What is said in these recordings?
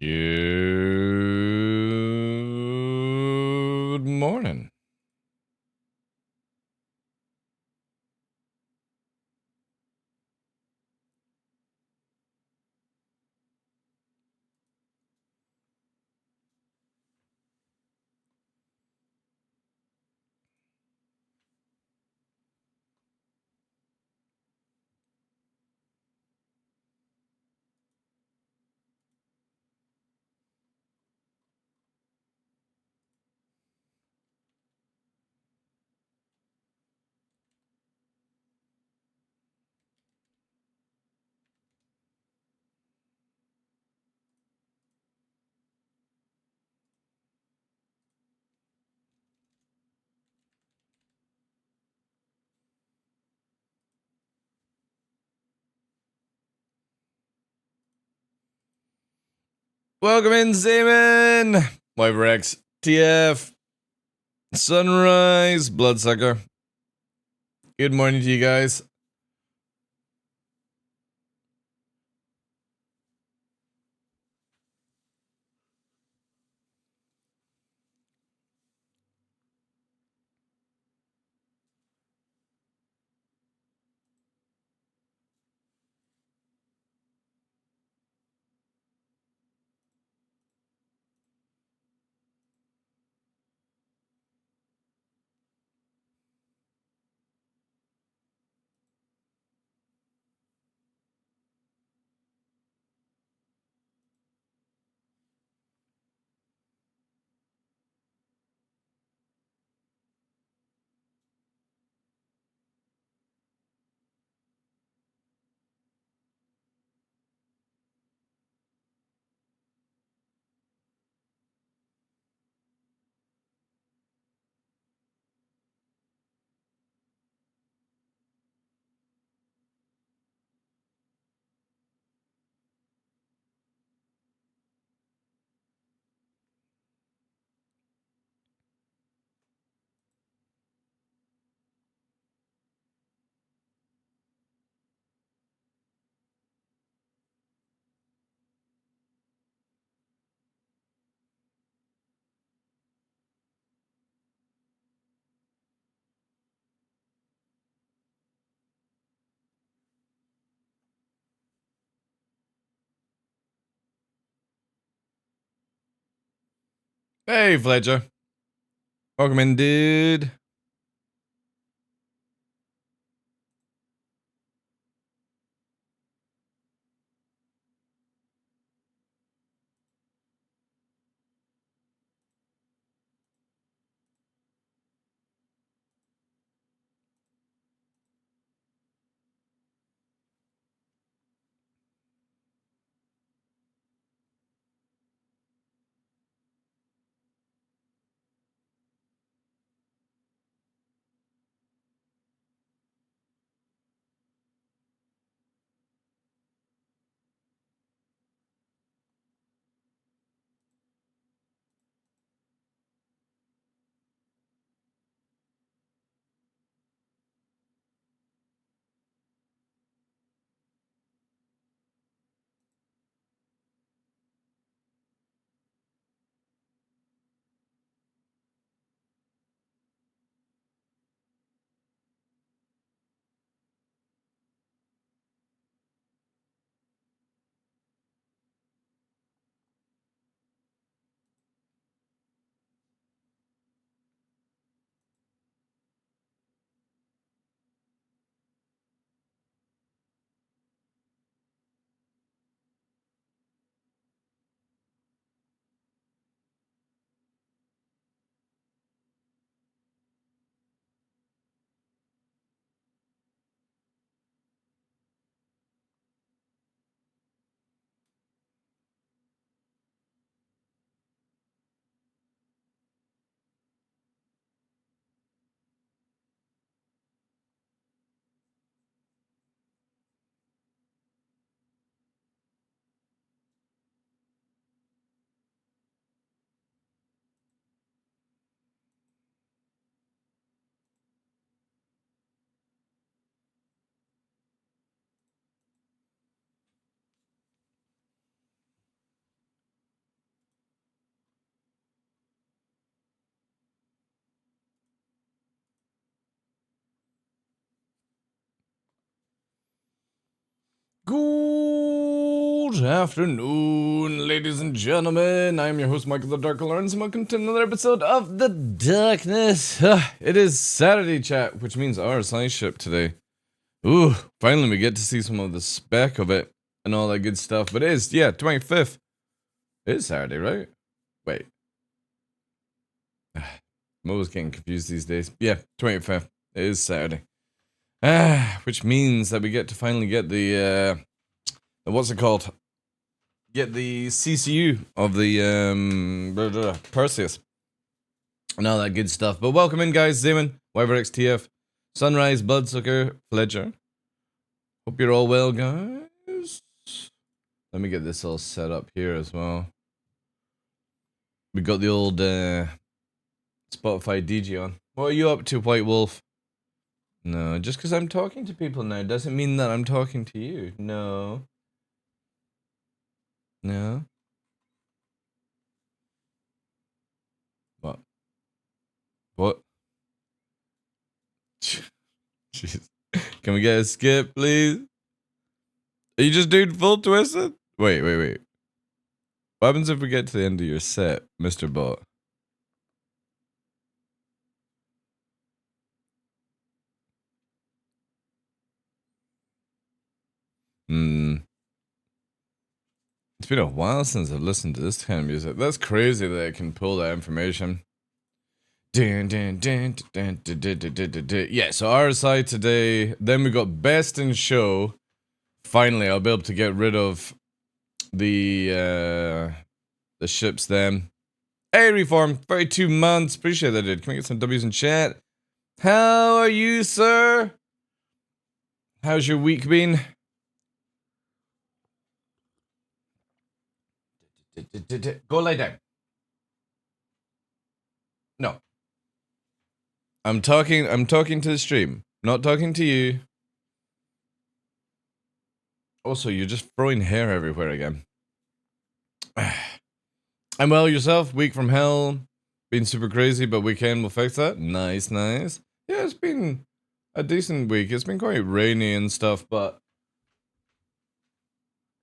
Good morning. Welcome in, Seaman. Wyverx, TF, Sunrise, Bloodsucker. Good morning to you guys. Hey, Fletcher. Welcome in, dude. Good afternoon, ladies and gentlemen. I am your host, Michael TheDarkLaw, and welcome to another episode of The Darkness. It is Saturday, chat, which means our science ship today. Ooh, finally we get to see some of the spec of it and all that good stuff. But it is, 25th. It is Saturday, right? Wait. I'm always getting confused these days. Yeah, 25th. It is Saturday. Which means that we get to finally get the, what's it called? Get the CCU of the, Perseus. And all that good stuff. But welcome in, guys. Zeman, WiverXTF, Sunrise, Bloodsucker, Fledger. Hope you're all well, guys. Let me get this all set up here as well. We got the old, Spotify DJ on. What are you up to, White Wolf? No, just because I'm talking to people now doesn't mean that I'm talking to you. No. No. What? What? Jeez. Can we get a skip, please? Are you just doing full twisted? Wait. What happens if we get to the end of your set, Mr. Bot? It's been a while since I've listened to this kind of music. That's crazy that it can pull that information. Yeah, so RSI today. Then we got Best in Show. Finally, I'll be able to get rid of the ships then. Hey, Reform, 32 months. Appreciate that, dude. Can we get some W's in chat? How are you, sir? How's your week been? Go lay down. No. I'm talking to the stream, not talking to you. Also, you're just throwing hair everywhere again. I'm well, yourself? Week from hell. Been super crazy, but weekend will fix that. Nice. Yeah, it's been a decent week. It's been quite rainy and stuff, but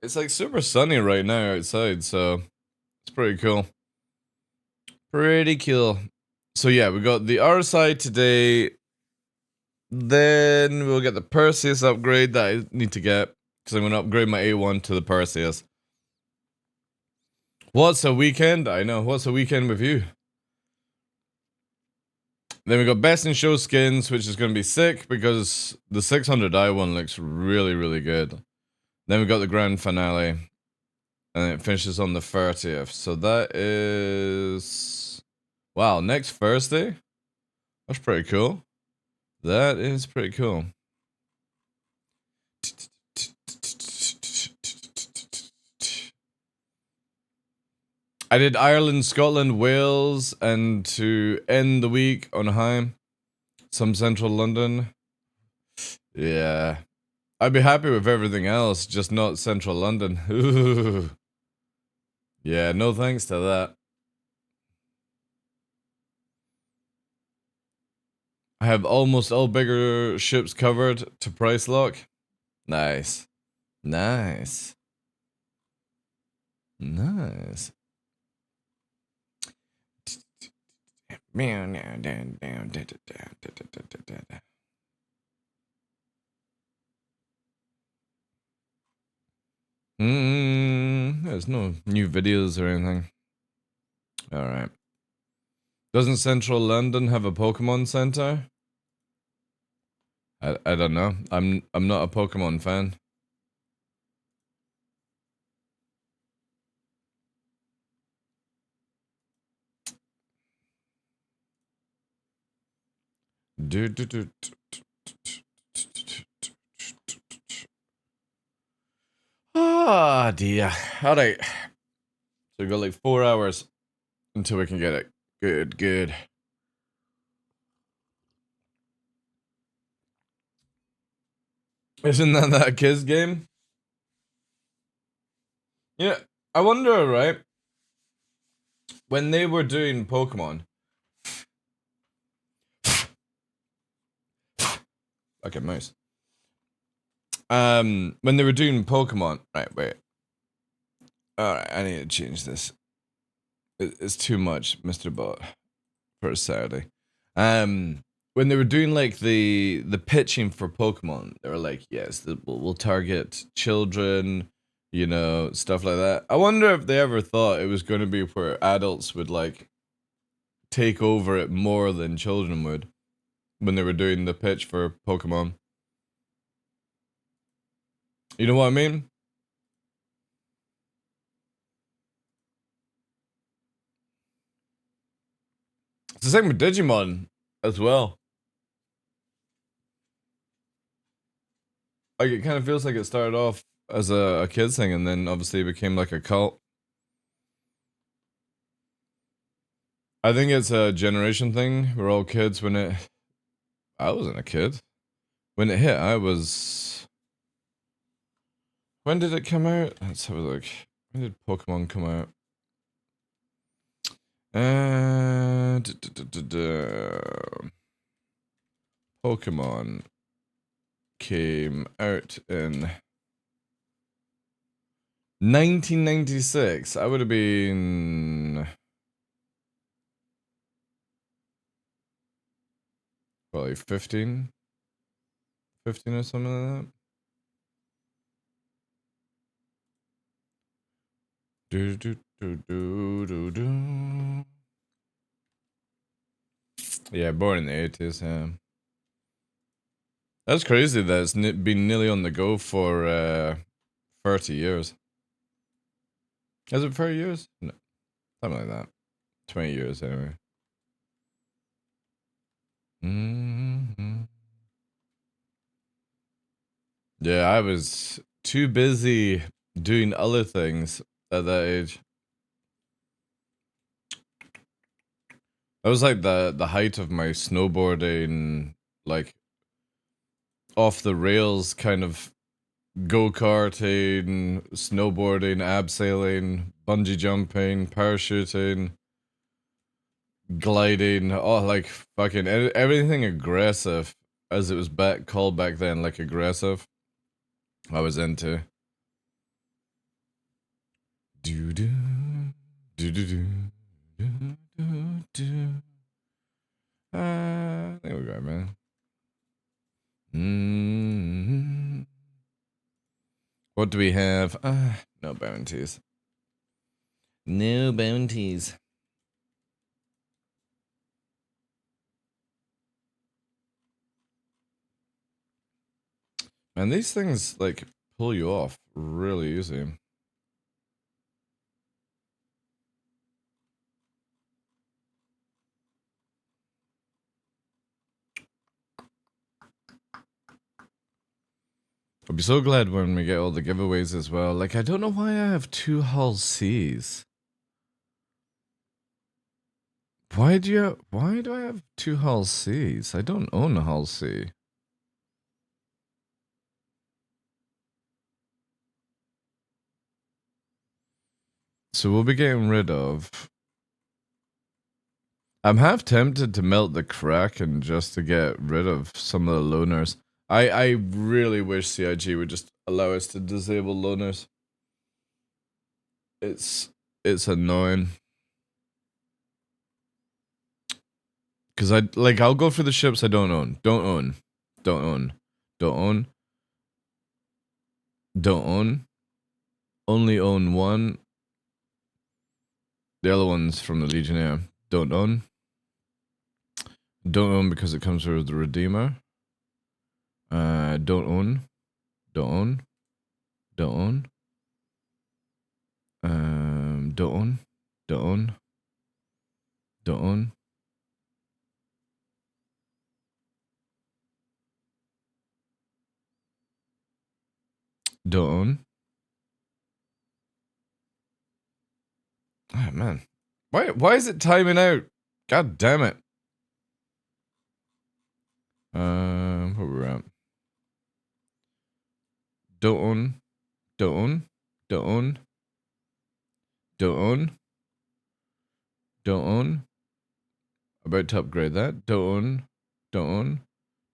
it's like super sunny right now outside, so it's pretty cool. So yeah, we got the RSI today. Then we'll get the Perseus upgrade that I need to get, because I'm going to upgrade my A1 to the Perseus. What's a weekend? I know, what's a weekend with you? Then we got Best in Show skins, which is going to be sick, because the 600i one looks really good. Then we got the grand finale, and it finishes on the 30th. So that is... wow, next Thursday? That's pretty cool. That is pretty cool. I did Ireland, Scotland, Wales, and to end the week on a high, some central London. Yeah. I'd be happy with everything else, just not central London. Ooh. Yeah, no thanks to that. I have almost all bigger ships covered to price lock. Nice. There's no new videos or anything. Alright. Doesn't Central London have a Pokemon Center? I don't know. I'm not a Pokemon fan. Ah, dear. Alright. So we've got like 4 hours until we can get it. Good. Isn't that a kids game? Yeah, I wonder, right? When they were doing Pokemon. Okay, mouse. when they were doing Pokemon, right? Wait. All right, I need to change this. It's too much, Mr. Bot, for a Saturday. When they were doing like the pitching for Pokemon, they were like, yes, we'll target children, you know, stuff like that. I wonder if they ever thought it was going to be where adults would like take over it more than children would when they were doing the pitch for Pokemon. You know what I mean? It's the same with Digimon as well. Like, it kind of feels like it started off as a kids thing and then obviously became like a cult. I think it's a generation thing. We're all kids when it... I wasn't a kid. When it hit, I was... When did it come out? Let's have a look. When did Pokemon come out? Pokemon came out in 1996. I would have been probably 15 or something like that. Do do do do do do. Yeah, born in the 80s. Yeah. That's crazy that it's been nearly on the go for 30 years. Is it 30 years? No, something like that. 20 years anyway. Yeah, I was too busy doing other things at that age. That was like the height of my snowboarding, like off the rails kind of go-karting, snowboarding, abseiling, bungee jumping, parachuting, gliding, oh, like fucking everything aggressive, as it was called back then, like aggressive, I was into. Do do do do do do do do. There we go, man. What do we have? No bounties. No bounties. And these things, like, pull you off really easy. I'll be so glad when we get all the giveaways as well. Like, I don't know why I have 2 Hull Cs. Why do I have 2 Hull Cs? I don't own a Hull C. So we'll be getting rid of... I'm half tempted to melt the Kraken just to get rid of some of the loners. I really wish CIG would just allow us to disable loners. It's annoying. Cause I'll go for the ships I don't own. Don't own. Don't own. Don't own. Don't own. Only own one. The other one's from the Legionnaire. Don't own. Don't own because it comes with the Redeemer. Don't own. Don't own. Don't own. Don't own. Don't own. Don't own. Don't own. Oh man. Why is it timing out? God damn it. Where we're at. Don't own. Don't own. Don't own. Don't own. Don't own. About to upgrade that. Don't own. Don't own.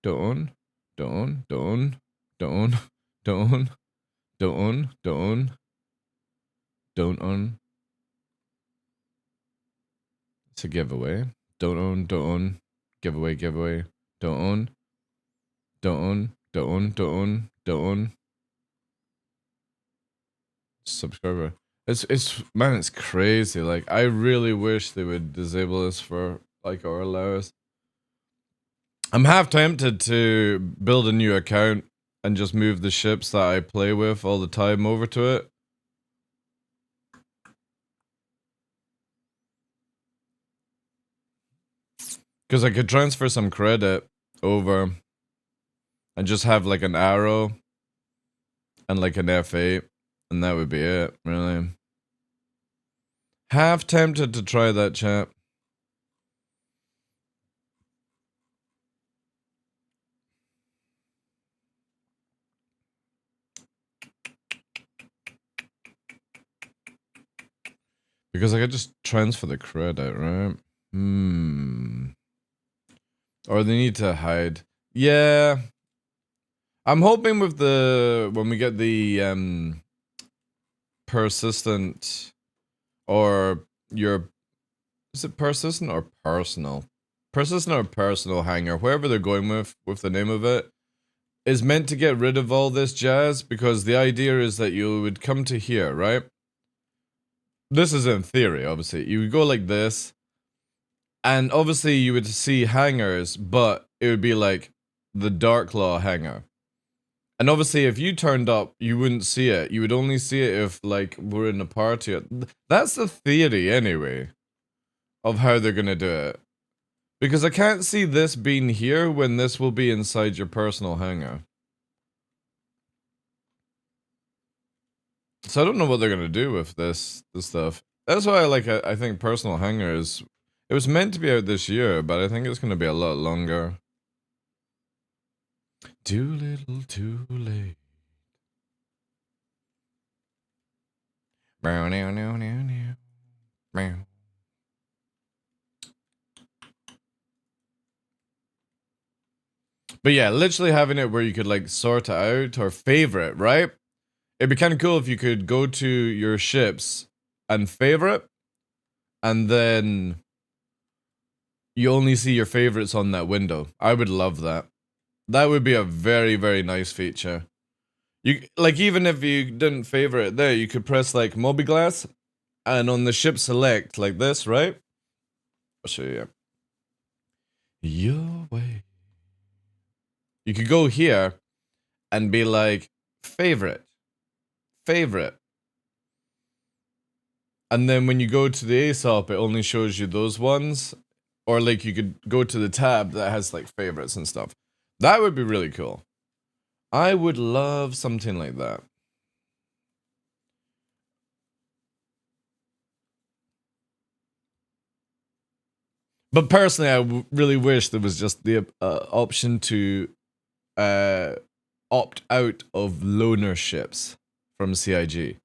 Don't own. Don't own. Don't own. Don't own. Don't own. Don't own. Don't own. Don't own. It's a giveaway. Don't own. Don't own. Giveaway. Giveaway. Don't own. Don't own. Don't own. Don't own. Don't own. Subscriber. It's man, it's crazy. Like, I really wish they would disable this for like or allow us. I'm half tempted to build a new account and just move the ships that I play with all the time over to it. Because I could transfer some credit over and just have like an arrow and like an F8, and that would be it, really. Half tempted to try that, chat. Because I could just transfer the credit, right? Or they need to hide. Yeah. I'm hoping with when we get the persistent, or is it persistent or personal? Persistent or personal hanger, wherever they're going with the name of it, is meant to get rid of all this jazz, because the idea is that you would come to here, right? This is in theory, obviously. You would go like this, and obviously you would see hangers, but it would be like the TheDarkLaw hanger. And obviously if you turned up, you wouldn't see it. You would only see it if, like, we're in a party. That's the theory, anyway, of how they're gonna do it. Because I can't see this being here when this will be inside your personal hangar. So I don't know what they're gonna do with this stuff. That's why I think personal hangars, it was meant to be out this year, but I think it's gonna be a lot longer. Too little, too late. Meow, meow, meow, meow, meow. But yeah, literally having it where you could like sort it out or favorite, right? It'd be kind of cool if you could go to your ships and favorite, and then you only see your favorites on that window. I would love that. That would be a very, very nice feature. You like, even if you didn't favorite it there, you could press like Mobiglass, and on the ship select like this, right? I'll show you. Your way. You could go here and be like favorite. And then when you go to the ASOP, it only shows you those ones. Or like you could go to the tab that has like favorites and stuff. That would be really cool. I would love something like that. But personally, I really wish there was just the option to opt out of loaner ships from CIG.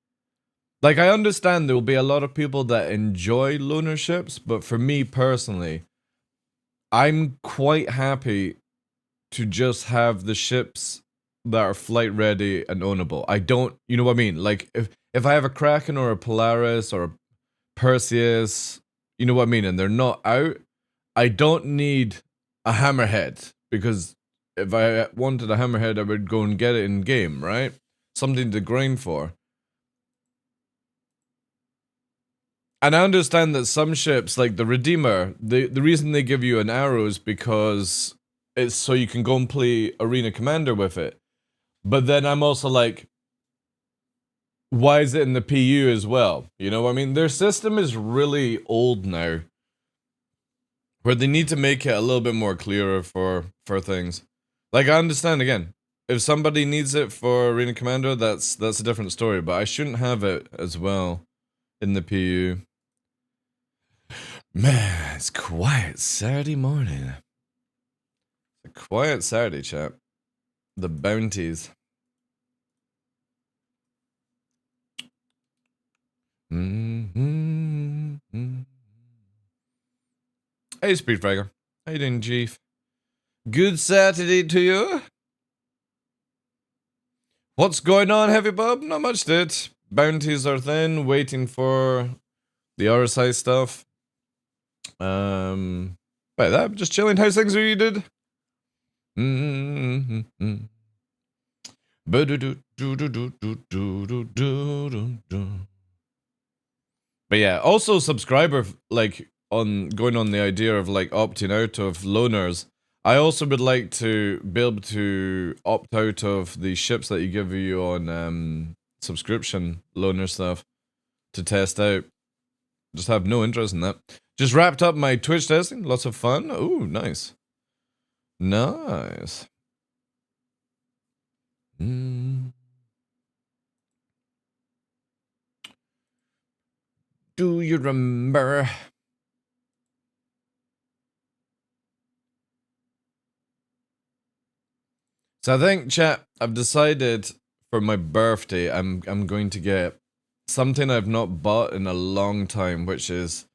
Like, I understand there will be a lot of people that enjoy loaner ships, but for me personally, I'm quite happy to just have the ships that are flight ready and ownable. I don't, you know what I mean? Like, if I have a Kraken or a Polaris or a Perseus, you know what I mean, and they're not out, I don't need a Hammerhead, because if I wanted a Hammerhead, I would go and get it in game, right? Something to grind for. And I understand that some ships, like the Redeemer, the reason they give you an arrow is because it's so you can go and play Arena Commander with it. But then I'm also like, why is it in the PU as well? You know what I mean? Their system is really old now, where they need to make it a little bit more clearer for things. Like, I understand, again, if somebody needs it for Arena Commander, that's a different story, but I shouldn't have it as well in the PU. Man, it's quiet Saturday morning. A quiet Saturday, chap. The bounties. Hey, Speedfragger. How you doing, Chief? Good Saturday to you. What's going on, Heavy Bub? Not much, dude. Bounties are thin, waiting for the RSI stuff. By that, just chilling. How's things with you, dude? But yeah, also subscriber, like, on going on the idea of like opting out of loaners. I also would like to be able to opt out of the ships that you give you on subscription loaner stuff to test out. Just have no interest in that. Just wrapped up my Twitch testing. Lots of fun. Ooh, nice. Nice. Do you remember? So I think, chat, I've decided for my birthday, I'm going to get something I've not bought in a long time, which is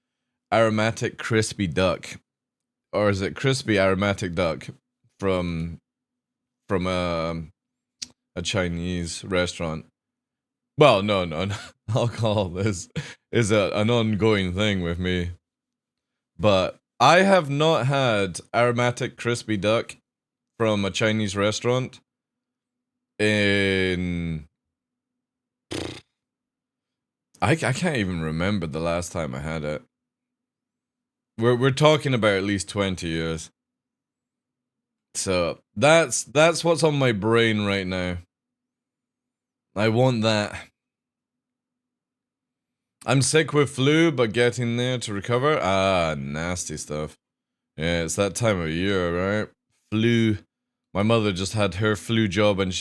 aromatic crispy duck. Or is it crispy aromatic duck from a Chinese restaurant? Well, no. Alcohol is an ongoing thing with me. But I have not had aromatic crispy duck from a Chinese restaurant in... I can't even remember the last time I had it. We're talking about at least 20 years. So that's what's on my brain right now. I want that. I'm sick with flu, but getting there to recover. Ah, nasty stuff. Yeah, it's that time of year, right? Flu. My mother just had her flu job, and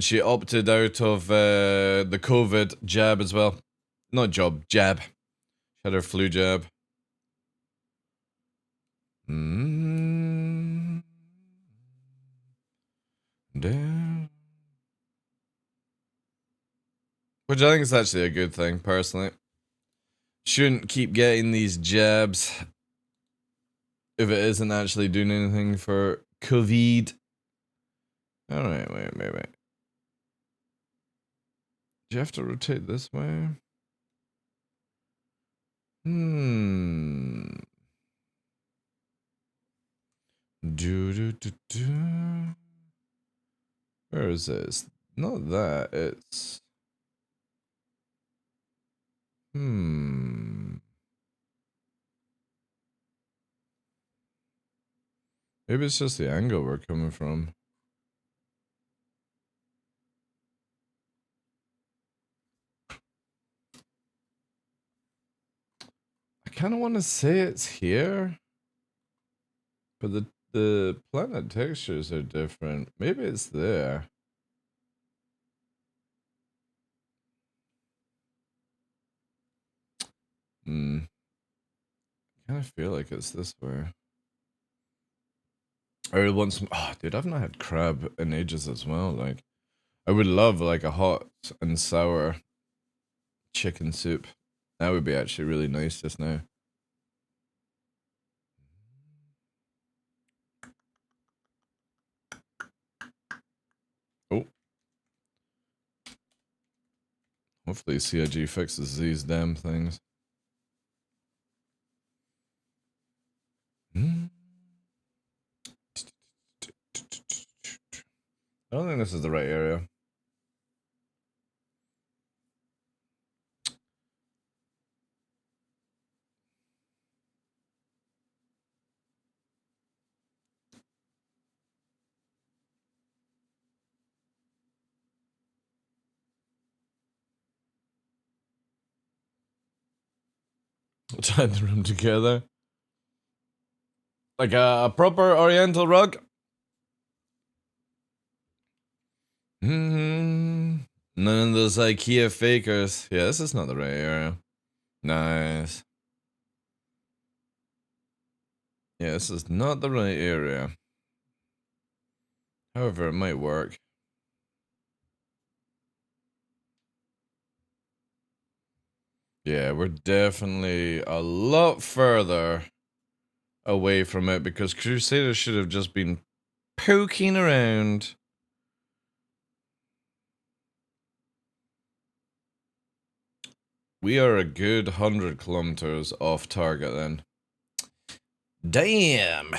she opted out of the COVID jab as well. Not job, jab. She had her flu jab. Which I think is actually a good thing, personally. Shouldn't keep getting these jabs if it isn't actually doing anything for COVID. Alright, wait. Do you have to rotate this way? Where is this? Not that, it's... Maybe it's just the angle we're coming from. I kind of want to say it's here, but the planet textures are different. Maybe it's there. I kind of feel like it's this way. I really want some... Oh, dude, I've not had crab in ages as well. Like, I would love, like, a hot and sour chicken soup. That would be actually really nice just now. Oh. Hopefully CIG fixes these damn things. I don't think this is the right area. Tie the room together. Like a proper oriental rug. None of those IKEA fakers. Yeah, this is not the right area. Nice. Yeah, this is not the right area. However, it might work. Yeah, we're definitely a lot further away from it because Crusaders should have just been poking around. We are a good 100 kilometers off target then. Damn!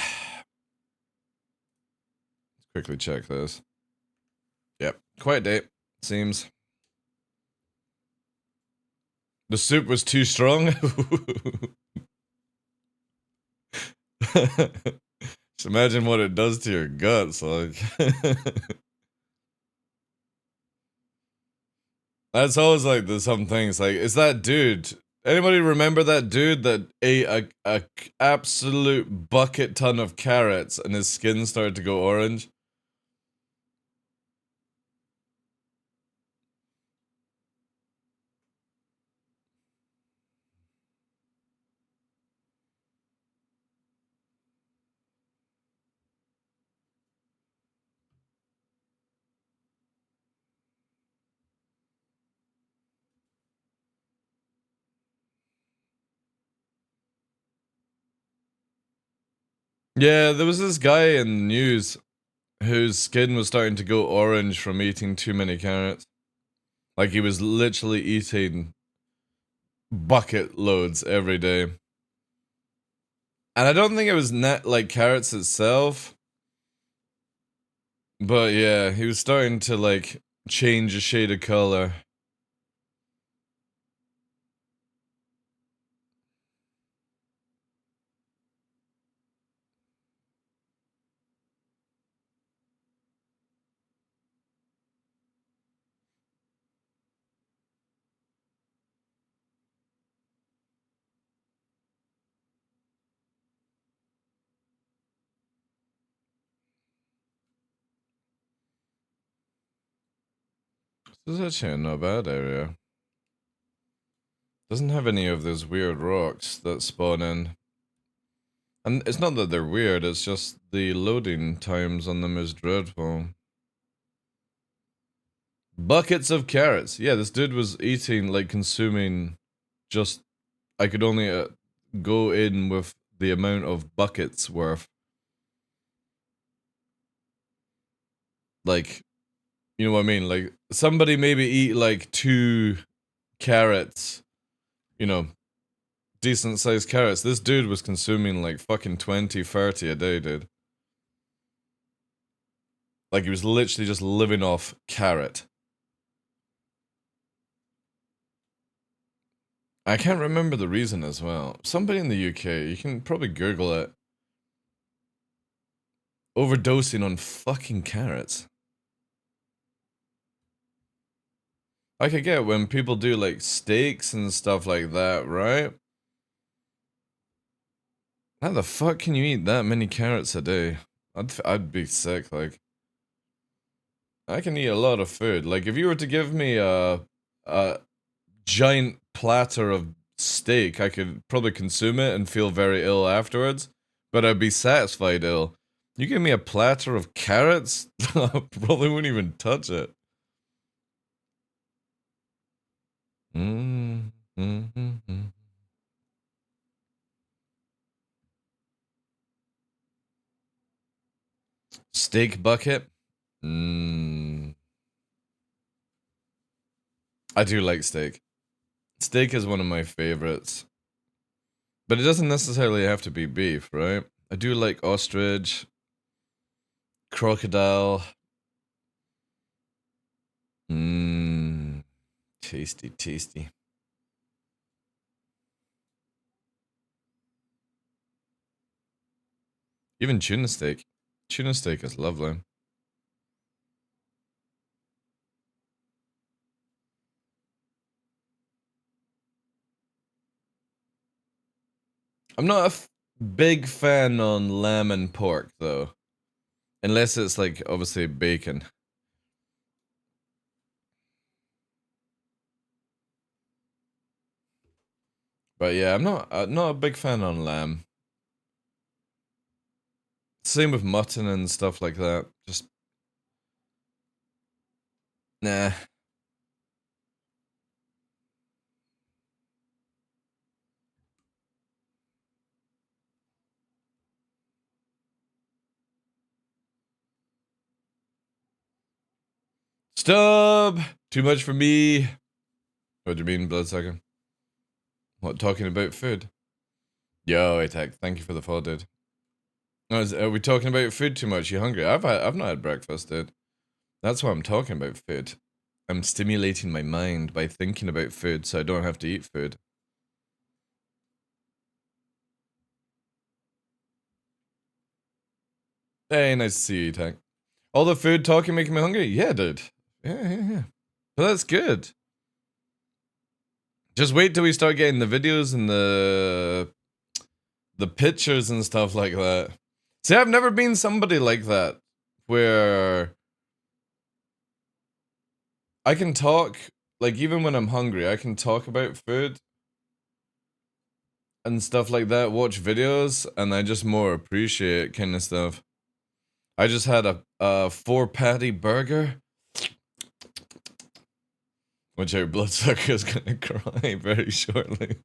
Quickly check this. Yep, quite a day, seems. The soup was too strong? Just imagine what it does to your guts, like. That's always like there's some things like, is that dude? Anybody remember that dude that ate a absolute bucket ton of carrots and his skin started to go orange? Yeah, there was this guy in the news whose skin was starting to go orange from eating too many carrots. Like he was literally eating bucket loads every day. And I don't think it was net like carrots itself. But yeah, he was starting to like change a shade of color. This is actually a not bad area. Doesn't have any of those weird rocks that spawn in. And it's not that they're weird, it's just the loading times on them is dreadful. Buckets of carrots. Yeah, this dude was eating, like, consuming just... I could only go in with the amount of buckets worth. Like, you know what I mean? Like, somebody maybe eat, like, 2 carrots. You know, decent sized carrots. This dude was consuming, like, fucking 20, 30 a day, dude. Like, he was literally just living off carrot. I can't remember the reason as well. Somebody in the UK, you can probably Google it. Overdosing on fucking carrots. I could get when people do like steaks and stuff like that, right? How the fuck can you eat that many carrots a day? I'd be sick, like. I can eat a lot of food. Like, if you were to give me a giant platter of steak, I could probably consume it and feel very ill afterwards, but I'd be satisfied ill. You give me a platter of carrots, I probably wouldn't even touch it. Mm-hmm. Steak bucket? I do like steak. Steak is one of my favorites. But it doesn't necessarily have to be beef, right? I do like ostrich, crocodile. Tasty, tasty. Even tuna steak. Tuna steak is lovely. I'm not a big fan on lamb and pork, though. Unless it's, like, obviously bacon. But yeah, I'm not a big fan on lamb. Same with mutton and stuff like that. Just... nah. Stop! Too much for me. What do you mean, bloodsucker? What, talking about food? Yo, Attack, thank you for the follow, dude. No, are we talking about food too much? You hungry? I've not had breakfast, dude. That's why I'm talking about food. I'm stimulating my mind by thinking about food so I don't have to eat food. Hey, nice to see you, Tank. All the food talking making me hungry? Yeah, dude. Yeah. But that's good. Just wait till we start getting the videos and the pictures and stuff like that. See, I've never been somebody like that where I can talk, like even when I'm hungry, I can talk about food and stuff like that, watch videos, and I just more appreciate kind of stuff. I just had a 4-patty burger. Which our bloodsucker is gonna cry very shortly.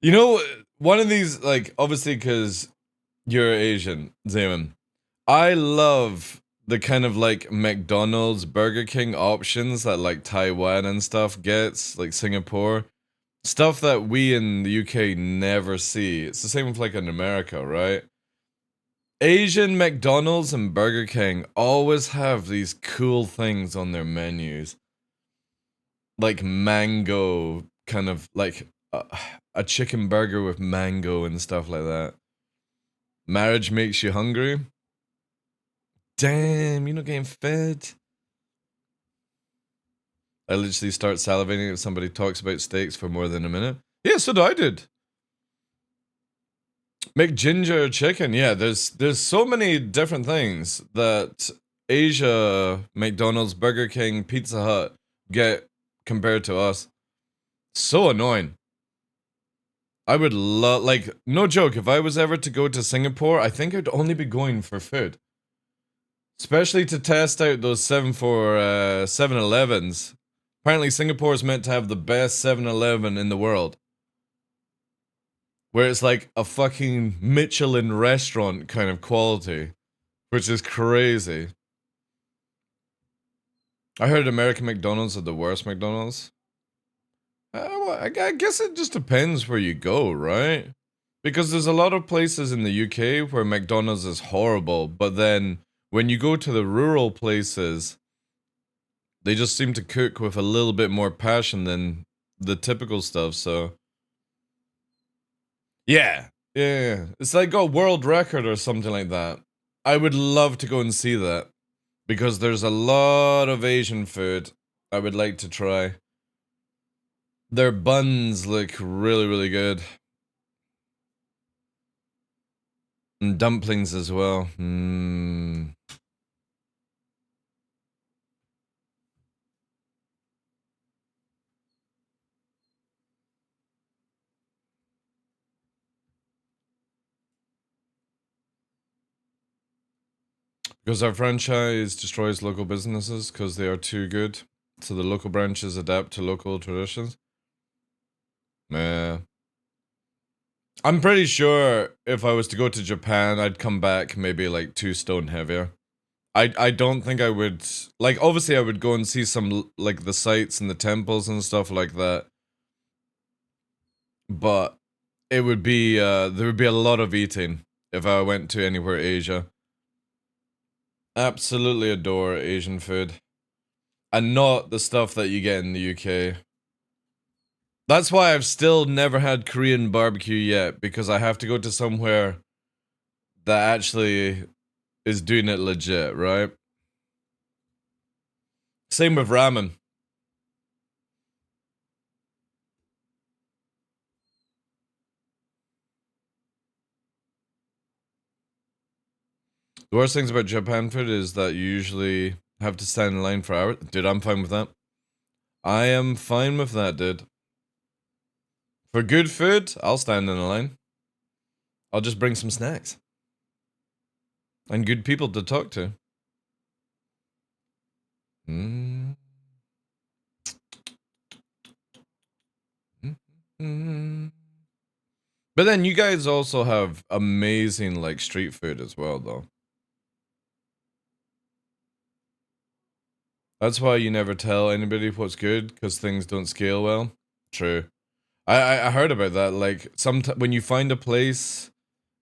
You know, one of these, like, obviously because you're Asian, Zaman, I love the kind of like McDonald's, Burger King options that like Taiwan and stuff gets, like Singapore. Stuff that we in the UK never see. It's the same with like in America, right? Asian McDonald's and Burger King always have these cool things on their menus. Like mango, kind of like a chicken burger with mango and stuff like that. Marriage makes you hungry. Damn, you're not getting fed. I literally start salivating if somebody talks about steaks for more than a minute. Yeah, so I did. McGinger chicken, yeah, there's so many different things that Asia, McDonald's, Burger King, Pizza Hut get compared to us. So annoying. I would love, like, no joke, if I was ever to go to Singapore, I think I'd only be going for food. Especially to test out those 7-Elevens. Apparently Singapore is meant to have the best 7-Eleven in the world. Where it's like a fucking Michelin restaurant kind of quality. Which is crazy. I heard American McDonald's are the worst McDonald's. Well, I guess it just depends where you go, right? Because there's a lot of places in the UK where McDonald's is horrible, but then when you go to the rural places, they just seem to cook with a little bit more passion than the typical stuff, so... Yeah. It's like a world record or something like that. I would love to go and see that. Because there's a lot of Asian food I would like to try. Their buns look really, really good. And dumplings as well. Because our franchise destroys local businesses because they are too good. So the local branches adapt to local traditions. Yeah. I'm pretty sure if I was to go to Japan, I'd come back maybe like 2 stone heavier. I don't think I would, like, obviously I would go and see some, like, the sites and the temples and stuff like that. But it would be, there would be a lot of eating if I went to anywhere Asia. Absolutely adore Asian food. And not the stuff that you get in the UK. That's why I've still never had Korean barbecue yet, because I have to go to somewhere that actually is doing it legit, right? Same with ramen. The worst things about Japan food is that you usually have to stand in line for hours. Dude, I'm fine with that. I am fine with that, dude. For good food, I'll stand in a line. I'll just bring some snacks. And good people to talk to. Mm. Mm. But then you guys also have amazing, like, street food as well, though. That's why you never tell anybody what's good, because things don't scale well. True. I heard about that. Like, when you find a place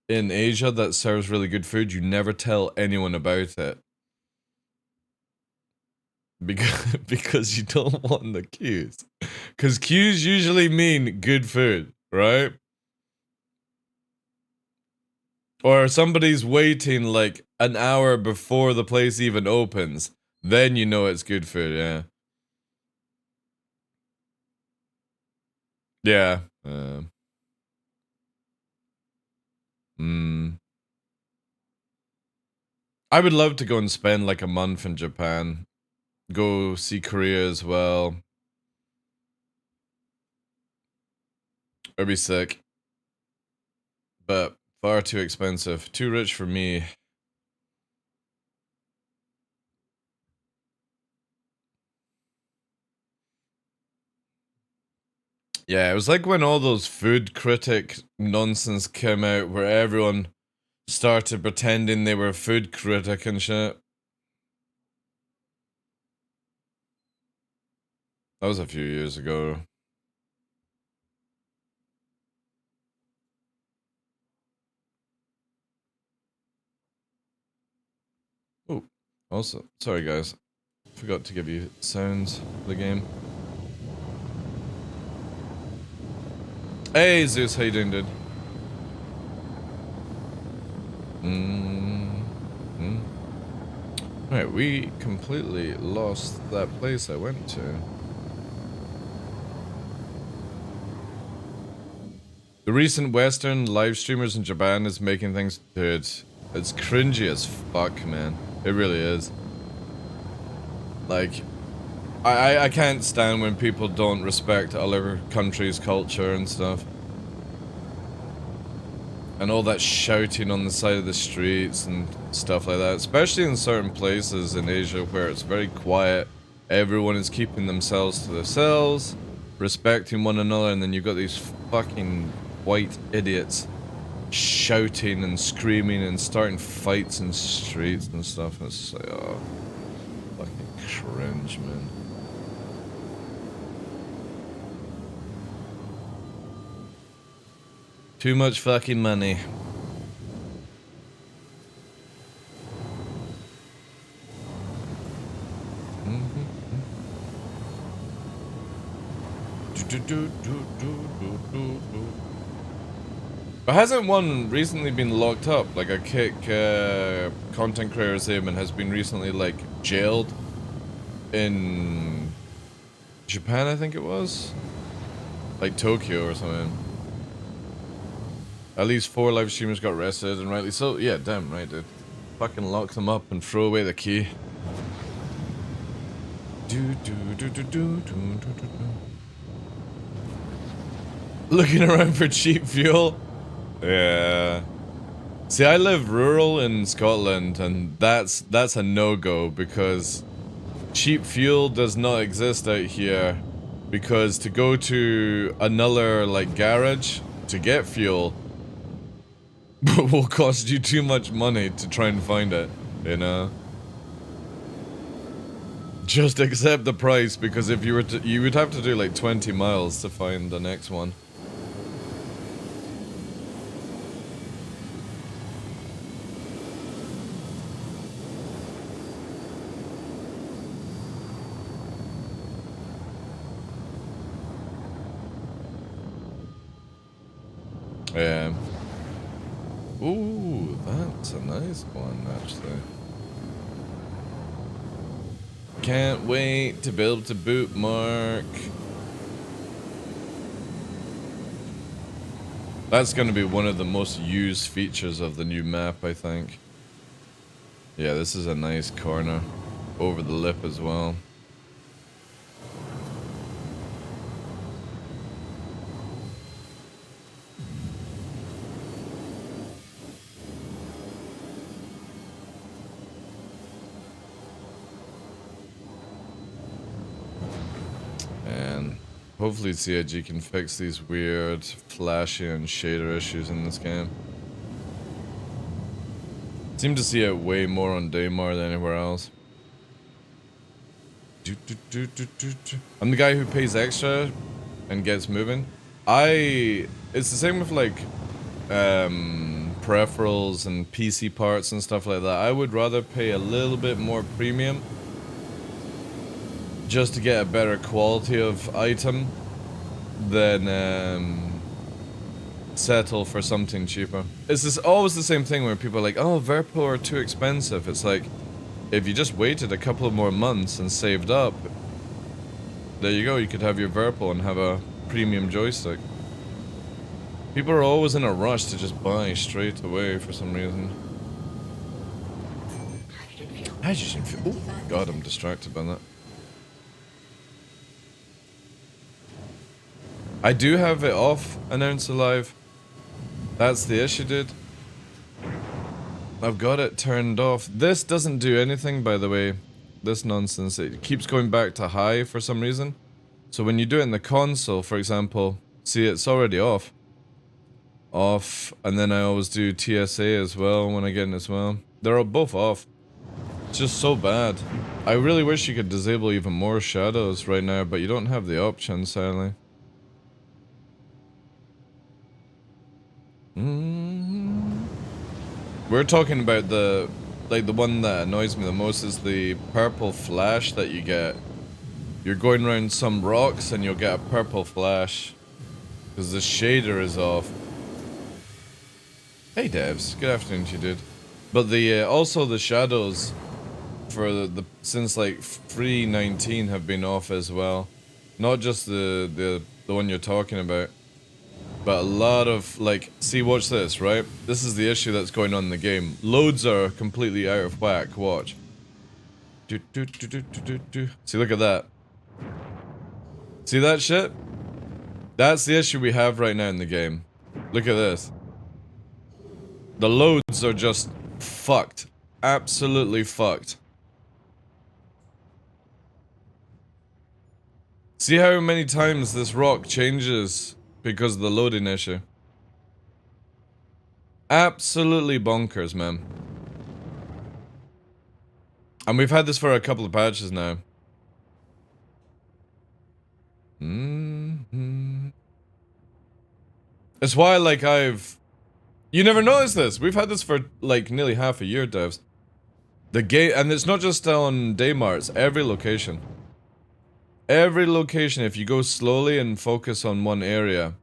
in Asia that serves really good food, you never tell anyone about it. Because you don't want the queues. Because queues usually mean good food, right? Or somebody's waiting like an hour before the place even opens. Then you know it's good food, yeah. Yeah. I would love to go and spend like a month in Japan. Go see Korea as well. It'd be sick. But far too expensive. Too rich for me. Yeah, it was like when all those food critic nonsense came out where everyone started pretending they were a food critic and shit. That was a few years ago. Oh, also, sorry guys. Forgot to give you sounds of the game. Hey Zeus, how you doing, dude? Right, we completely lost that place I went to. The recent Western live streamers in Japan is making things, dude. It's cringy as fuck, man. It really is. Like, I can't stand when people don't respect other countries' culture and stuff. And all that shouting on the side of the streets and stuff like that. Especially in certain places in Asia where it's very quiet. Everyone is keeping themselves to themselves, respecting one another, and then you've got these fucking white idiots shouting and screaming and starting fights in streets and stuff. And it's like, oh, fucking cringe, man. Too much fucking money. But hasn't one recently been locked up? Like a kick content creator's name and has been recently like jailed in Japan, I think it was? Like Tokyo or something. At least 4 live streamers got arrested, and rightly so. Yeah, damn right, dude. Fucking lock them up and throw away the key. Looking around for cheap fuel? Yeah. See, I live rural in Scotland, and that's a no-go, because cheap fuel does not exist out here. Because to go to another, like, garage to get fuel will cost you too much money to try and find it, you know? Just accept the price, because if you were to, you would have to do like 20 miles to find the next one. Yeah. Ooh, that's a nice one, actually. Can't wait to be able to bookmark. That's going to be one of the most used features of the new map, I think. Yeah, this is a nice corner. Over the lip as well. And hopefully CIG can fix these weird flashy and shader issues in this game. Seem to see it way more on Daymar than anywhere else. I'm the guy who pays extra and gets moving. It's the same with like peripherals and PC parts and stuff like that. I would rather pay a little bit more premium just to get a better quality of item than settle for something cheaper. It's just always the same thing where people are like, oh, Verpo are too expensive. It's like, if you just waited a couple of more months and saved up, there you go, you could have your Verpo and have a premium joystick. People are always in a rush to just buy straight away for some reason. Hydrogen fuel. Oh, God, I'm distracted by that. I do have it off, announce alive. That's the issue, dude. I've got it turned off. This doesn't do anything, by the way. This nonsense. It keeps going back to high for some reason. So when you do it in the console, for example, see, it's already off. Off, and then I always do TSA as well when I get in as well. They're both off. It's just so bad. I really wish you could disable even more shadows right now, but you don't have the option, sadly. We're talking about the one that annoys me the most is the purple flash that you get. You're going around some rocks and you'll get a purple flash because the shader is off. Hey devs, good afternoon to you, dude. But the also the shadows for the since like 3.19 have been off as well. Not just the one you're talking about. But a lot of, like, see, watch this, right? This is the issue that's going on in the game. Loads are completely out of whack, watch. See, look at that. See that shit? That's the issue we have right now in the game. Look at this. The loads are just fucked. Absolutely fucked. See how many times this rock changes because of the loading issue. Absolutely bonkers, man. And we've had this for a couple of patches now. It's why, like, you never noticed this. We've had this for, like, nearly half a year, devs. The game, and it's not just on Daymarts, every location. Every location, if you go slowly and focus on one area,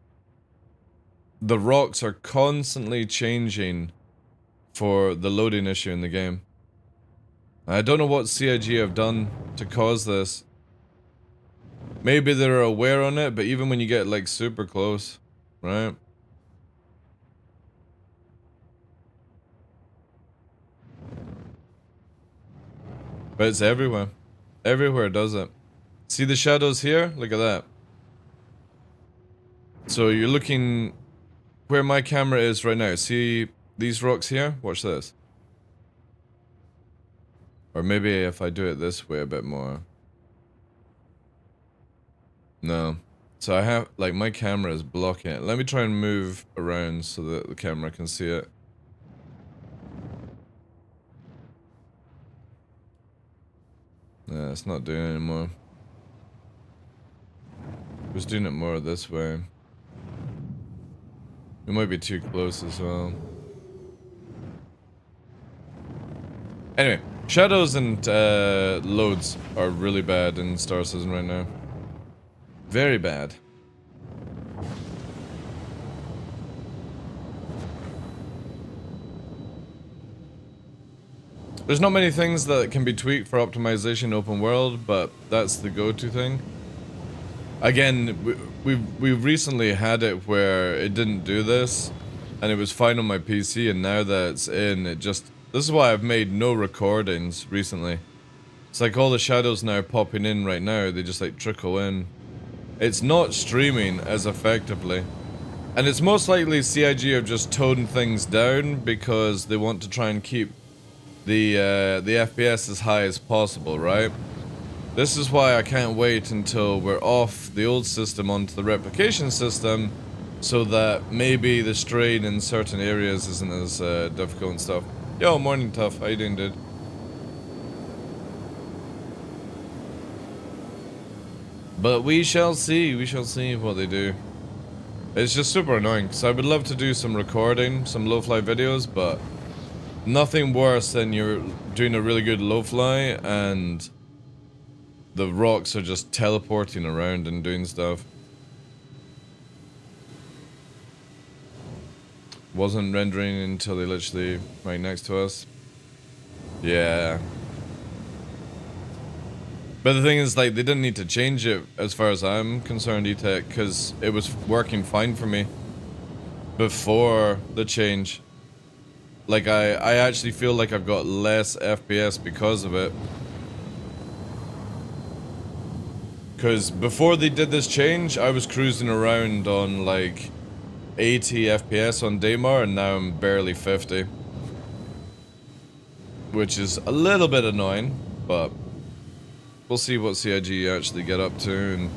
the rocks are constantly changing for the loading issue in the game. I don't know what CIG have done to cause this. Maybe they're aware on it, but even when you get like super close, right? But it's everywhere. Everywhere does it. See the shadows here? Look at that. So you're looking where my camera is right now. See these rocks here? Watch this. Or maybe if I do it this way a bit more. No. So I have, like, my camera is blocking it. Let me try and move around so that the camera can see it. Nah, it's not doing it anymore. I was doing it more this way. We might be too close as well. Anyway, shadows and loads are really bad in Star Citizen right now. Very bad. There's not many things that can be tweaked for optimization open world, but that's the go-to thing. Again, we've recently had it where it didn't do this, and it was fine on my PC, and now that it's in, it just... This is why I've made no recordings recently. It's like all the shadows now popping in right now, they just like trickle in. It's not streaming as effectively. And it's most likely CIG have just toned things down because they want to try and keep the FPS as high as possible, right? This is why I can't wait until we're off the old system onto the replication system, so that maybe the strain in certain areas isn't as difficult and stuff. Yo, morning Tough, how you doing, dude? But we shall see what they do. It's just super annoying, because I would love to do some recording, some low-fly videos, but nothing worse than you're doing a really good low-fly and the rocks are just teleporting around and doing stuff. Wasn't rendering until they literally right next to us. Yeah. But the thing is, like, they didn't need to change it as far as I'm concerned, E-Tech, because it was working fine for me before the change. Like, I actually feel like I've got less FPS because of it. Because before they did this change, I was cruising around on, like, 80 FPS on Daymar, and now I'm barely 50. Which is a little bit annoying, but we'll see what CIG actually get up to and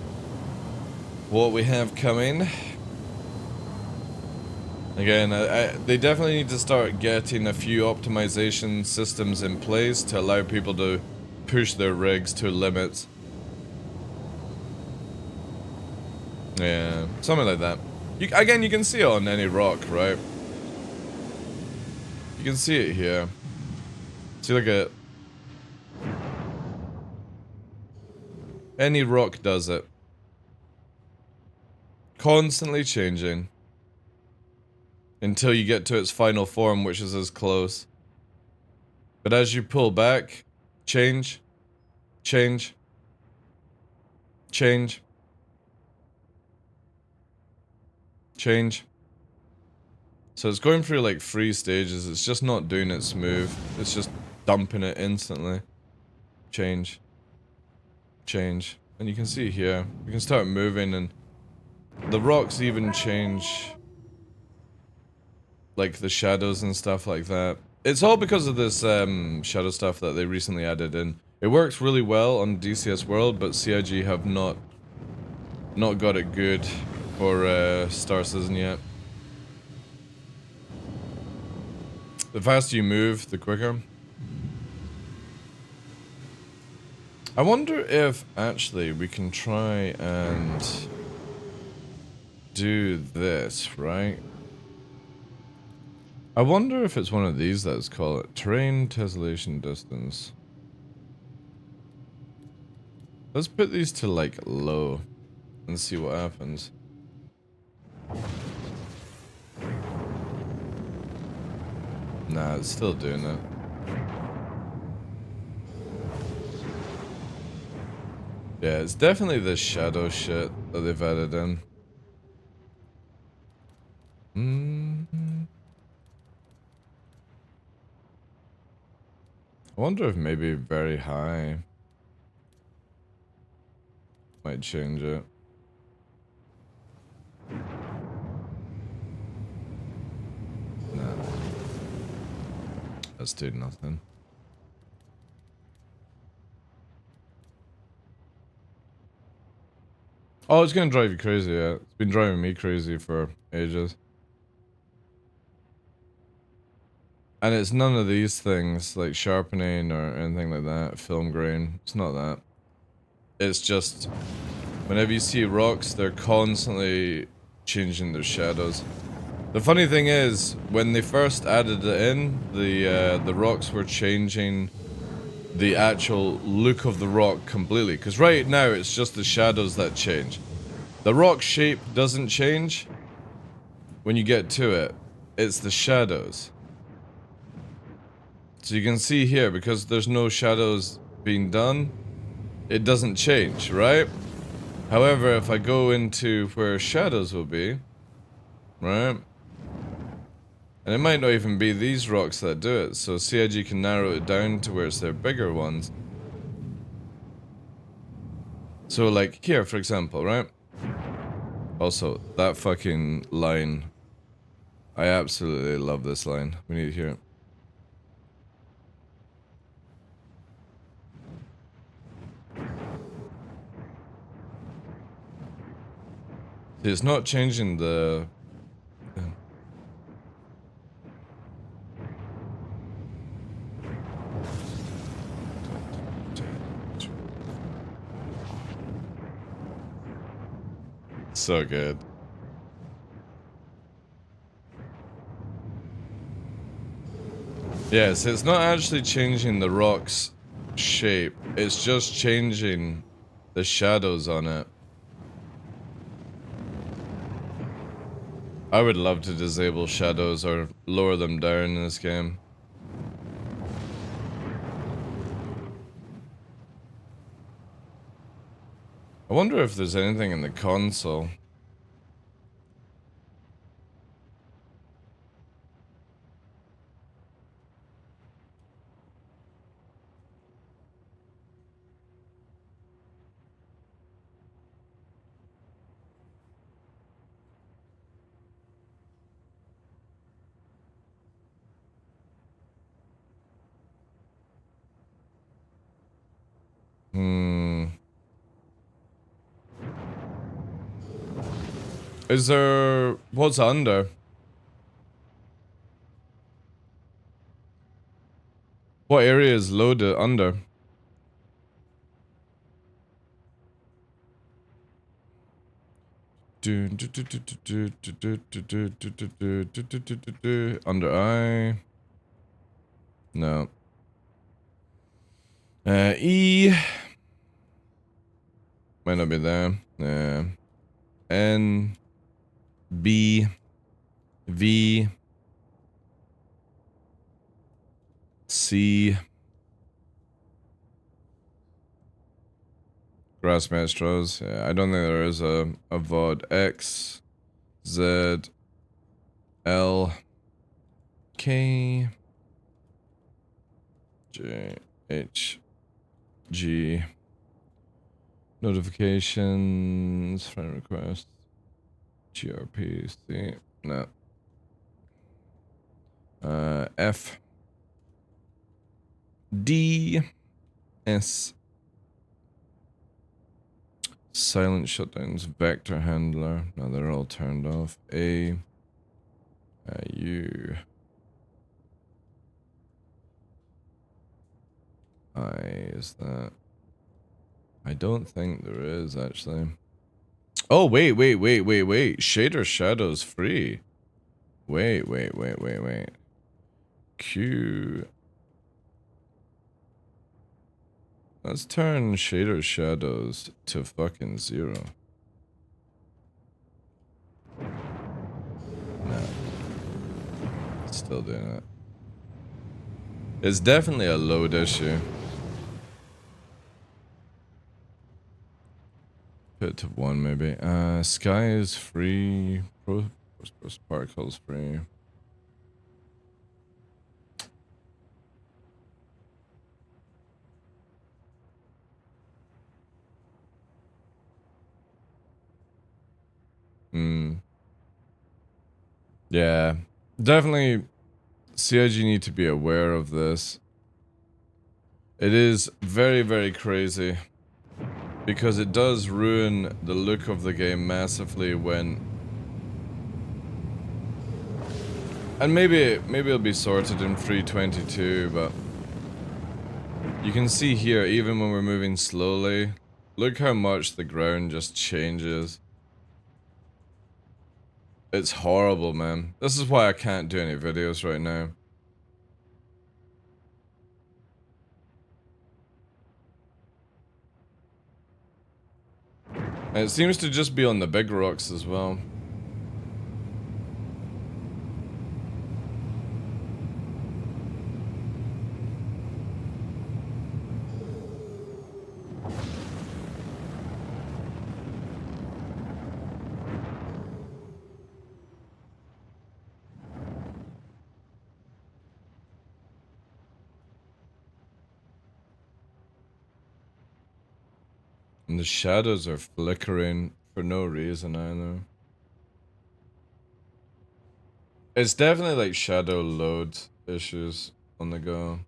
what we have coming. Again, they definitely need to start getting a few optimization systems in place to allow people to push their rigs to limits. Yeah, something like that. Again, you can see it on any rock, right? You can see it here. See, look at... Any rock does it. Constantly changing. Until you get to its final form, which is as close. But as you pull back, change, change, change, change. So it's going through like 3 stages, it's just not doing it smooth, it's just dumping it instantly. Change, change. And you can see here, we can start moving and the rocks even change, like the shadows and stuff like that. It's all because of this shadow stuff that they recently added in. It works really well on DCS World, but CIG have not got it good for Star Citizen yet. The faster you move, the quicker. I wonder if actually we can try and do this, right? I wonder if it's one of these, let's call it. Terrain tessellation distance. Let's put these to like low and see what happens. Nah, it's still doing it. Yeah, it's definitely this shadow shit that they've added in. I wonder if maybe very high might change it. Nah. Let's do nothing. Oh, it's gonna drive you crazy, yeah. It's been driving me crazy for ages. And it's none of these things, like sharpening or anything like that, film grain. It's not that. It's just, whenever you see rocks, they're constantly changing their shadows. The funny thing is, when they first added it in, the rocks were changing the actual look of the rock completely. Because right now, it's just the shadows that change. The rock shape doesn't change when you get to it. It's the shadows. So you can see here, because there's no shadows being done, it doesn't change, right? However, if I go into where shadows will be, right? And it might not even be these rocks that do it, so CIG can narrow it down to where it's their bigger ones. So like here, for example, right? Also, that fucking line. I absolutely love this line. We need to hear it. See, it's not changing the... So good. Yes, it's not actually changing the rock's shape. It's just changing the shadows on it. I would love to disable shadows or lower them down in this game. I wonder if there's anything in the console. Is there... what's under? What area is loaded under? Under I. No. E. Might not be there. N. B. V. C. Grass Maestros. Yeah, I don't think there is a VOD. X. Z. L. K. J. H. G. Notifications. Friend requests. GRP. C. No. F. D. S. Silent shutdowns. Vector handler. No, they're all turned off. A. U. I. Is that? I don't think there is actually. Oh, wait. Shader shadows free. Wait. Q. Let's turn shader shadows to fucking 0. No. Still doing it. It's definitely a load issue. Put it to 1 maybe. Sky is free. Post particles free. Yeah. Definitely CIG need to be aware of this. It is very, very crazy. Because it does ruin the look of the game massively when... And maybe it'll be sorted in 3.22, but... You can see here, even when we're moving slowly, look how much the ground just changes. It's horrible, man. This is why I can't do any videos right now. And it seems to just be on the big rocks as well. And the shadows are flickering for no reason either. It's definitely like shadow load issues on the go.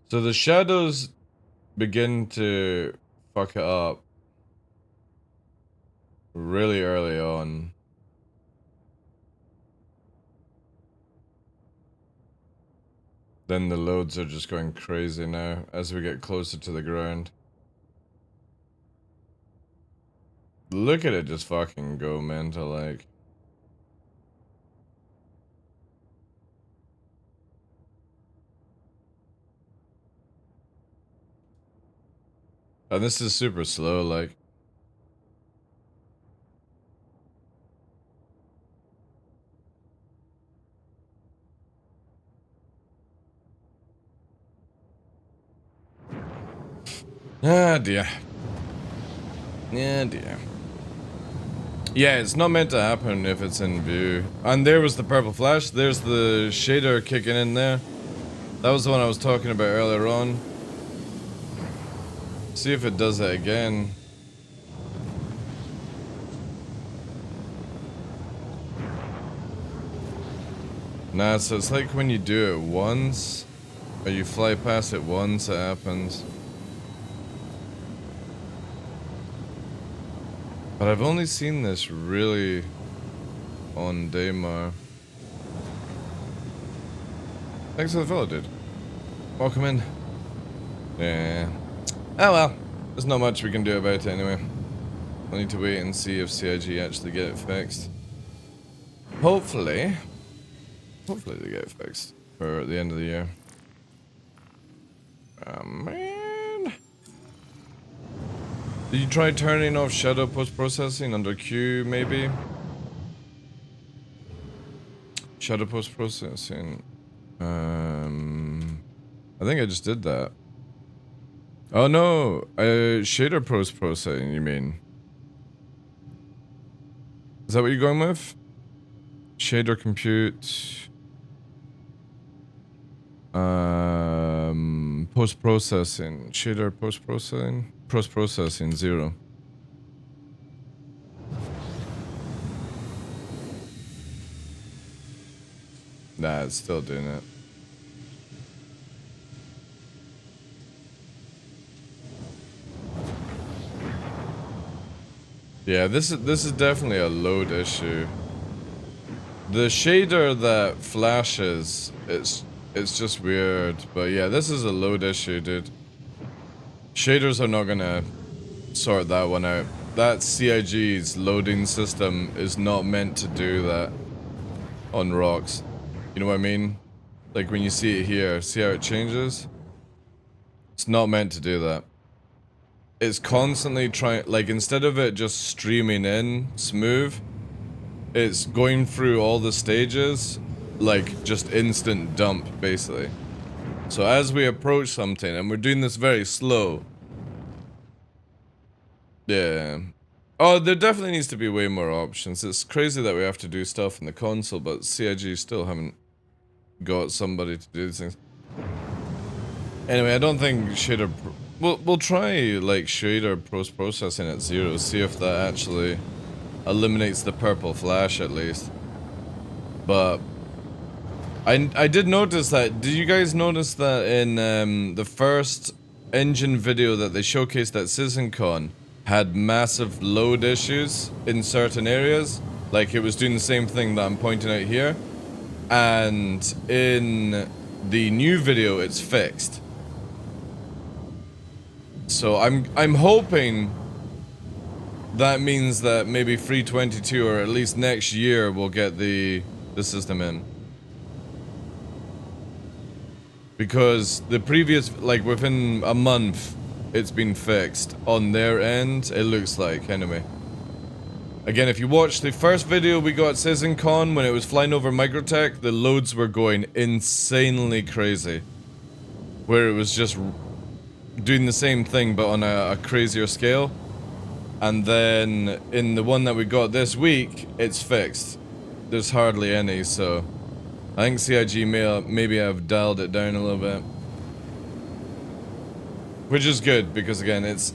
So the shadows begin to fuck it up really early on. Then the loads are just going crazy now as we get closer to the ground. Look at it just fucking go mental, like. And this is super slow, like. Ah, dear. Yeah, dear. Yeah, it's not meant to happen if it's in view. And there was the purple flash. There's the shader kicking in there. That was the one I was talking about earlier on. See if it does it again. Nah, so it's like when you do it once, or you fly past it once, it happens. But I've only seen this really on Daymar. Thanks for the follow, dude. Welcome in. Yeah. Oh well. There's not much we can do about it anyway. I need to wait and see if CIG actually get it fixed. Hopefully they get it fixed for the end of the year. Oh man. Did you try turning off shadow post-processing under Q maybe? Shadow post-processing. I think I just did that. Oh no, shader post-processing, you mean? Is that what you're going with? Shader compute. Post-processing. Shader post-processing. Post-processing 0. Nah, it's still doing it. Yeah, this is definitely a load issue. The shader that flashes, it's just weird, but yeah, this is a load issue, dude. Shaders are not gonna sort that one out. That CIG's loading system is not meant to do that on rocks. You know what I mean? Like when you see it here, see how it changes? It's not meant to do that. It's constantly trying, like instead of it just streaming in smooth, it's going through all the stages, like just instant dump basically. So as we approach something, and we're doing this very slow. Yeah. Oh, there definitely needs to be way more options. It's crazy that we have to do stuff in the console, but CIG still haven't got somebody to do these things. Anyway, I don't think shader... We'll try, like, shader post-processing at 0, see if that actually eliminates the purple flash, at least. But... I did notice that... Did you guys notice that in the first engine video that they showcased at CitizenCon had massive load issues in certain areas? Like, it was doing the same thing that I'm pointing out here. And in the new video, it's fixed. So I'm hoping that means that maybe 322 or at least next year we'll get the system in. Because the previous, like within a month, it's been fixed on their end, it looks like, anyway. Again, if you watch the first video we got at CitizenCon when it was flying over Microtech, the loads were going insanely crazy. Where it was just doing the same thing but on a crazier scale. And then in the one that we got this week, it's fixed. There's hardly any, so I think CIG maybe have dialed it down a little bit. Which is good, because again, it's...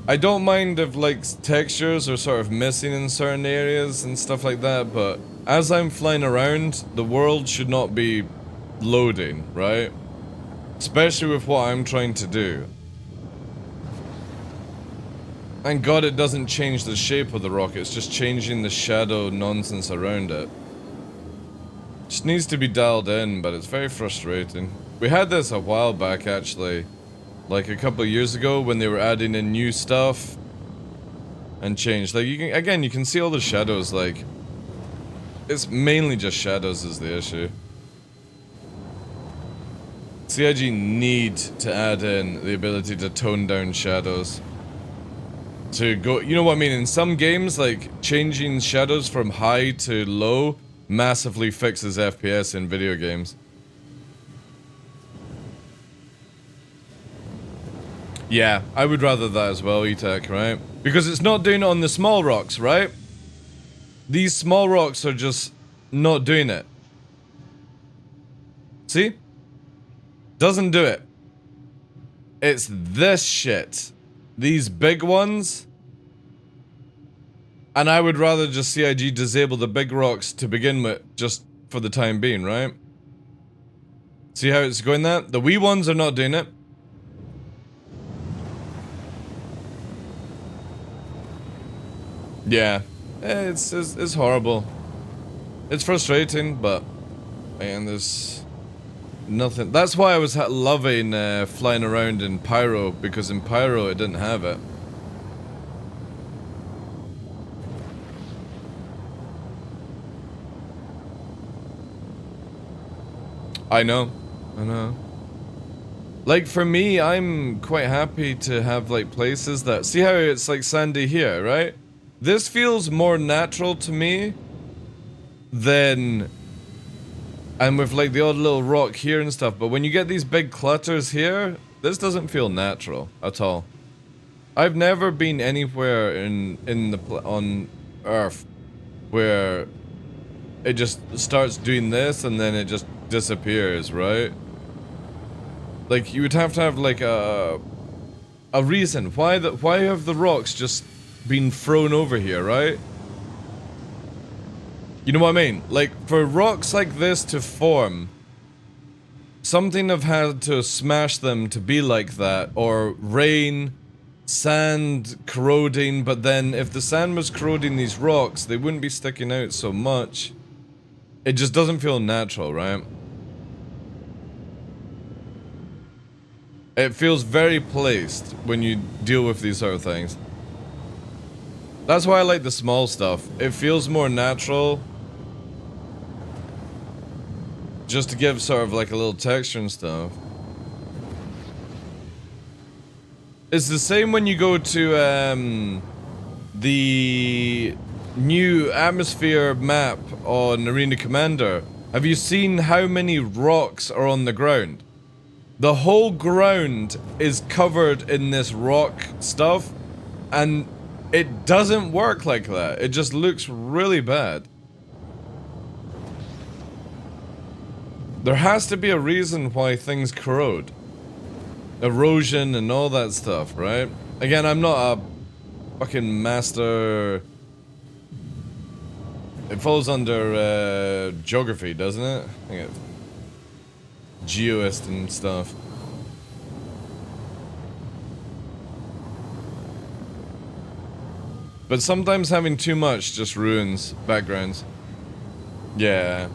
I don't mind if, like, textures are sort of missing in certain areas and stuff like that, but as I'm flying around, the world should not be loading, right? Especially with what I'm trying to do. Thank God it doesn't change the shape of the rock, it's just changing the shadow nonsense around it. Just needs to be dialed in, but it's very frustrating. We had this a while back, actually. Like a couple of years ago when they were adding in new stuff and changed. Like, you can, again, you can see all the shadows, like... It's mainly just shadows is the issue. CIG need to add in the ability to tone down shadows. To go, you know what I mean? In some games, like, changing shadows from high to low massively fixes FPS in video games. Yeah, I would rather that as well, E-Tech, right? Because it's not doing it on the small rocks, right? These small rocks are just not doing it. See? Doesn't do it. It's this shit. These big ones. And I would rather just CIG disable the big rocks to begin with, just for the time being, right? See how it's going there? The wee ones are not doing it. Yeah. It's horrible. It's frustrating, but... Man, there's... nothing. That's why I was loving flying around in Pyro, because in Pyro it didn't have it. I know. I know. Like, for me, I'm quite happy to have, like, places that... See how it's, like, sandy here, right? This feels more natural to me than... And with, like, the odd little rock here and stuff, but when you get these big clutters here, this doesn't feel natural at all. I've never been anywhere on Earth where it just starts doing this and then it just disappears, right? Like, you would have to have, like, a reason. Why have the rocks just been thrown over here, right? You know what I mean? Like, for rocks like this to form, something have had to smash them to be like that, or rain, sand corroding, but then if the sand was corroding these rocks, they wouldn't be sticking out so much. It just doesn't feel natural, right? It feels very placed when you deal with these sort of things. That's why I like the small stuff. It feels more natural. Just to give sort of like a little texture and stuff. It's the same when you go to the new atmosphere map on Arena Commander. Have you seen how many rocks are on the ground? The whole ground is covered in this rock stuff, and it doesn't work like that. It just looks really bad. There has to be a reason why things corrode. Erosion and all that stuff, right? Again, I'm not a fucking master... It falls under geography, doesn't it? I think it's geoist and stuff. But sometimes having too much just ruins backgrounds. Yeah.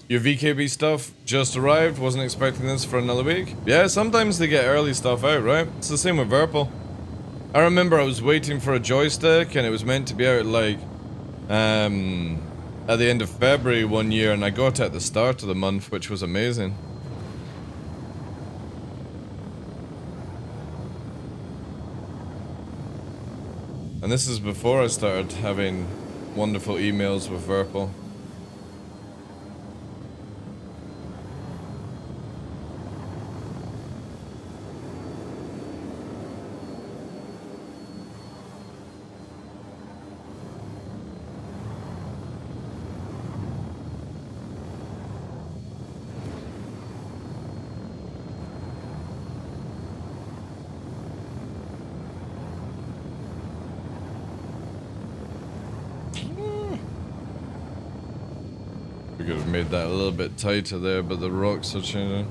Your VKB stuff just arrived, wasn't expecting this for another week. Yeah, sometimes they get early stuff out, right? It's the same with Verpal. I remember I was waiting for a joystick and it was meant to be out like at the end of February one year, and I got it at the start of the month, which was amazing. And this is before I started having wonderful emails with Verpal. We could have made that a little bit tighter there, but the rocks are changing.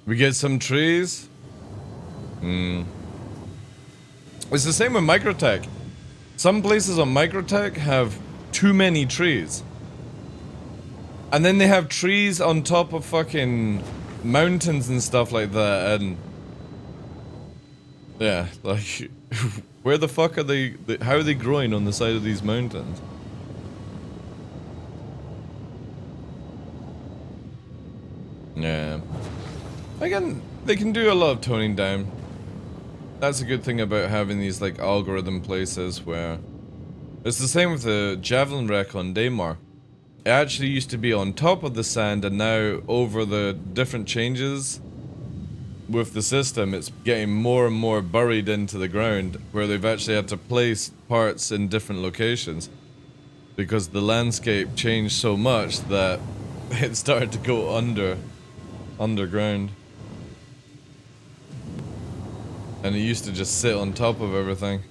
We get some trees? It's the same with Microtech. Some places on Microtech have too many trees. And then they have trees on top of fucking mountains and stuff like that, and... yeah, like... where the fuck are they... how are they growing on the side of these mountains? Yeah. Again, they can do a lot of toning down. That's a good thing about having these, like, algorithm places where... it's the same with the Javelin wreck on Daymar. It actually used to be on top of the sand, and now over the different changes with the system, it's getting more and more buried into the ground, where they've actually had to place parts in different locations. Because the landscape changed so much that it started to go underground. And it used to just sit on top of everything.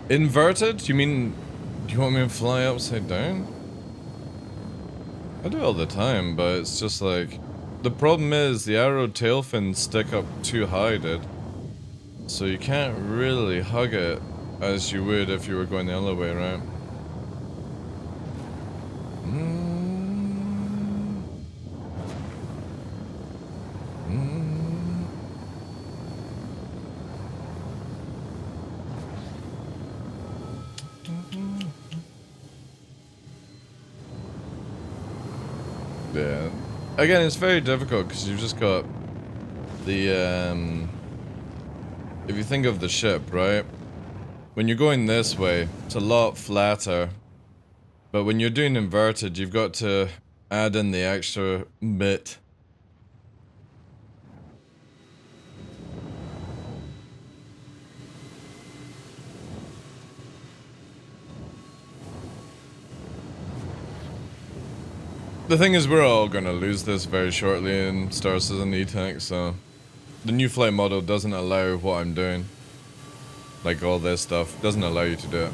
Inverted? You mean... do you want me to fly upside down? I do it all the time, but it's just like... the problem is, the arrow tail fins stick up too high, dude. So you can't really hug it as you would if you were going the other way around. Yeah. Again, it's very difficult because you've just got the, if you think of the ship, right? When you're going this way, it's a lot flatter. But when you're doing inverted, you've got to add in the extra bit. The thing is, we're all gonna lose this very shortly in Star Citizen E-Tech, so... the new flight model doesn't allow what I'm doing. Like all this stuff, doesn't allow you to do it.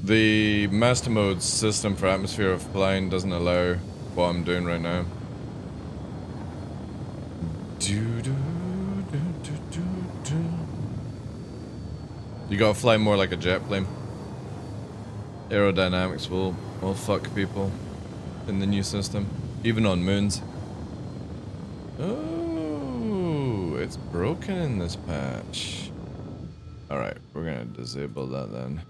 The Master Mode system for Atmosphere of Flying doesn't allow what I'm doing right now. You gotta fly more like a jet plane. Aerodynamics will fuck people in the new system, even on moons. Oh, it's broken in this patch. Alright, we're gonna disable that then.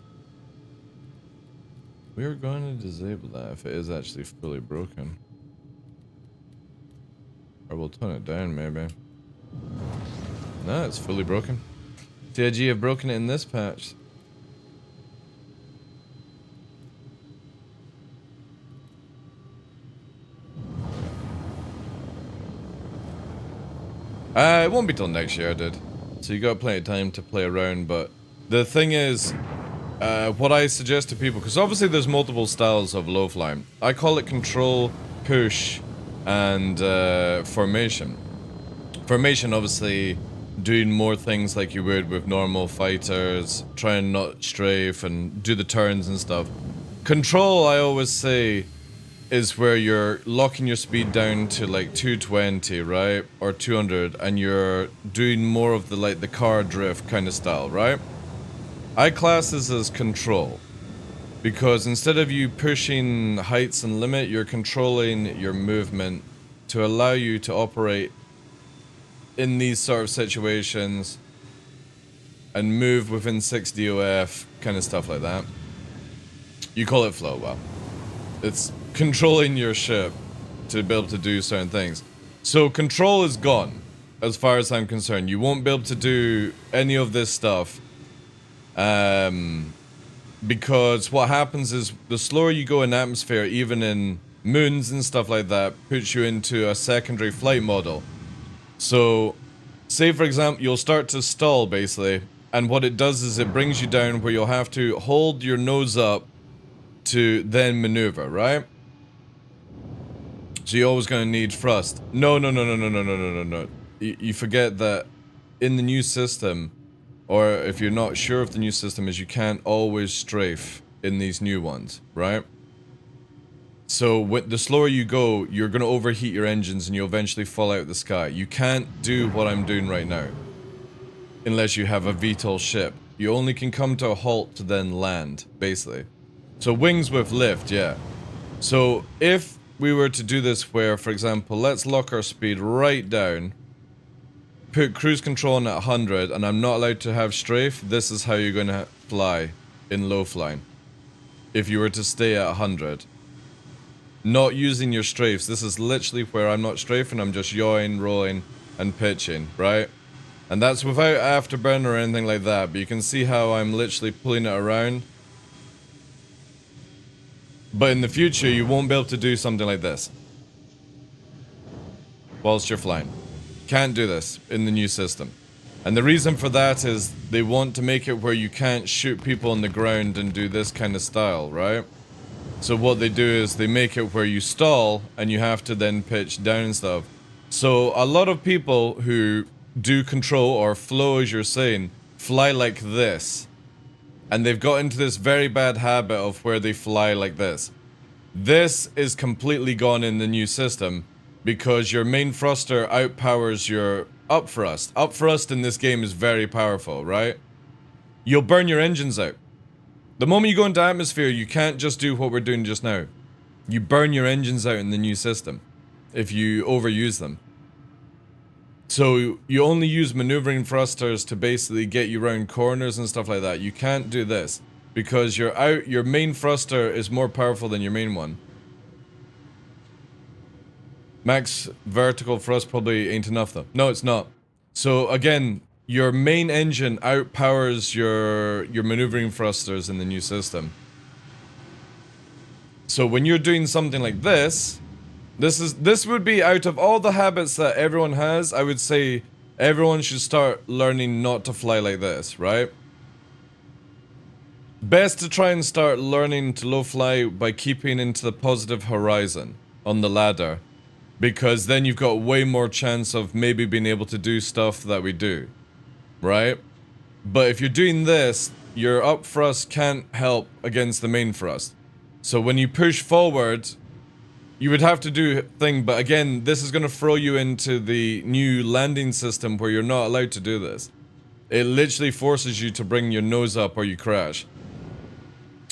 We're going to disable that if it is actually fully broken. Or we'll tone it down maybe. No, it's fully broken. TIG have broken it in this patch. It won't be till next year, dude. So you got plenty of time to play around, but the thing is, what I suggest to people, because obviously there's multiple styles of low flying. I call it control, push, and formation. Formation, obviously, doing more things like you would with normal fighters, try and not strafe and do the turns and stuff. Control, I always say, is where you're locking your speed down to like 220, right? Or 200, and you're doing more of the like the car drift kind of style, right? I class this as control. Because instead of you pushing heights and limit, you're controlling your movement to allow you to operate in these sort of situations and move within 6 DOF, kind of stuff like that. You call it flow, well. It's controlling your ship to be able to do certain things. So control is gone, as far as I'm concerned. You won't be able to do any of this stuff. Because what happens is the slower you go in atmosphere, even in moons and stuff like that, puts you into a secondary flight model. So, say for example, you'll start to stall basically, and what it does is it brings you down where you'll have to hold your nose up to then maneuver, right? So you're always going to need thrust. No. You forget that in the new system, or if you're not sure if the new system is, you can't always strafe in these new ones, right? So the slower you go, you're going to overheat your engines and you'll eventually fall out of the sky. You can't do what I'm doing right now, unless you have a VTOL ship. You only can come to a halt to then land, basically. So wings with lift, yeah. So if we were to do this where, for example, let's lock our speed right down, put cruise control on at 100, and I'm not allowed to have strafe, this is how you're going to fly in low flying. If you were to stay at 100. Not using your strafes, this is literally where I'm not strafing, I'm just yawing, rolling, and pitching, right? And that's without afterburn or anything like that, but you can see how I'm literally pulling it around. But in the future, you won't be able to do something like this whilst you're flying. Can't do this in the new system. And the reason for that is they want to make it where you can't shoot people on the ground and do this kind of style, right? So what they do is they make it where you stall and you have to then pitch down and stuff. So a lot of people who do control or flow, as you're saying, fly like this. And they've got into this very bad habit of where they fly like this. This is completely gone in the new system because your main thruster outpowers your upthrust. Upthrust in this game is very powerful, right? You'll burn your engines out. The moment you go into atmosphere, you can't just do what we're doing just now. You burn your engines out in the new system if you overuse them. So you only use maneuvering thrusters to basically get you around corners and stuff like that. You can't do this because your main thruster is more powerful than your main one. Max vertical thrust probably ain't enough though. No, it's not. So again, your main engine outpowers your maneuvering thrusters in the new system. So when you're doing something like this would be, out of all the habits that everyone has, I would say everyone should start learning not to fly like this, right? Best to try and start learning to low fly by keeping into the positive horizon on the ladder, because then you've got way more chance of maybe being able to do stuff that we do, right? But if you're doing this, your up thrust can't help against the main thrust. So when you push forward, you would have to do thing, but again, this is going to throw you into the new landing system where you're not allowed to do this. It literally forces you to bring your nose up or you crash.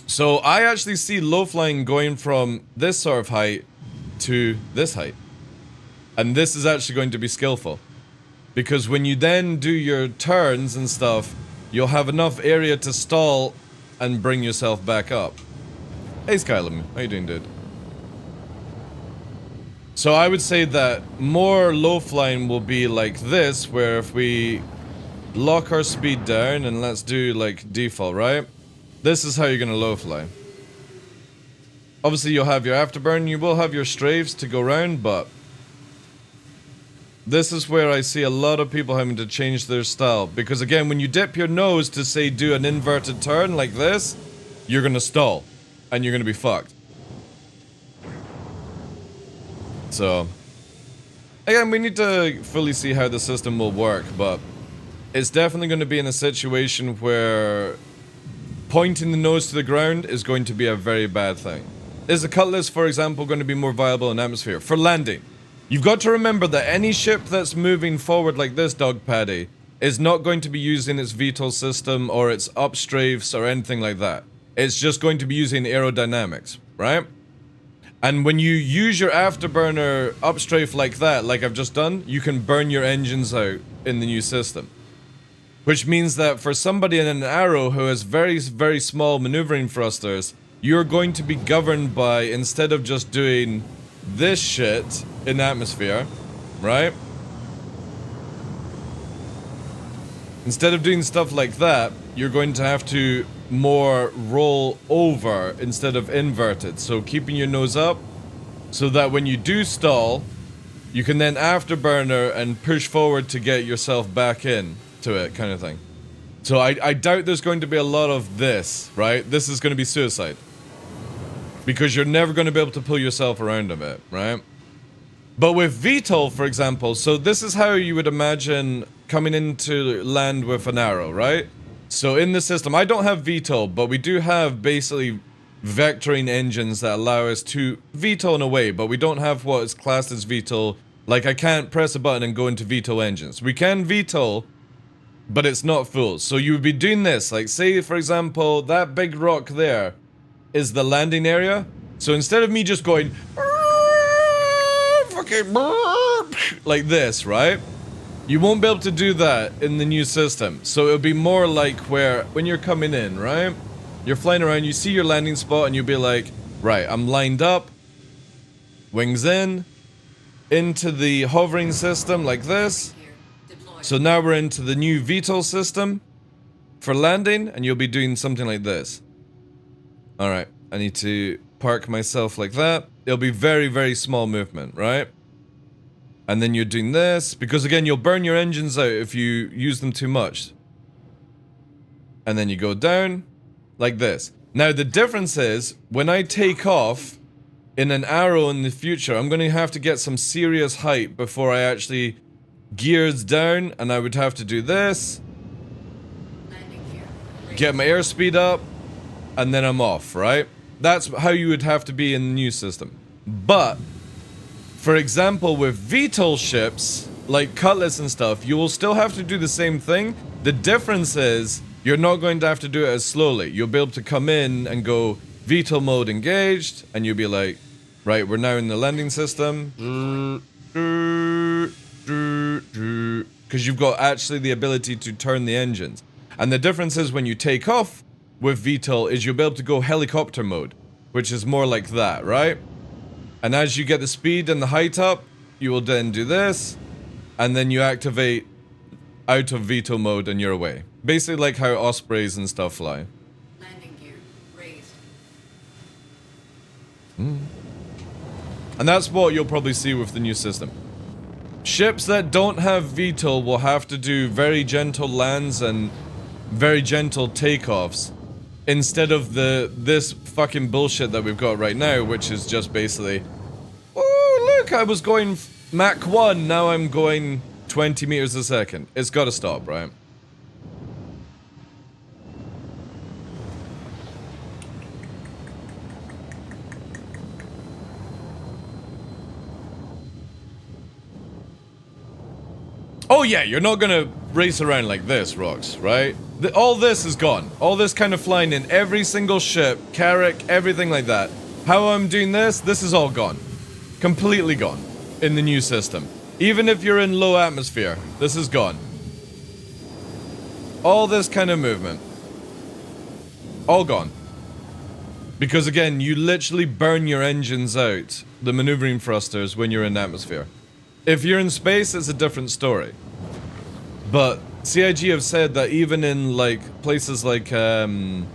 So I actually see low flying going from this sort of height to this height. And this is actually going to be skillful. Because when you then do your turns and stuff, you'll have enough area to stall and bring yourself back up. Hey Skylum, how you doing, dude? So I would say that more low flying will be like this, where if we lock our speed down and let's do like default, right? This is how you're gonna low fly. Obviously you'll have your afterburn, you will have your strafes to go around, but this is where I see a lot of people having to change their style. Because again, when you dip your nose to say do an inverted turn like this, you're gonna stall. And you're gonna be fucked. So, again, we need to fully see how the system will work, but it's definitely going to be in a situation where pointing the nose to the ground is going to be a very bad thing. Is the Cutlass, for example, going to be more viable in atmosphere? For landing, you've got to remember that any ship that's moving forward like this, Dog Paddy, is not going to be using its VTOL system or its upstrafes or anything like that. It's just going to be using aerodynamics, right? And when you use your afterburner upstrafe like that, like I've just done, you can burn your engines out in the new system. Which means that for somebody in an Arrow who has very, very small maneuvering thrusters, you're going to be governed by, instead of just doing this shit in atmosphere, right? Instead of doing stuff like that, you're going to have to more roll over instead of inverted. So keeping your nose up so that when you do stall, you can then afterburner and push forward to get yourself back in to it, kind of thing. So I doubt there's going to be a lot of this, right? This is going to be suicide. Because you're never going to be able to pull yourself around a bit, right? But with VTOL, for example, so this is how you would imagine coming into land with an Arrow, right? So in the system, I don't have VTOL, but we do have basically vectoring engines that allow us to VTOL in a way, but we don't have what is classed as VTOL. Like, I can't press a button and go into VTOL engines. We can VTOL, but it's not full. So you would be doing this, like say, for example, that big rock there is the landing area. So instead of me just going, fucking like this, right? You won't be able to do that in the new system. So it'll be more like where, when you're coming in, right? You're flying around, you see your landing spot, and you'll be like, right, I'm lined up, wings in, into the hovering system like this. So now we're into the new VTOL system for landing, and you'll be doing something like this. Alright, I need to park myself like that. It'll be very, very small movement, right? And then you're doing this, because again, you'll burn your engines out if you use them too much. And then you go down, like this. Now the difference is, when I take off in an Arrow in the future, I'm going to have to get some serious height before I actually gears down, and I would have to do this, get my airspeed up, and then I'm off, right? That's how you would have to be in the new system. But for example, with VTOL ships, like Cutlass and stuff, you will still have to do the same thing. The difference is, you're not going to have to do it as slowly. You'll be able to come in and go VTOL mode engaged, and you'll be like, right, we're now in the landing system. Because you've got actually the ability to turn the engines. And the difference is when you take off with VTOL is you'll be able to go helicopter mode, which is more like that, right? And as you get the speed and the height up, you will then do this, and then you activate out of VTOL mode and you're away. Basically like how Ospreys and stuff fly. Landing gear raised. And that's what you'll probably see with the new system. Ships that don't have VTOL will have to do very gentle lands and very gentle takeoffs instead of this fucking bullshit that we've got right now, which is just basically, oh look, I was going Mach 1, now I'm going 20 meters a second. It's gotta stop, right? Oh yeah, you're not gonna race around like this, Rox, right? All this is gone. All this kind of flying in every single ship, Carrack, everything like that. How I'm doing this is all gone. Completely gone. in the new system. Even if you're in low atmosphere, this is gone. All this kind of movement. All gone. Because again, you literally burn your engines out, the maneuvering thrusters, when you're in atmosphere. If you're in space, it's a different story. But CIG have said that even in like places like Cellin,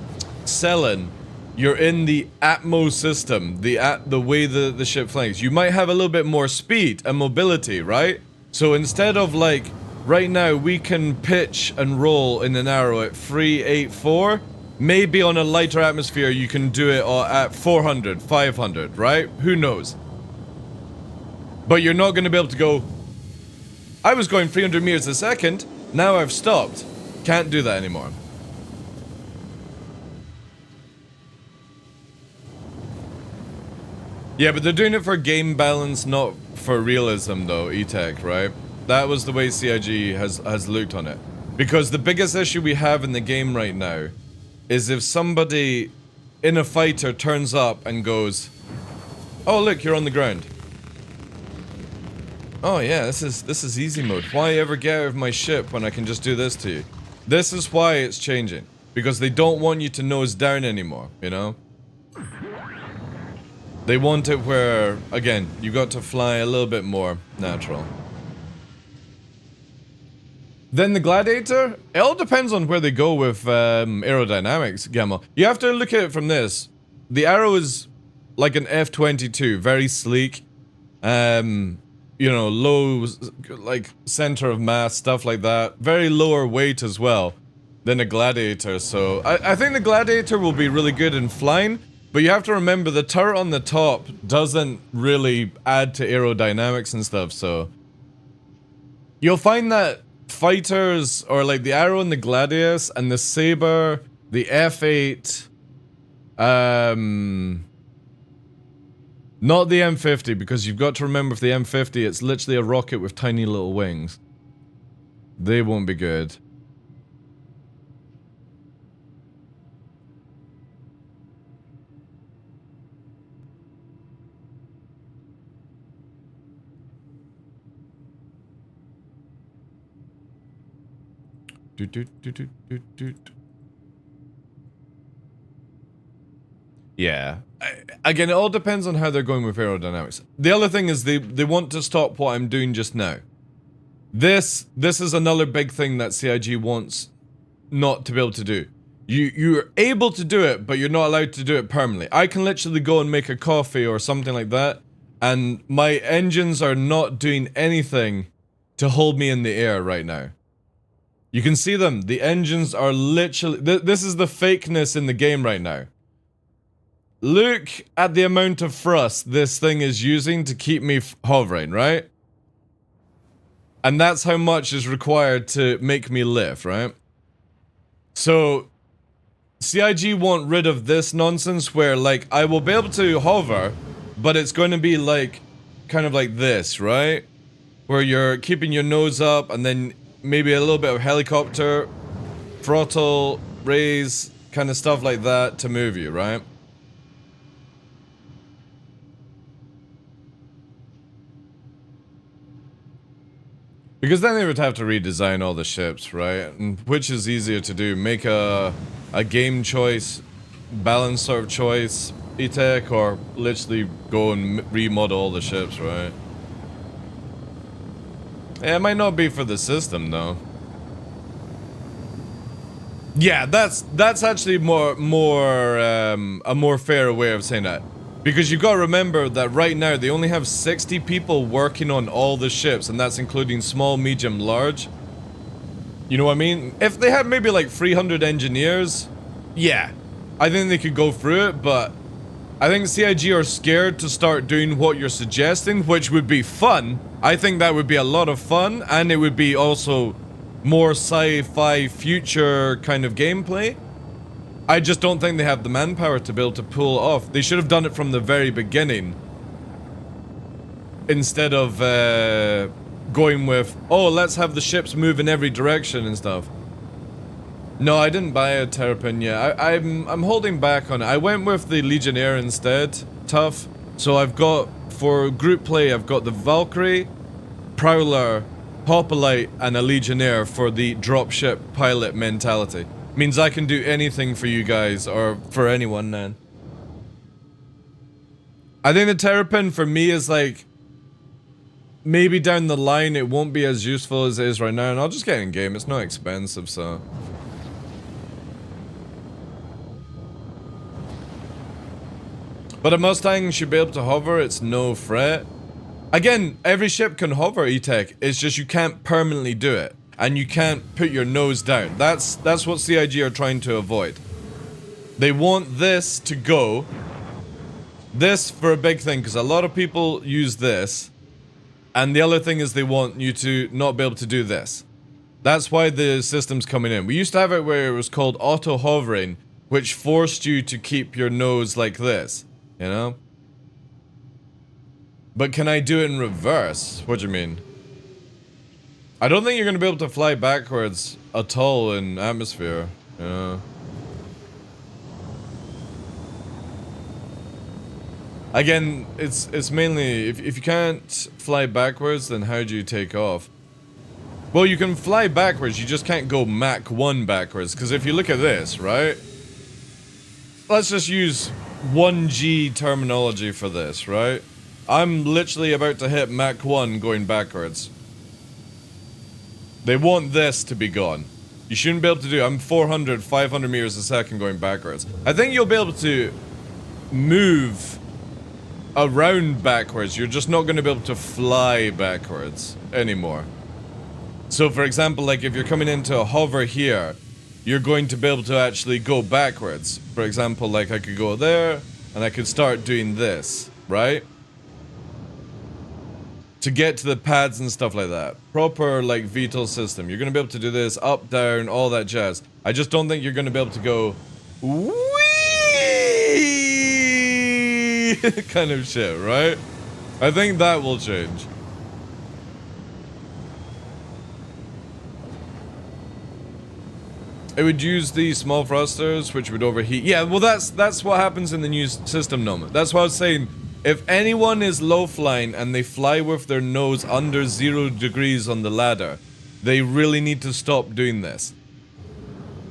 you're in the Atmo system, the way the ship flies. You might have a little bit more speed and mobility, right? So instead of like, right now we can pitch and roll in an arrow at 384, maybe on a lighter atmosphere you can do it at 400, 500, right? Who knows? But you're not going to be able to go, I was going 300 meters a second, now I've stopped. Can't do that anymore. Yeah, but they're doing it for game balance, not for realism though, E-Tech, right? That was the way CIG has looked on it. Because the biggest issue we have in the game right now is if somebody in a fighter turns up and goes, oh look, you're on the ground. Oh yeah, this is easy mode. Why ever get out of my ship when I can just do this to you? This is why it's changing. Because they don't want you to nose down anymore, you know? They want it where, again, you got to fly a little bit more natural. Then the Gladiator, it all depends on where they go with aerodynamics, Gamma. You have to look at it from this. The Arrow is like an F-22, very sleek. You know, low, like, center of mass, stuff like that. Very lower weight as well than a Gladiator, so I think the Gladiator will be really good in flying, but you have to remember the turret on the top doesn't really add to aerodynamics and stuff, so you'll find that fighters, or like the Arrow and the Gladius and the Saber, the F8, not the M50, because you've got to remember for the M50, it's literally a rocket with tiny little wings. They won't be good. Yeah. Again, it all depends on how they're going with aerodynamics. The other thing is they want to stop what I'm doing just now. This is another big thing that CIG wants not to be able to do. You're able to do it, but you're not allowed to do it permanently. I can literally go and make a coffee or something like that, and my engines are not doing anything to hold me in the air right now. You can see them. The engines are literally... This is the fakeness in the game right now. Look at the amount of thrust this thing is using to keep me hovering, right? And that's how much is required to make me lift, right? So, CIG want rid of this nonsense where, like, I will be able to hover, but it's going to be like, kind of like this, right? Where you're keeping your nose up and then maybe a little bit of helicopter, throttle, raise, kind of stuff like that to move you, right? Because then they would have to redesign all the ships, right? And which is easier to do? Make a game choice, balance sort of choice, E-Tech, or literally go and remodel all the ships, right? Yeah, it might not be for the system, though. Yeah, that's actually a more fair way of saying that. Because you've got to remember that right now they only have 60 people working on all the ships, and that's including small, medium, large. You know what I mean? If they had maybe like 300 engineers, yeah, I think they could go through it, but I think CIG are scared to start doing what you're suggesting, which would be fun. I think that would be a lot of fun, and it would be also more sci-fi future kind of gameplay. I just don't think they have the manpower to be able to pull off. They should have done it from the very beginning. Instead of going with, oh, let's have the ships move in every direction and stuff. No, I didn't buy a Terrapin yet. I'm holding back on it. I went with the Legionnaire instead. Tough. So I've got, for group play, I've got the Valkyrie, Prowler, Hoplite, and a Legionnaire for the dropship pilot mentality. Means I can do anything for you guys, or for anyone, man. I think the Terrapin for me is like, maybe down the line it won't be as useful as it is right now, and I'll just get in game, it's not expensive, so. But a Mustang should be able to hover, it's no threat. Again, every ship can hover, E-Tech, it's just you can't permanently do it. And you can't put your nose down. That's what CIG are trying to avoid. They want this to go. This for a big thing, because a lot of people use this. And the other thing is they want you to not be able to do this. That's why the system's coming in. We used to have it where it was called auto hovering, which forced you to keep your nose like this, you know? But can I do it in reverse? What do you mean? I don't think you're going to be able to fly backwards at all in atmosphere, you know? Again, it's mainly, if you can't fly backwards, then how do you take off? Well, you can fly backwards, you just can't go Mach 1 backwards, because if you look at this, right? Let's just use 1G terminology for this, right? I'm literally about to hit Mach 1 going backwards. They want this to be gone. You shouldn't be able to do it. I'm 400, 500 meters a second going backwards. I think you'll be able to move around backwards. You're just not going to be able to fly backwards anymore. So for example, like if you're coming into a hover here, you're going to be able to actually go backwards. For example, like I could go there and I could start doing this, right? To get to the pads and stuff like that. Proper like VTOL system. You're going to be able to do this up, down, all that jazz. I just don't think you're going to be able to go whee kind of shit, right? I think that will change. It would use the small thrusters, which would overheat. Yeah, well that's what happens in the new system, Noma. That's why I was saying, if anyone is low flying and they fly with their nose under 0 degrees on the ladder, they really need to stop doing this.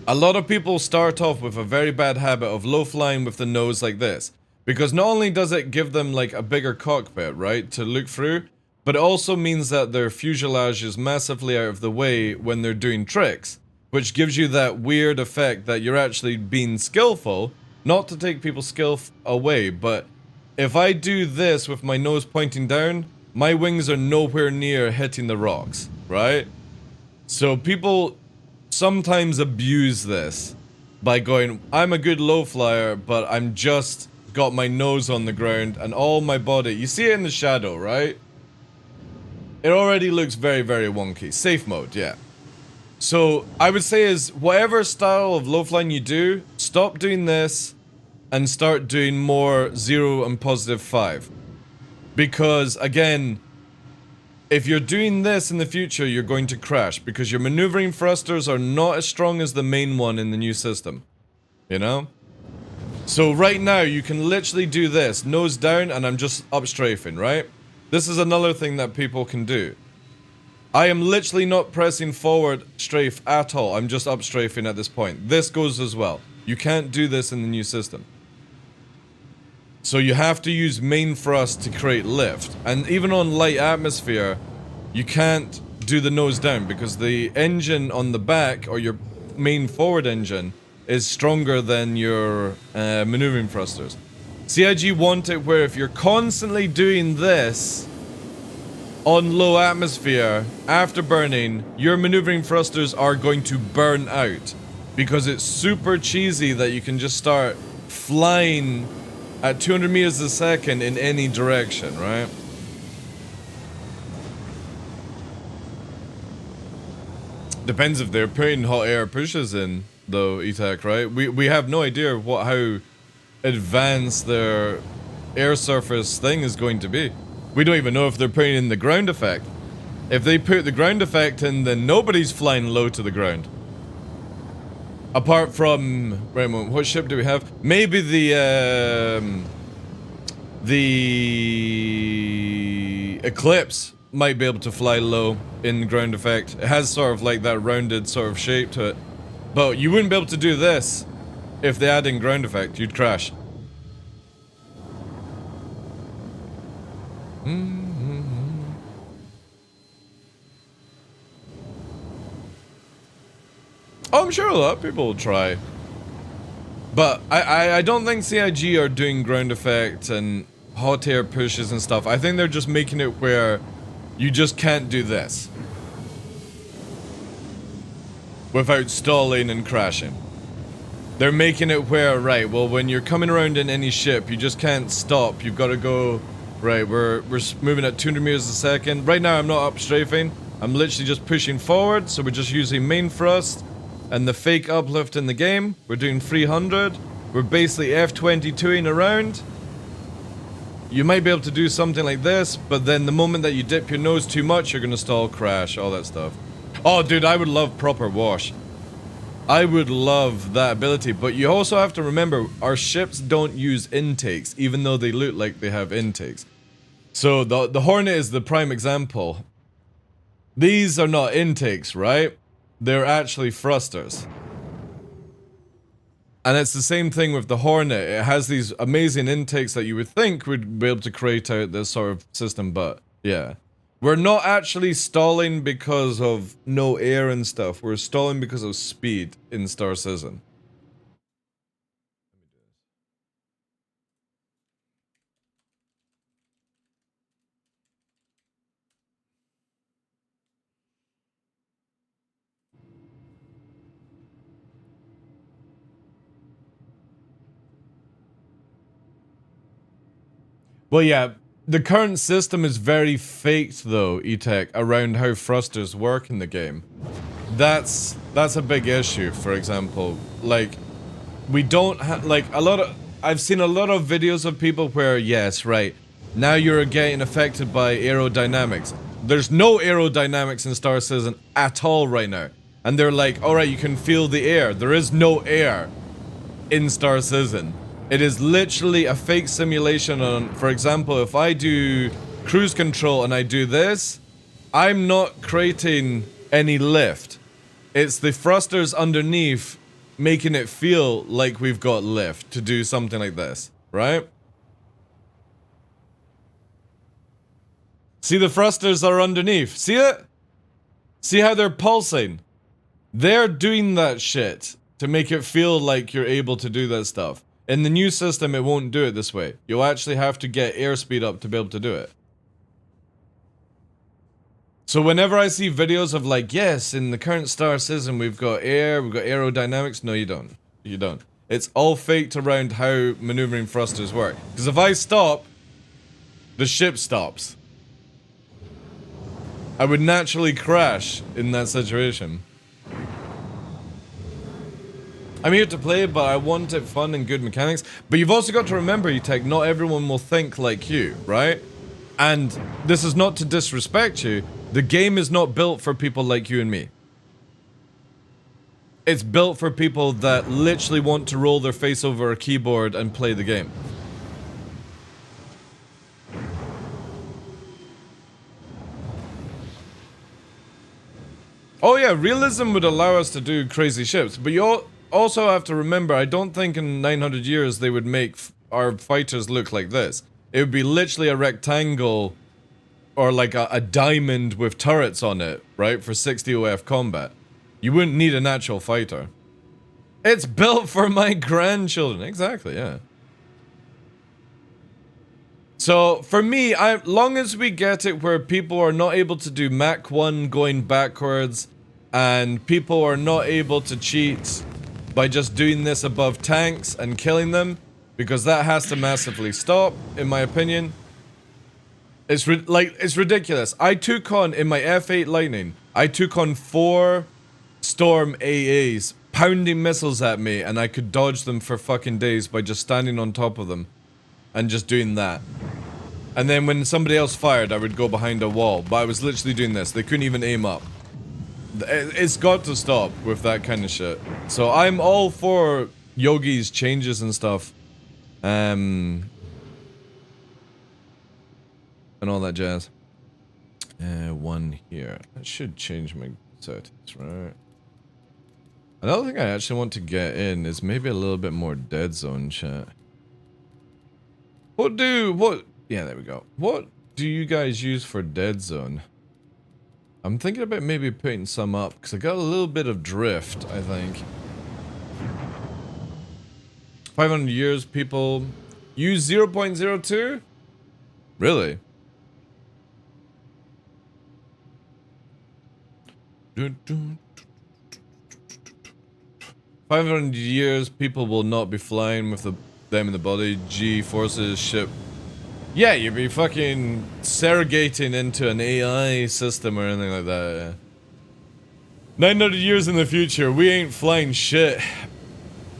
A lot of people start off with a very bad habit of low flying with the nose like this. Because not only does it give them like a bigger cockpit, right, to look through, but it also means that their fuselage is massively out of the way when they're doing tricks, which gives you that weird effect that you're actually being skillful, not to take people's skill away, but if I do this with my nose pointing down, my wings are nowhere near hitting the rocks, right? So people sometimes abuse this by going, I'm a good low flyer, but I'm just got my nose on the ground and all my body. You see it in the shadow, right? It already looks very, very wonky. Safe mode, yeah. So I would say is whatever style of low flying you do, stop doing this and start doing more 0 and +5. Because again, if you're doing this in the future, you're going to crash because your maneuvering thrusters are not as strong as the main one in the new system. You know? So right now, you can literally do this, nose down, and I'm just up strafing, right? This is another thing that people can do. I am literally not pressing forward strafe at all. I'm just up strafing at this point. This goes as well. You can't do this in the new system. So you have to use main thrust to create lift. And even on light atmosphere, you can't do the nose down because the engine on the back, or your main forward engine, is stronger than your maneuvering thrusters. CIG want it where if you're constantly doing this on low atmosphere, after burning, your maneuvering thrusters are going to burn out. Because it's super cheesy that you can just start flying at 200 meters a second in any direction, right? Depends if they're putting hot air pushes in, though, E-Tech, right? We have no idea how advanced their air surface thing is going to be. We don't even know if they're putting in the ground effect. If they put the ground effect in, then nobody's flying low to the ground. Apart from, wait a moment, what ship do we have? Maybe the the Eclipse might be able to fly low in ground effect. It has sort of like that rounded sort of shape to it. But you wouldn't be able to do this if they add in ground effect. You'd crash. Oh, I'm sure a lot of people will try. But I don't think CIG are doing ground effect and hot air pushes and stuff. I think they're just making it where you just can't do this without stalling and crashing. They're making it where, right, well, when you're coming around in any ship, you just can't stop. You've got to go, right, we're moving at 200 meters a second. Right now, I'm not up strafing. I'm literally just pushing forward, so we're just using main thrust and the fake uplift in the game. We're doing 300. We're basically F-22ing around. You might be able to do something like this, but then the moment that you dip your nose too much, you're gonna stall, crash, all that stuff. Oh, dude, I would love proper wash. I would love that ability, but you also have to remember, our ships don't use intakes, even though they look like they have intakes. So the Hornet is the prime example. These are not intakes, right? They're actually thrusters. And it's the same thing with the Hornet. It has these amazing intakes that you would think would be able to create out this sort of system, but yeah. We're not actually stalling because of no air and stuff. We're stalling because of speed in Star Citizen. Well, yeah, the current system is very faked, though, E-Tech, around how thrusters work in the game. That's a big issue, for example. Like, we don't have, like, I've seen a lot of videos of people where, yes, right, now you're getting affected by aerodynamics. There's no aerodynamics in Star Citizen at all right now. And they're like, alright, you can feel the air. There is no air in Star Citizen. It is literally a fake simulation on, for example, if I do cruise control and I do this, I'm not creating any lift. It's the thrusters underneath making it feel like we've got lift to do something like this, right? See, the thrusters are underneath. See it? See how they're pulsing? They're doing that shit to make it feel like you're able to do that stuff. In the new system, it won't do it this way. You'll actually have to get airspeed up to be able to do it. So whenever I see videos of like, yes, in the current Star Citizen, we've got air, we've got aerodynamics. No, you don't. You don't. It's all faked around how maneuvering thrusters work. Because if I stop, the ship stops. I would naturally crash in that situation. I'm here to play, but I want it fun and good mechanics. But you've also got to remember, E-Tech, not everyone will think like you, right? And this is not to disrespect you. The game is not built for people like you and me. It's built for people that literally want to roll their face over a keyboard and play the game. Oh yeah, realism would allow us to do crazy ships, but you also have to remember, I don't think in 900 years they would make our fighters look like this. It would be literally a rectangle or like a diamond with turrets on it, right, for 60 OF combat. You wouldn't need an actual fighter. It's built for my grandchildren. Exactly, yeah. So, for me, long as we get it where people are not able to do Mach 1 going backwards, and people are not able to cheat by just doing this above tanks and killing them, because that has to massively stop, in my opinion. It's ridiculous. I took on, in my F8 Lightning, I took on 4 Storm AAs, pounding missiles at me, and I could dodge them for fucking days by just standing on top of them, and just doing that. And then when somebody else fired, I would go behind a wall, but I was literally doing this. They couldn't even aim up. It's got to stop with that kind of shit. So I'm all for Yogi's changes and stuff. and all that jazz. One here. That should change my settings, right? Another thing I actually want to get in is maybe a little bit more dead zone chat. Yeah, there we go. What do you guys use for dead zone? I'm thinking about maybe putting some up, because I got a little bit of drift, I think. 500 years, people use 0.02? Really? 500 years, people will not be flying with them in the body. G-forces ship. Yeah, you'd be fucking surrogating into an AI system or anything like that. Yeah. 900 years in the future, we ain't flying shit.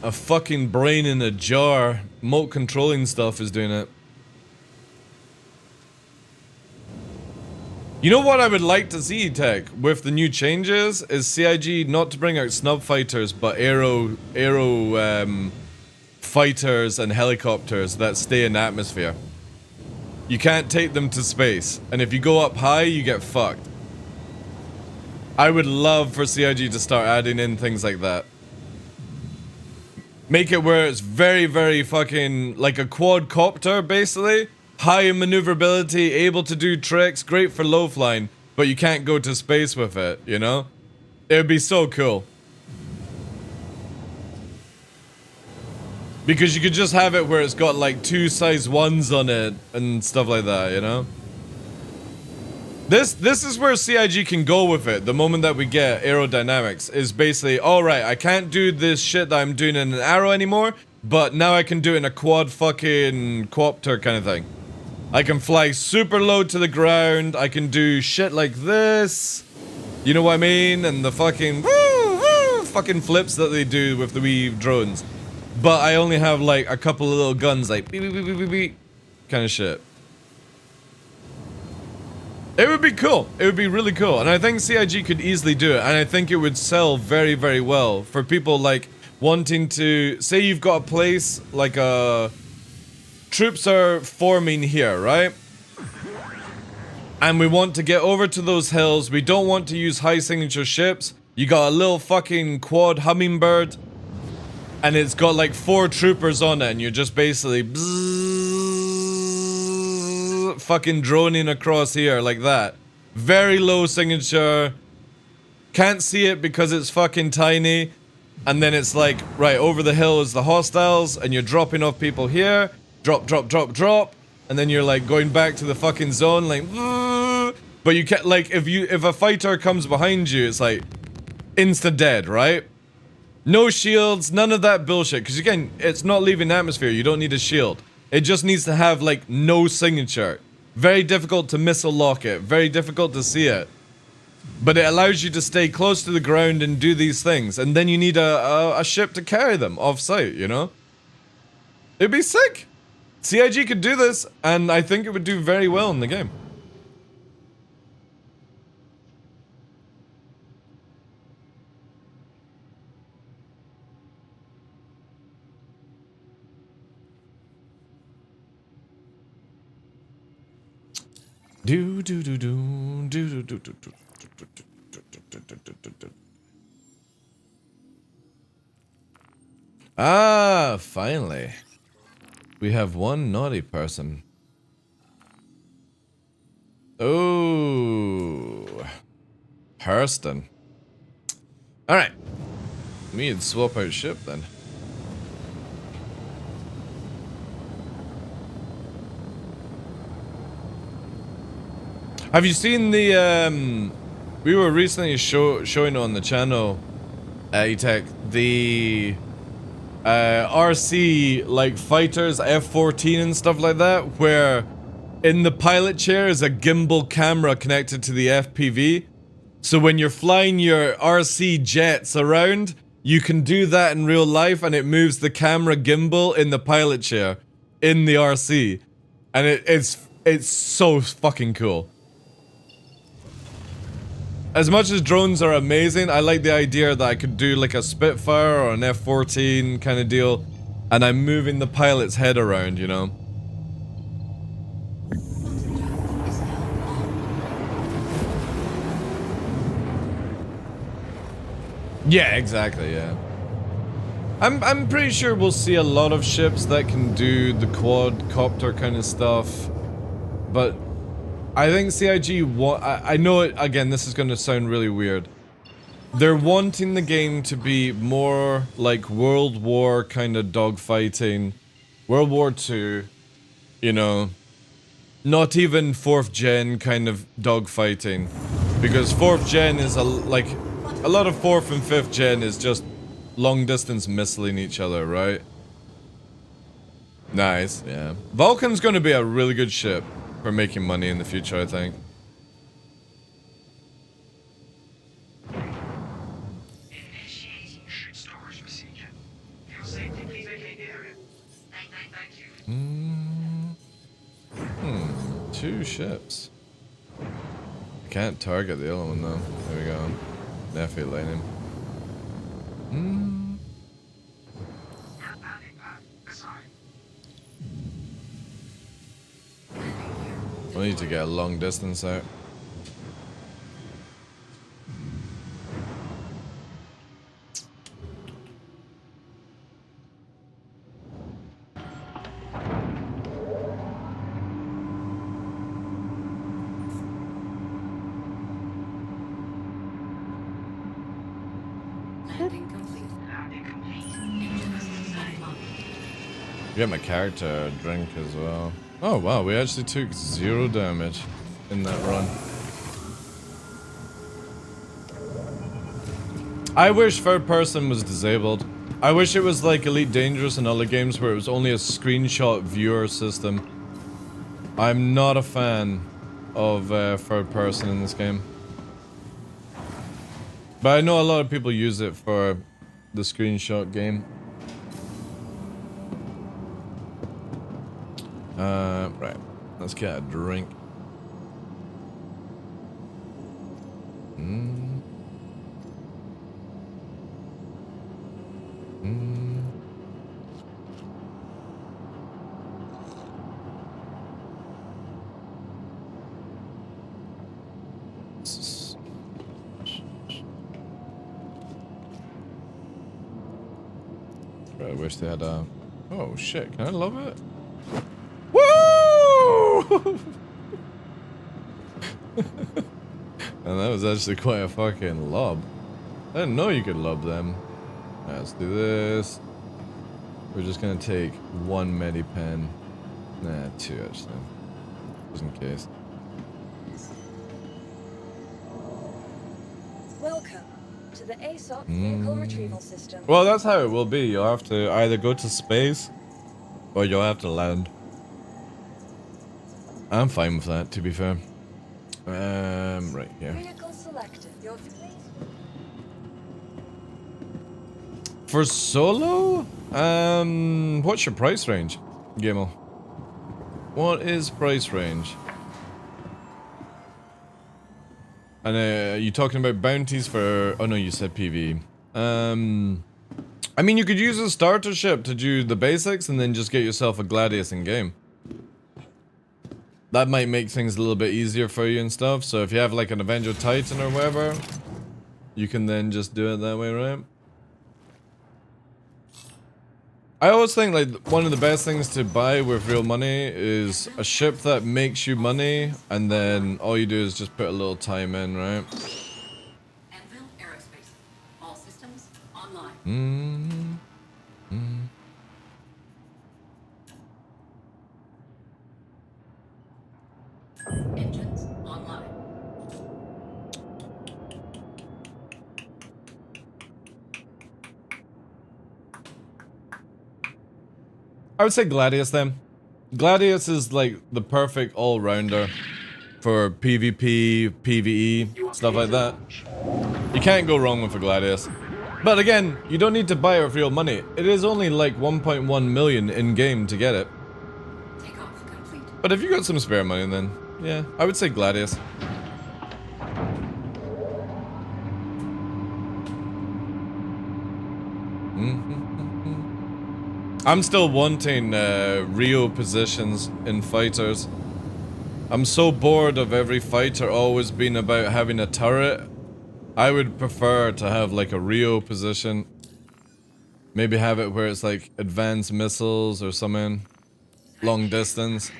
A fucking brain in a jar. Remote controlling stuff is doing it. You know what I would like to see, Tech, with the new changes, is CIG not to bring out snub fighters, but aero fighters and helicopters that stay in the atmosphere. You can't take them to space, and if you go up high, you get fucked. I would love for CIG to start adding in things like that. Make it where it's very, very fucking like a quadcopter, basically. High in maneuverability, able to do tricks, great for low flying, but you can't go to space with it, you know? It would be so cool. Because you could just have it where it's got like 2 size 1s on it and stuff like that, you know? This is where CIG can go with it, the moment that we get aerodynamics, is basically, alright, I can't do this shit that I'm doing in an arrow anymore, but now I can do it in a quad fucking quopter kind of thing. I can fly super low to the ground, I can do shit like this, you know what I mean? And the fucking fucking flips that they do with the wee drones. But I only have like a couple of little guns like beep beep beep beep beep beep kind of shit. It would be cool. It would be really cool. And I think CIG could easily do it. And I think it would sell very, very well for people like wanting to, say you've got a place like troops are forming here, right? And we want to get over to those hills. We don't want to use high signature ships. You got a little fucking quad hummingbird. And it's got like 4 troopers on it. And you're just basically fucking droning across here like that. Very low signature. Can't see it because it's fucking tiny. And then it's like, right, over the hill is the hostiles. And you're dropping off people here. Drop, drop, drop, drop. And then you're like going back to the fucking zone like, but you can't, like, if a fighter comes behind you, it's like insta dead, right? No shields, none of that bullshit. Because again, it's not leaving the atmosphere. You don't need a shield. It just needs to have like no signature. Very difficult to missile lock it. Very difficult to see it. But it allows you to stay close to the ground and do these things. And then you need a ship to carry them off site, you know? It'd be sick. CIG could do this, and I think it would do very well in the game. Do do do do do do do do do. Ah, finally. We have one naughty person. Oh. Hurston. Alright. We need to swap out ship then. Have you seen the, we were recently showing on the channel, E-Tech, the, RC, like, fighters, F-14 and stuff like that, where in the pilot chair is a gimbal camera connected to the FPV. So when you're flying your RC jets around, you can do that in real life, and it moves the camera gimbal in the pilot chair, in the RC. And it's so fucking cool. As much as drones are amazing, I like the idea that I could do like a Spitfire or an F-14 kind of deal, and I'm moving the pilot's head around, you know? Yeah, exactly, yeah. I'm pretty sure we'll see a lot of ships that can do the quadcopter kind of stuff. But I think CIG I know it, again, this is going to sound really weird. They're wanting the game to be more like World War kind of dogfighting. World War II, you know, not even 4th gen kind of dogfighting. Because 4th gen is like a lot of 4th and 5th gen is just long distance missiling each other, right? Nice, yeah. Vulcan's gonna be a really good ship for making money in the future, I think. Two ships. Can't target the other one though. There we go. Definitely lane him. I need to get a long distance out. Landing complete. Engines offline. Get my character a drink as well. Oh wow, we actually took 0 damage in that run. I wish third person was disabled. I wish it was like Elite Dangerous and other games where it was only a screenshot viewer system. I'm not a fan of third person in this game. But I know a lot of people use it for the screenshot game. Right. Let's get a drink. I wish they had a... Oh shit, can I love it? Woo! And that was actually quite a fucking lob. I didn't know you could lob them. Alright, let's do this. We're just gonna take 1 medipen. Nah, 2 actually. Just in case. Welcome to the ASOC vehicle retrieval system. Well, that's how it will be. You'll have to either go to space or you'll have to land. I'm fine with that, to be fair. Right here. Vehicle selected. Your For solo? What's your price range, Gimel? What is price range? And are you talking about bounties for... Oh no, you said PvE. I mean, you could use a starter ship to do the basics and then just get yourself a Gladius in game. That might make things a little bit easier for you and stuff. So if you have like an Avenger Titan or whatever, you can then just do it that way, right? I always think like one of the best things to buy with real money is a ship that makes you money, and then all you do is just put a little time in, right? Anvil Aerospace. All systems online. Engines online. I would say Gladius then. Gladius is like the perfect all-rounder for PvP, PvE, stuff like that. You can't go wrong with a Gladius. But again, you don't need to buy it with real money. It is only like 1.1 million in-game to get it. Takeoff complete. But if you got some spare money then, yeah, I would say Gladius. I'm still wanting Rio positions in fighters. I'm so bored of every fighter always being about having a turret I would prefer to have like a Rio position. Maybe have it where it's like advanced missiles or something. Long distance.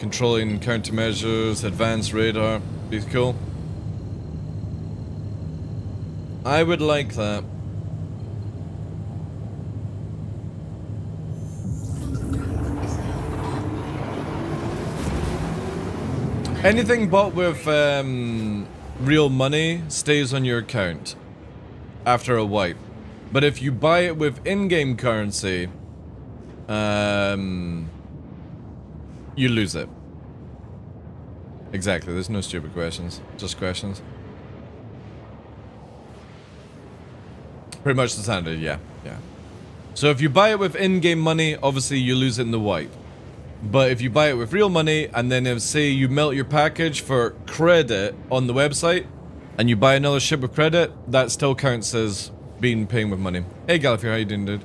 Controlling countermeasures, advanced radar. Be cool. I would like that. Anything bought with real money stays on your account after a wipe. But if you buy it with in-game currency, you lose it. Exactly, there's no stupid questions, just questions. Pretty much the standard, yeah. So if you buy it with in-game money, obviously you lose it in the wipe. But if you buy it with real money, and then if, say, you melt your package for credit on the website, and you buy another ship with credit, that still counts as being paying with money. Hey Gallifrey, how you doing, dude?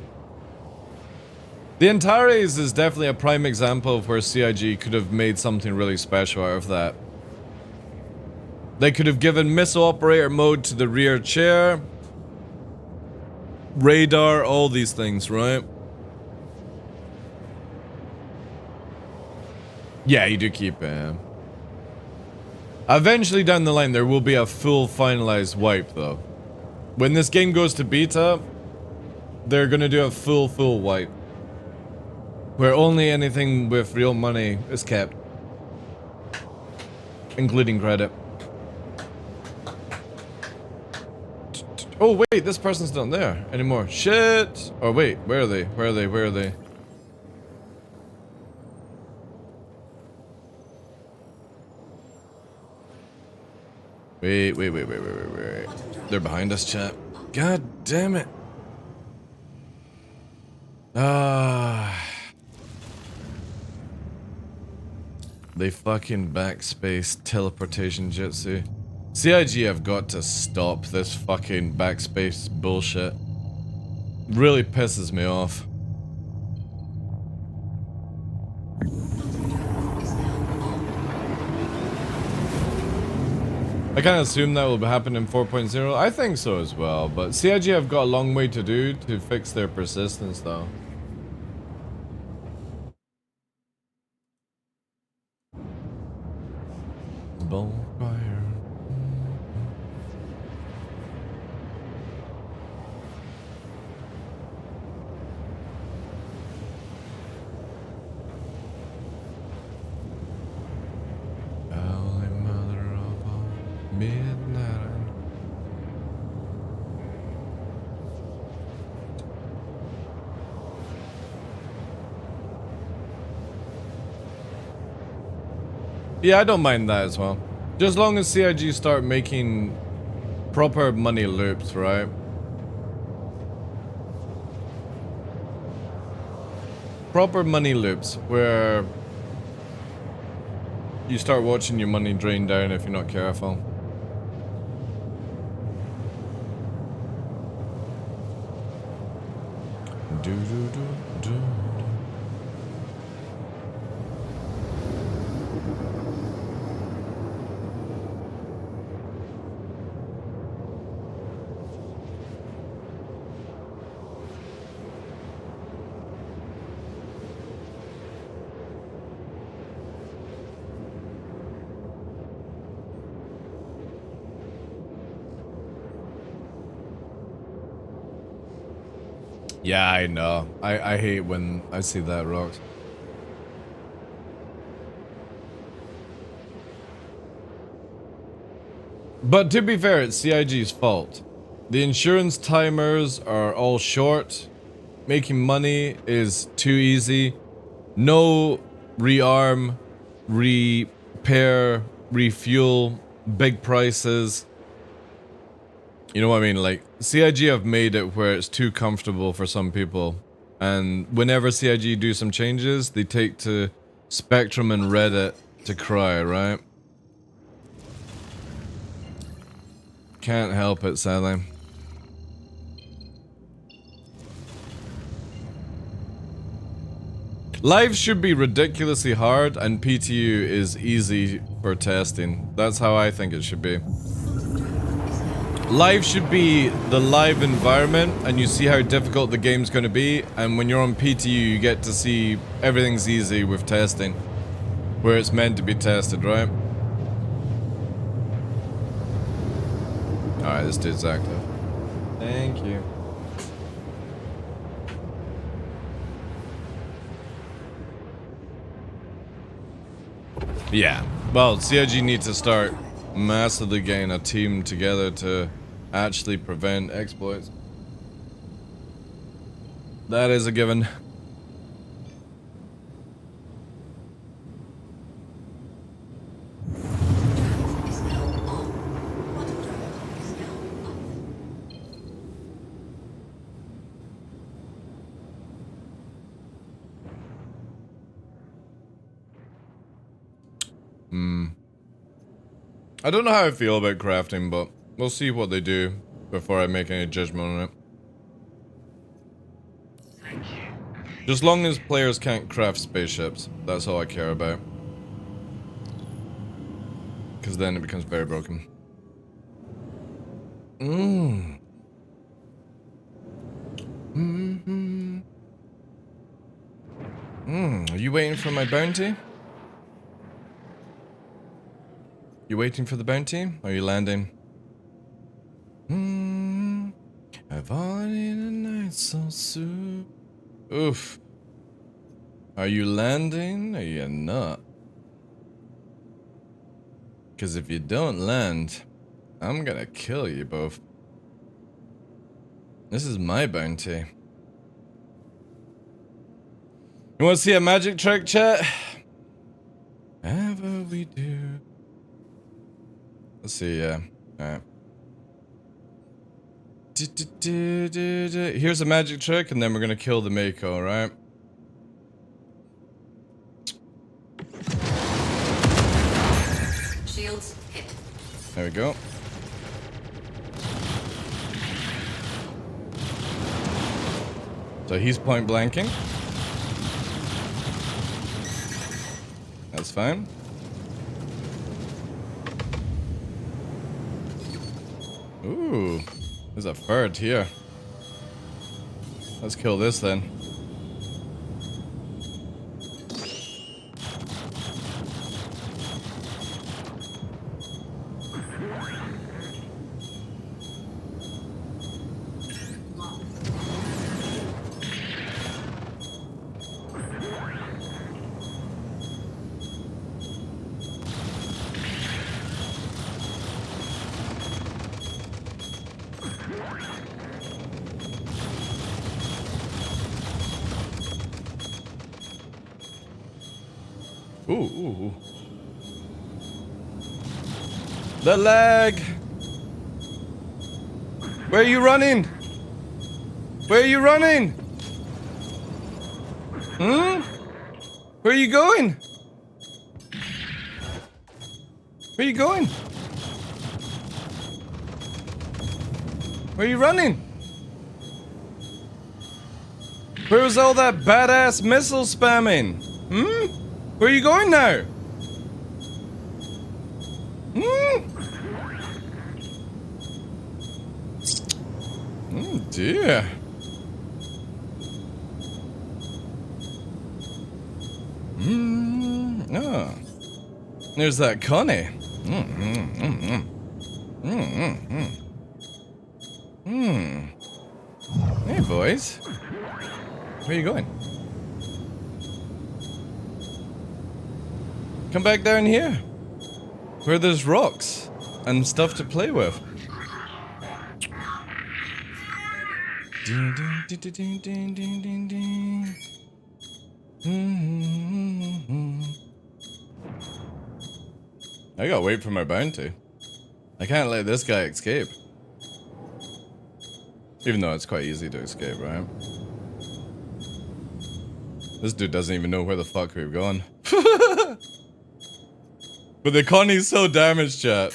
The Antares is definitely a prime example of where CIG could have made something really special out of that. They could have given missile operator mode to the rear chair, radar, all these things, right? Yeah, you do keep it. Eventually down the line, there will be a full finalized wipe, though. When this game goes to beta, they're gonna do a full wipe. Where only anything with real money is kept. Including credit. Oh wait, this person's not there anymore. Shit! Oh wait, where are they? Where are they? Where are they? Wait. They're behind us, chat. God damn it. They fucking backspace teleportation jutsu. CIG have got to stop this fucking backspace bullshit. Really pisses me off. I kind of assume that will happen in 4.0. I think so as well, but CIG have got a long way to do to fix their persistence though. Bonfire. Holy mother of all midnight. Yeah, I don't mind that as well. Just as long as CIG start making proper money loops, right? Proper money loops where you start watching your money drain down if you're not careful. Do. Yeah, I know. I hate when I see that, Rocks. But to be fair, it's CIG's fault. The insurance timers are all short. Making money is too easy. No rearm, repair, refuel, big prices. You know what I mean? Like, CIG have made it where it's too comfortable for some people. And whenever CIG do some changes, they take to Spectrum and Reddit to cry, right? Can't help it, sadly. Live should be ridiculously hard, and PTU is easy for testing. That's how I think it should be. Live should be the live environment, and you see how difficult the game's going to be, and when you're on PTU, you get to see everything's easy with testing. Where it's meant to be tested, right? Alright, this dude's active. Thank you. Yeah. Well, CIG needs to start massively getting a team together to actually prevent exploits. That is a given. Is now on. Quantum drive is now off. I don't know how I feel about crafting, but we'll see what they do before I make any judgment on it. Just long as players can't craft spaceships, that's all I care about. Because then it becomes very broken. Are you waiting for my bounty? You waiting for the bounty? Or are you landing? I've already the night so soon. Oof. Are you landing or you not? Because if you don't land, I'm gonna kill you both. This is my bounty. You wanna see a magic trick, chat? Ever we do. Let's see, yeah. Alright. Here's a magic trick, and then we're gonna kill the Mako, right? Shields hit. There we go. So he's point blanking. That's fine. Ooh, there's a bird here. Let's kill this then. Ooh. The lag! Where are you running? Where are you running? Where are you going? Where are you going? Where are you running? Where was all that badass missile spamming? Where are you going now? Oh dear. Oh. There's that Connie. Hey boys. Where are you going? Come back down here. Where there's rocks and stuff to play with. Ding, ding, ding, ding, ding, ding, ding, ding. I gotta wait for my bounty. I can't let this guy escape. Even though it's quite easy to escape, right? This dude doesn't even know where the fuck we've gone. But the Connie's so damaged, chat.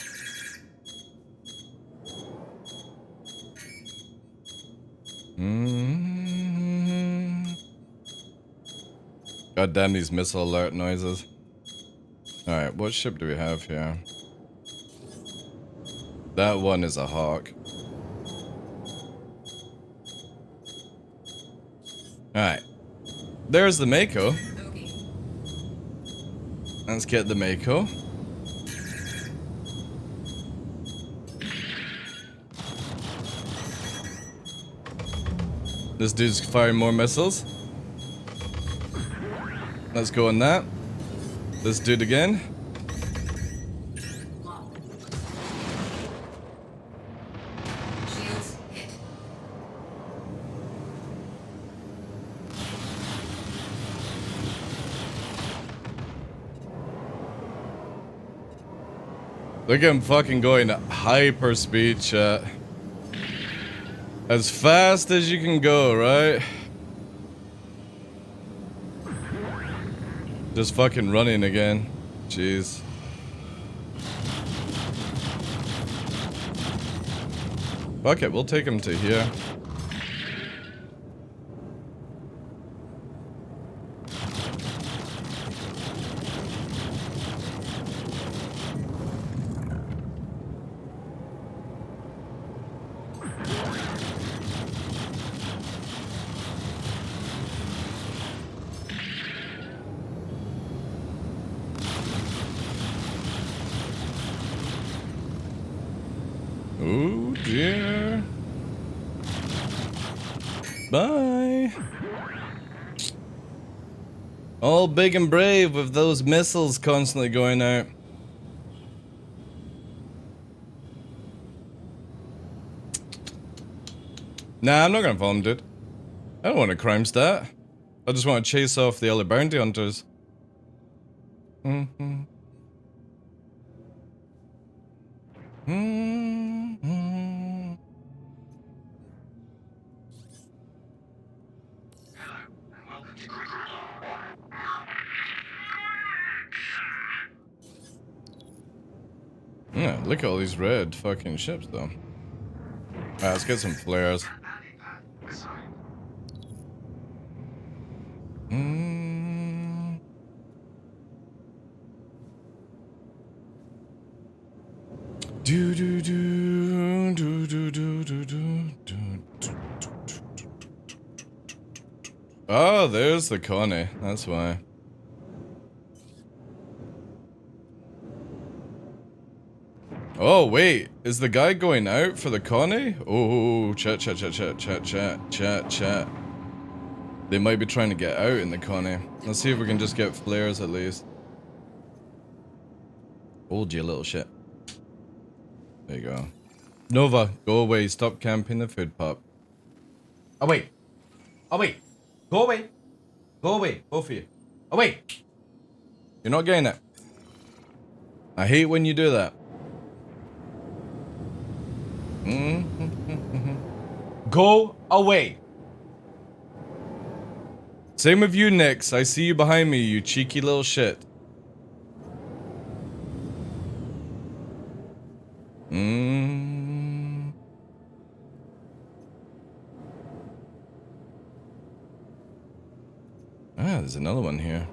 God damn these missile alert noises. Alright, what ship do we have here? That one is a Hawk. Alright. There's the Mako. Okay. Let's get the Mako. This dude's firing more missiles. Let's go on that. This dude again. Lock. Shields hit. Look at him fucking going at hyper speed, chat. As fast as you can go, right? Just fucking running again. Jeez. Fuck it, we'll take him to here. Oh dear. Bye. All big and brave with those missiles constantly going out. Nah, I'm not gonna follow him, dude. I don't want a crime stat. I just want to chase off the other bounty hunters. Mm-hmm. Mm-hmm. Yeah, look at all these red fucking ships, though. Alright, let's get some flares. Mm. Do do do do do do do do do. Oh, there's the Connie. That's why. Oh wait, is the guy going out for the Connie? Oh, chat. They might be trying to get out in the Connie. Let's see if we can just get flares at least. Hold you little shit. There you go. Nova, go away. Stop camping the food pop. Oh wait. Oh wait. Go away. Go away. Both of you. Oh wait. You're not getting it. I hate when you do that. Go away. Same with you, Nix. I see you behind me, you cheeky little shit. Ah, there's another one here.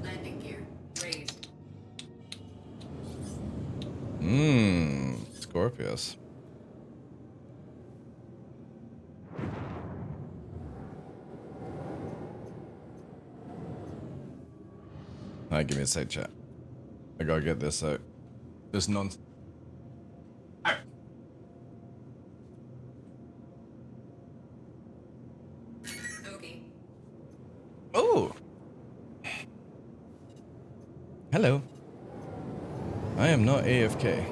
Landing gear raised. Scorpius. Alright, give me a sec, chat. I gotta get this out. This nonsense. Okay. Oh! Hello. I am not AFK.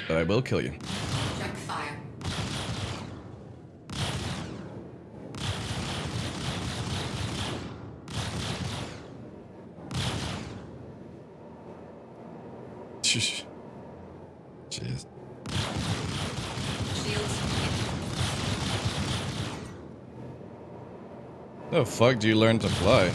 But I will kill you. Check fire. Jeez. Shields hit. The fuck do you learn to fly?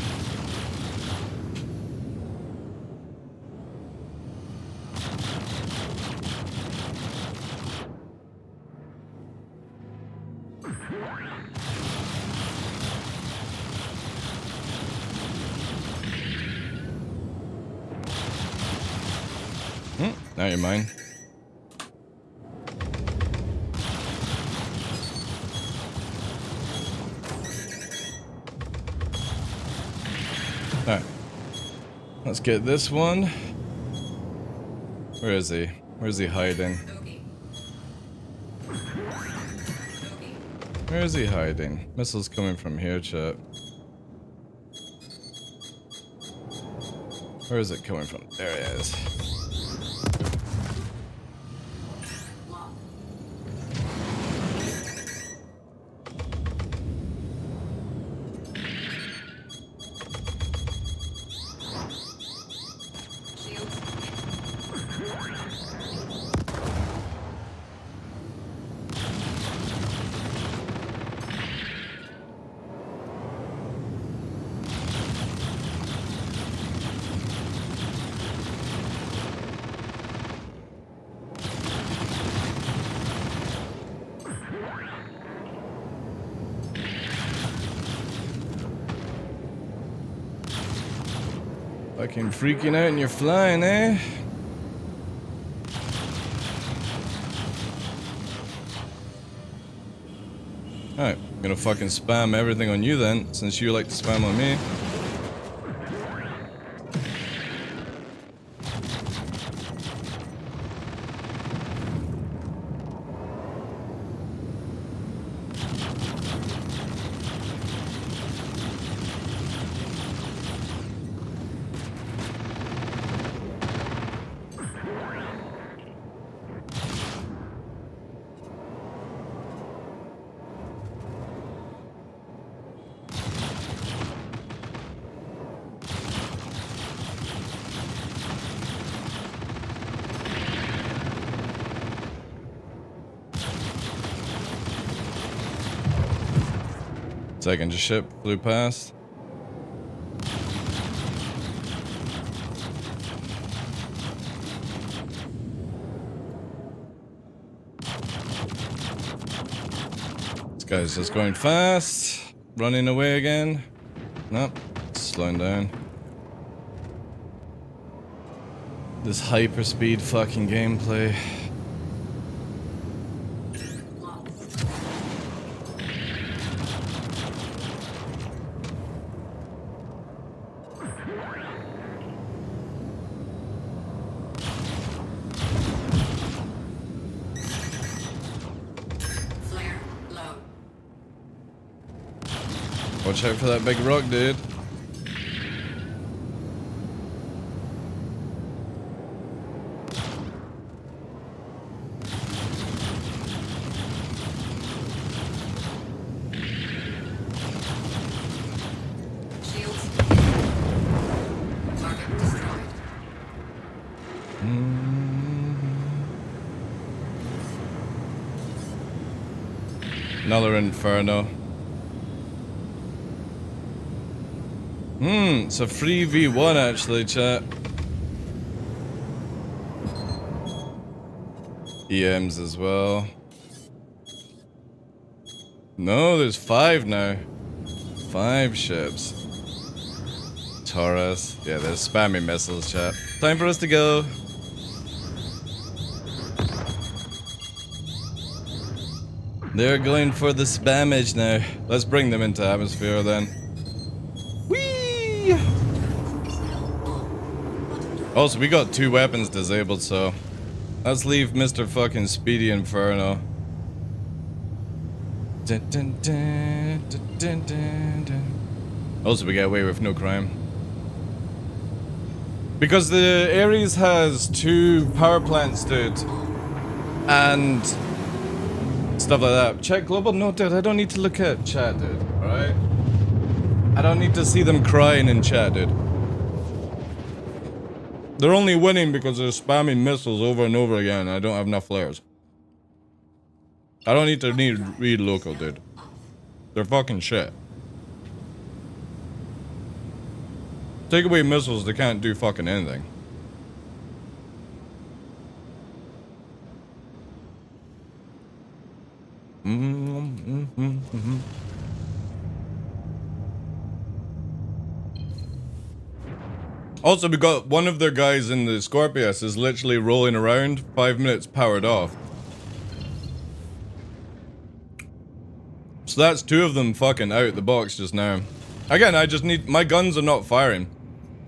Now you're mine. Alright. Let's get this one. Where is he? Where's he hiding? Where is he hiding? Missiles coming from here, chat. Where is it coming from? There he is. Fucking freaking out and you're flying, eh? Alright, I'm gonna fucking spam everything on you then, since you like to spam on me. Second, just ship flew past. This guy's just going fast. Running away again. Nope. Slowing down. This hyperspeed fucking gameplay. Watch out for that big rock, dude. Shields. Target destroyed. Another inferno. It's a free V1 actually, chat. EMs as well. No, there's 5 now. 5 ships. Taurus. Yeah, there's spammy missiles, chat. Time for us to go. They're going for the spammage now. Let's bring them into atmosphere then. Whee! Also, we got 2 weapons disabled, so let's leave Mr. fucking Speedy Inferno. Dun, dun, dun, dun, dun, dun, dun. Also, we get away with no crime. Because the Ares has 2 power plants, dude. And stuff like that. Check global? No, dude, I don't need to look at chat, dude. Alright? I don't need to see them crying in chat, dude. They're only winning because they're spamming missiles over and over again and I don't have enough flares. I don't need to read local, dude. They're fucking shit. Take away missiles, they can't do fucking anything. Also, we got one of their guys in the Scorpius is literally rolling around, 5 minutes powered off. So that's 2 of them fucking out the box just now. Again, I just need, my guns are not firing.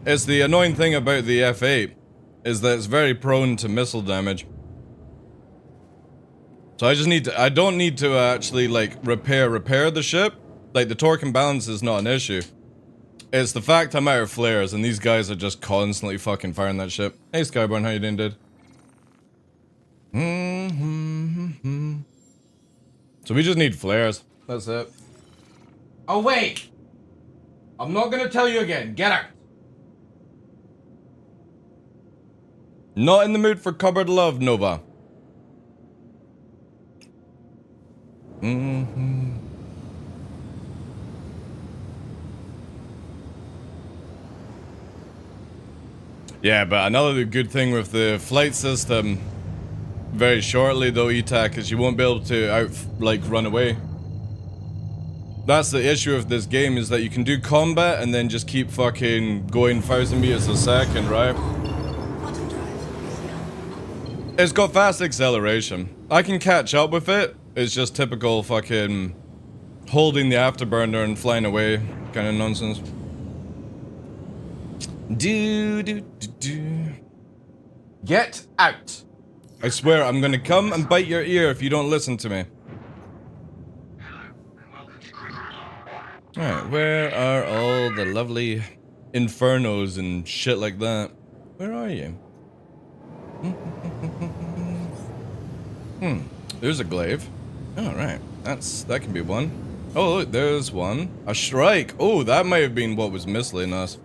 It's the annoying thing about the F8, is that it's very prone to missile damage. So I just need to, I don't need to actually like repair the ship. Like the torque and balance is not an issue. It's the fact I'm out of flares and these guys are just constantly fucking firing that ship. Hey Skyborn, how you doing, dude? So we just need flares. That's it. Oh wait! I'm not gonna tell you again. Get out! Not in the mood for cupboard love, Nova. Yeah, but another good thing with the flight system, very shortly though, ETAC, is you won't be able to run away. That's the issue of this game, is that you can do combat and then just keep fucking going 1,000 meters a second, right? It's got fast acceleration. I can catch up with it. It's just typical fucking holding the afterburner and flying away kind of nonsense. Get out! I swear I'm gonna come and bite your ear if you don't listen to me. Alright, where are all the lovely infernos and shit like that? Where are you? There's a glaive. Alright, that can be one. Oh look, there's one. A shrike! Oh, that might have been what was misleading us.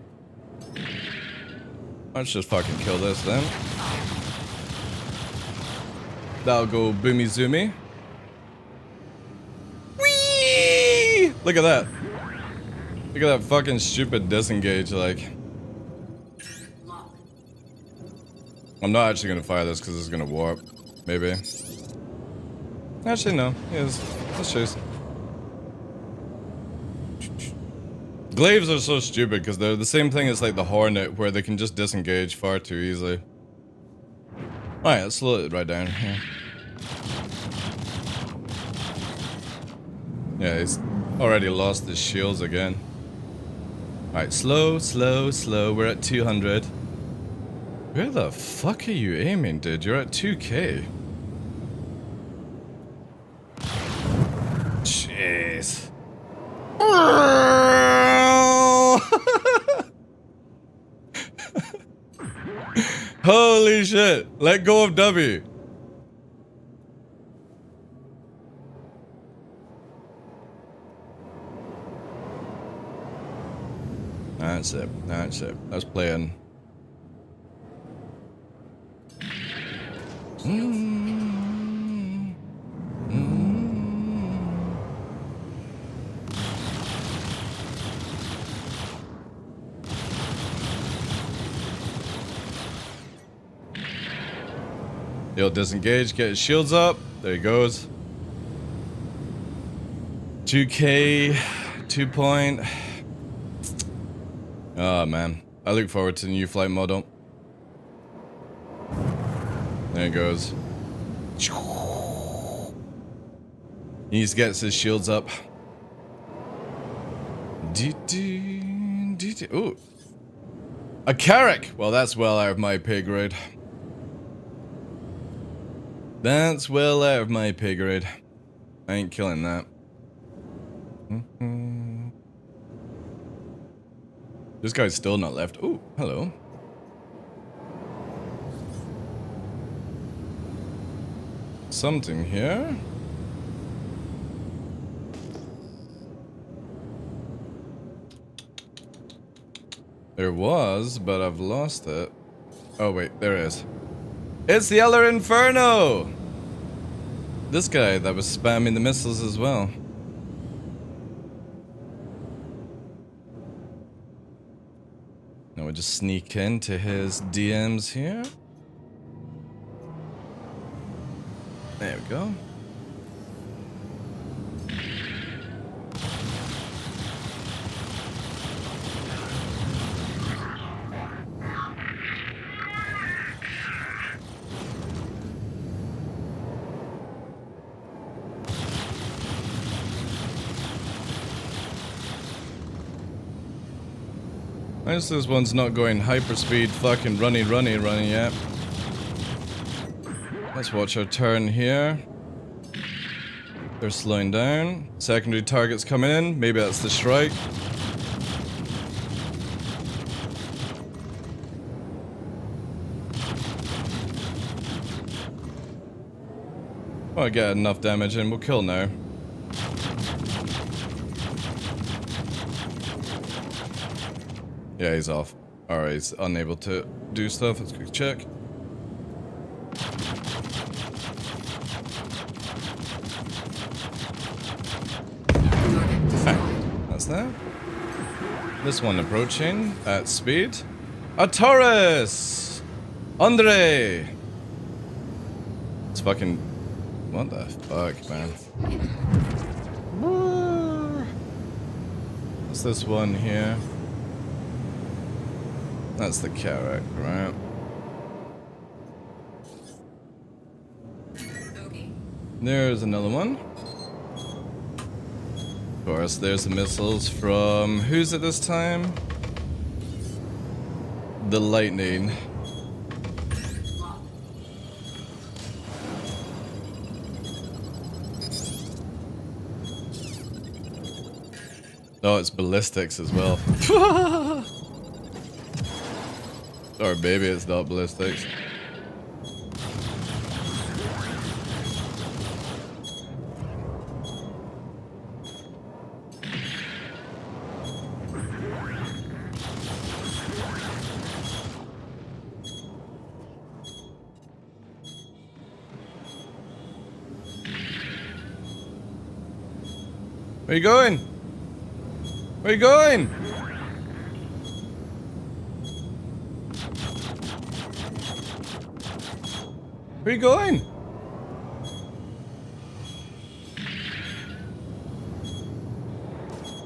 Let's just fucking kill this then. That'll go boomy zoomy. Whee! Look at that. Look at that fucking stupid disengage, like. I'm not actually gonna fire this because it's gonna warp. Maybe. Actually, no. Yes. Let's chase. Glaives are so stupid because they're the same thing as like the Hornet, where they can just disengage far too easily. Alright, let's slow it right down here. Yeah, he's already lost his shields again. Alright, slow, slow, slow. We're at 200. Where the fuck are you aiming, dude? You're at 2K. Jeez. Holy shit. Let go of W. That's it. That's it. Let's play in. He'll disengage, get his shields up. There he goes. 2K, 2 point. Oh man, I look forward to the new flight model. There he goes. He gets his shields up. Ooh. A Carrack! Well, that's well out of my pay grade. That's well out of my pay grade. I ain't killing that. This guy's still not left. Ooh, hello. Something here. There was, but I've lost it. Oh wait, there it is. It's the other Inferno! This guy that was spamming the missiles as well. Now we'll just sneak into his DMs here. There we go. Why is this one's not going hyperspeed fucking runny yet? Let's watch our turn here. They're slowing down. Secondary targets coming in. Maybe that's the strike. Oh, I get enough damage in. We'll kill now. Yeah, he's off. Alright, he's unable to do stuff. Let's quick check. That's that. This one approaching at speed. A Taurus! Andre! It's fucking... What the fuck, man? What's this one here? That's the carrot, right? There's another one. Of course, there's the missiles from... Who's it this time? The lightning. Oh, it's ballistics as well. Or maybe it's not ballistics. Where you going? Where you going? Where you going?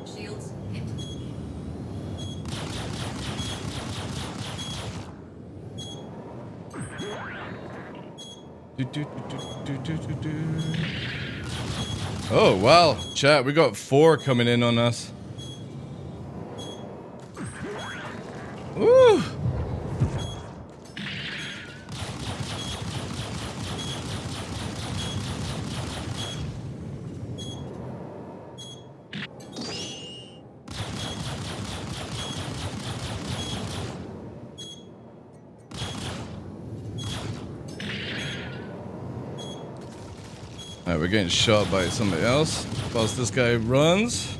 Shields hit. Oh, wow. Chat, we got 4 coming in on us. Woo! Alright, we're getting shot by somebody else whilst this guy runs.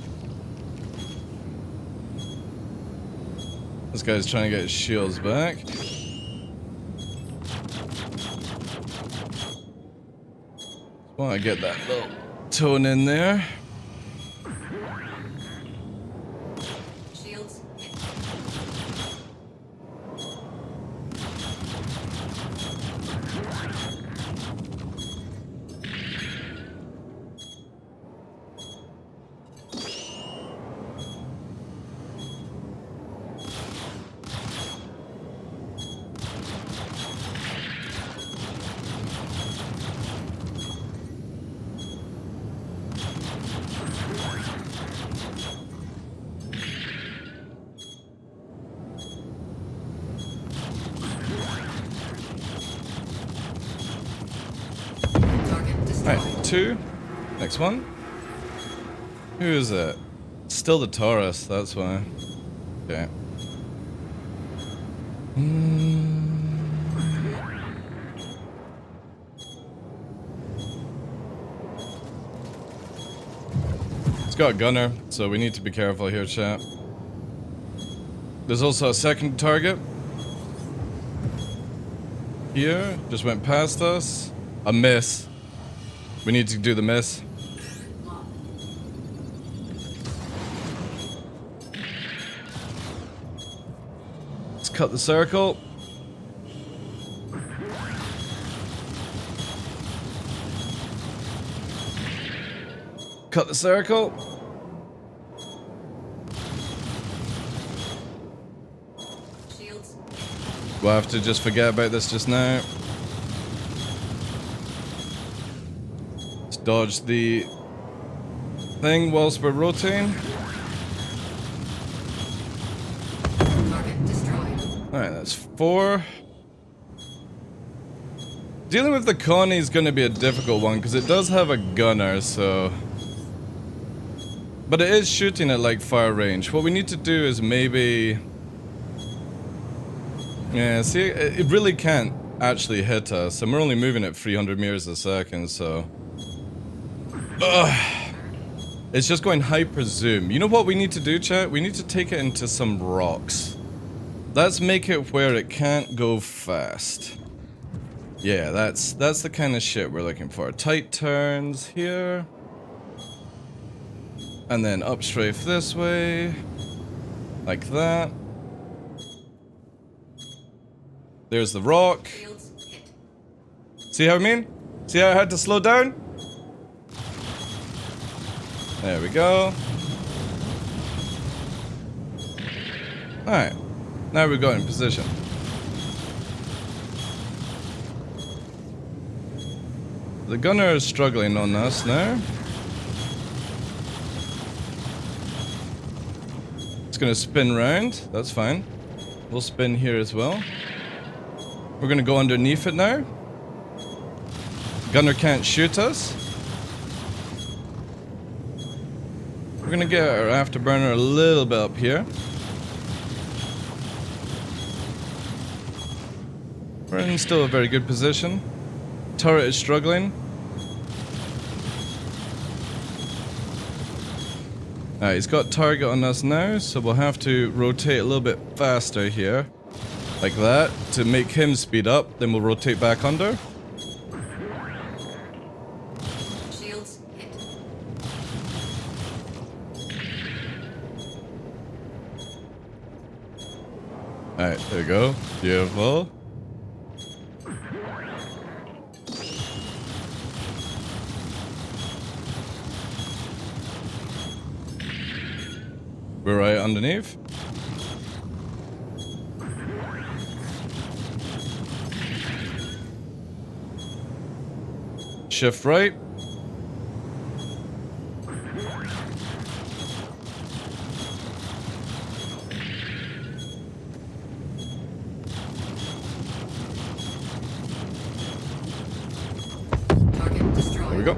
This guy's trying to get his shields back. Want to get that little tone in there. Shields hit. Target destroyed. Alright, 2. Next one. Who is it? Still the Taurus, that's why. Okay. It's got a gunner, so we need to be careful here, chat. There's also a second target. Here, just went past us. A miss. We need to do the miss. Let's cut the circle. Cut the circle. Shields. We'll have to just forget about this just now. Let's dodge the thing whilst we're rotating. Target Alright, that's 4. Dealing with the Connie is going to be a difficult one because it does have a gunner, so... But it is shooting at like far range. What we need to do is maybe... Yeah, see, it really can't actually hit us, and we're only moving at 300 meters a second, so... Ugh. It's just going hyper zoom. You know what we need to do, chat? We need to take it into some rocks. Let's make it where it can't go fast. Yeah, that's the kind of shit we're looking for. Tight turns here. And then up strafe this way. Like that. There's the rock. Shields hit. See how I mean? See how I had to slow down? There we go. Alright. Now we've got in position. The gunner is struggling on us now. It's gonna spin round. That's fine. We'll spin here as well. We're gonna go underneath it now. Gunner can't shoot us. We're gonna get our afterburner a little bit up here. We're in still a very good position. Turret is struggling. Alright, he's got target on us now, so we'll have to rotate a little bit faster here. Like that, to make him speed up, then we'll rotate back under. Shields hit. Alright, there we go. Beautiful. We're right underneath. Shift right. Target destroyed. There we go.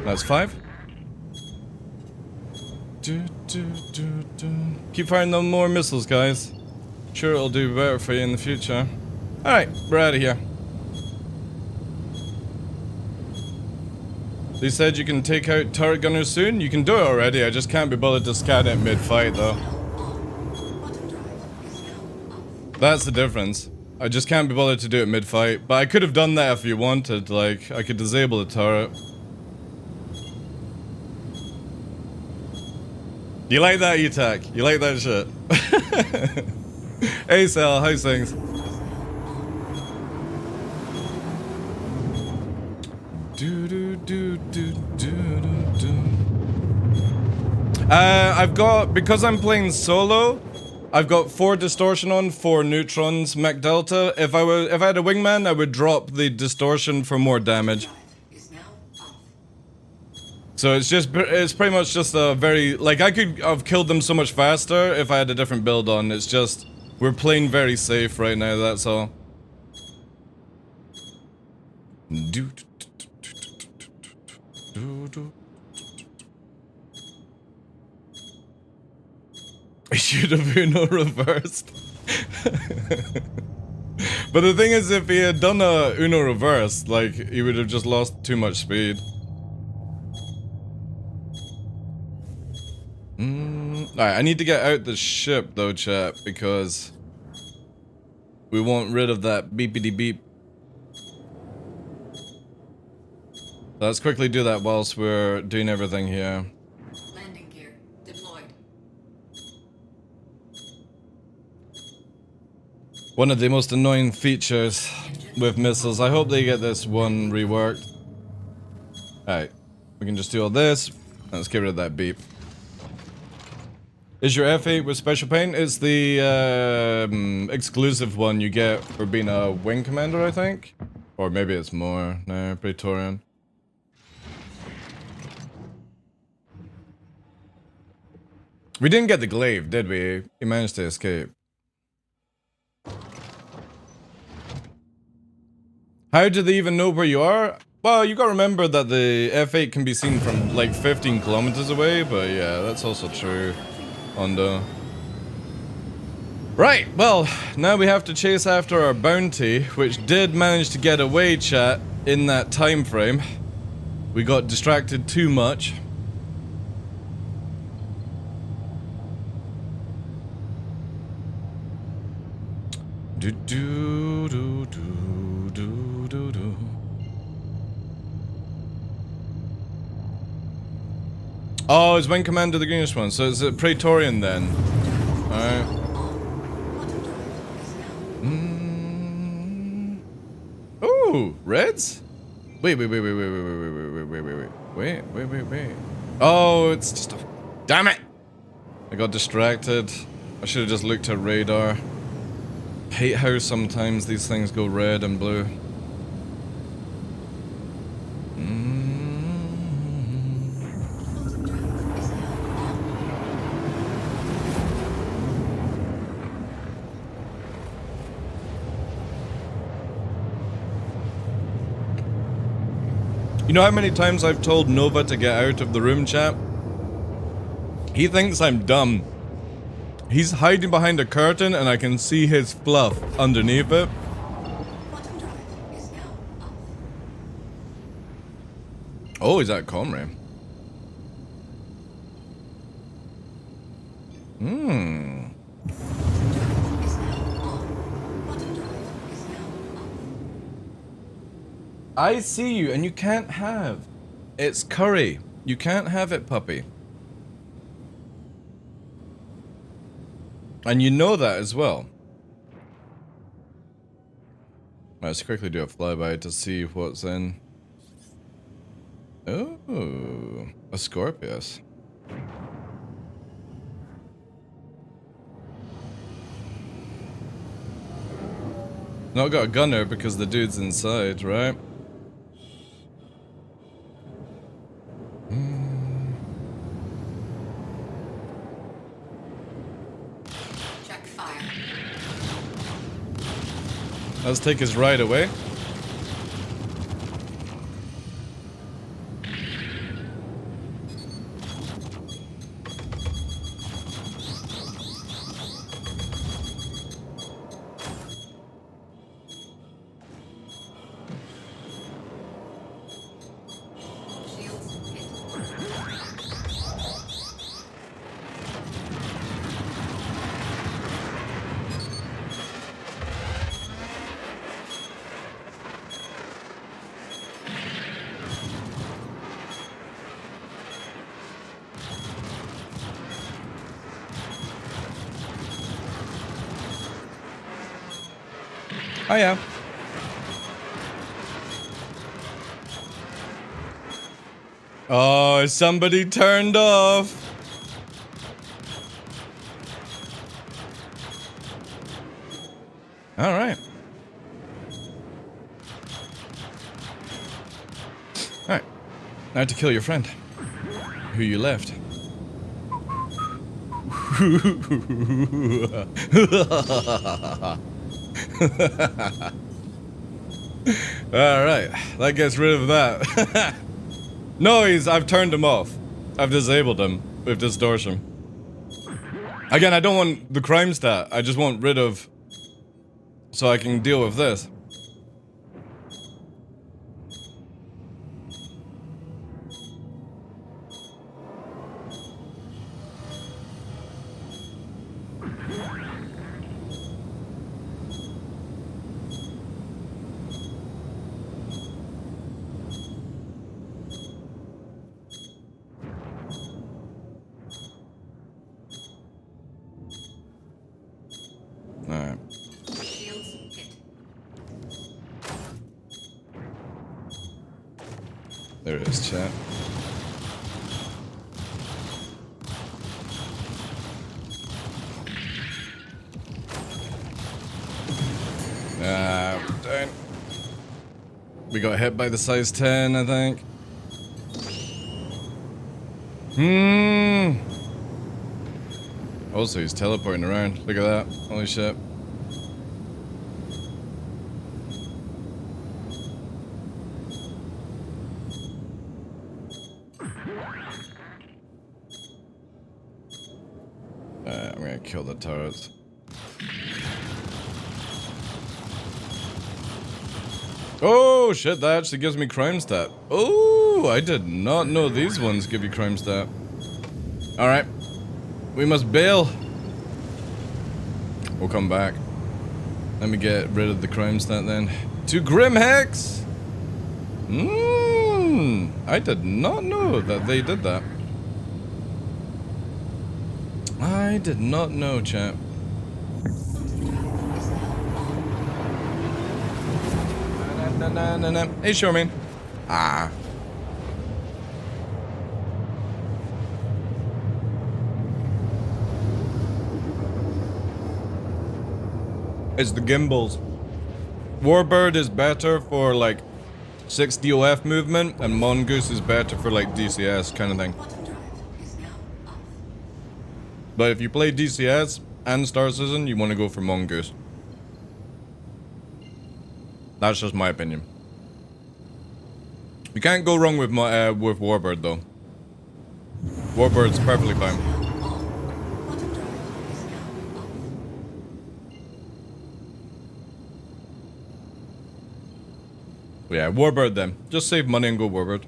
That's 5. Keep firing no more missiles, guys. Sure, it'll do better for you in the future. Alright, we're out of here. They said you can take out turret gunners soon. You can do it already. I just can't be bothered to scan it mid-fight, though. That's the difference. I just can't be bothered to do it mid-fight. But I could have done that if you wanted. Like, I could disable the turret. You like that, Utac? You like that shit? Hey, Sal, how's things? I've got, because I'm playing solo, I've got 4 distortion on, 4 neutrons, Mach Delta. If I had a wingman, I would drop the distortion for more damage. Is now off. So it's pretty much just a very, like, I could have killed them so much faster if I had a different build on. It's just, we're playing very safe right now, that's all. I should have Uno reversed. But the thing is, if he had done a Uno reverse, like, he would have just lost too much speed. Alright, I need to get out the ship though, chat, because we want rid of that beepity beep. Let's quickly do that whilst we're doing everything here. Landing gear deployed. One of the most annoying features with missiles. I hope they get this one reworked. Alright, we can just do all this. Let's get rid of that beep. Is your F8 with special paint? It's the exclusive one you get for being a wing commander, I think? Or maybe it's more. No, Praetorian. We didn't get the glaive, did we? He managed to escape. How do they even know where you are? Well, you gotta remember that the F8 can be seen from like 15 kilometers away, but yeah, that's also true. Hondo. Right, well, now we have to chase after our bounty, which did manage to get away, chat, in that time frame. We got distracted too much. Do do do do do do do. Oh, it's Wing Commander the greenish one, so it's a Praetorian then. Alright. Ooh, reds? Wait. Oh, it's just a... Damn it! I got distracted. I should have just looked at radar. Hate how sometimes these things go red and blue. You know how many times I've told Nova to get out of the room, chat? He thinks I'm dumb. He's hiding behind a curtain and I can see his fluff underneath it. Oh, he's at Comrade. I see you, and you can't have. It's curry. You can't have it, puppy. And you know that as well. Let's quickly do a flyby to see what's in. Oh, a Scorpius. Not got a gunner because the dude's inside, right? Check fire. Let's take his right away. Shields hit. Oh yeah. Oh, somebody turned off. All right. All right. Now to kill your friend, who you left. Alright, that gets rid of that. No, I've turned him off. I've disabled him with distortion. Again, I don't want the crime stat, I just want rid of... so I can deal with this. Alright. Shields hit. There it is, chat. Down. We got hit by the size 10, I think. Also, he's teleporting around. Look at that. Holy shit. I'm gonna kill the turrets. Oh shit, that actually gives me crime stat. Oh, I did not know these ones give you crime stat. Alright. We must bail. We'll come back. Let me get rid of the crime stat then. To Grim Hex! I did not know that they did that. I did not know, chat. Hey, Showman. Ah. It's the gimbals. Warbird is better for like 6 DOF movement, and Mongoose is better for like DCS kind of thing. But if you play DCS and Star Citizen, you want to go for Mongoose. That's just my opinion. You can't go wrong with Warbird though. Warbird's perfectly fine. Yeah, Warbird then. Just save money and go Warbird.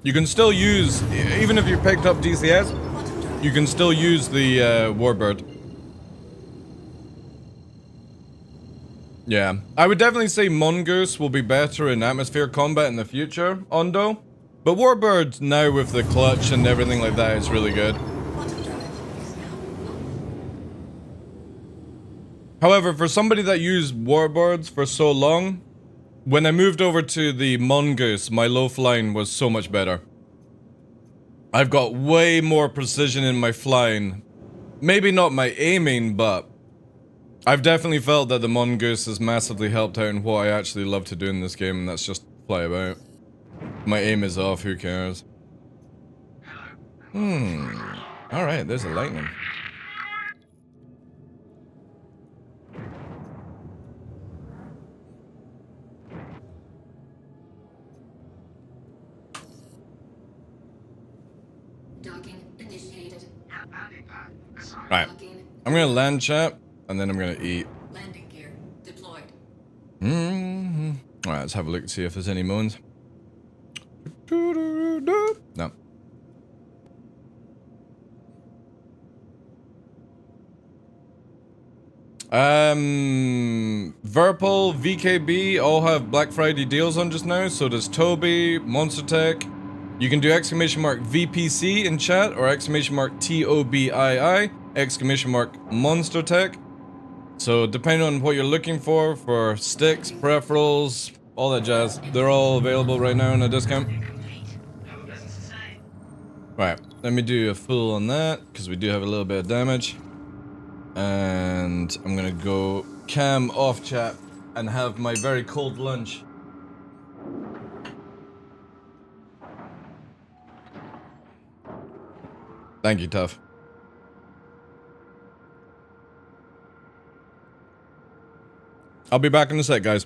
You can still use, even if you picked up DCS, you can still use the Warbird. Yeah, I would definitely say Mongoose will be better in atmosphere combat in the future, Ondo. But Warbird now with the clutch and everything like that is really good. However, for somebody that used Warbirds for so long, when I moved over to the Mongoose, my low flying was so much better. I've got way more precision in my flying. Maybe not my aiming, but I've definitely felt that the Mongoose has massively helped out in what I actually love to do in this game, and that's just fly about. My aim is off, who cares? Alright, there's a lightning. Docking initiated. Right. I'm gonna land, chat, and then I'm gonna eat. Landing gear deployed. Alright, let's have a look and see if there's any moans. No. Verpal, VKB all have Black Friday deals on just now, so does Toby, Monster Tech. You can do exclamation mark VPC in chat, or exclamation mark TOBII, exclamation mark Monster Tech. So depending on what you're looking for sticks, peripherals, all that jazz, they're all available right now on a discount. Right, let me do a full on that, because we do have a little bit of damage. And I'm gonna go cam off chat and have my very cold lunch. Thank you, Tough. I'll be back in a sec, guys.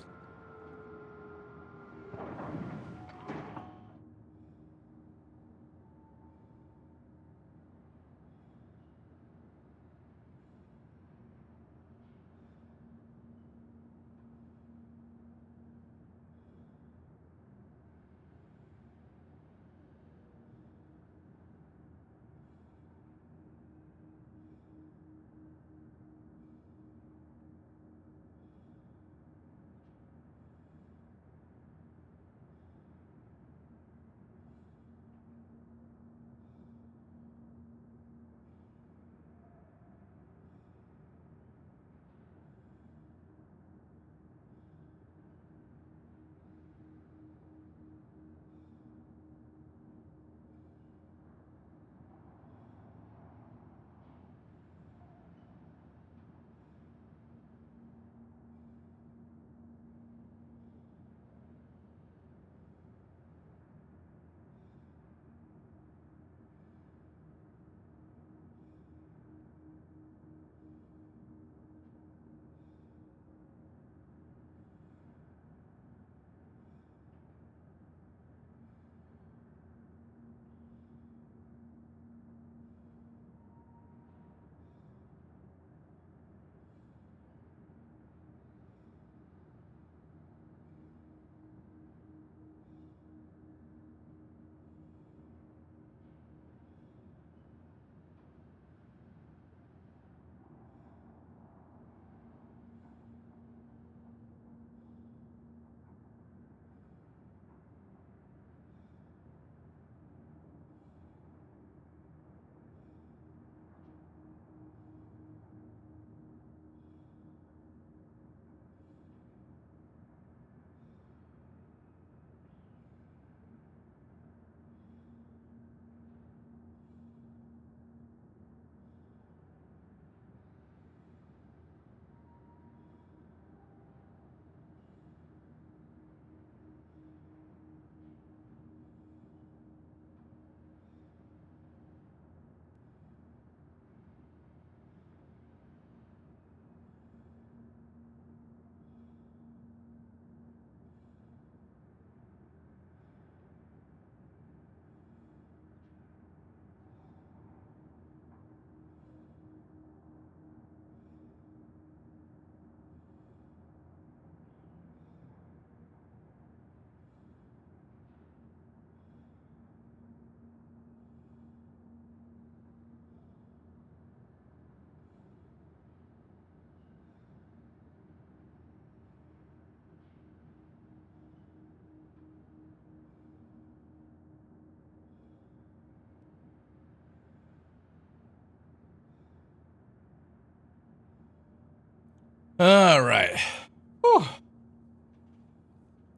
Alright.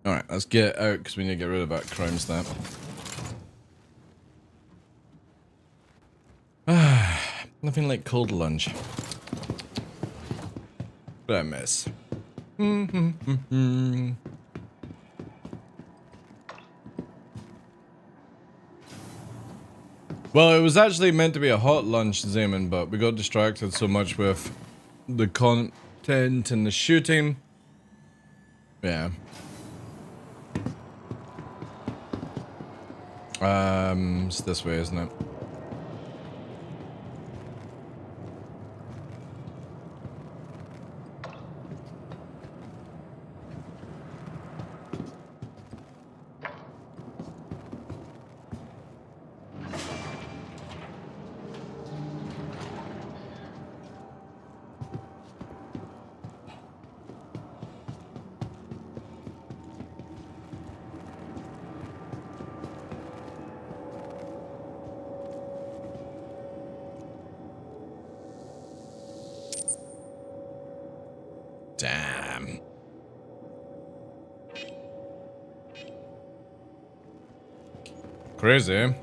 Alright, let's get out because we need to get rid of that crime stamp. Nothing like cold lunch. But I miss. Well, it was actually meant to be a hot lunch, Zeman, but we got distracted so much with the content and the shooting. Yeah. It's this way, isn't it? Damn. Crazy.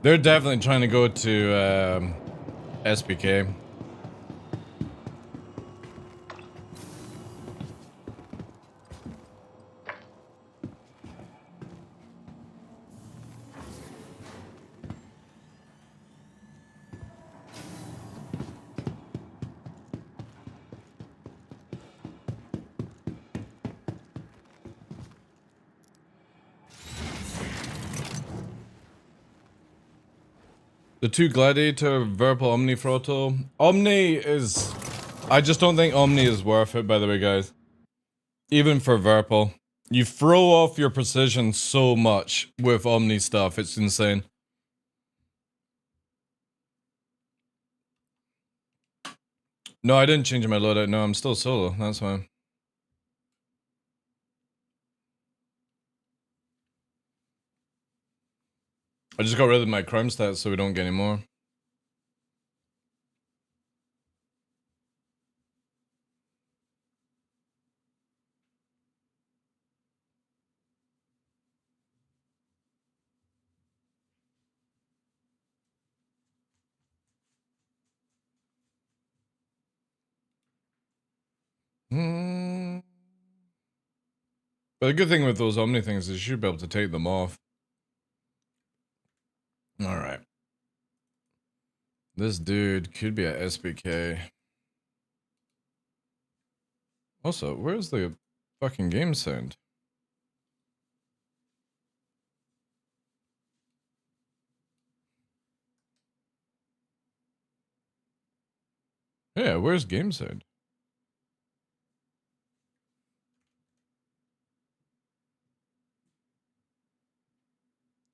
They're definitely trying to go to SPK. The two Gladiator, Verpal, Omni Frotto. Omni is... I just don't think Omni is worth it, by the way, guys. Even for Verpal. You throw off your precision so much with Omni stuff, it's insane. No, I didn't change my loadout, no, I'm still solo, that's why. I just got rid of my crime stats so we don't get any more. But the good thing with those Omni things is you should be able to take them off. Alright. This dude could be at SBK. Also, where's the fucking game sound? Yeah, where's game sound?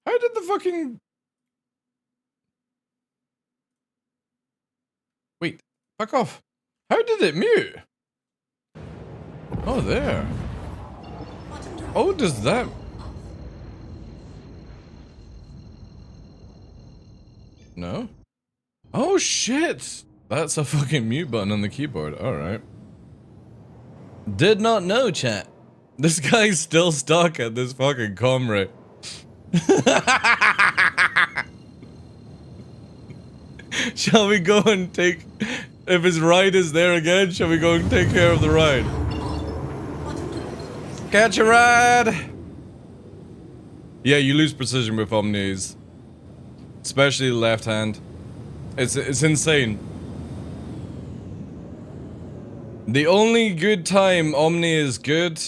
How did the fucking... Wait, fuck off. How did it mute? Oh, there. Oh, does that... No? Oh, shit! That's a fucking mute button on the keyboard. Alright. Did not know, chat. This guy's still stuck at this fucking comrade. Shall we go and take... If his ride is there again, shall we go and take care of the ride? Catch a ride! Yeah, you lose precision with Omnis. Especially the left hand. It's insane. The only good time Omni is good...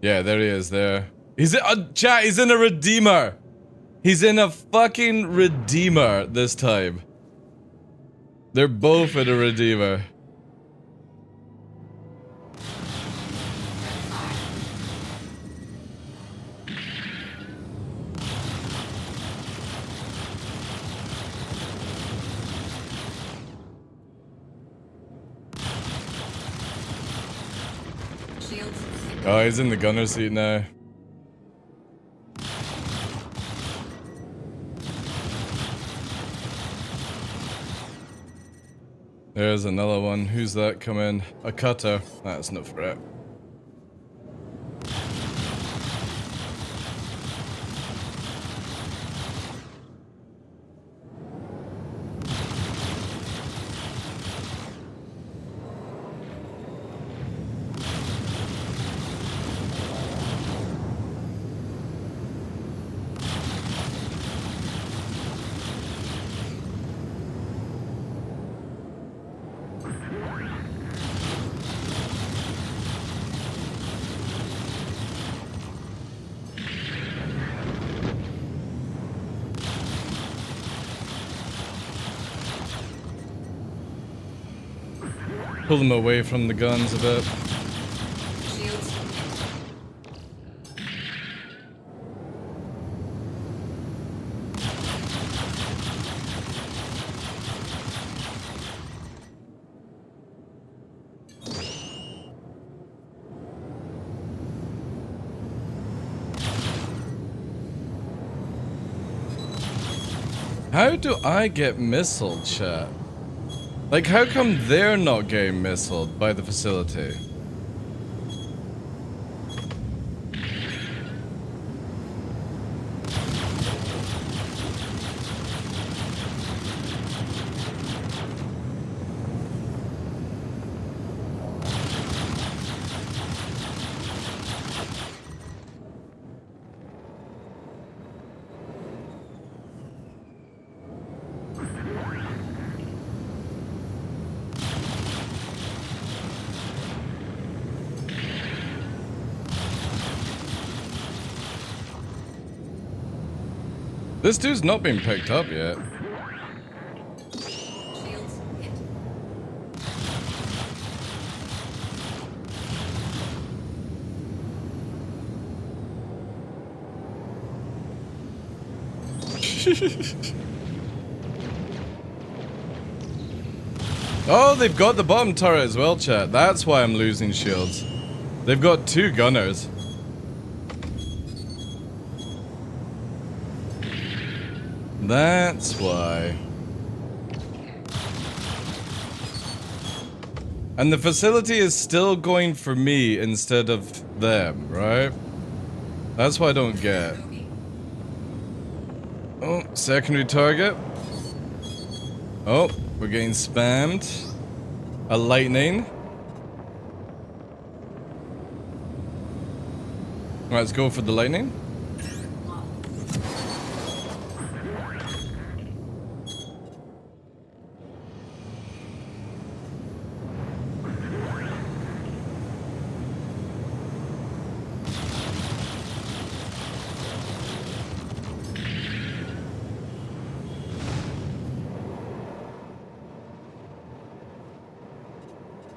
Yeah, there he is, there. He's chat, he's in a Redeemer! He's in a fucking Redeemer this time. They're both in a Redeemer. Shields hit. Oh, he's in the gunner seat now. There's another one. Who's that coming? A cutter. That's no threat. Pull them away from the guns a bit. Shields hit. How do I get missiled, chat? Like, how come they're not getting missiled by the facility? This dude's not been picked up yet. Shields hit. Oh, they've got the bottom turret as well, chat. That's why I'm losing shields. They've got 2 gunners. That's why. And the facility is still going for me instead of them, right? That's what I don't get. Oh, secondary target. Oh, we're getting spammed. A lightning. Alright, let's go for the lightning.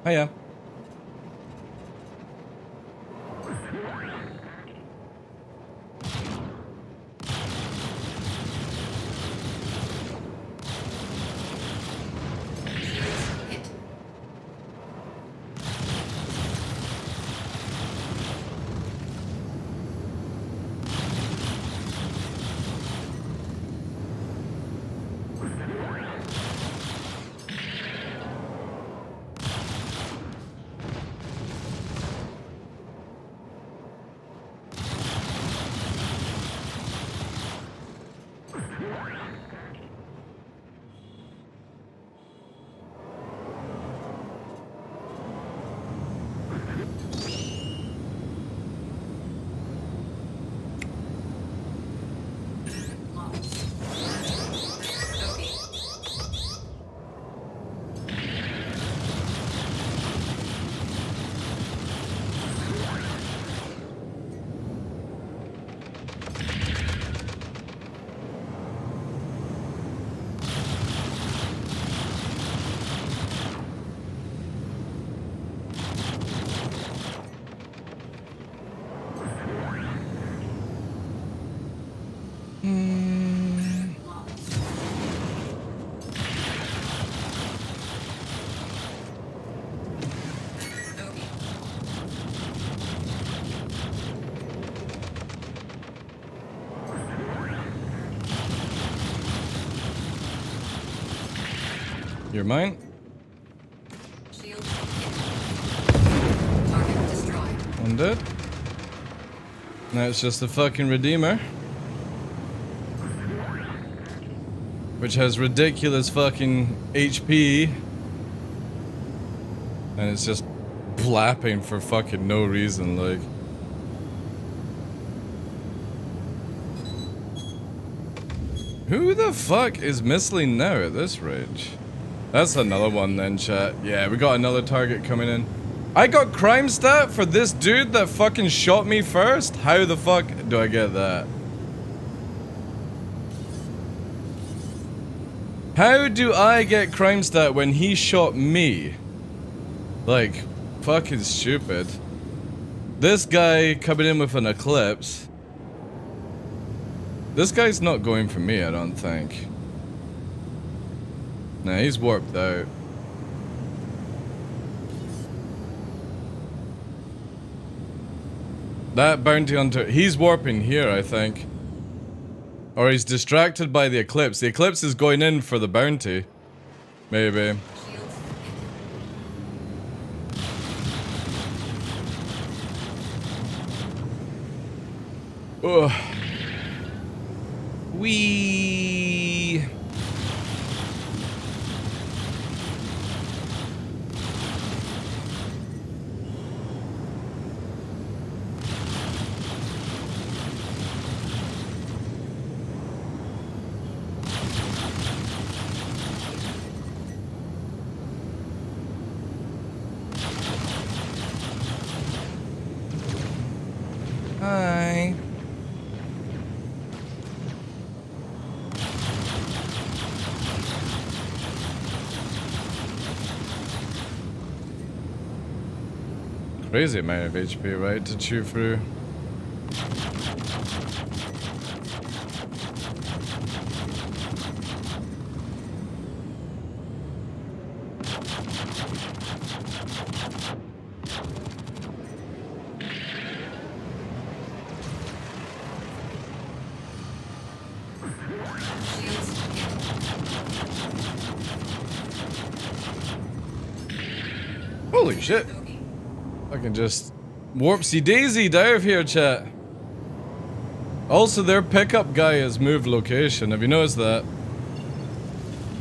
Hiya. Hit. You're mine. Shield. Target destroyed. One dead. Now it's just the fucking Redeemer. Which has ridiculous fucking HP. And it's just blapping for fucking no reason, like. Who the fuck is missling now at this range? That's another one then, chat. Yeah, we got another target coming in. I got crime stat for this dude that fucking shot me first? How the fuck do I get that? How do I get crime stat when he shot me? Like, fucking stupid. This guy coming in with an eclipse. This guy's not going for me, I don't think. Nah, he's warped out. That bounty hunter, he's warping here, I think. Or he's distracted by the eclipse. The eclipse is going in for the bounty. Maybe. Ugh. Wee. Hi. Crazy amount of HP, right, to chew through. Holy shit. I can just warpsy daisy out of here, chat. Also, their pickup guy has moved location. Have you noticed that?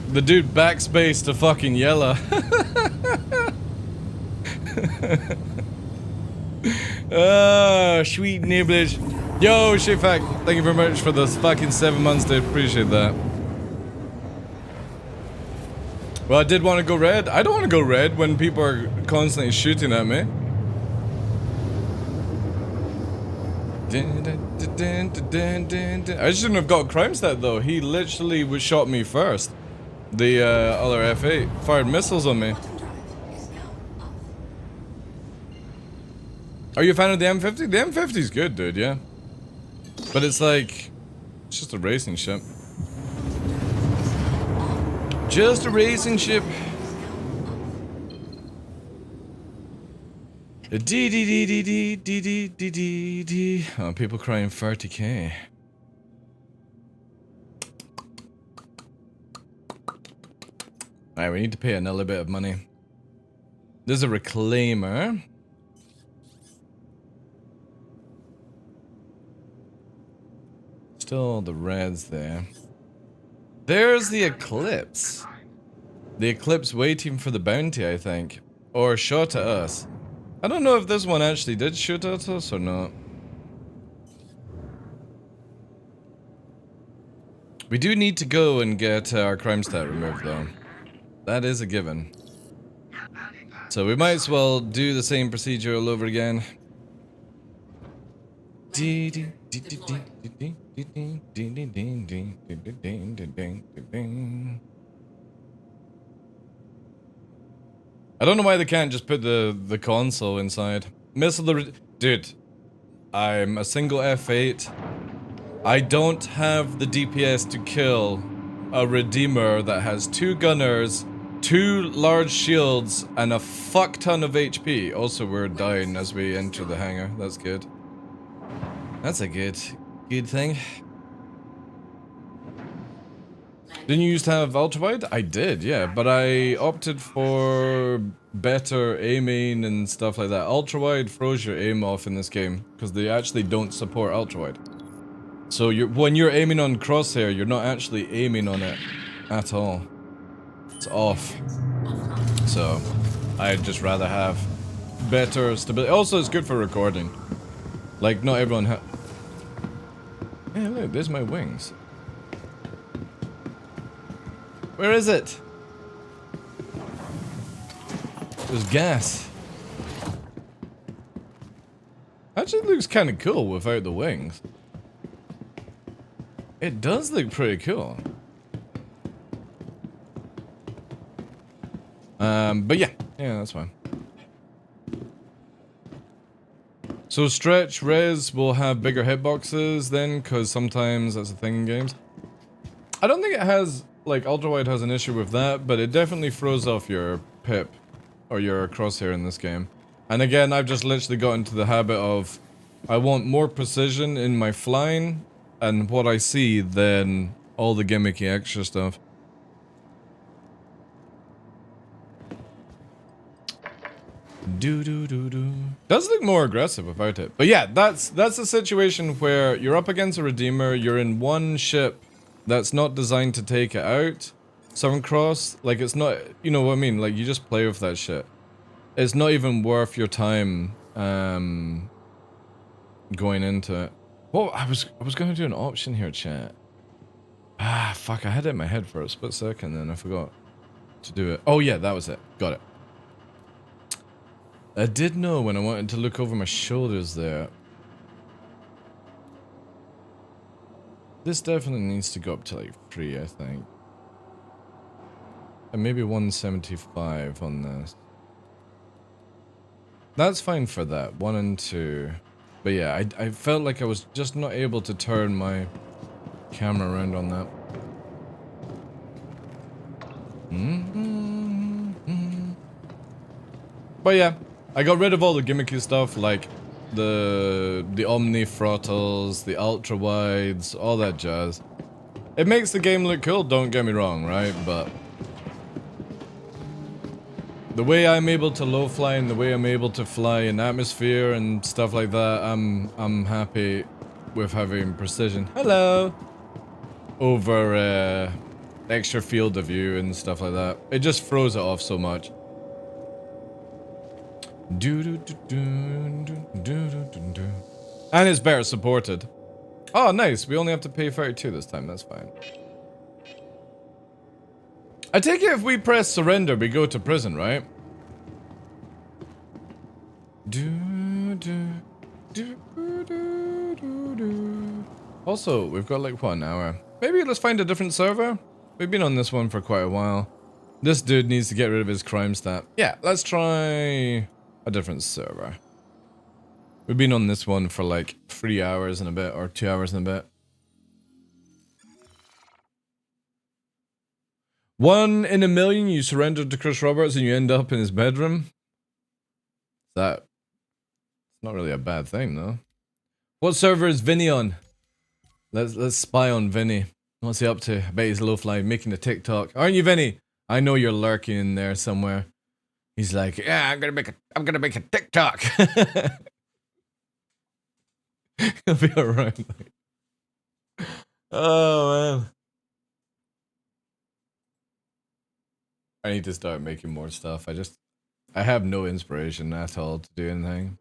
The dude backspace to fucking yellow. Ah, sweet nibblage. Yo, Shifak, thank you very much for those fucking 7 months, dude. Appreciate that. Well, I did want to go red. I don't want to go red when people are constantly shooting at me. I shouldn't have got crime stat though. He literally was shot me first. The other F8 fired missiles on me. Are you a fan of the M50? The M50 is good, dude, yeah. But it's like, it's just a racing ship. Just a racing ship. D. Oh, people crying 30k. Alright, we need to pay another bit of money. There's a reclaimer. Still the reds there. There's the eclipse. The eclipse waiting for the bounty, I think. Or shot at us. I don't know if this one actually did shoot at us or not. We do need to go and get our crime stat removed though. That is a given. So we might as well do the same procedure all over again. I don't know why they can't just put the console inside. Dude, I'm a single F8. I don't have the DPS to kill a Redeemer that has 2 gunners, 2 large shields, and a fuck ton of HP. Also, we're dying as we enter the hangar. That's good. That's a good thing. Didn't you used to have ultra-wide? I did, yeah, but I opted for better aiming and stuff like that. Ultra-wide throws your aim off in this game, because they actually don't support ultra-wide. So when you're aiming on crosshair, you're not actually aiming on it at all. It's off. So, I'd just rather have better stability. Also, it's good for recording. Like, not everyone Hey, look, there's my wings. Where is it? There's gas. Actually looks kind of cool without the wings. It does look pretty cool. But yeah, that's fine. So stretch res will have bigger hitboxes then, because sometimes that's a thing in games. I don't think it has, like, ultra-wide has an issue with that, but it definitely throws off your pip, or your crosshair in this game. And again, I've just literally got into the habit of, I want more precision in my flying, and what I see, than all the gimmicky extra stuff. Does look more aggressive without it. But yeah, that's a situation where you're up against a Redeemer, you're in one ship that's not designed to take it out. Southern Cross, like it's not, you know what I mean, like you just play with that shit. It's not even worth your time going into it. Well, I was gonna do an option here, chat. Ah, fuck, I had it in my head for a split second then I forgot to do it. Oh yeah, that was it. Got it. I did know when I wanted to look over my shoulders there. This definitely needs to go up to like 3, I think. And maybe 175 on this. That's fine for that, 1 and 2. But yeah, I felt like I was just not able to turn my camera around on that. But yeah, I got rid of all the gimmicky stuff like the omni throttles, the ultra wides, all that jazz. It makes the game look cool, don't get me wrong, right? But the way I'm able to low fly and the way I'm able to fly in atmosphere and stuff like that, I'm happy with having precision. Hello. Over extra field of view and stuff like that. It just throws it off so much. And it's better supported. Oh, nice. We only have to pay 32 this time. That's fine. I take it if we press surrender, we go to prison, right? Also, we've got like, what, an hour? Maybe let's find a different server? We've been on this one for quite a while. This dude needs to get rid of his crime stat. Yeah, let's try a different server. We've been on this one for like 3 hours and a bit, or 2 hours and a bit. 1 in a million, you surrendered to Chris Roberts and you end up in his bedroom. That's not really a bad thing, though. What server is Vinny on? Let's spy on Vinny. What's he up to? I bet he's low fly making a TikTok. Aren't you, Vinny? I know you're lurking in there somewhere. He's like, yeah, I'm gonna make a TikTok. He'll be around. Oh man. I need to start making more stuff. I have no inspiration at all to do anything.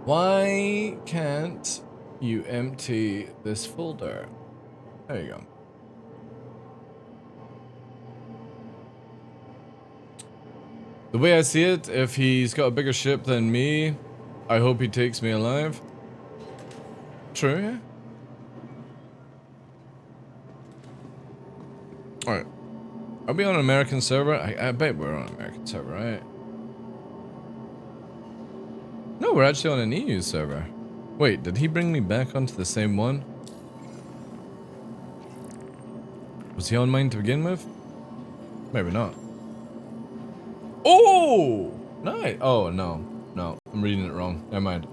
Why can't you empty this folder? There you go. The way I see it, if he's got a bigger ship than me, I hope he takes me alive. True, yeah. Alright. Are we on an American server? I bet we're on an American server, right? No, we're actually on an EU server. Wait, did he bring me back onto the same one? Was he on mine to begin with? Maybe not. Oh! Nice! Oh, no. No, I'm reading it wrong. Never mind.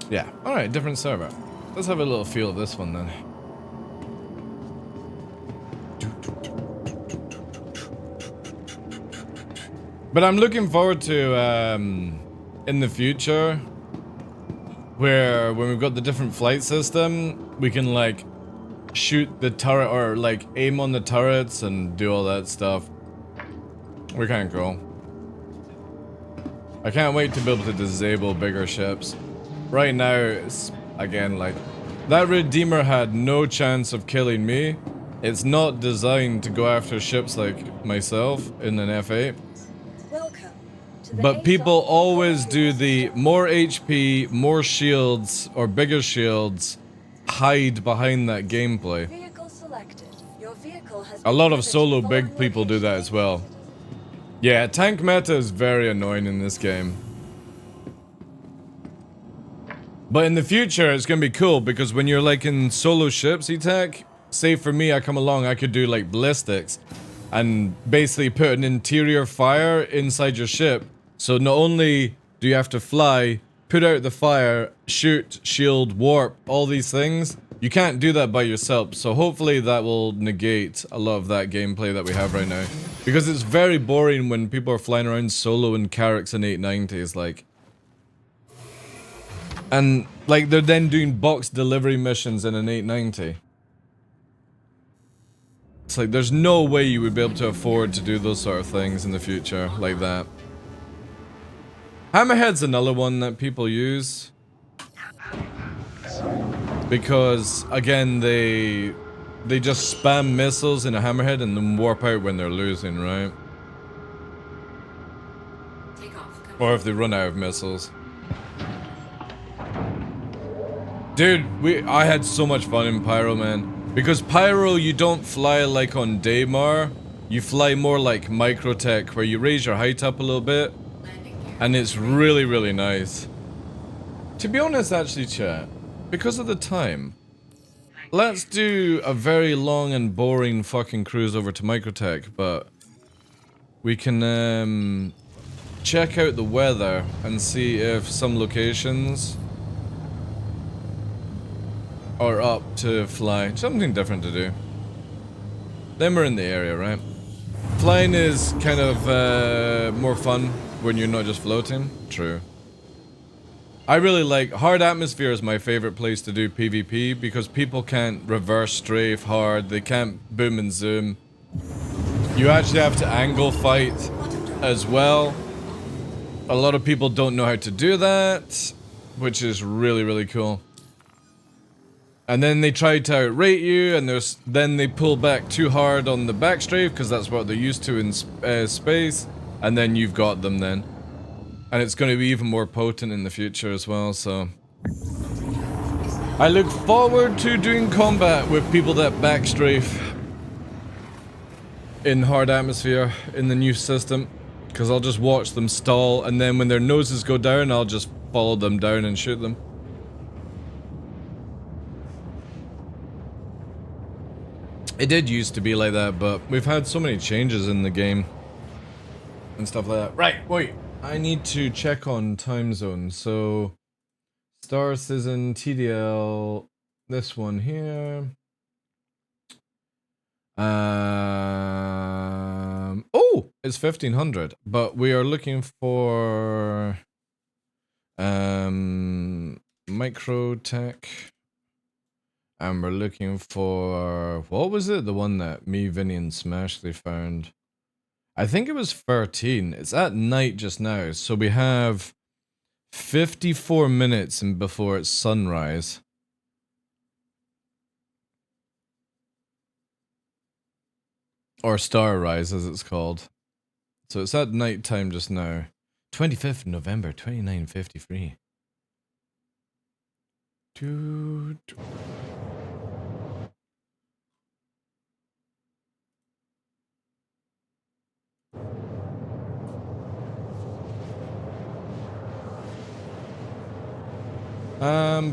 Yeah. All right, different server. Let's have a little feel of this one then. But I'm looking forward to in the future, where when we've got the different flight system, we can like shoot the turret or like aim on the turrets and do all that stuff. We're kind of cool. I can't wait to be able to disable bigger ships. Right now, it's, again, like, that Redeemer had no chance of killing me. It's not designed to go after ships like myself in an F8. Welcome to the But people ASOC always vehicle do retrieval the system. more HP, more shields, or bigger shields, hide behind that gameplay. Vehicle selected. Your vehicle has A lot of been delivered solo to the big following people do that as locations. well. Yeah, tank meta is very annoying in this game. But in the future, it's gonna be cool because when you're like in solo ships, E-Tech, say for me, I come along, I could do like ballistics and basically put an interior fire inside your ship. So not only do you have to fly, put out the fire, shoot, shield, warp, all these things, you can't do that by yourself. So hopefully that will negate a lot of that gameplay that we have right now. Because it's very boring when people are flying around solo in Carracks and 890s, like... And, like, they're then doing box delivery missions in an 890. It's like, there's no way you would be able to afford to do those sort of things in the future, like that. Hammerhead's another one that people use. Because, again, they just spam missiles in a Hammerhead and then warp out when they're losing, right? Take off. Or if they run out of missiles. Dude, I had so much fun in Pyro, man. Because Pyro, you don't fly like on Daymar. You fly more like Microtech, where you raise your height up a little bit. Landing gear. And it's really, really nice. To be honest, actually, chat, because of the time, let's do a very long and boring fucking cruise over to Microtech, but we can check out the weather and see if some locations are up to fly. Something different to do. Then we're in the area, right? Flying is kind of more fun when you're not just floating. True. I really like... Hard atmosphere is my favorite place to do PvP because people can't reverse strafe hard. They can't boom and zoom. You actually have to angle fight as well. A lot of people don't know how to do that, which is really, really cool. And then they try to outrate you, and then they pull back too hard on the backstrafe because that's what they're used to in space, and then you've got them then. And it's going to be even more potent in the future as well, so... I look forward to doing combat with people that backstrafe in hard atmosphere in the new system, because I'll just watch them stall, and then when their noses go down, I'll just follow them down and shoot them. It did used to be like that, but we've had so many changes in the game and stuff like that. Right, wait. I need to check on time zone. So, Star Citizen, TDL, this one here. Oh, it's 1500, but we are looking for Microtech. And we're looking for, what was it? The one that me, Vinny, and Smashley found. I think it was 13. It's at night just now. So we have 54 minutes and before it's sunrise. Or starrise as it's called. So it's at night time just now. 25th November, 2953. Dude.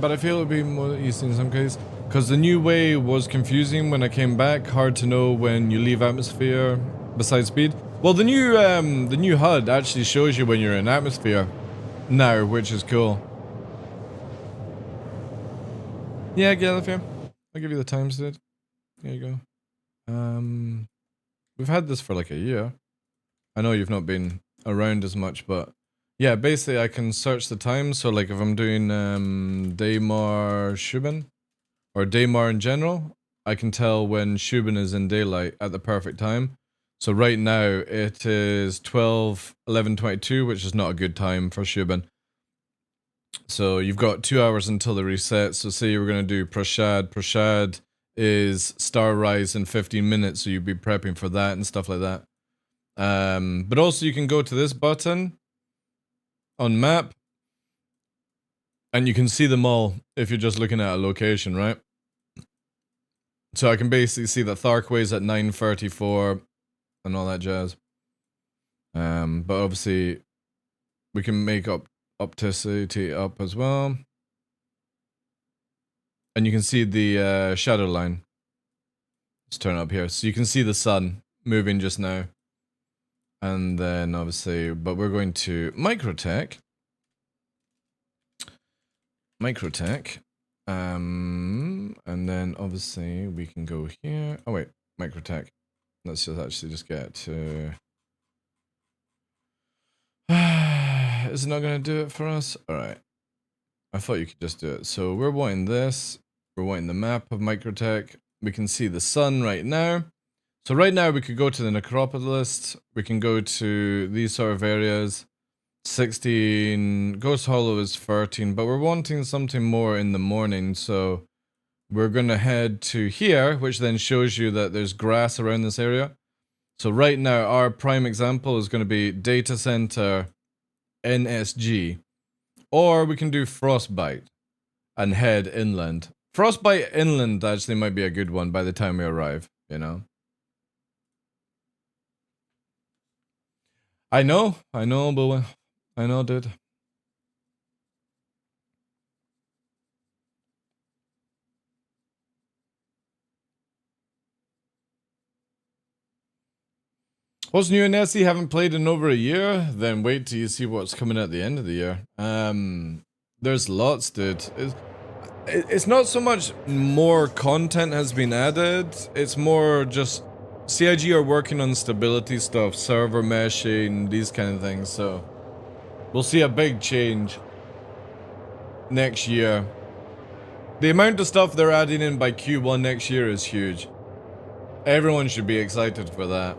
But I feel it would be more easy in some cases. Because the new way was confusing when I came back. Hard to know when you leave atmosphere besides speed. Well, the new HUD actually shows you when you're in atmosphere now, which is cool. Yeah, Gallifrey. I'll give you the times, dude. There you go. We've had this for like a year. I know you've not been around as much, but yeah, basically I can search the time. So like if I'm doing Daymar Shubin or Daymar in general, I can tell when Shubin is in daylight at the perfect time. So right now it is 12:11:22, which is not a good time for Shubin. So you've got 2 hours until the reset. So say you were going to do Prashad. Prashad is star rise in 15 minutes, so you'd be prepping for that and stuff like that. But also you can go to this button on map and you can see them all if you're just looking at a location, right? So I can basically see that Tharkway's at 9:34 and all that jazz. But obviously we can make opticity up as well. And you can see the shadow line. Let's turn it up here. So you can see the sun moving just now. And then obviously, but we're going to Microtech. And then obviously we can go here. Oh wait, Microtech. Let's just actually just get to... Is it not going to do it for us? Alright. I thought you could just do it. So we're wanting this. We're wanting the map of Microtech. We can see the sun right now. So right now we could go to the Necropolis. We can go to these sort of areas. 16, Ghost Hollow is 13, but we're wanting something more in the morning, so we're going to head to here, which then shows you that there's grass around this area. So right now, our prime example is going to be Data Center NSG, or we can do Frostbite and head inland. Frostbite inland actually might be a good one by the time we arrive, you know? I know, but I know, dude. What's new in SE? Haven't played in over a year? Then wait till you see what's coming at the end of the year. There's lots, dude. It's not so much more content has been added. It's more just CIG are working on stability stuff, server meshing, these kind of things. So we'll see a big change next year. The amount of stuff they're adding in by Q1 next year is huge. Everyone should be excited for that.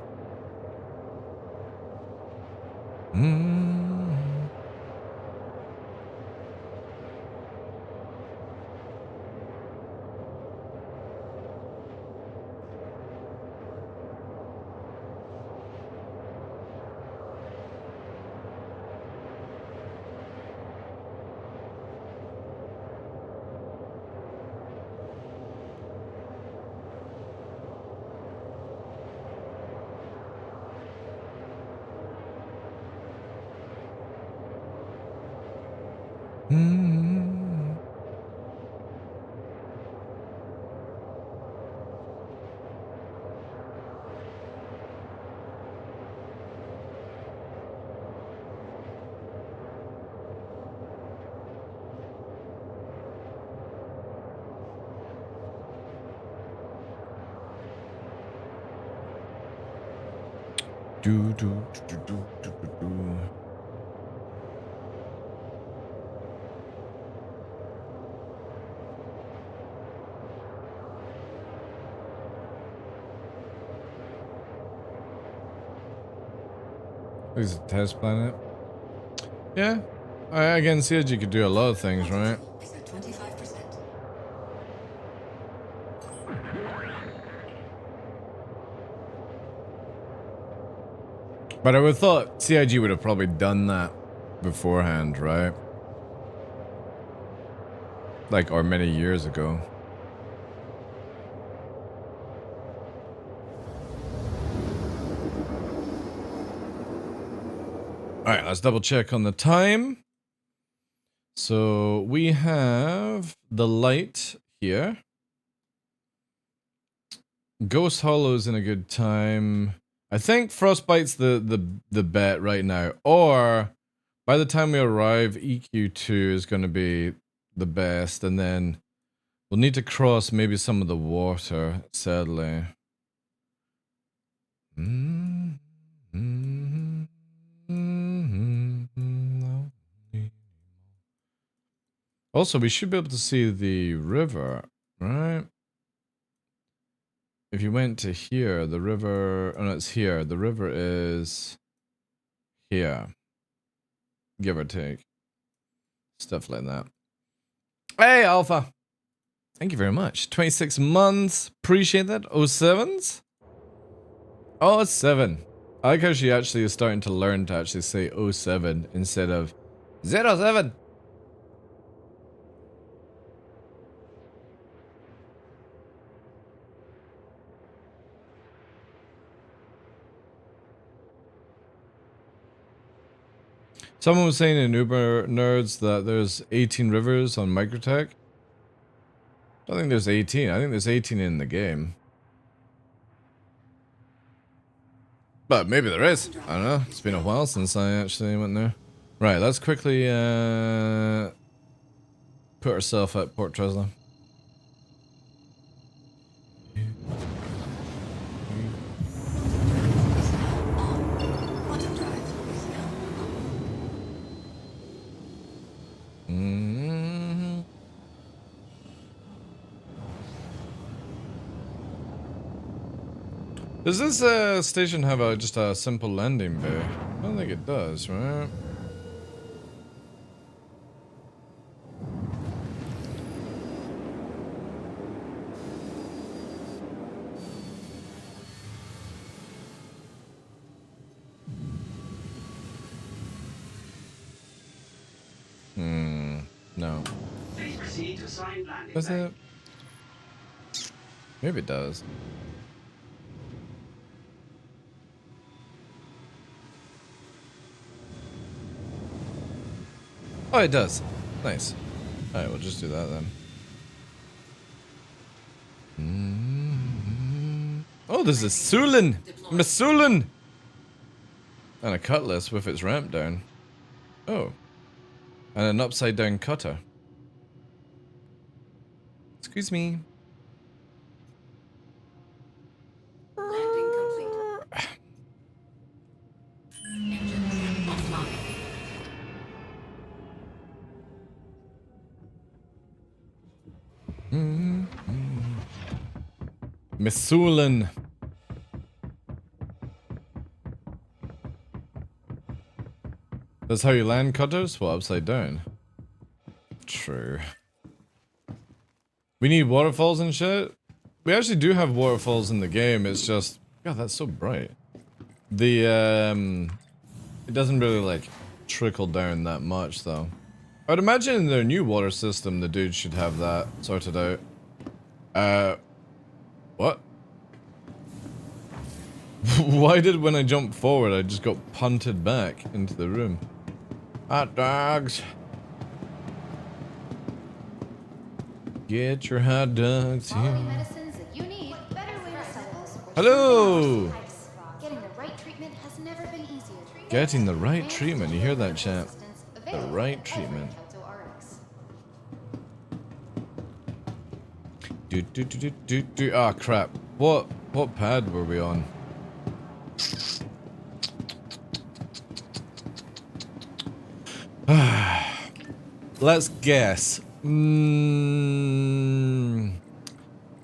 Is it test planet? Yeah. Again, CIG could do a lot of things, right? Is at 25%. But I would have thought CIG would have probably done that beforehand, right? Like, or many years ago. Alright, let's double check on the time. So we have the light here. Ghost Hollow's in a good time. I think Frostbite's the bet right now. Or by the time we arrive, EQ2 is going to be the best, and then We'll need to cross maybe some of the water, sadly. Also, we should be able to see the river, right? If you went to here, the river... Oh, no, it's here. The river is here. Give or take. Stuff like that. Hey, Alpha! Thank you very much. 26 months. Appreciate that. 07s? Oh, 7. I like how she actually is starting to learn to actually say 07 instead of 07. Someone was saying in Uber Nerds that there's 18 rivers on Microtech. I don't think there's 18. I think there's 18 in the game. But maybe there is. I don't know. It's been a while since I actually went there. Right, let's quickly put ourselves at Port Tresla. Does this station have just a simple landing bay? I don't think it does, right? No. Please proceed to assigned landing Does bay. it? Maybe it does. Oh, it does. Nice. Alright, we'll just do that then. Oh, there's a Sulin! Masulin! And a cutlass with its ramp down. Oh. And an upside down cutter. Excuse me. Landing complete. Engines offline. Masulin. That's how you land cutters? Well, upside down. True. We need waterfalls and shit? We actually do have waterfalls in the game, it's just... God, that's so bright. The, it doesn't really, like, trickle down that much, though. I would imagine in their new water system, the dude should have that sorted out. What? Why did when I jumped forward, I just got punted back into the room? Hot dogs. Get your hot dogs Quality here. medicines that you need. Better way to cycles. Hello! Getting the right treatment has never been easier. Getting the right treatment. You hear that, champ? The right treatment. Ah, crap. What pad were we on? Let's guess. Eeny,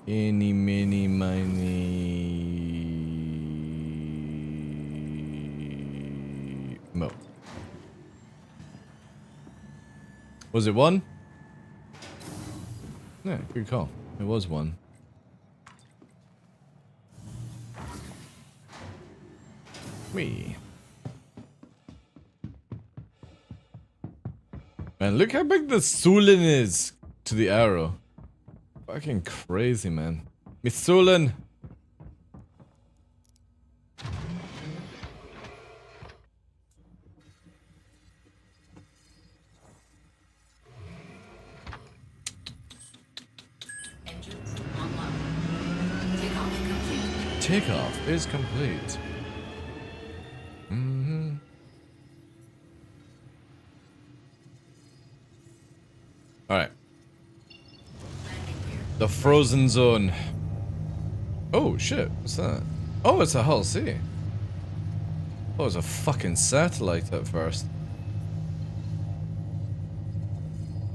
meeny, miny, mo. Was it 1? Yeah, good call. It was 1. Wee. Man, look how big the Sulin is to the arrow. Fucking crazy, man. Miss Sulin. Engines online. Takeoff complete. Takeoff is complete. Alright. Landing gear The frozen zone. Oh shit, what's that? Oh, it's a Hull C. Oh, it's a fucking satellite at first.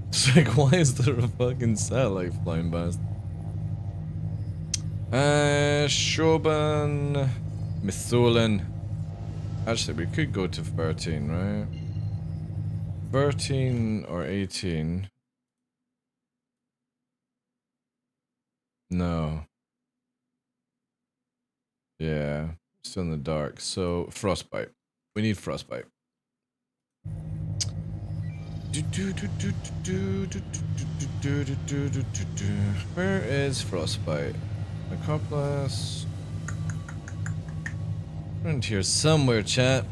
It's like, why is there a fucking satellite flying past? Shoban, Mitholin. Actually, we could go to 13, right? 13 or 18. No. Yeah, still in the dark. So, frostbite. We need frostbite. Where is frostbite? Acropolis. Around here somewhere, chat.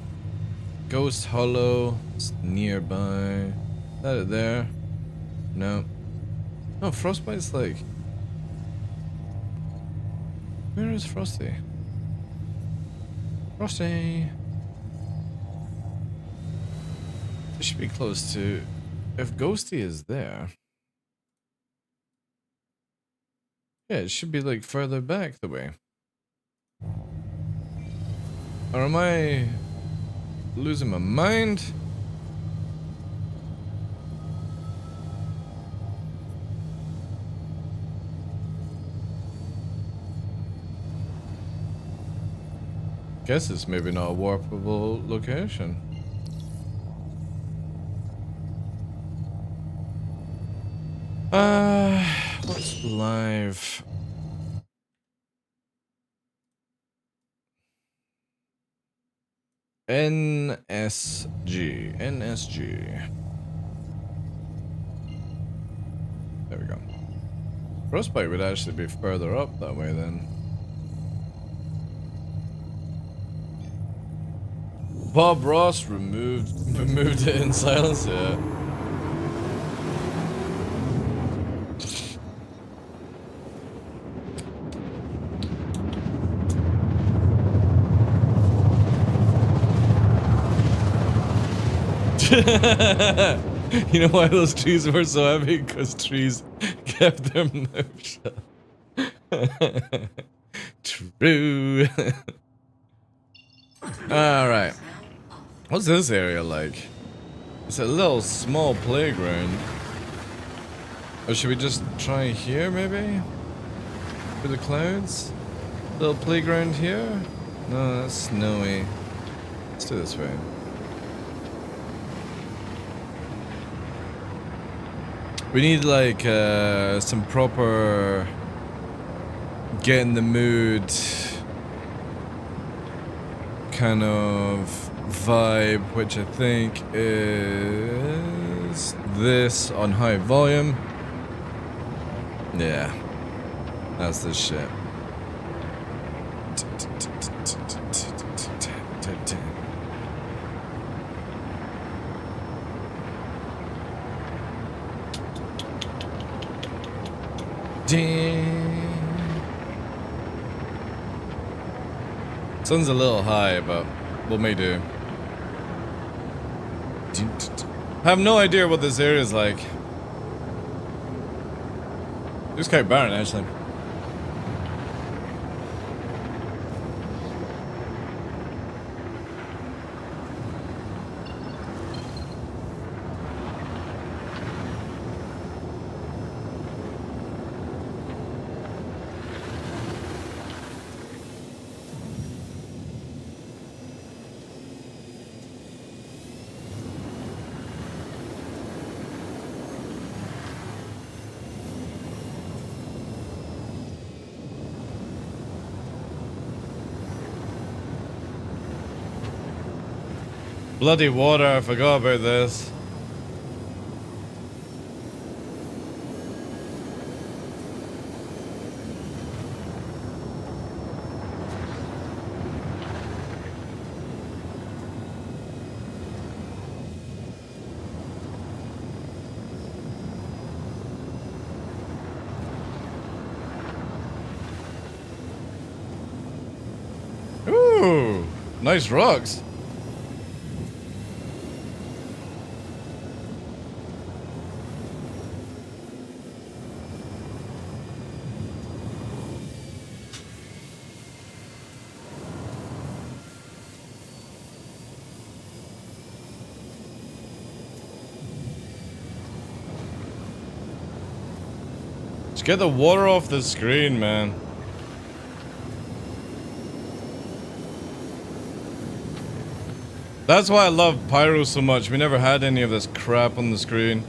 Ghost Hollow. It's nearby. Is that it there? No. No, frostbite's like. Where is Frosty? Frosty! It should be close to. If Ghosty is there. Yeah, it should be like further back the way. Or am I losing my mind? Guess it's maybe not a warpable location. What's live? NSG. There we go. Frostbite would actually be further up that way then. Bob Ross removed it in silence, yeah. You know why those trees were so heavy? Because trees kept their mouth shut. True. Alright. What's this area like? It's a little small playground. Or should we just try here maybe? For the clouds? Little playground here? No, that's snowy. Let's do this way. We need like some proper get in the mood kind of vibe, which I think is this on high volume. Yeah, that's the shit. Sun's a little high, but what may do. I have no idea what this area is like. It's quite barren, actually. Bloody water, I forgot about this. Ooh, nice rocks. get the water off the screen, man. That's why I love Pyro so much. We never had any of this crap on the screen.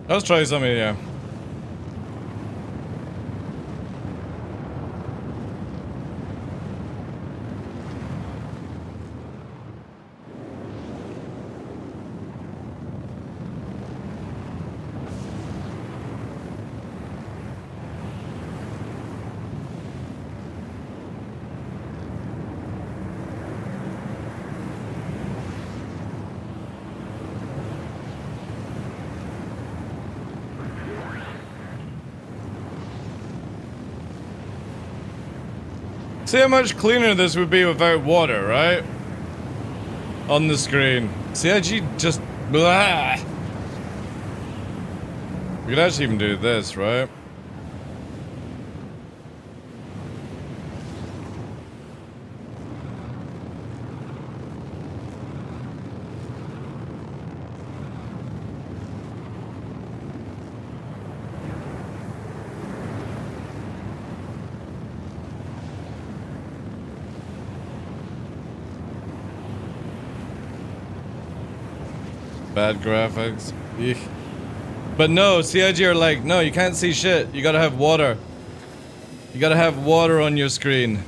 Let's try something, yeah. See how much cleaner this would be without water, right? On the screen. CIG just... Blah. We could actually even do this, right? Bad graphics. Eek. But no, CIG are like, no, you can't see shit. You gotta have water. You gotta have water on your screen.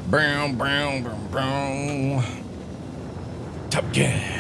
Brown, brown, brown, brown. Top Gun.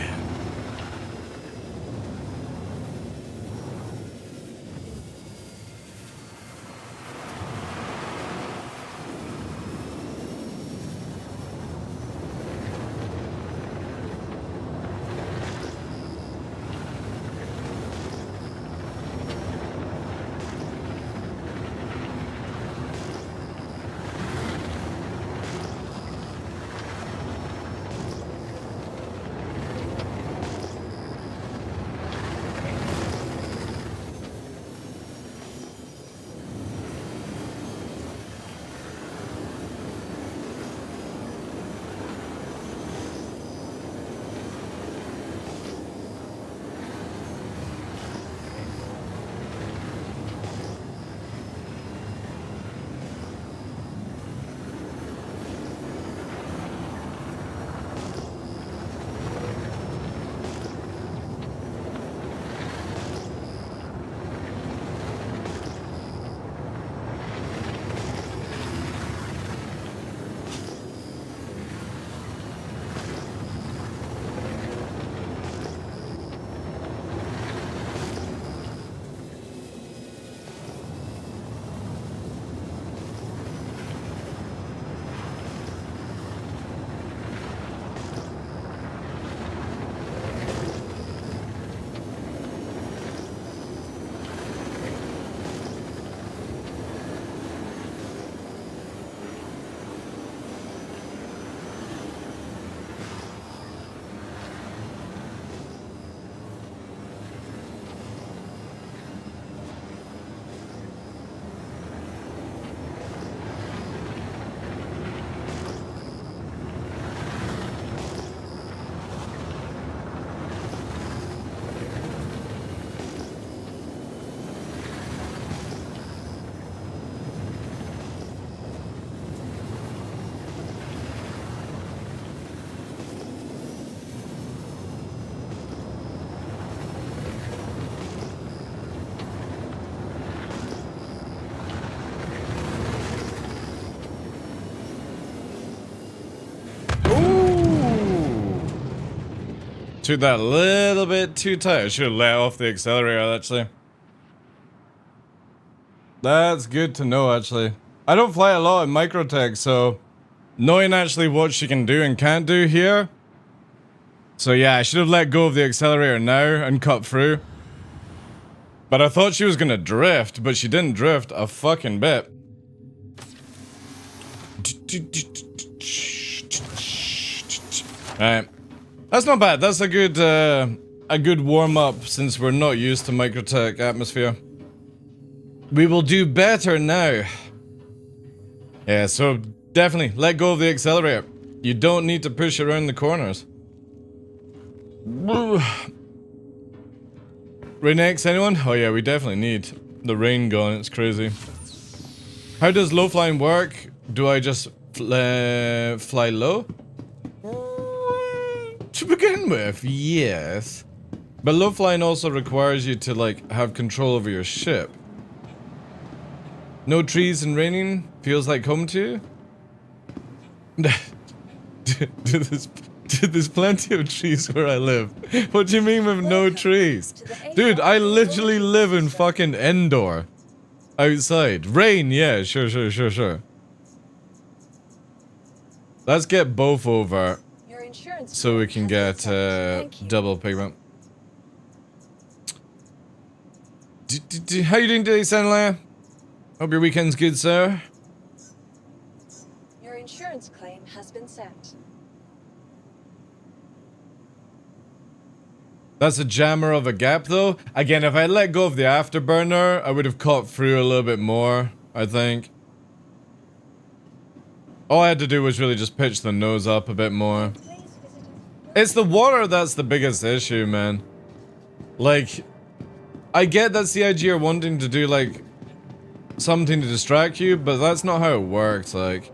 Took that a little bit too tight. I should have let off the accelerator, actually. That's good to know, actually. I don't fly a lot in Microtech, so knowing actually what she can do and can't do here. So yeah, I should have let go of the accelerator now and cut through. But I thought she was gonna drift, but she didn't drift a fucking bit. Alright. That's not bad. That's a good warm-up since we're not used to Microtech atmosphere. We will do better now. Yeah, so definitely let go of the accelerator. You don't need to push around the corners. Rain X, anyone? Oh yeah, we definitely need the rain gone. It's crazy. How does low flying work? Do I just fly low? To begin with, yes. But low flying also requires you to like have control over your ship. No trees and raining feels like home to you? There's plenty of trees where I live. What do you mean with no trees? Dude, I literally live in fucking Endor. Outside. Rain, yeah, sure. Let's get both over. So we can get double pigment. How you doing today, Sanlaya? Hope your weekend's good, sir. Your insurance claim has been sent. That's a jammer of a gap, though. Again, if I let go of the afterburner, I would have caught through a little bit more, I think. All I had to do was really just pitch the nose up a bit more. It's the water that's the biggest issue, man. Like, I get that CIG are wanting to do, like, something to distract you, but that's not how it works, like.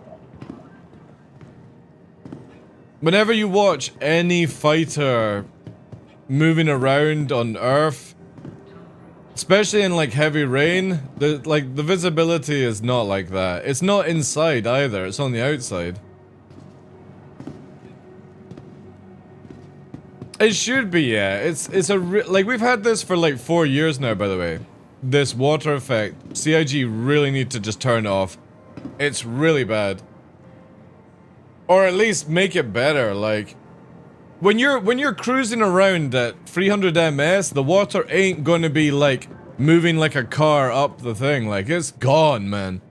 Whenever you watch any fighter moving around on Earth, especially in like heavy rain, the visibility is not like that. It's not inside either, it's on the outside. It should be, yeah. It's like we've had this for like 4 years now, by the way. This water effect. CIG really need to just turn it off. It's really bad. Or at least make it better, like when you're cruising around at 300 ms, the water ain't gonna be like moving like a car up the thing. Like, it's gone, man.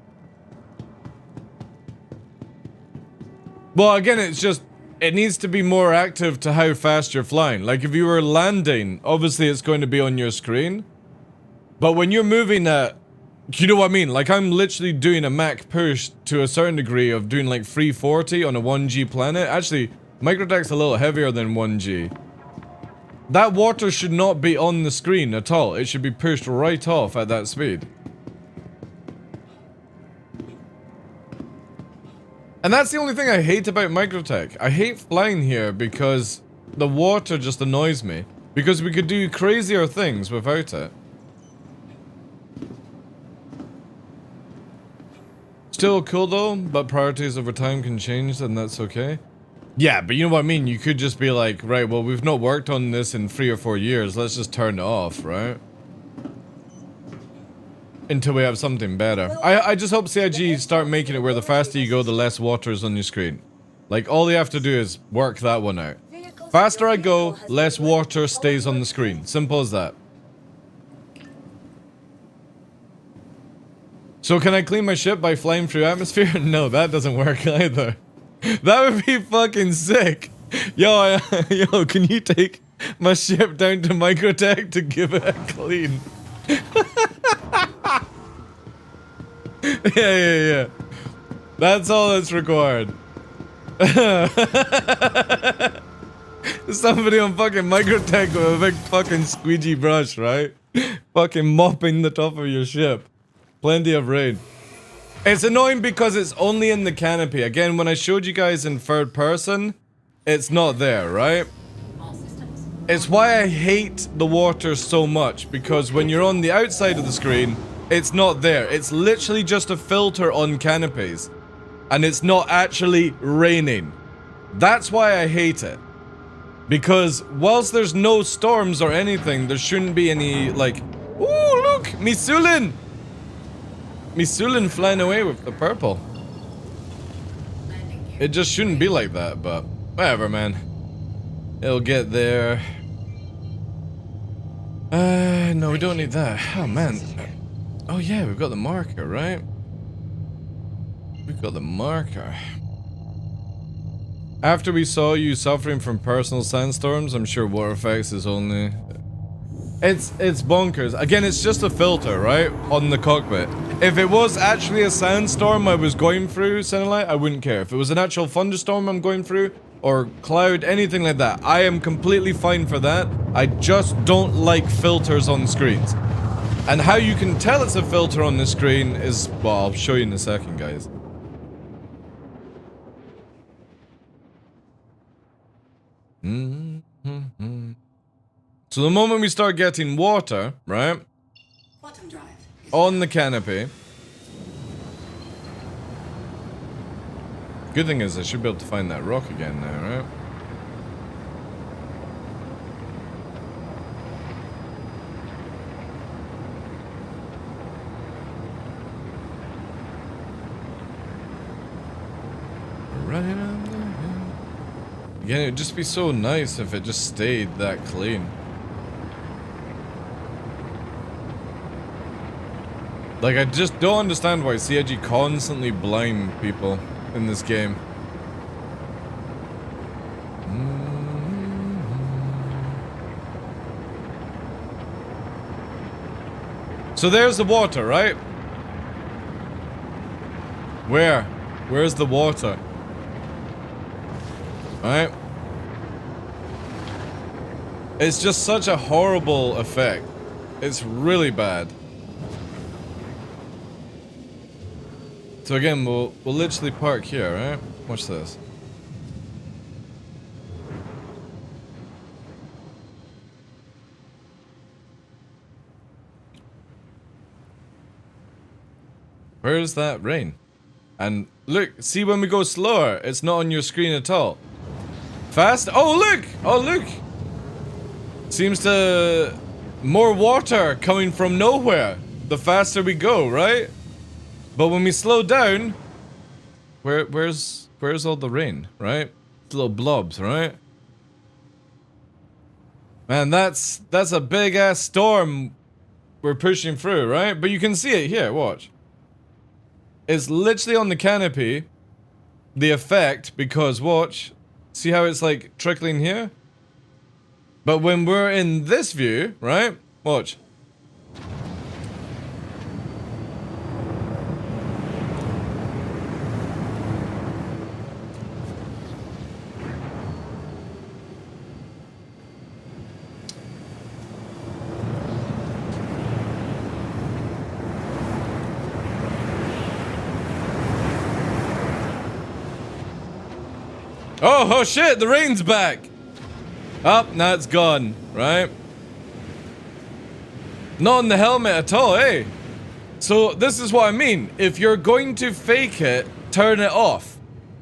Well, again, it's just, it needs to be more active to how fast you're flying. Like, if you were landing, obviously it's going to be on your screen. But when you're moving at, you know what I mean? Like, I'm literally doing a Mach push to a certain degree of doing like 340 on a 1G planet. Actually, Microtech's a little heavier than 1G. That water should not be on the screen at all. It should be pushed right off at that speed. And that's the only thing I hate about Microtech. I hate flying here because the water just annoys me. Because we could do crazier things without it. Still cool though, but priorities over time can change, and that's okay. Yeah, but you know what I mean? You could just be like, right, well, we've not worked on this in 3 or 4 years, let's just turn it off, right? Until we have something better. I just hope CIG start making it where the faster you go, the less water is on your screen. Like, all you have to do is work that one out. Faster I go, less water stays on the screen. Simple as that. So can I clean my ship by flying through atmosphere? No, that doesn't work either. That would be fucking sick. Yo, yo, can you take my ship down to Microtech to give it a clean? Yeah. That's all that's required. Somebody on fucking Microtech with a big fucking squeegee brush, right? Fucking mopping the top of your ship. Plenty of rain. It's annoying because it's only in the canopy. Again, when I showed you guys in third person, it's not there, right? It's why I hate the water so much, because when you're on the outside of the screen, it's not there. It's literally just a filter on canopies. And it's not actually raining. That's why I hate it. Because whilst there's no storms or anything, there shouldn't be any, like... Ooh, look! Misulin! Misulin flying away with the purple. Landing gear. It just shouldn't be like that, but... Whatever, man. It'll get there. No, we don't need that. Oh, man. Oh, yeah, we've got the marker, right? We've got the marker. After we saw you suffering from personal sandstorms, I'm sure water effects is only... It's bonkers. Again, it's just a filter, right? On the cockpit. If it was actually a sandstorm I was going through, Senelite, I wouldn't care. If it was an actual thunderstorm I'm going through, or cloud, anything like that, I am completely fine for that. I just don't like filters on screens. And how you can tell it's a filter on the screen is... Well, I'll show you in a second, guys. So the moment we start getting water, right, Quantum drive. on the canopy. Good thing is I should be able to find that rock again now, right? Right on the hill. Again, it'd just be so nice if it just stayed that clean. Like, I just don't understand why CIG constantly blind people in this game. So there's the water, right? Where? Where's the water? Alright? It's just such a horrible effect. It's really bad. So again, we'll literally park here, right? Watch this. Where's that rain? And look, see when we go slower, it's not on your screen at all. Fast? Oh look! Oh look! Seems to... More water coming from nowhere the faster we go, right? But when we slow down, where's all the rain, right? Little blobs, right? Man, that's a big ass storm we're pushing through, right? But you can see it here, watch. It's literally on the canopy, the effect, because watch, see how it's like trickling here? But when we're in this view, right? Watch. Oh shit, the rain's back! Oh, now it's gone, right? Not on the helmet at all, eh? So this is what I mean. If you're going to fake it, turn it off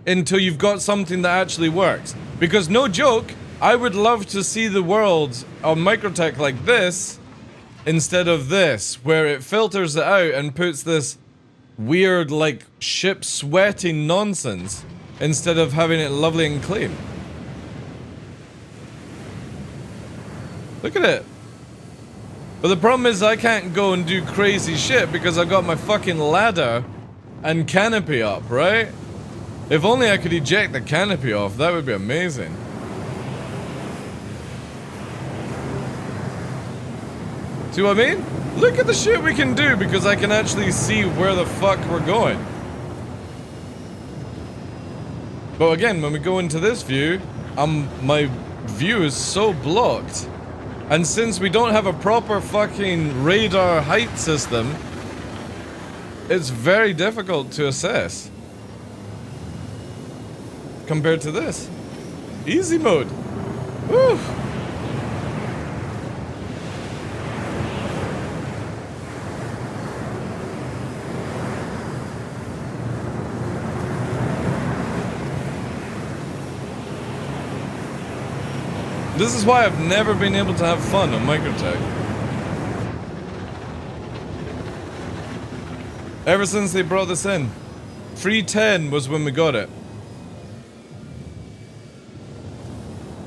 until you've got something that actually works. Because no joke, I would love to see the world on Microtech like this instead of this, where it filters it out and puts this weird, like, ship sweating nonsense instead of having it lovely and clean. Look at it. But the problem is I can't go and do crazy shit because I've got my fucking ladder and canopy up, right? If only I could eject the canopy off, that would be amazing. See what I mean? Look at the shit we can do because I can actually see where the fuck we're going. But again, when we go into this view, my view is so blocked. And since we don't have a proper fucking radar height system, it's very difficult to assess. Compared to this. Easy mode. Woo! This is why I've never been able to have fun on Microtech. Ever since they brought this in. 310 was when we got it.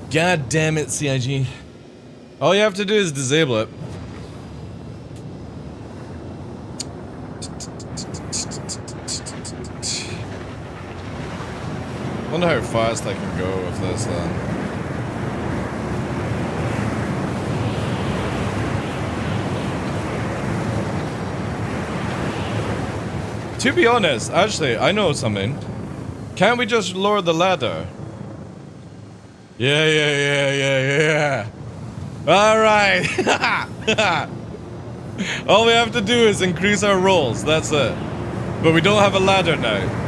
God damn it, CIG. All you have to do is disable it. Wonder how fast I can go with this then. To be honest, actually, I know something. Can't we just lower the ladder? Yeah. Alright. All we have to do is increase our rolls, that's it. But we don't have a ladder now.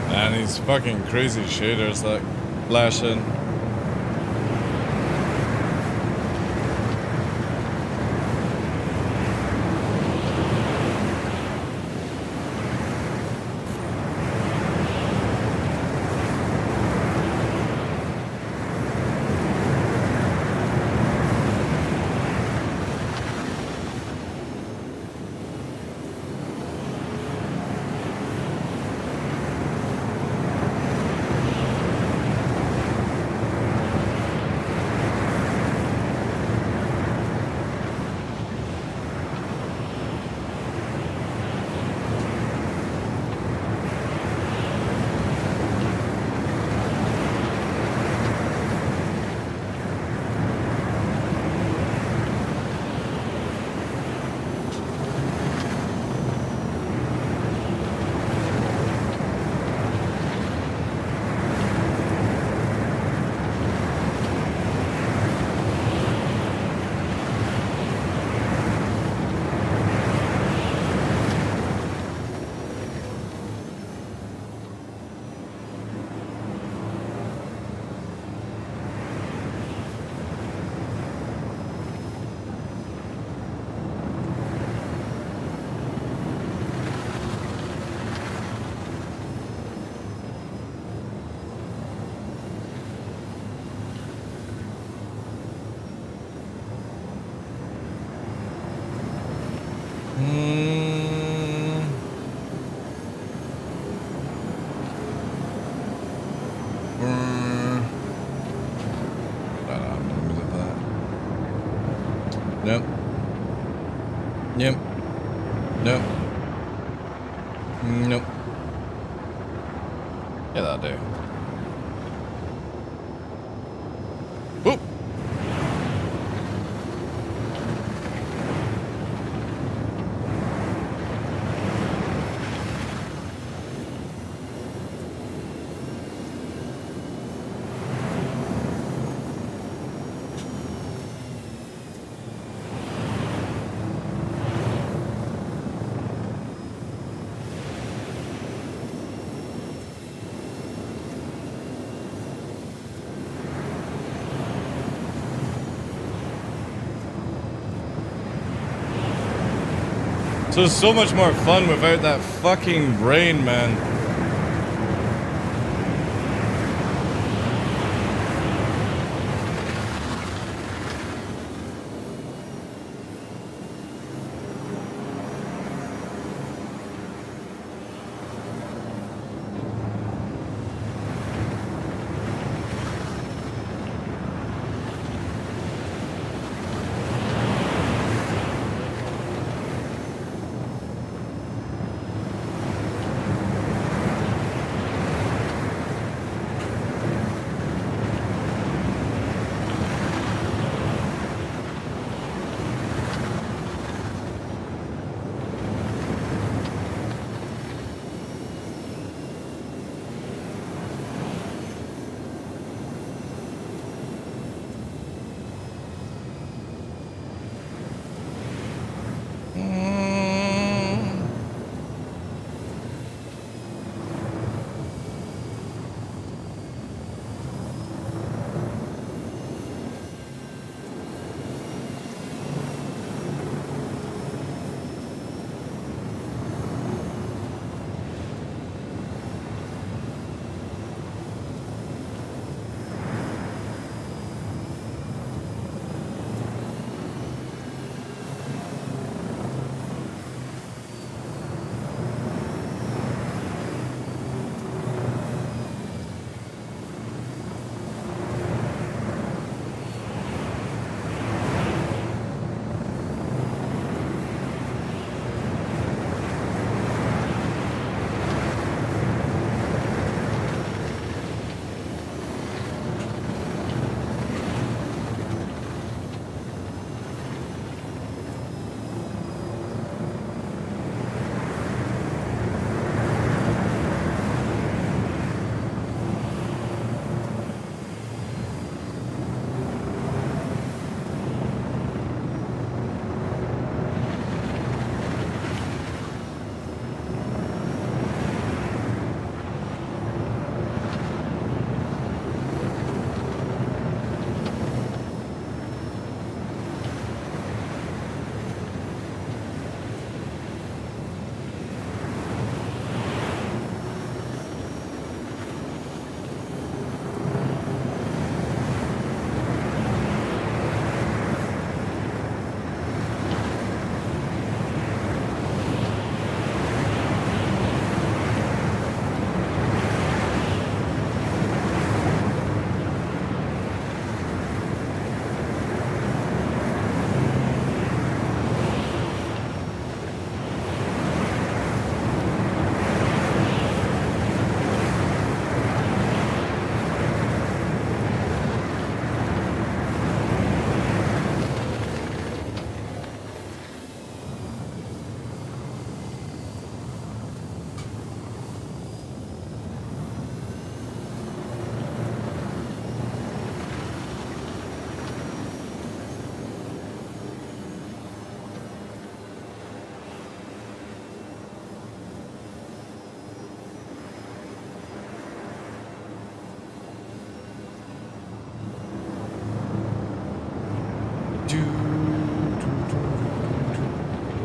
And these fucking crazy shaders that flash in. Nope. Yep. Nope. Nope. Yeah, that'll do. Whoop! So it's so much more fun without that fucking brain, man.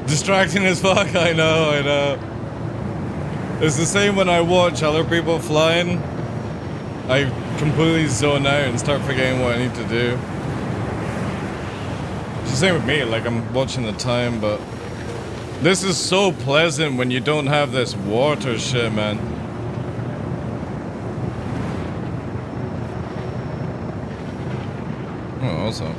Distracting as fuck, I know. It's the same when I watch other people flying. I completely zone out and start forgetting what I need to do. It's the same with me, like I'm watching the time, but this is so pleasant when you don't have this water shit, man. Oh, also.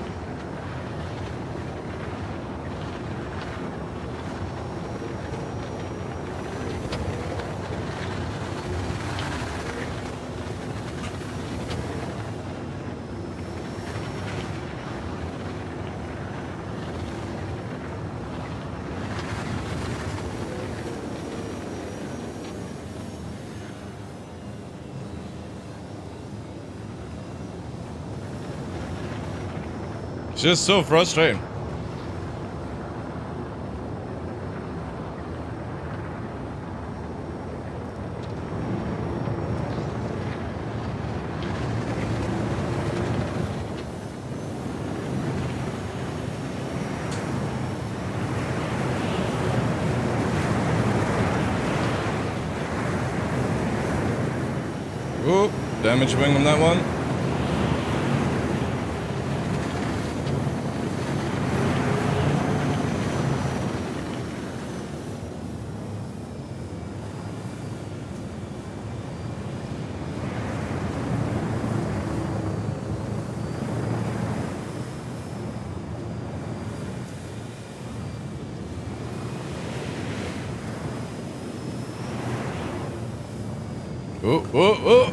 It's just so frustrating. Oh, damage wing on that one. Oh, oh, oh!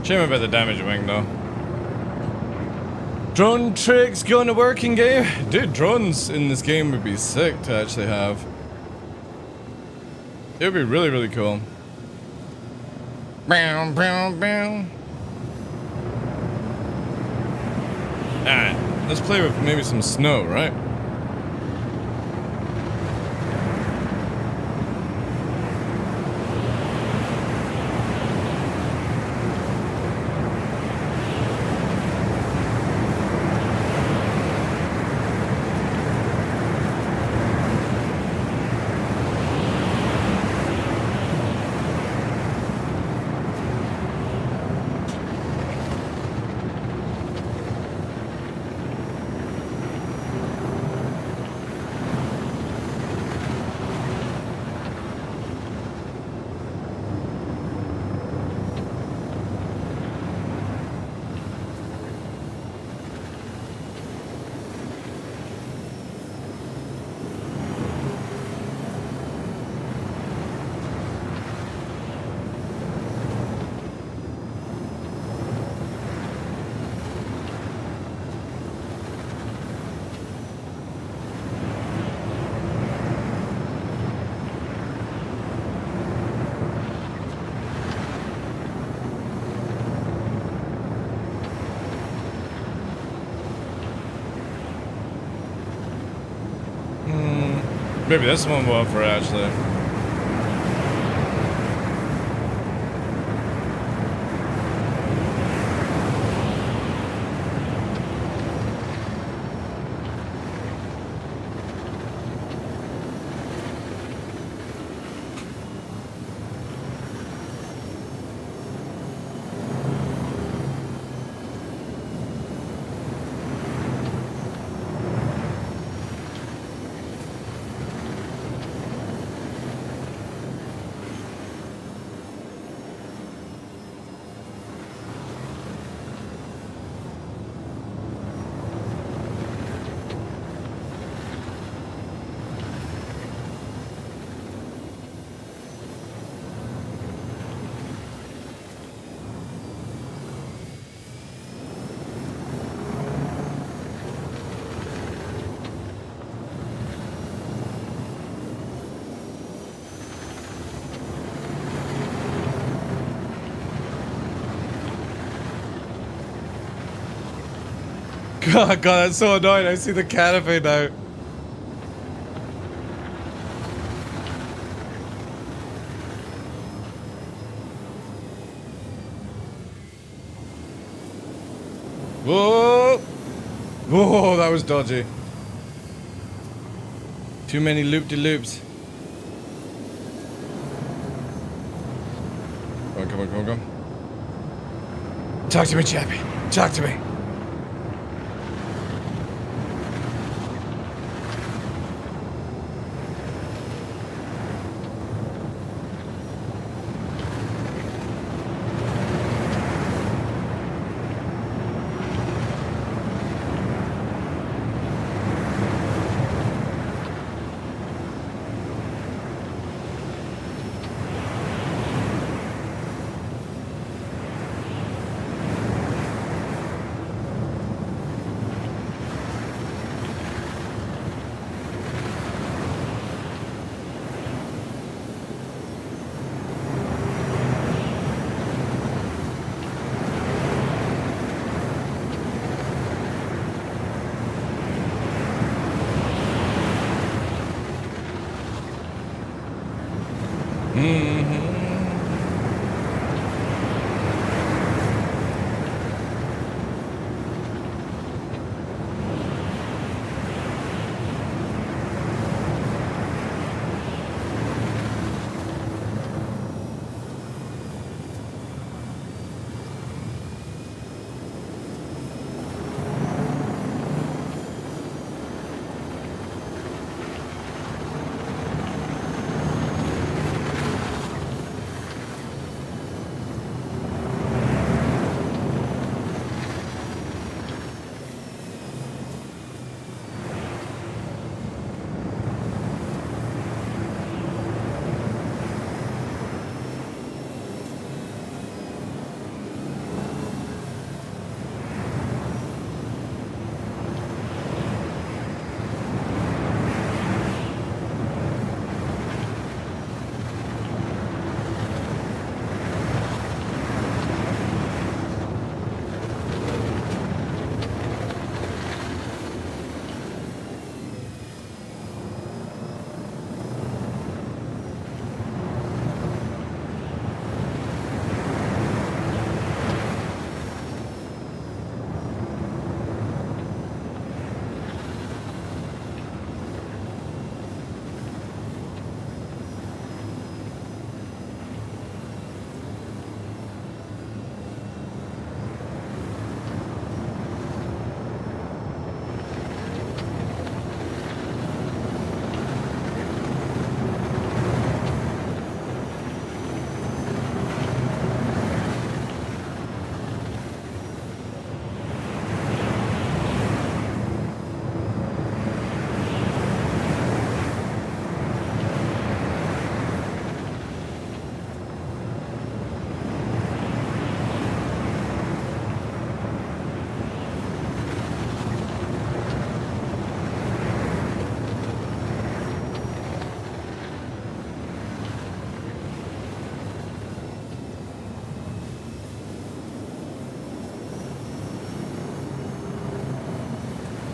Shame about the damage wing though. Drone tricks going to work in game? Dude, drones in this game would be sick to actually have. It would be really, really cool. Bow, bow, bow. Alright, let's play with maybe some snow, right? Maybe this one will for actually. God, that's so annoying. I see the canopy now. Whoa! Whoa, that was dodgy. Too many loop-de-loops. Come on, come on, come on, come on. Talk to me, chappie. Talk to me.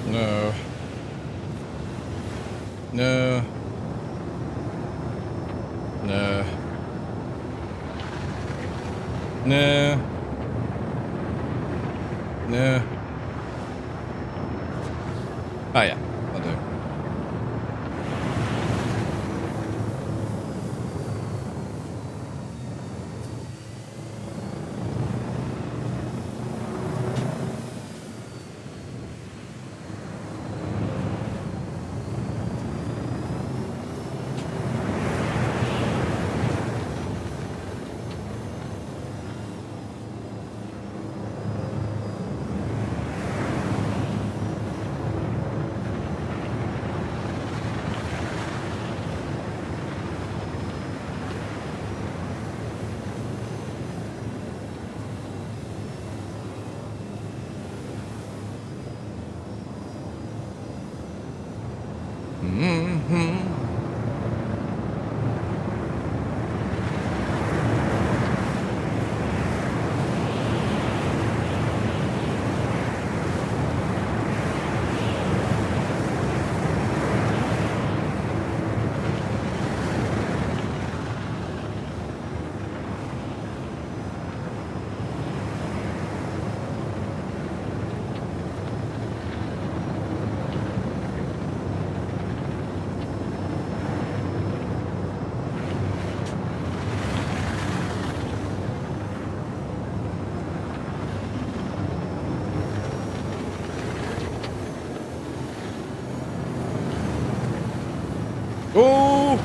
No. No. No. No. Oh yeah, I'll do.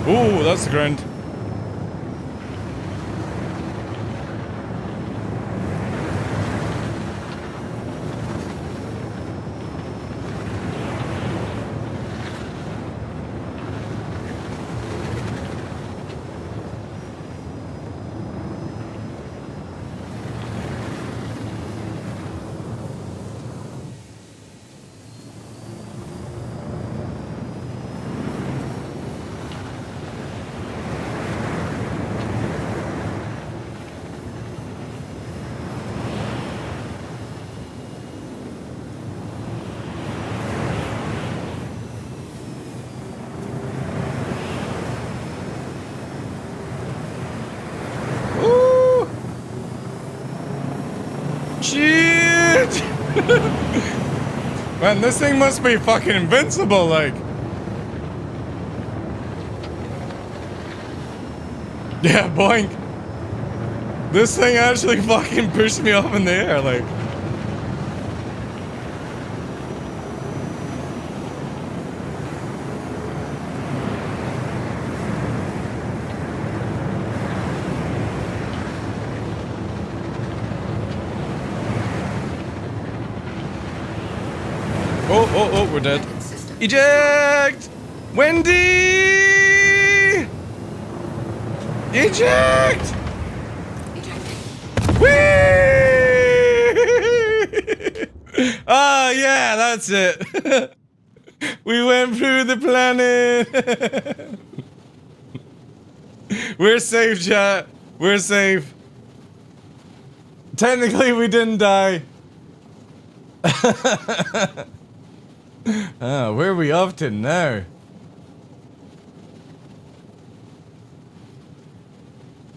Oh, that's the ground. Ooh. Shit! Man, this thing must be fucking invincible, like. Yeah, boink. This thing actually fucking pushed me up in the air, like. Oh, we're dead. Eject! Wendy! Eject! Whee! Ah, yeah, that's it. We went through the planet. We're safe, chat. We're safe. Technically, we didn't die. Ah, where are we off to now?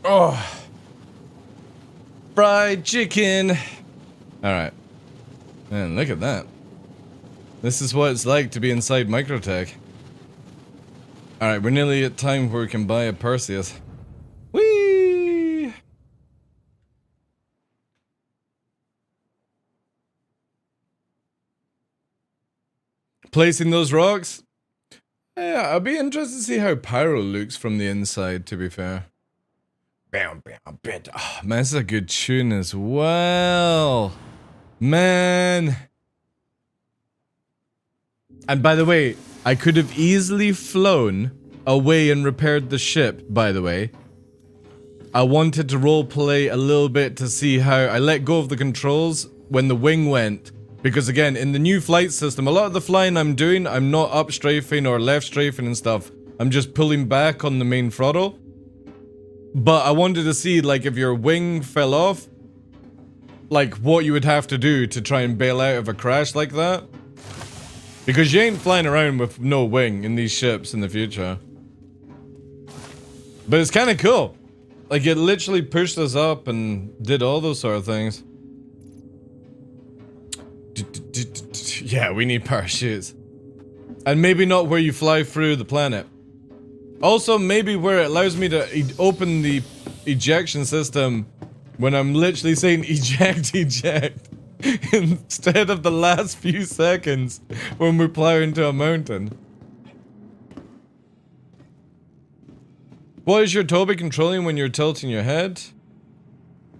Oh, fried chicken. All right, man, look at that. This is what it's like to be inside Microtech. All right, we're nearly at time where we can buy a Perseus. Whee! Placing those rocks? Yeah, I'll be interested to see how Pyro looks from the inside, to be fair. Oh, man, this is a good tune as well. Man. And by the way, I could have easily flown away and repaired the ship, by the way. I wanted to roleplay a little bit to see how I let go of the controls when the wing went. Because again, in the new flight system, a lot of the flying I'm doing, I'm not up strafing or left strafing and stuff. I'm just pulling back on the main throttle. But I wanted to see, like, if your wing fell off, like, what you would have to do to try and bail out of a crash like that. Because you ain't flying around with no wing in these ships in the future. But it's kind of cool. Like, it literally pushed us up and did all those sort of things. Yeah, we need parachutes. And maybe not where you fly through the planet. Also, maybe where it allows me to open the ejection system when I'm literally saying eject, eject. Instead of the last few seconds when we plow into a mountain. What is your Toby controlling when you're tilting your head?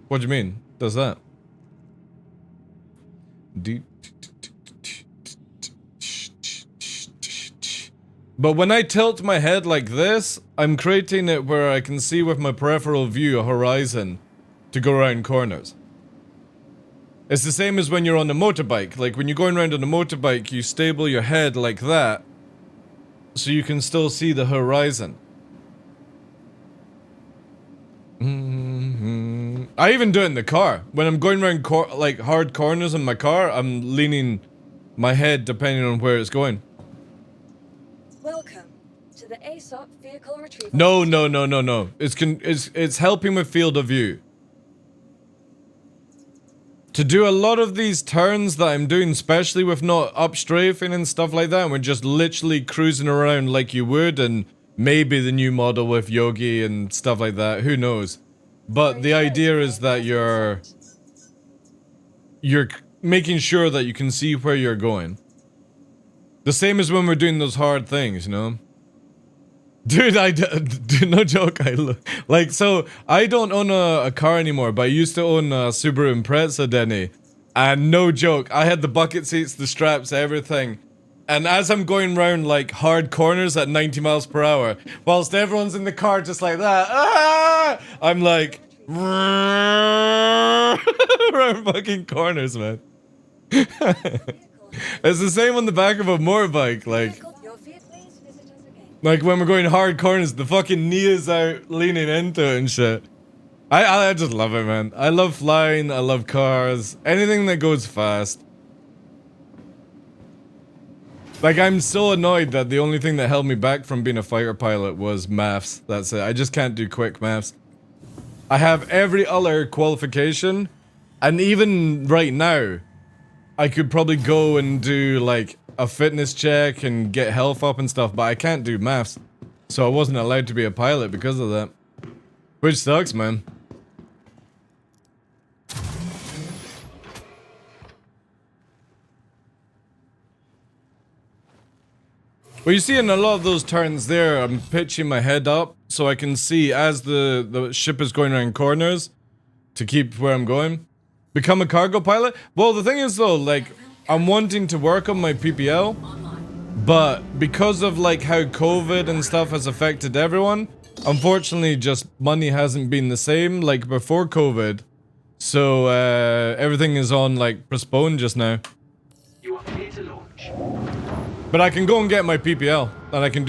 What do you mean? Does that? But when I tilt my head like this, I'm creating it where I can see with my peripheral view a horizon to go around corners. It's the same as when you're on a motorbike. Like when you're going around on a motorbike, you stable your head like that so you can still see the horizon. I even do it in the car. When I'm going around like hard corners in my car, I'm leaning my head depending on where it's going. Welcome to the ASOP vehicle retrieval. No. It's helping with field of view. To do a lot of these turns that I'm doing, especially with not upstrafing and stuff like that, and we're just literally cruising around like you would, and maybe the new model with Yogi and stuff like that, who knows. But the idea is that you're making sure that you can see where you're going. The same as when we're doing those hard things, you know? Dude, no joke, so I don't own a car anymore, but I used to own a Subaru Impreza, Denny. And no joke, I had the bucket seats, the straps, everything. And as I'm going around like hard corners at 90 miles per hour, whilst everyone's in the car just like that, I'm like, around fucking corners, man. It's the same on the back of a motorbike, like when we're going hard corners, the fucking knee is out leaning into it and shit. I just love it, man. I love flying, I love cars, anything that goes fast. Like, I'm so annoyed that the only thing that held me back from being a fighter pilot was maths. That's it. I just can't do quick maths. I have every other qualification, and even right now, I could probably go and do, like, a fitness check and get health up and stuff, but I can't do maths. So I wasn't allowed to be a pilot because of that. Which sucks, man. Well, you see in a lot of those turns there, I'm pitching my head up so I can see as the ship is going around corners to keep where I'm going. Become a cargo pilot? Well, the thing is though, like, I'm wanting to work on my PPL, but because of like how COVID and stuff has affected everyone, unfortunately just money hasn't been the same like before COVID. So everything is on like postponed just now. You are clear to launch. But I can go and get my PPL, and I can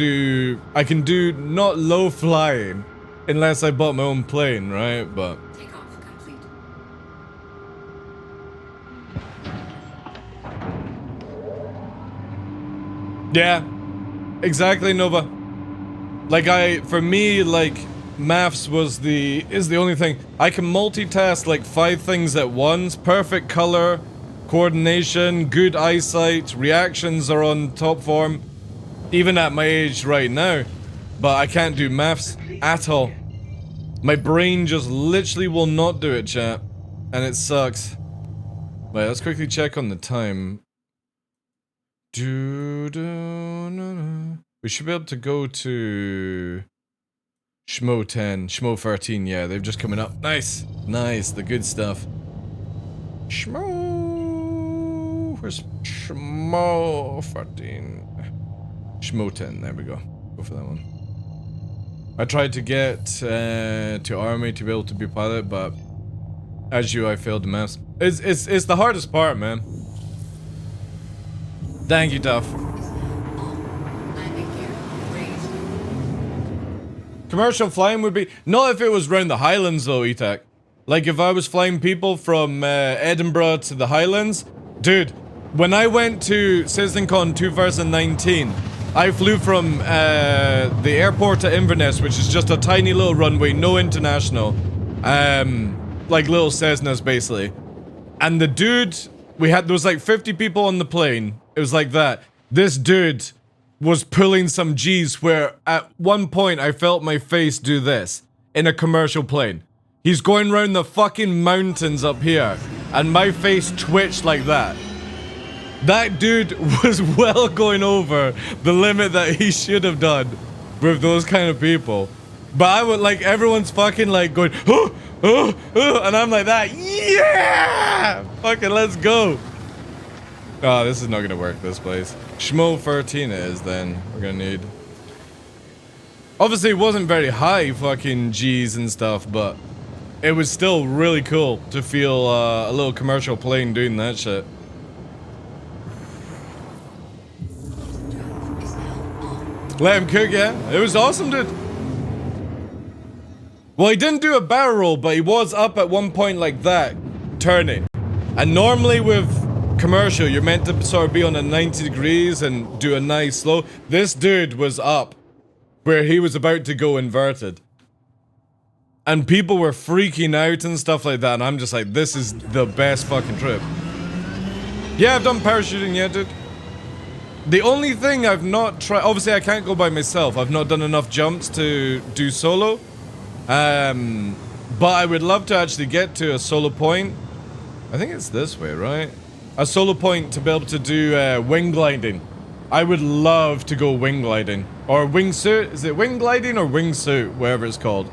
do not low flying, unless I bought my own plane, right? But Takeoff complete. yeah, exactly, Nova. Like for me, like maths is the only thing. I can multitask like 5 things at once. Perfect color, coordination, good eyesight, reactions are on top form, even at my age right now. But I can't do maths at all. My brain just literally will not do it, chat, and it sucks. Wait, let's quickly check on the time. We should be able to go to Schmo 10, Schmo 13, yeah, they've just coming up. Nice, nice, the good stuff. Schmo, where's Schmo 13? Schmo 10, there we go. Go for that one. I tried to get to Army to be able to be pilot, but as you, I failed the maths. It's the hardest part, man. Thank you, Duff. Landing gear raised. Commercial flying would be... Not if it was round the Highlands, though, Etak. Like, if I was flying people from Edinburgh to the Highlands... Dude, when I went to CitizenCon 2019, I flew from the airport to Inverness, which is just a tiny little runway, no international. Like little Cessnas, basically. And the dude, there was like 50 people on the plane. It was like that. This dude was pulling some G's where at one point I felt my face do this in a commercial plane. He's going around the fucking mountains up here, and my face twitched like that. That dude was well going over the limit that he should have done with those kind of people. But I would like, everyone's fucking like going, oh, oh, oh, and I'm like that, yeah! Fucking let's go. Oh, this is not gonna work, this place. Schmo 13 it is then, we're gonna need. Obviously it wasn't very high fucking G's and stuff, but it was still really cool to feel a little commercial plane doing that shit. Let him cook, yeah? It was awesome, dude. Well, he didn't do a barrel roll, but he was up at one point like that, turning. And normally with commercial, you're meant to sort of be on a 90 degrees and do a nice slow. This dude was up where he was about to go inverted. And people were freaking out and stuff like that, and I'm just like, this is the best fucking trip. Yeah, I've done parachuting yet, dude. The only thing I've not tried, obviously I can't go by myself. I've not done enough jumps to do solo. But I would love to actually get to a solo point. I think it's this way, right? A solo point to be able to do wing gliding. I would love to go wing gliding. Or wingsuit. Is it wing gliding or wingsuit? Whatever it's called.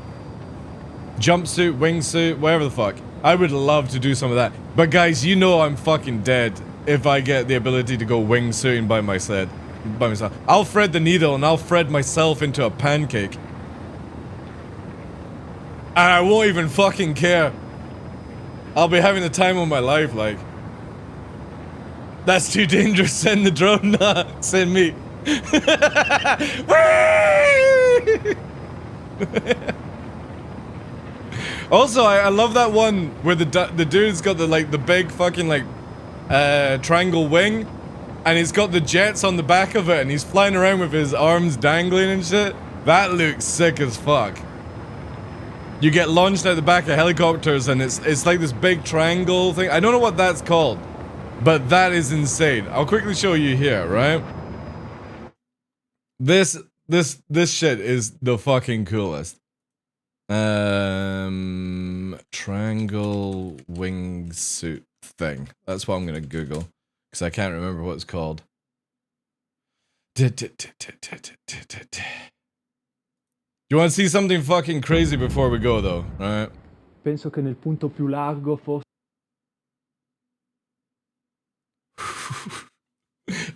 Jumpsuit, wingsuit, whatever the fuck. I would love to do some of that. But guys, you know I'm fucking dead if I get the ability to go wingsuiting by myself. I'll thread the needle and I'll thread myself into a pancake. And I won't even fucking care. I'll be having the time of my life, like. That's too dangerous, send the drone, nah, send me. Also, I love that one where the dude's got the big fucking triangle wing, and he's got the jets on the back of it, and he's flying around with his arms dangling and shit. That looks sick as fuck. You get launched out the back of helicopters, and it's like this big triangle thing. I don't know what that's called, but that is insane. I'll quickly show you here, right? This shit is the fucking coolest. Triangle wingsuit thing. That's what I'm gonna Google, because I can't remember what it's called. You want to see something fucking crazy before we go, though, right? Penso che nel punto più largo fosse.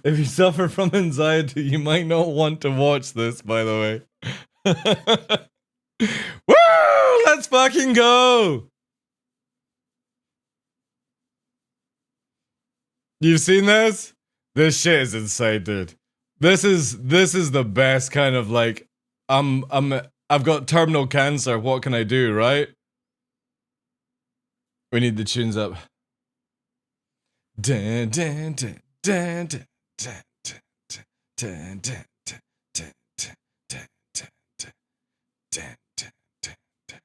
If you suffer from anxiety, you might not want to watch this, by the way. Woo! Let's fucking go! You've seen this? This shit is insane, dude. This is the best kind of like, I've got terminal cancer, what can I do, right? We need the tunes up. Dun, dun, dun, dun, dun, dun, dun, dun, dun, dun, dun, dun, dun, dun, dun, dun, dun, dun.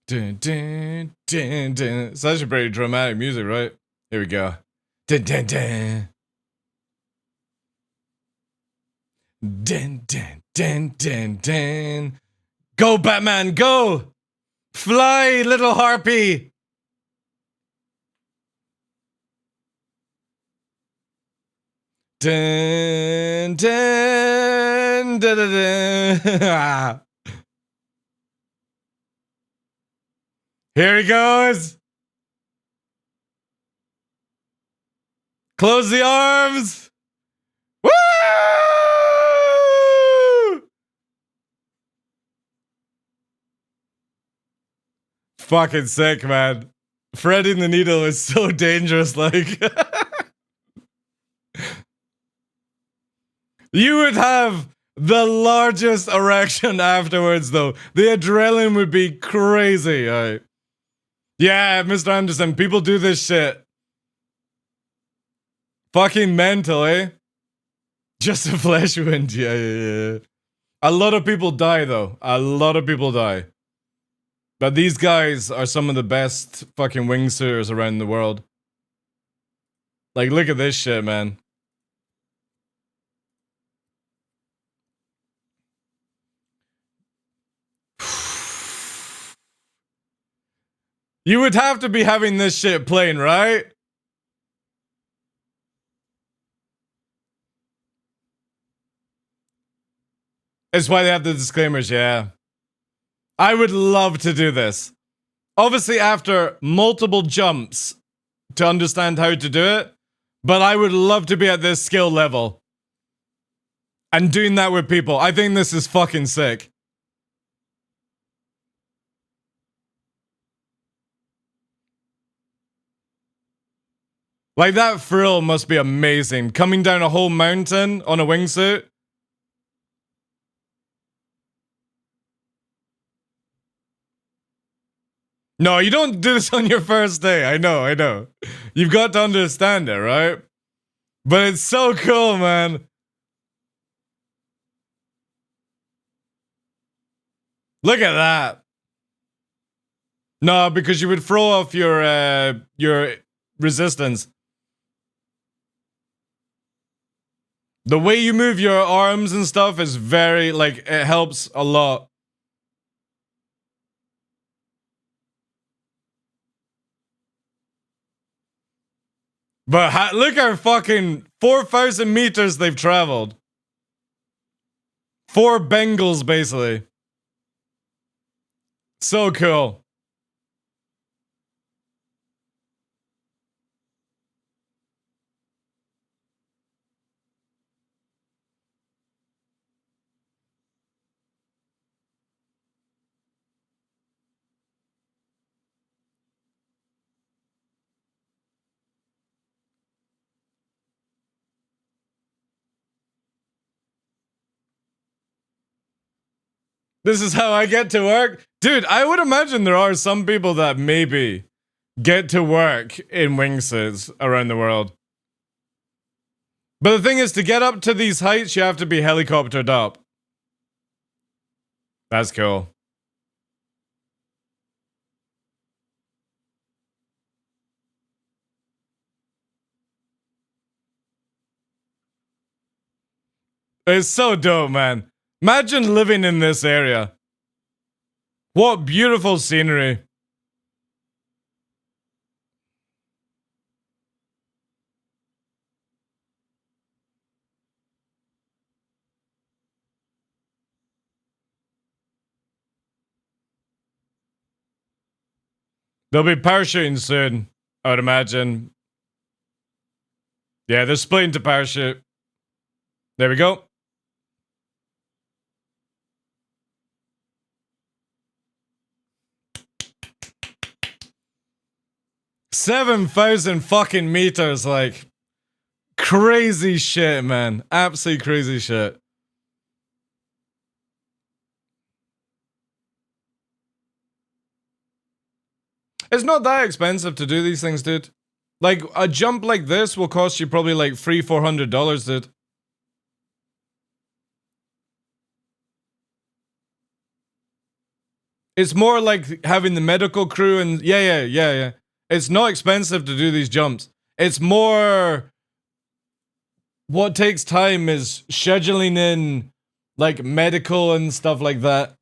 Dun, dun, dun, dun. It's actually pretty dramatic music, right? Here we go. Dun, dun, dun. Dun, dun, dun, dun, dun. Go, Batman, go! Fly, little harpy! Dun, dun, dun, dun, dun. Here he goes! Close the arms! Woo! Fucking sick, man. Threading the needle is so dangerous, like. You would have the largest erection afterwards, though. The adrenaline would be crazy, alright. Yeah, Mr. Anderson, people do this shit. Fucking mental, eh? Just a flesh wound. Yeah. A lot of people die, though. A lot of people die. But these guys are some of the best fucking wingsuiters around the world. Like, look at this shit, man. You would have to be having this shit playing, right? It's why they have the disclaimers, yeah. I would love to do this. Obviously, after multiple jumps to understand how to do it, but I would love to be at this skill level. And doing that with people. I think this is fucking sick. Like, that thrill must be amazing. Coming down a whole mountain on a wingsuit. No, you don't do this on your first day. I know. You've got to understand it, right? But it's so cool, man. Look at that. No, because you would throw off your resistance. The way you move your arms and stuff is very, like, it helps a lot. But look how fucking 4,000 meters they've traveled. 4 Bengals, basically. So cool. This is how I get to work? Dude, I would imagine there are some people that maybe get to work in wingsuits around the world. But the thing is, to get up to these heights, you have to be helicoptered up. That's cool. It's so dope, man. Imagine living in this area. What beautiful scenery. They'll be parachuting soon, I would imagine. Yeah, they're splitting to parachute. There we go. 7,000 fucking meters, like, crazy shit, man. Absolutely crazy shit. It's not that expensive to do these things, dude. Like, a jump like this will cost you probably like $300-400, dude. It's more like having the medical crew and yeah. It's not expensive to do these jumps. It's more what takes time is scheduling in like medical and stuff like that.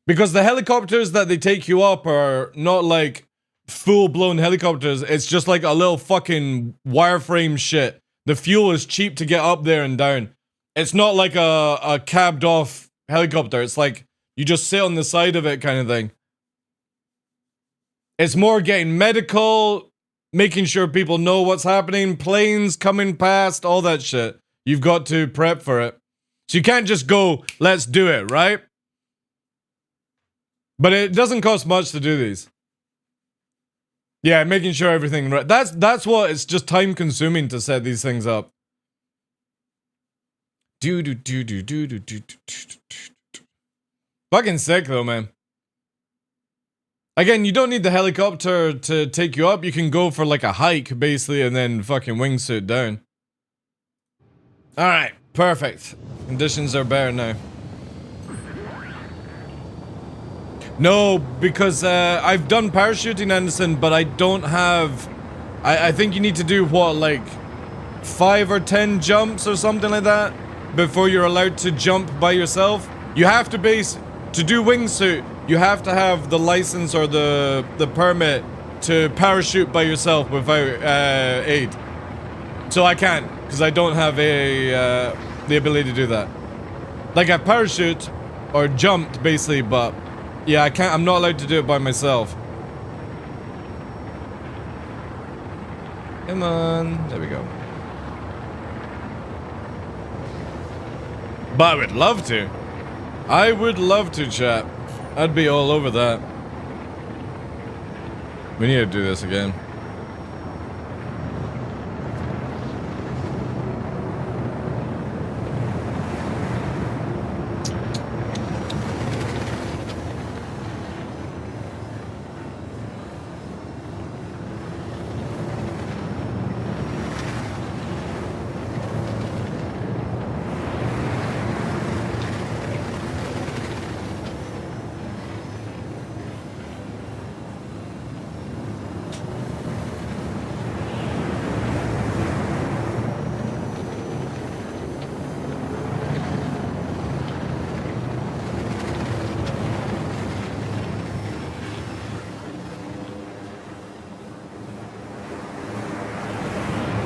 Because the helicopters that they take you up are not like full-blown helicopters. It's just like a little fucking wireframe shit. The fuel is cheap to get up there and down. It's not like a cabbed off helicopter. It's like you just sit on the side of it kind of thing. It's more getting medical, making sure people know what's happening, planes coming past, all that shit. You've got to prep for it. So you can't just go, let's do it, right? But it doesn't cost much to do these. Yeah, making sure everything right. That's what it's just time consuming to set these things up. Fucking sick though, man. Again, you don't need the helicopter to take you up. You can go for like a hike, basically, and then fucking wingsuit down. Alright, perfect. Conditions are better now. No, because I've done parachuting, Anderson, but I don't have... I think you need to do, what, like 5 or 10 jumps or something like that before you're allowed to jump by yourself. You have to to do wingsuit, you have to have the license or the permit to parachute by yourself without aid. So I can't, because I don't have the ability to do that. Like I parachute or jumped basically, but yeah, I can't. I'm not allowed to do it by myself. Come on, there we go. But I would love to. I would love to, chat. I'd be all over that. We need to do this again.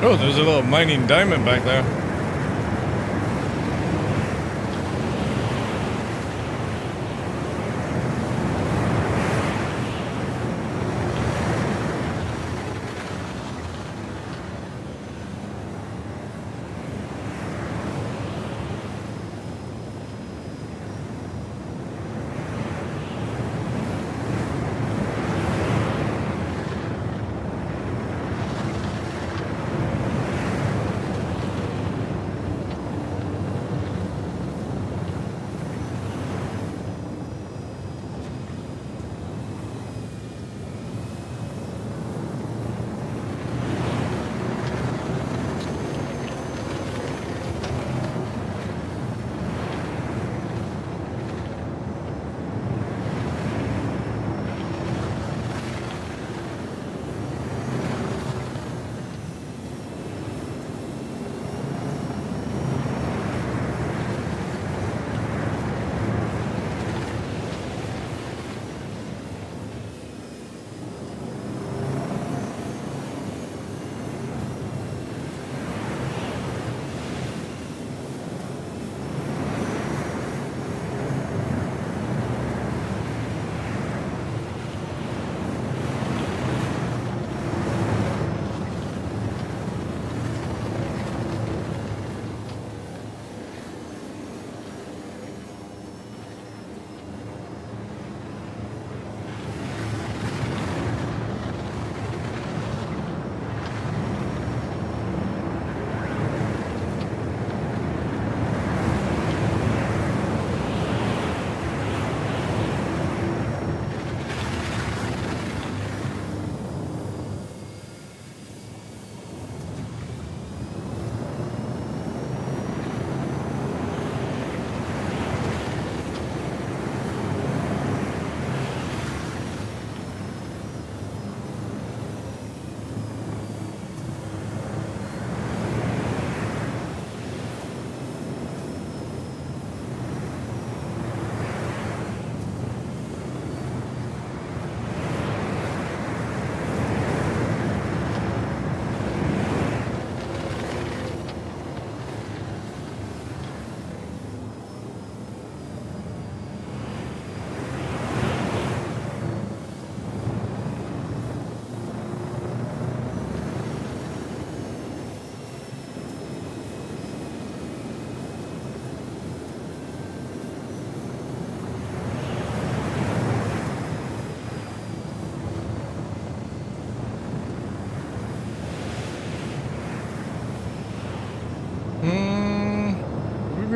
Oh, there's a little mining diamond back there.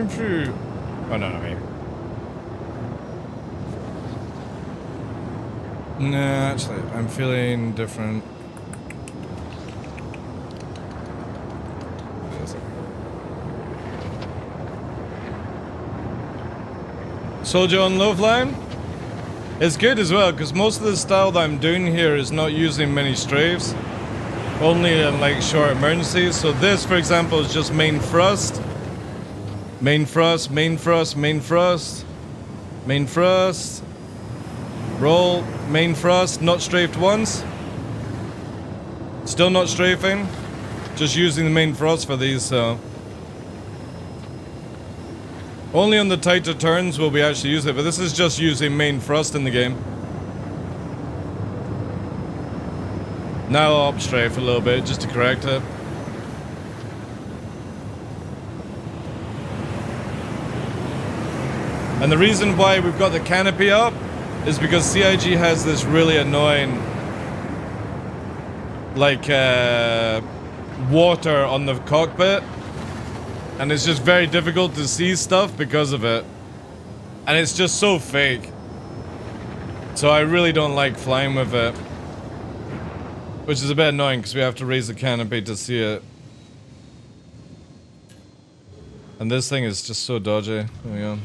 Through. Oh no, no, me. Nah, actually, I'm feeling different. Soldier on low flying? It's good as well, because most of the style that I'm doing here is not using many strafes. Only in like short emergencies. So this, for example, is just main thrust. Main thrust, main thrust, main thrust. Main thrust. Roll, main thrust, not strafed once. Still not strafing. Just using the main thrust for these, so. Only on the tighter turns will we actually use it, but this is just using main thrust in the game. Now I'll up strafe a little bit just to correct it. And the reason why we've got the canopy up is because CIG has this really annoying, like, water on the cockpit. And it's just very difficult to see stuff because of it. And it's just so fake. So I really don't like flying with it. Which is a bit annoying because we have to raise the canopy to see it. And this thing is just so dodgy. There we go.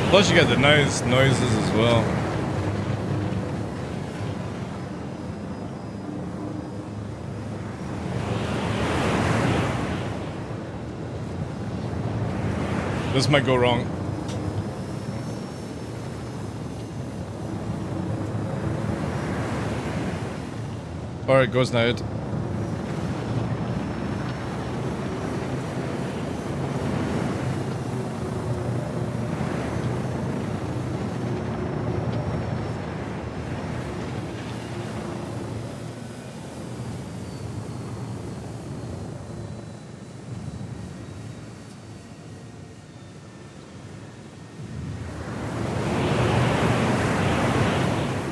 Plus you get the noises as well. This might go wrong. Or it goes now.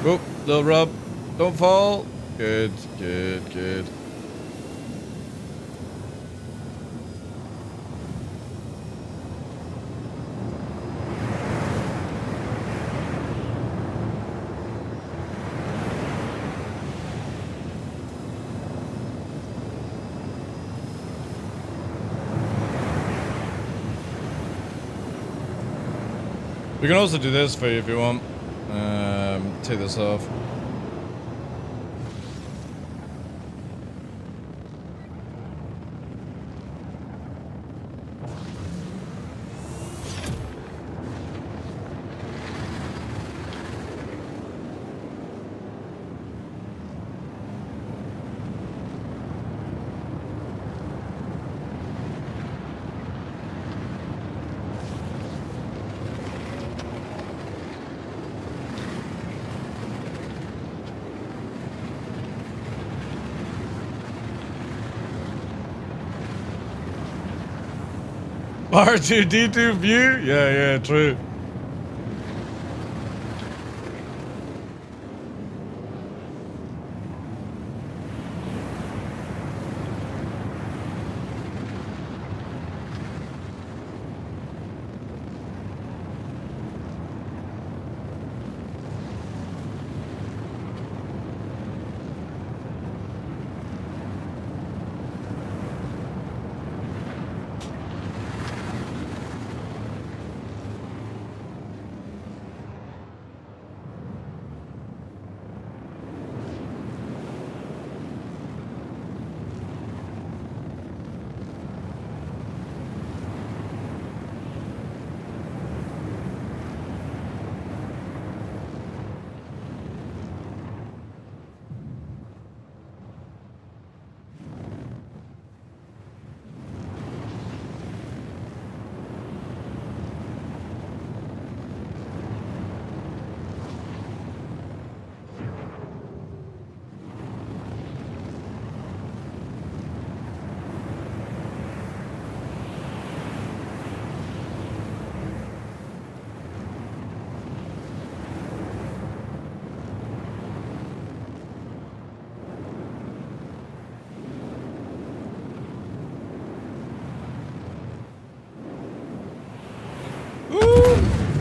Oh, little rub. Don't fall. Good, good, good. We can also do this for you if you want. Take this off. R2-D2 view? Yeah, true.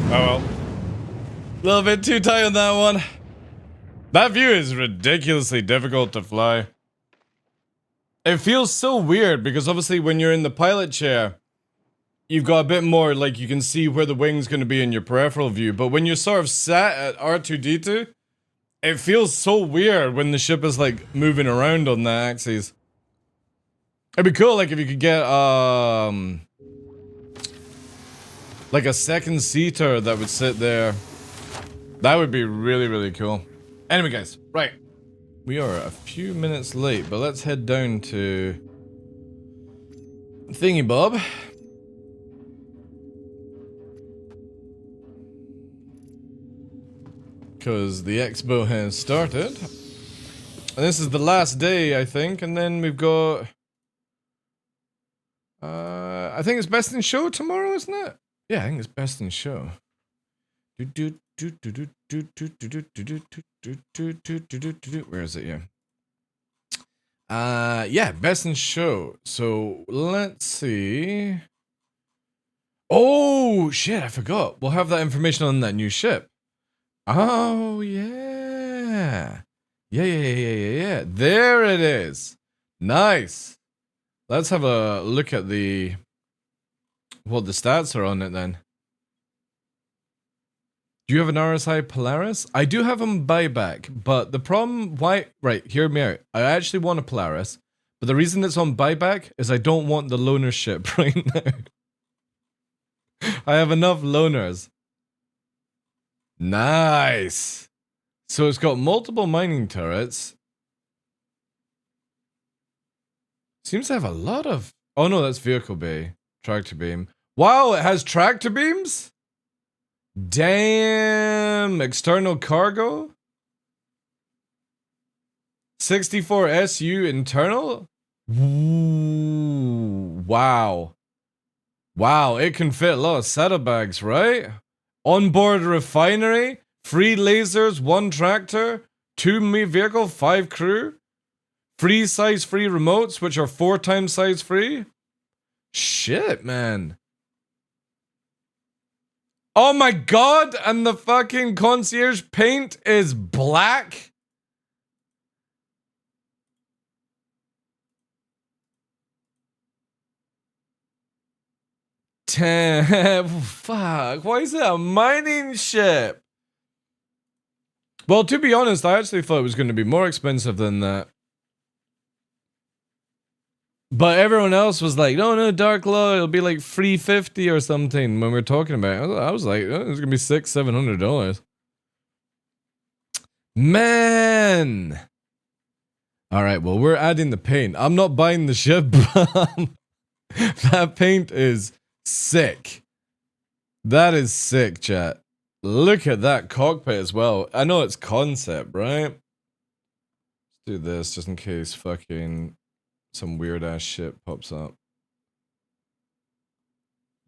Oh well. A little bit too tight on that one. That view is ridiculously difficult to fly. It feels so weird because obviously when you're in the pilot chair, you've got a bit more, like, you can see where the wing's going to be in your peripheral view. But when you're sort of sat at R2-D2, it feels so weird when the ship is, like, moving around on the axis. It'd be cool, like, if you could get, like a second seater that would sit there. That would be really, really cool. Anyway, guys, right. We are a few minutes late, but let's head down to Thingy Bob. Because the expo has started. And this is the last day, I think, and then we've got... I think it's Best in Show tomorrow, isn't it? Yeah, I think it's Best in Show. Where is it? Yeah, Best in Show. So let's see. Oh shit, I forgot. We'll have that information on that new ship. Oh yeah. Yeah. There it is. Nice. Let's have a look at what the stats are on it then. Do you have an RSI Polaris? I do have them buyback, but the problem, right, hear me out. I actually want a Polaris, but the reason it's on buyback is I don't want the loaner ship right now. I have enough loaners. Nice. So it's got multiple mining turrets. Seems to have a lot of... Oh no, that's vehicle bay. Tractor beam. Wow, it has tractor beams? Damn, external cargo? 64 SU internal? Ooh, wow. Wow, it can fit a lot of saddlebags, right? Onboard refinery, 3 lasers, 1 tractor, 2 vehicle, 5 crew, 3 size free remotes, which are 4 times size free. Shit, man. Oh my god, and the fucking concierge paint is black? Fuck, why is it a mining ship? Well, to be honest, I actually thought it was going to be more expensive than that. But everyone else was like, no, TheDarkLaw, it'll be like $350 or something when we were talking about it. I was like, oh, it's gonna be $600-700. Man! Alright, well, we're adding the paint. I'm not buying the ship, but that paint is sick. That is sick, chat. Look at that cockpit as well. I know it's concept, right? Let's do this just in case fucking... some weird ass shit pops up.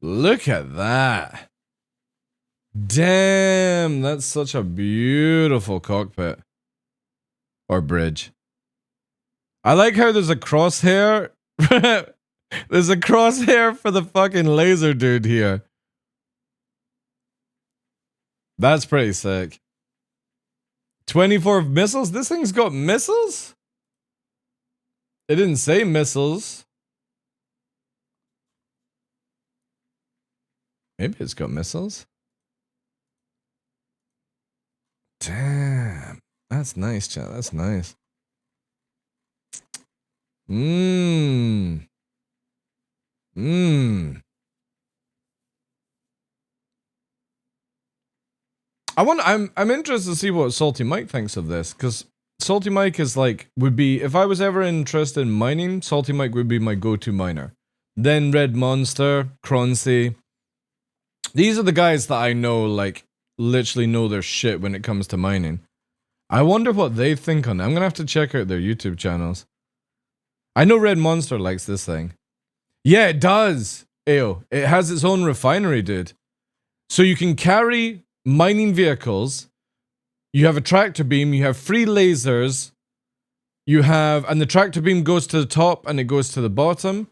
Look at that. Damn, that's such a beautiful cockpit. Or bridge. I like how there's a crosshair. There's a crosshair for the fucking laser dude here. That's pretty sick. 24 missiles? This thing's got missiles? It didn't say missiles. Maybe it's got missiles. Damn. That's nice, chat. That's nice. I'm interested to see what Salty Mike thinks of this, because Salty Mike is like, would be, if I was ever interested in mining, Salty Mike would be my go-to miner. Then Red Monster, Croncy. These are the guys that I know, like, literally know their shit when it comes to mining. I wonder what they think on it. I'm gonna have to check out their YouTube channels. I know Red Monster likes this thing. Yeah, it does. Ayo, it has its own refinery, dude. So you can carry mining vehicles. You have a tractor beam, you have 3 lasers, you have, and the tractor beam goes to the top and it goes to the bottom.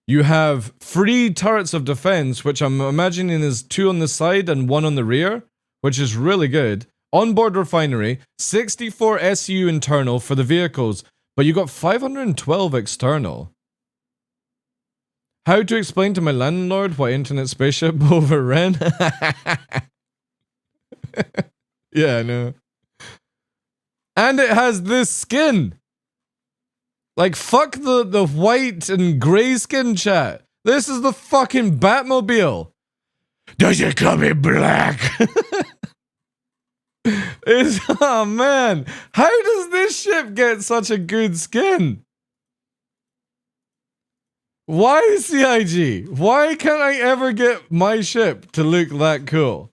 You have 3 turrets of defense, which I'm imagining is 2 on the side and 1 on the rear, which is really good. Onboard refinery, 64 SU internal for the vehicles, but you got 512 external. How to explain to my landlord why internet spaceship overran? Yeah, I know. And it has this skin. Like, fuck the white and grey skin, chat. This is the fucking Batmobile. Does it come in black? Oh man, how does this ship get such a good skin? Why CIG? Why can't I ever get my ship to look that cool?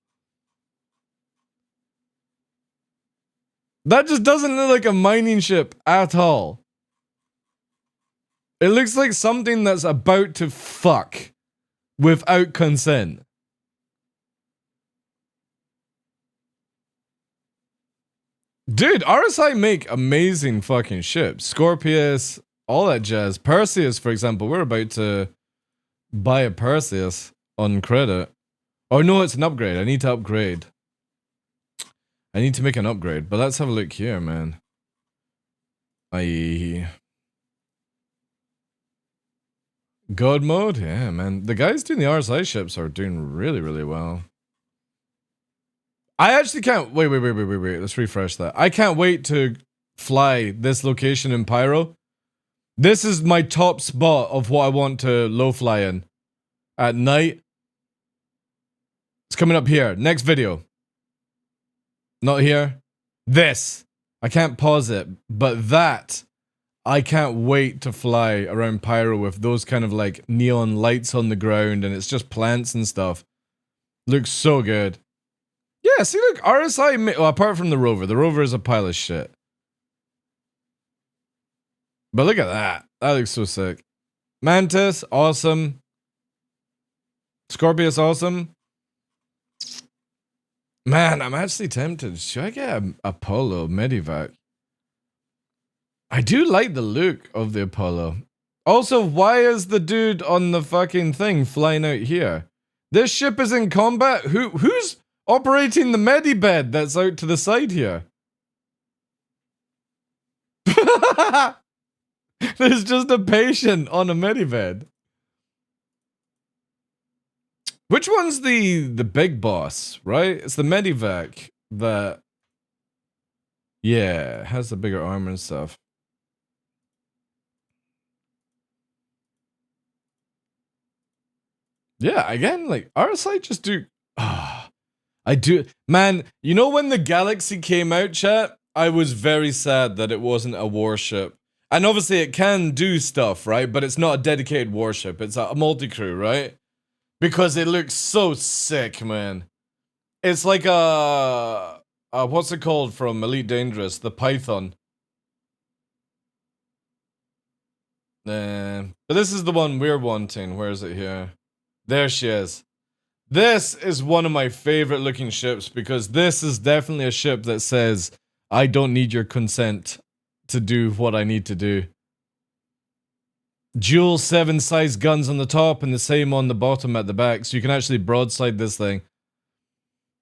That just doesn't look like a mining ship at all. It looks like something that's about to fuck without consent. Dude, RSI make amazing fucking ships. Scorpius, all that jazz. Perseus, for example, we're about to buy a Perseus on credit. Oh no, it's an upgrade. I need to upgrade. I need to make an upgrade, but let's have a look here, man. God mode? Yeah, man. The guys doing the RSI ships are doing really, really well. I actually can't... Wait. Let's refresh that. I can't wait to fly this location in Pyro. This is my top spot of what I want to low fly in. At night. It's coming up here. Next video. Not here. This. I can't pause it. But that... I can't wait to fly around Pyro with those kind of like neon lights on the ground and it's just plants and stuff. Looks so good. Yeah, see, look, RSI, well, apart from the rover is a pile of shit. But look at that. That looks so sick. Mantis, awesome. Scorpius, awesome. Man, I'm actually tempted. Should I get a Apollo Medivac? I do like the look of the Apollo. Also, why is the dude on the fucking thing flying out here? This ship is in combat? Who's operating the medibed that's out to the side here? There's just a patient on a medibed. Which one's the big boss, right? It's the medivac that... Yeah, has the bigger armor and stuff. Yeah, again, like, RSI just do... I do... Man, you know when the Galaxy came out, chat? I was very sad that it wasn't a warship. And obviously it can do stuff, right? But it's not a dedicated warship. It's a multi-crew, right? Because it looks so sick, man. It's like a... what's it called from Elite Dangerous? The Python. But this is the one we're wanting. Where is it here? There she is. This is one of my favorite looking ships because this is definitely a ship that says, I don't need your consent to do what I need to do. Dual 7 size guns on the top and the same on the bottom at the back, so you can actually broadside this thing.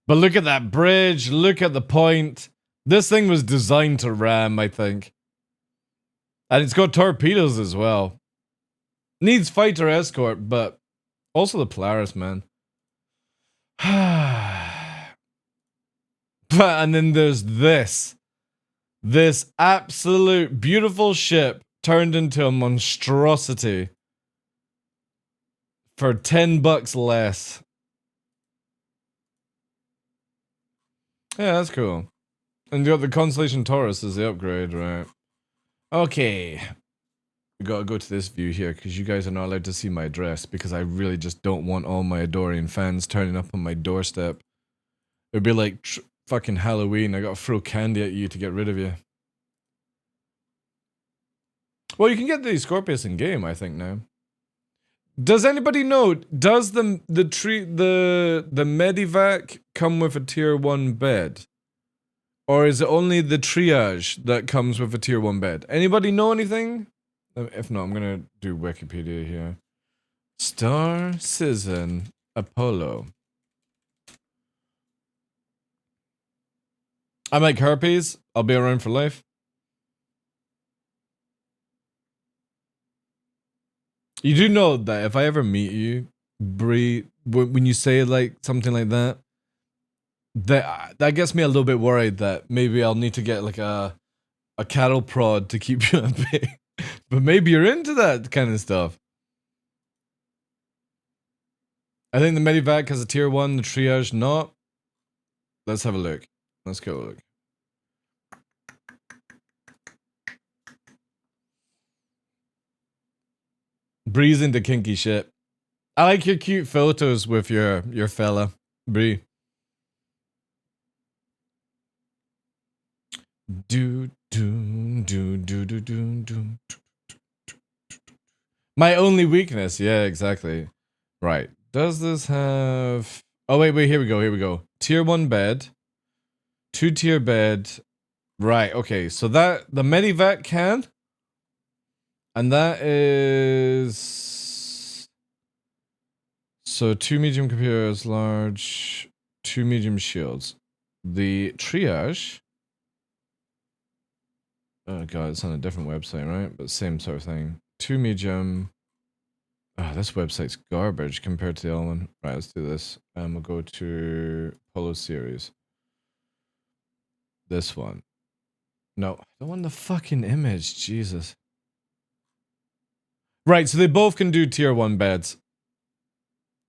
But look at that bridge, look at the point. This thing was designed to ram, I think. And it's got torpedoes as well. Needs fighter escort, but also the Polaris, man. And then there's this. This absolute beautiful ship turned into a monstrosity for $10 less. Yeah, that's cool. And you got the Constellation Taurus as the upgrade, right? Okay. We gotta go to this view here, because you guys are not allowed to see my address, because I really just don't want all my adoring fans turning up on my doorstep. It'd be like fucking Halloween, I gotta throw candy at you to get rid of you. Well, you can get the Scorpius in game, I think, now. Does anybody know, does the Medivac come with a tier 1 bed? Or is it only the triage that comes with a tier 1 bed? Anybody know anything? If not, I'm gonna do Wikipedia here. Star Citizen Apollo. I'm like herpes. I'll be around for life. You do know that if I ever meet you, Bree, when you say like something like that, that gets me a little bit worried that maybe I'll need to get like a cattle prod to keep you at bay. But maybe you're into that kind of stuff. I think the Medivac has a tier 1, the triage not. Let's have a look. Let's go look. Bree's into kinky shit. I like your cute photos with your fella, Bree. Do do do do do do do. My only weakness, yeah, exactly. Right. Does this have... Oh, wait, here we go. Tier 1 bed. 2-tier bed. Right, okay. So that... The Medivac can. And that is... So 2 medium computers, large... 2 medium shields. The triage... Oh god, it's on a different website, right? But same sort of thing. 2 medium... Oh, this website's garbage compared to the other one. Right, let's do this. We'll go to Polo Series. This one. No, I don't want the fucking image. Jesus. Right, so they both can do tier 1 beds.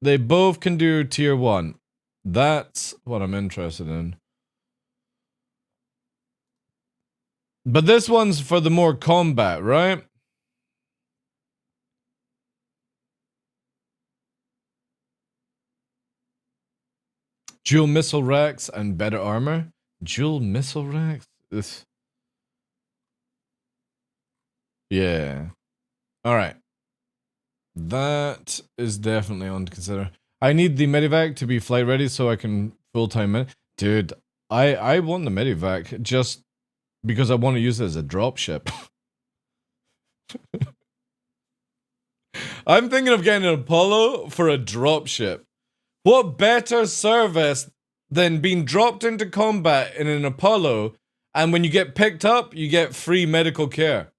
They both can do tier 1. That's what I'm interested in. But this one's for the more combat, right? Dual missile racks and better armor. Dual missile racks? This. Yeah. Alright. That is definitely on to consider. I need the Medivac to be flight ready so I can full-time med. Dude, I want the Medivac just because I want to use it as a dropship. I'm thinking of getting an Apollo for a dropship. What better service than being dropped into combat in an Apollo, and when you get picked up, you get free medical care?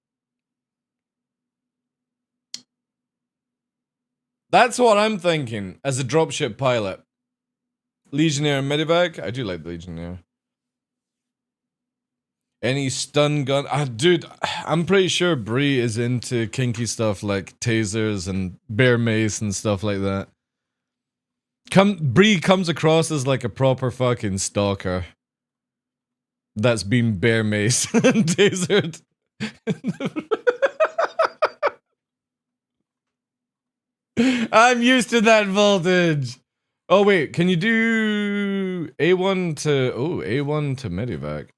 That's what I'm thinking as a dropship pilot. Legionnaire and Medivac? I do like the Legionnaire. Any stun gun? Dude, I'm pretty sure Bree is into kinky stuff like tasers and bear mace and stuff like that. Bree comes across as like a proper fucking stalker that's been bear mace and tasered. I'm used to that voltage. Oh wait, can you do A1 to... Oh, A1 to Medivac.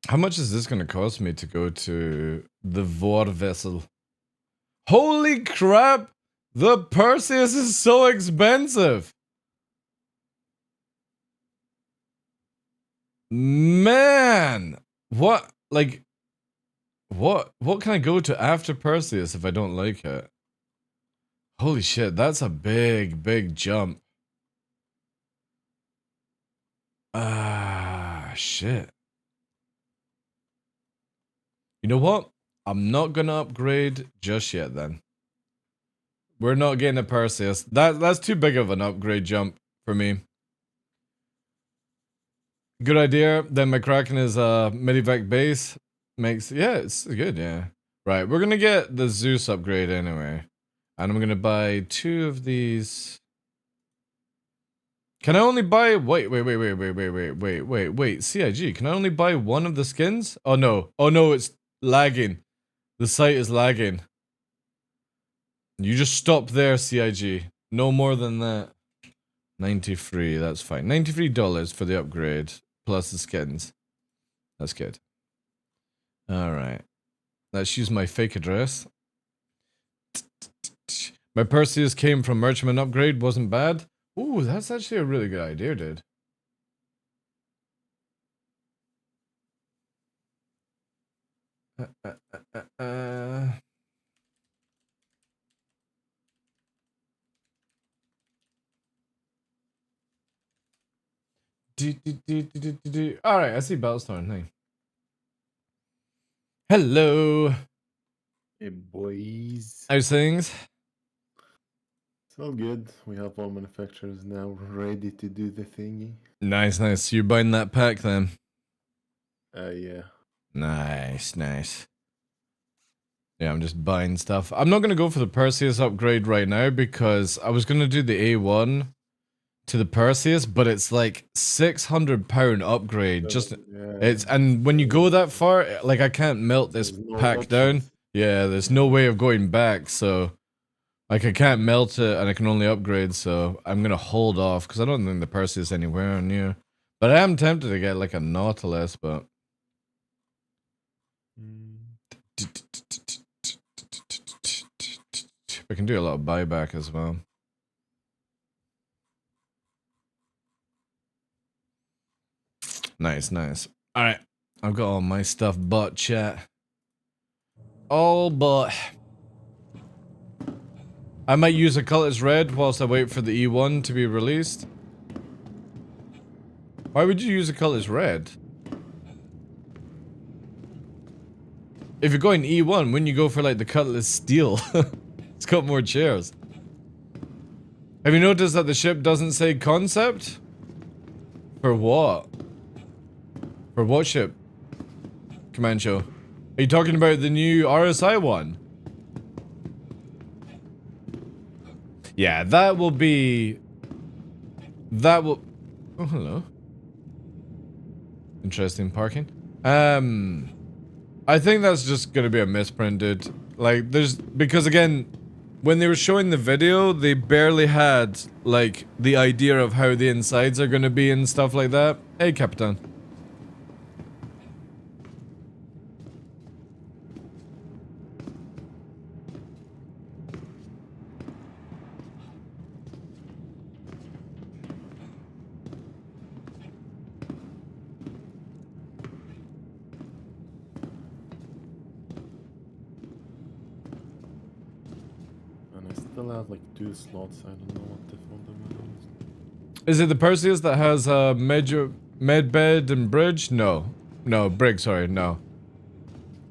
How much is this going to cost me to go to the VOD vessel? Holy crap! The Perseus is so expensive! Man! What? Like... What can I go to after Perseus if I don't like it? Holy shit, that's a big jump. Shit. You know what? I'm not gonna upgrade just yet then. We're not getting a Perseus. That's too big of an upgrade jump for me. Good idea. Then my Kraken is Medivac base. Yeah, it's good, yeah. Right, we're gonna get the Zeus upgrade anyway. And I'm gonna buy 2 of these. Can I only buy... Wait, CIG, can I only buy 1 of the skins? Oh no, it's lagging. The site is lagging. You just stop there, CIG. No more than that. 93, that's fine. $93 for the upgrade, plus the skins. That's good. Alright. Let's use my fake address. My Perseus came from Merchantman upgrade, wasn't bad. Ooh, that's actually a really good idea, dude. All right, I see Bellstorm. Hey. Hello. Hey boys. How's things? It's all good. We have all manufacturers now ready to do the thingy. Nice, nice. You're buying that pack then? Yeah. Nice, nice. Yeah, I'm just buying stuff. I'm not going to go for the Perseus upgrade right now because I was going to do the A1 to the Perseus, but it's like £600 upgrade. Just Yeah. and when you go that far, like I can't melt this There's no pack down. options. Yeah, there's no way of going back, so like I can't melt it and I can only upgrade, so I'm going to hold off because I don't think the Perseus anywhere near. But I am tempted to get like a Nautilus, but we can do a lot of buyback as well. Nice, nice. Alright, I've got all my stuff bought, chat. All but I might use a Cutlass Red whilst I wait for the E1 to be released. Why would you use a Cutlass Red? If you're going E1, wouldn't you go for like the Cutlass Steel? It's got more chairs. Have you noticed that the ship doesn't say concept? For what? For what ship? Comancho. Are you talking about the new RSI one? Yeah, that will be... That will... Oh, hello. Interesting parking. I think that's just gonna be a misprint, dude. Like, there's... Because again, when they were showing the video, they barely had, like, the idea of how the insides are gonna be and stuff like that. Hey, Capitan. And I still have like 2 slots. I don't know what the fuck them Is it the Perseus that has a med bed and bridge? No. No, brig, sorry, no.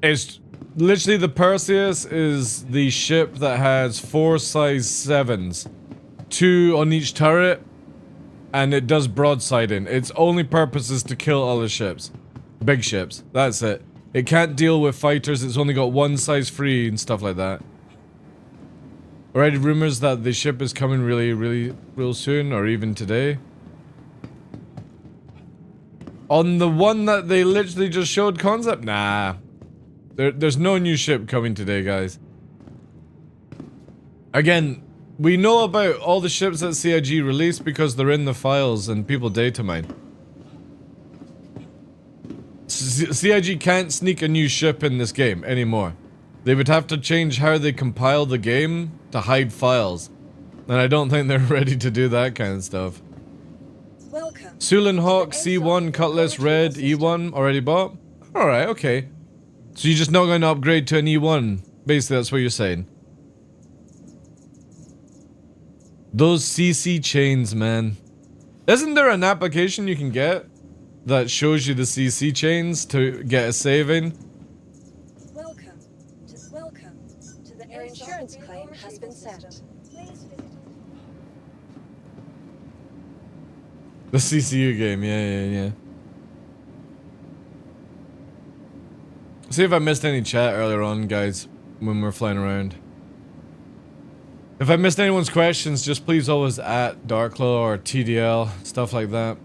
It's literally the Perseus is the ship that has 4 size 7s. 2 on each turret, and it does broadsiding. Its only purpose is to kill other ships. Big ships, that's it. It can't deal with fighters, it's only got 1 size 3 and stuff like that. Already rumors that the ship is coming real soon, or even today. On the one that they literally just showed concept? Nah. There's no new ship coming today, guys. Again, we know about all the ships that CIG released because they're in the files and people data mine. CIG can't sneak a new ship in this game anymore. They would have to change how they compile the game to hide files. And I don't think they're ready to do that kind of stuff. Welcome. Sulin Hawk, C1, Cutlass, Red, E1, already bought? Alright, okay. So you're just not going to upgrade to an E1? Basically, that's what you're saying. Those CC chains, man. Isn't there an application you can get that shows you the CC chains to get a saving? Welcome to the Your insurance claim has been sent. Please visit. The CCU game, yeah. See if I missed any chat earlier on, guys, when we're flying around. If I missed anyone's questions, just please always at TheDarkLaw or TDL, stuff like that.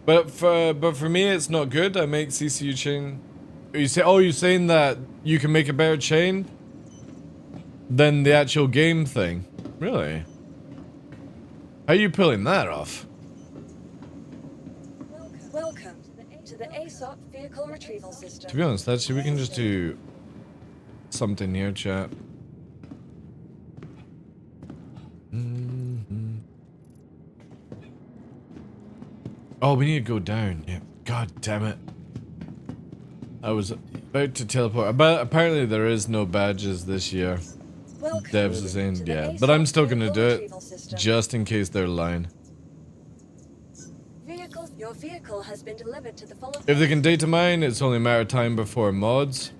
But for me, it's not good. I make CCU chain. You say, oh, you're saying that you can make a better chain than the actual game thing? Really? How are you pulling that off? Welcome to the ASOP vehicle retrieval system. To be honest, actually, we can just do something here, chat. Oh, we need to go down. Yeah. God damn it. I was about to teleport. But apparently there is no badges this year. Welcome Devs is in, to the yeah. But I'm still vehicle gonna do it retrieval system. just in case they're lying. Your vehicle has been delivered to the follow. If they can data mine, it's only a matter of time before mods.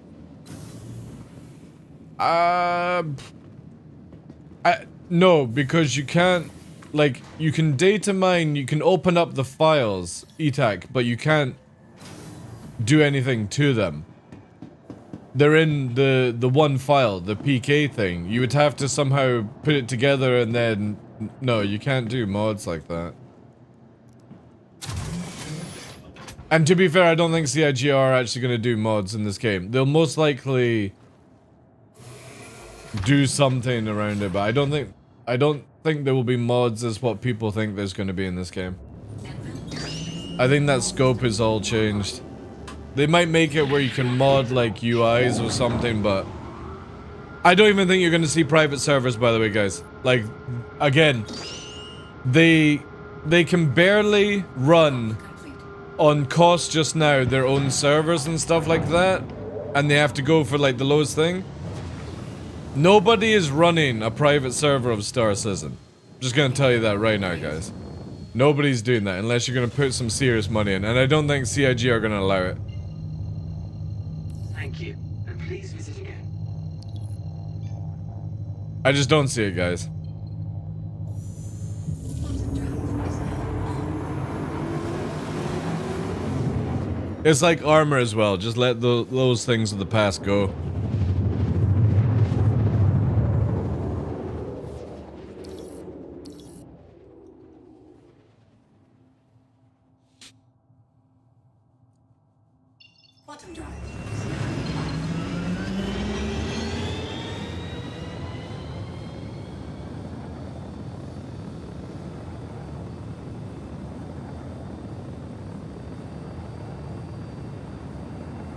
No, because you can't, like, you can data mine, you can open up the files, ETAC, but you can't do anything to them. They're in the one file, the PK thing. You would have to somehow put it together and then, no, you can't do mods like that. And to be fair, I don't think CIG are actually going to do mods in this game. They'll most likely do something around it, but I don't think there will be mods as what people think there's going to be in this game. I think that scope is all changed. They might make it where you can mod like UIs or something, but I don't even think you're going to see private servers, by the way, guys. Like, again, they can barely run on cost just now their own servers and stuff like that, and they have to go for like the lowest thing. Nobody is running a private server of Star Citizen. I'm just gonna tell you that right now, guys. Nobody's doing that unless you're gonna put some serious money in, and I don't think CIG are gonna allow it. Thank you, and please visit again. I just don't see it, guys. It's like armor as well, just let those things of the past go. Quantum drive.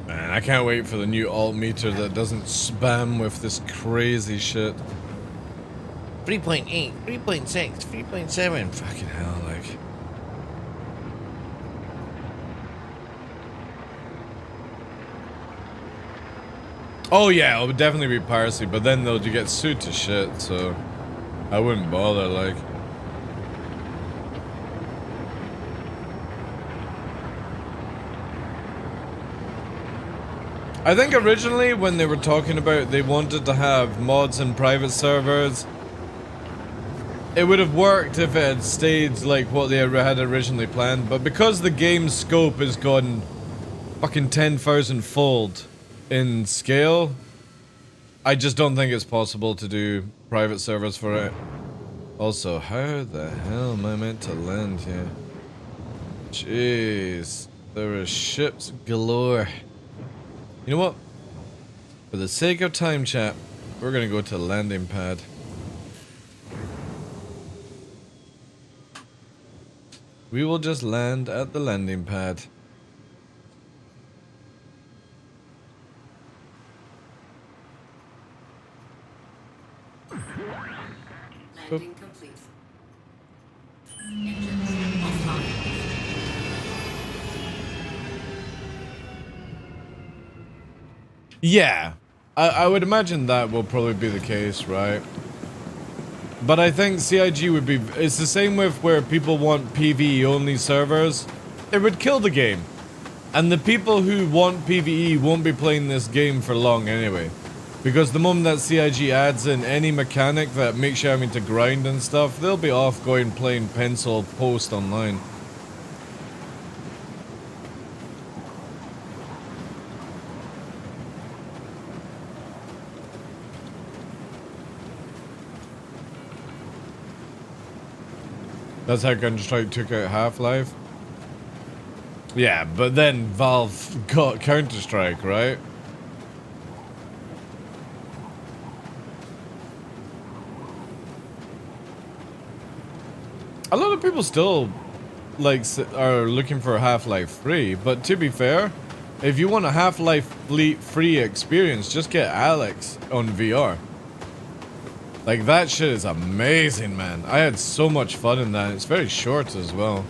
Man, I can't wait for the new alt meter that doesn't spam with this crazy shit. 3.8, 3.6, 3.7. Fucking hell, like. Oh yeah, it would definitely be piracy, but then they'll get sued to shit, so I wouldn't bother, like. I think originally when they were talking about they wanted to have mods in private servers, it would have worked if it had stayed like what they had originally planned, but because the game's scope has gone fucking 10,000 fold in scale, I just don't think it's possible to do private servers for it. Also, how the hell am I meant to land here? Jeez, there are ships galore. You know what? For the sake of time, chat, we're gonna go to the landing pad. We will just land at the landing pad. Landing complete. Engines offline. Yeah, I would imagine that will probably be the case, right? But I think CIG would be... It's the same with where people want PvE only servers. It would kill the game. And the people who want PvE won't be playing this game for long anyway. Because the moment that CIG adds in any mechanic that makes you having to grind and stuff, they'll be off going playing pencil post online. That's how Counter-Strike took out Half-Life? Yeah, but then Valve got Counter-Strike, right? A lot of people still, like, are looking for Half-Life 3, but to be fair, if you want a Half-Life free experience, just get Alex on VR. Like, that shit is amazing, man. I had so much fun in that. It's very short as well.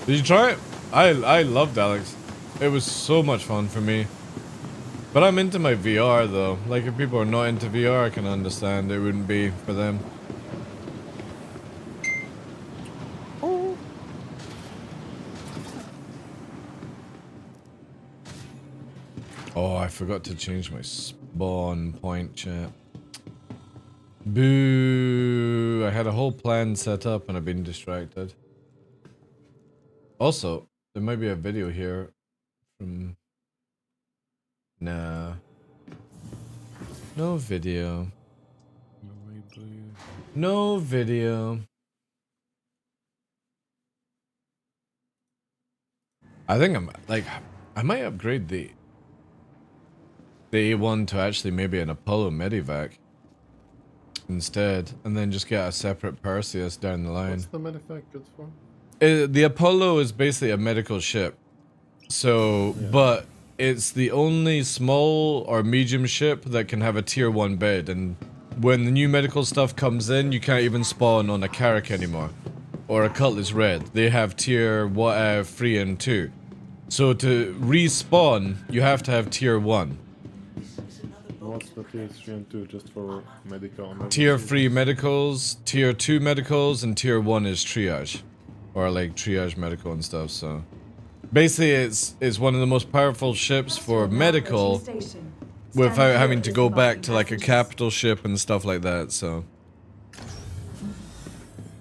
Did you try it? I loved Alex. It was so much fun for me. But I'm into my VR though. Like if people are not into VR, I can understand it wouldn't be for them. Oh, I forgot to change my spawn point, chat. Boo! I had a whole plan set up and I've been distracted. Also, there might be a video here from... Nah. No video. No video. I think I'm, like, I might upgrade the A1 to actually maybe an Apollo Medivac instead, and then just get a separate Perseus down the line. What's the Medivac good for? The Apollo is basically a medical ship. So, Yeah. but it's the only small or medium ship that can have a tier 1 bed, and when the new medical stuff comes in, you can't even spawn on a Carrack anymore. Or a Cutlass Red. They have tier 3 and 2. So to respawn, you have to have tier 1. What's the tier 3 and 2 just for medical? Tier 3 medicals, tier 2 medicals, and tier 1 is triage. Or like triage medical and stuff, so... Basically, it's one of the most powerful ships for medical without having to go back to like a capital ship and stuff like that, so...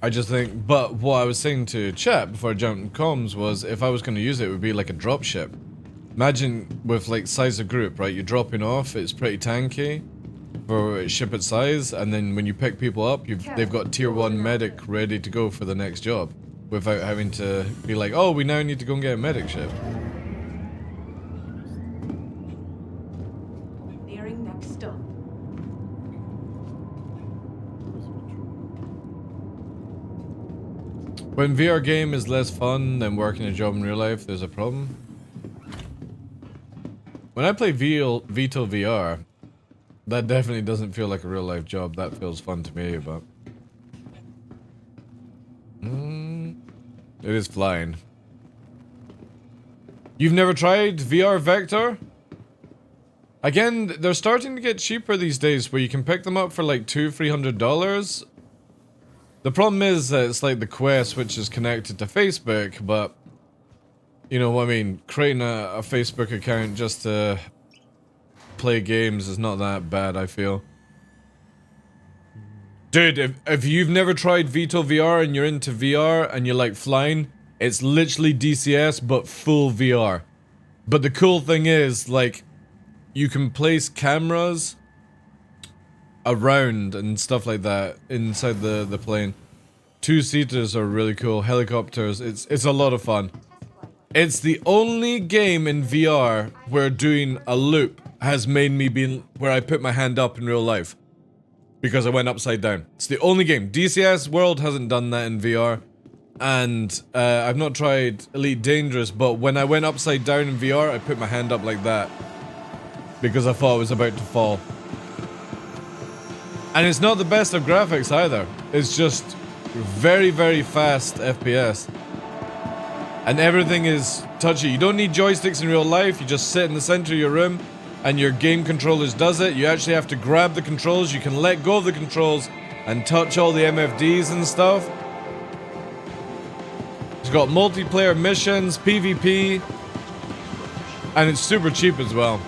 I just think, but what I was saying to chat before I jumped in comms was if I was going to use it, it would be like a drop ship. Imagine with like size of group, right? You're dropping off, it's pretty tanky for a ship its size, and then when you pick people up, they've got tier 1 medic ready to go for the next job. Without having to be like, oh, we now need to go and get a medic ship. Nearing next stop. When VR game is less fun than working a job in real life, there's a problem. When I play Vito VR, that definitely doesn't feel like a real life job. That feels fun to me, but... It is flying. You've never tried VR Vector? Again, they're starting to get cheaper these days where you can pick them up for like $200-300. The problem is that it's like the Quest, which is connected to Facebook, but you know what I mean, creating a Facebook account just to play games is not that bad, I feel. Dude, if you've never tried Vito VR and you're into VR and you like flying, it's literally DCS but full VR. But the cool thing is, like, you can place cameras around and stuff like that inside the plane. 2-seaters are really cool, helicopters, it's a lot of fun. It's the only game in VR where doing a loop has made me be where I put my hand up in real life. Because I went upside down. It's the only game. DCS World hasn't done that in VR. And I've not tried Elite Dangerous, but when I went upside down in VR, I put my hand up like that. Because I thought I was about to fall. And it's not the best of graphics either. It's just very, very fast FPS. And everything is touchy. You don't need joysticks in real life. You just sit in the center of your room and your game controllers does it. You actually have to grab the controls. You can let go of the controls and touch all the MFDs and stuff. It's got multiplayer missions, PvP, and it's super cheap as well.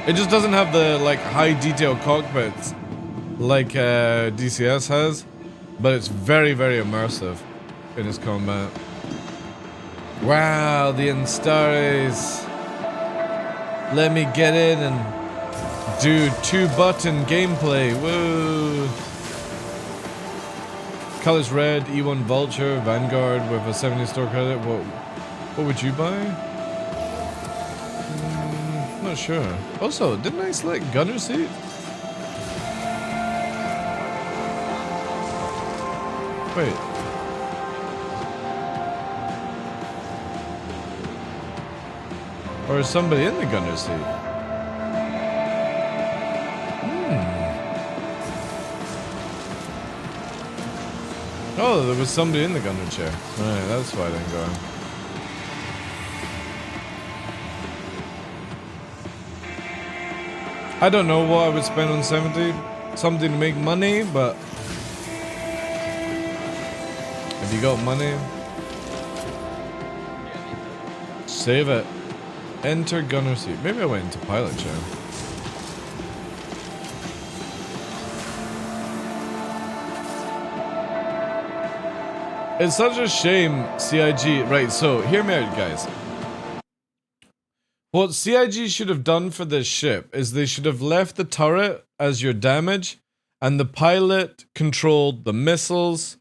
It just doesn't have the like high detail cockpits like DCS has, but it's very, very immersive in its combat. Wow, the Instares. Let me get in and do 2-button gameplay. Woo! Colors red, E1 Vulture, Vanguard with a 70 store credit. What would you buy? Not sure. Also, didn't I select gunner seat? Wait. Or is somebody in the gunner seat? Oh, there was somebody in the gunner chair. Right, that's why I didn't go in. I don't know what I would spend on 70. Something to make money, but if you got money, save it. Enter gunner seat. Maybe I went into pilot chair. It's such a shame, CIG. Right, so hear me out, guys. What CIG should have done for this ship is they should have left the turret as your damage, and the pilot controlled the missiles,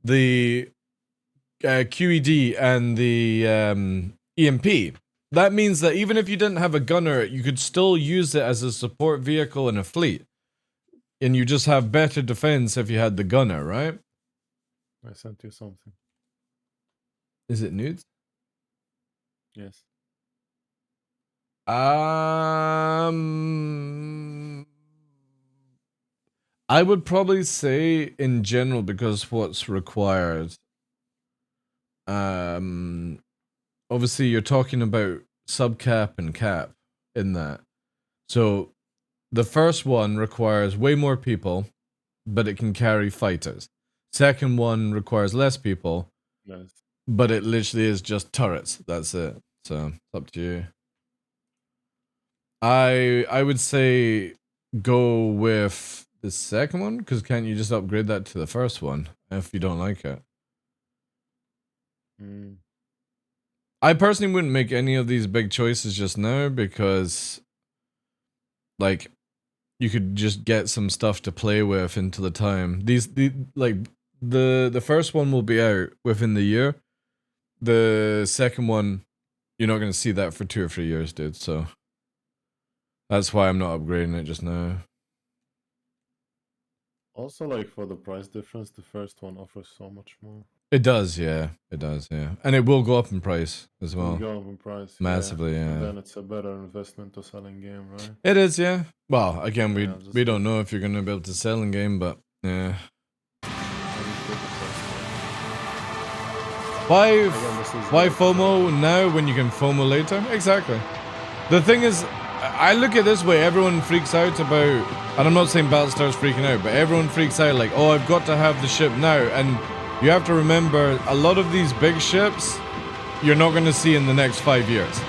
the QED, and the EMP. That means that even if you didn't have a gunner, you could still use it as a support vehicle in a fleet. And you just have better defense if you had the gunner, right? I sent you something. Is it nudes? Yes. I would probably say in general, because what's required. Obviously you're talking about subcap and cap in that. So the first one requires way more people, but it can carry fighters. Second one requires less people, Yes. but it literally is just turrets. That's it. So it's up to you. I would say go with the second one, because can't you just upgrade that to the first one if you don't like it? I personally wouldn't make any of these big choices just now, because like you could just get some stuff to play with into the time. The first one will be out within the year. The second one, you're not going to see that for 2 or 3 years, dude. So that's why I'm not upgrading it just now. Also, like, for the price difference, the first one offers so much more. It does, yeah. It does, yeah. And it will go up in price as well. It'll go up in price. Massively, yeah. And then it's a better investment to sell in game, right? It is, yeah. Well, again, Yeah, we don't know if you're going to be able to sell in game, but yeah. Why FOMO now when you can FOMO later? Exactly. The thing is, I look at this way, everyone freaks out about, and I'm not saying Battlestar's freaking out, but everyone freaks out like, oh, I've got to have the ship now. And you have to remember, a lot of these big ships, you're not going to see in the next 5 years.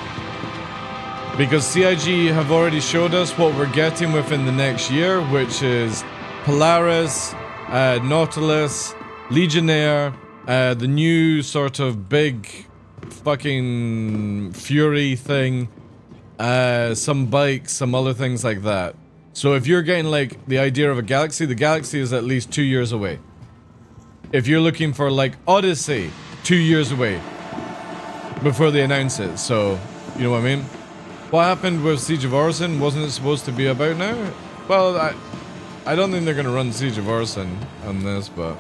Because CIG have already showed us what we're getting within the next year, which is Polaris, Nautilus, Legionnaire, the new sort of big fucking Fury thing, some bikes, some other things like that. So if you're getting like the idea of a Galaxy, the Galaxy is at least 2 years away. If you're looking for like Odyssey, 2 years away before they announce it. So, you know what I mean? What happened with Siege of Orison? Wasn't it supposed to be about now? Well, I don't think they're going to run Siege of Orison on this, but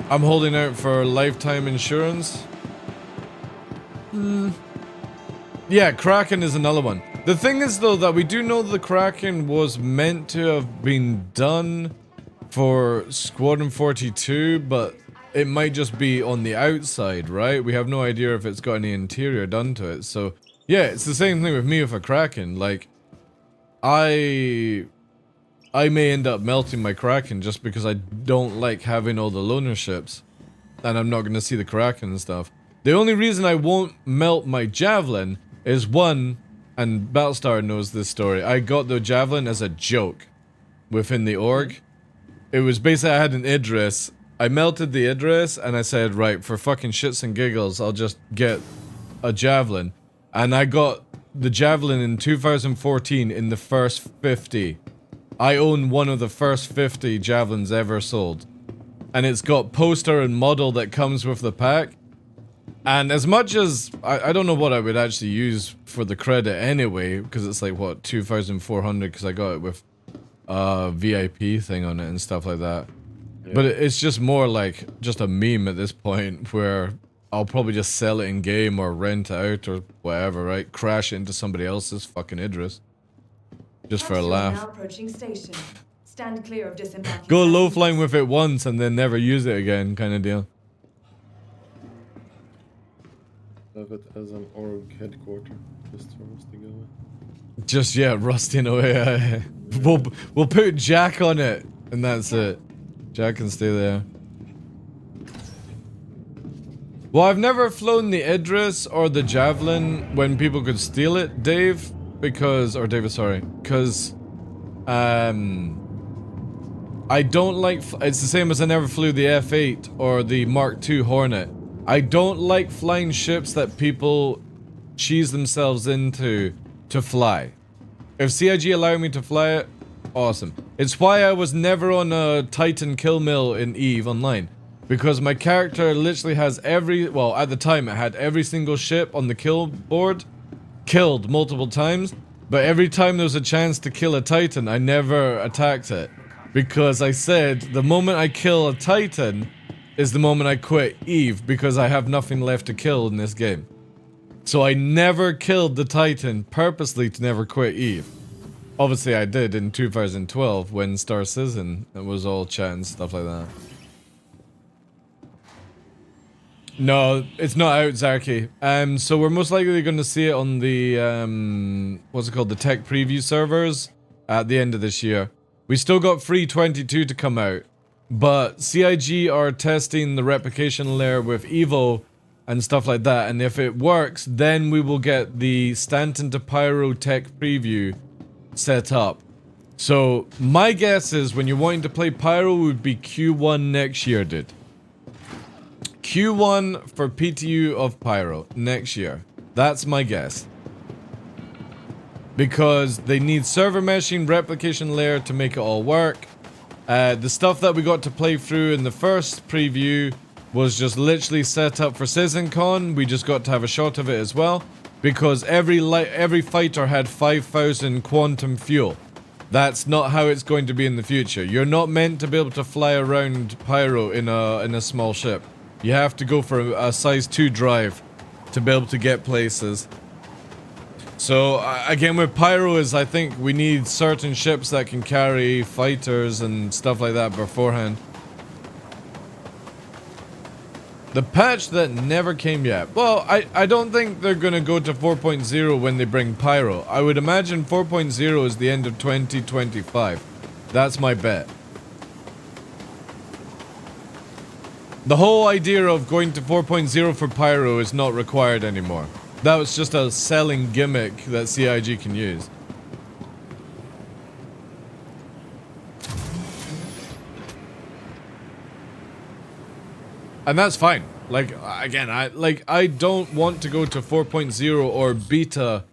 I'm holding out for lifetime insurance. Yeah, Kraken is another one. The thing is, though, that we do know the Kraken was meant to have been done for Squadron 42, but it might just be on the outside, right? We have no idea if it's got any interior done to it. So, yeah, it's the same thing with me with a Kraken. Like, I may end up melting my Kraken just because I don't like having all the loaner ships. And I'm not going to see the Kraken and stuff. The only reason I won't melt my Javelin is one, and Battlestar knows this story, I got the Javelin as a joke within the org. It was basically, I had an Idris. I melted the Idris, and I said, right, for fucking shits and giggles, I'll just get a Javelin. And I got the Javelin in 2014 in the first 50. I own one of the first 50 Javelins ever sold. And it's got poster and model that comes with the pack. And as much as, I don't know what I would actually use for the credit anyway, because it's like, what, 2,400, because I got it with a VIP thing on it and stuff like that. Yeah. But it's just more like, just a meme at this point, where I'll probably just sell it in game or rent it out or whatever, right? Crash it into somebody else's fucking Idris. Just for a laugh. Stand clear of disembarking. Go low flying with it once and then never use it again, kind of deal. Have it as an org headquarter, just for us to go with. Just yeah, rusting away. We'll put Jack on it, and that's it. Jack can stay there. Well, I've never flown the Idris or the Javelin when people could steal it, Dave, because sorry, because I don't like. It's the same as I never flew the F8 or the Mark II Hornet. I don't like flying ships that people cheese themselves into to fly. If CIG allow me to fly it, awesome. It's why I was never on a Titan kill mill in EVE Online. Because my character literally has well, at the time it had every single ship on the kill board killed multiple times, but every time there was a chance to kill a Titan, I never attacked it. Because I said, the moment I kill a Titan is the moment I quit EVE, because I have nothing left to kill in this game. So I never killed the Titan purposely to never quit EVE. Obviously I did in 2012 when Star Citizen was all chat and stuff like that. No, it's not out, Zarky. So we're most likely going to see it on the, what's it called, the tech preview servers at the end of this year. We still got Free 22 to come out, but CIG are testing the replication layer with Evo and stuff like that, and if it works, then we will get the Stanton to Pyro tech preview set up. So my guess is when you're wanting to play Pyro would be Q1 next year, dude. Q1 for PTU of Pyro next year. That's my guess. Because they need server meshing, replication layer to make it all work. The stuff that we got to play through in the first preview was just literally set up for CitizenCon. We just got to have a shot of it as well. Because every fighter had 5,000 quantum fuel. That's not how it's going to be in the future. You're not meant to be able to fly around Pyro in a small ship. You have to go for a size 2 drive to be able to get places. So again with Pyro is I think we need certain ships that can carry fighters and stuff like that beforehand. The patch that never came yet. Well, I don't think they're gonna go to 4.0 when they bring Pyro. I would imagine 4.0 is the end of 2025. That's my bet. The whole idea of going to 4.0 for Pyro is not required anymore. That was just a selling gimmick that CIG can use. And that's fine. Like, again, I don't want to go to 4.0 or beta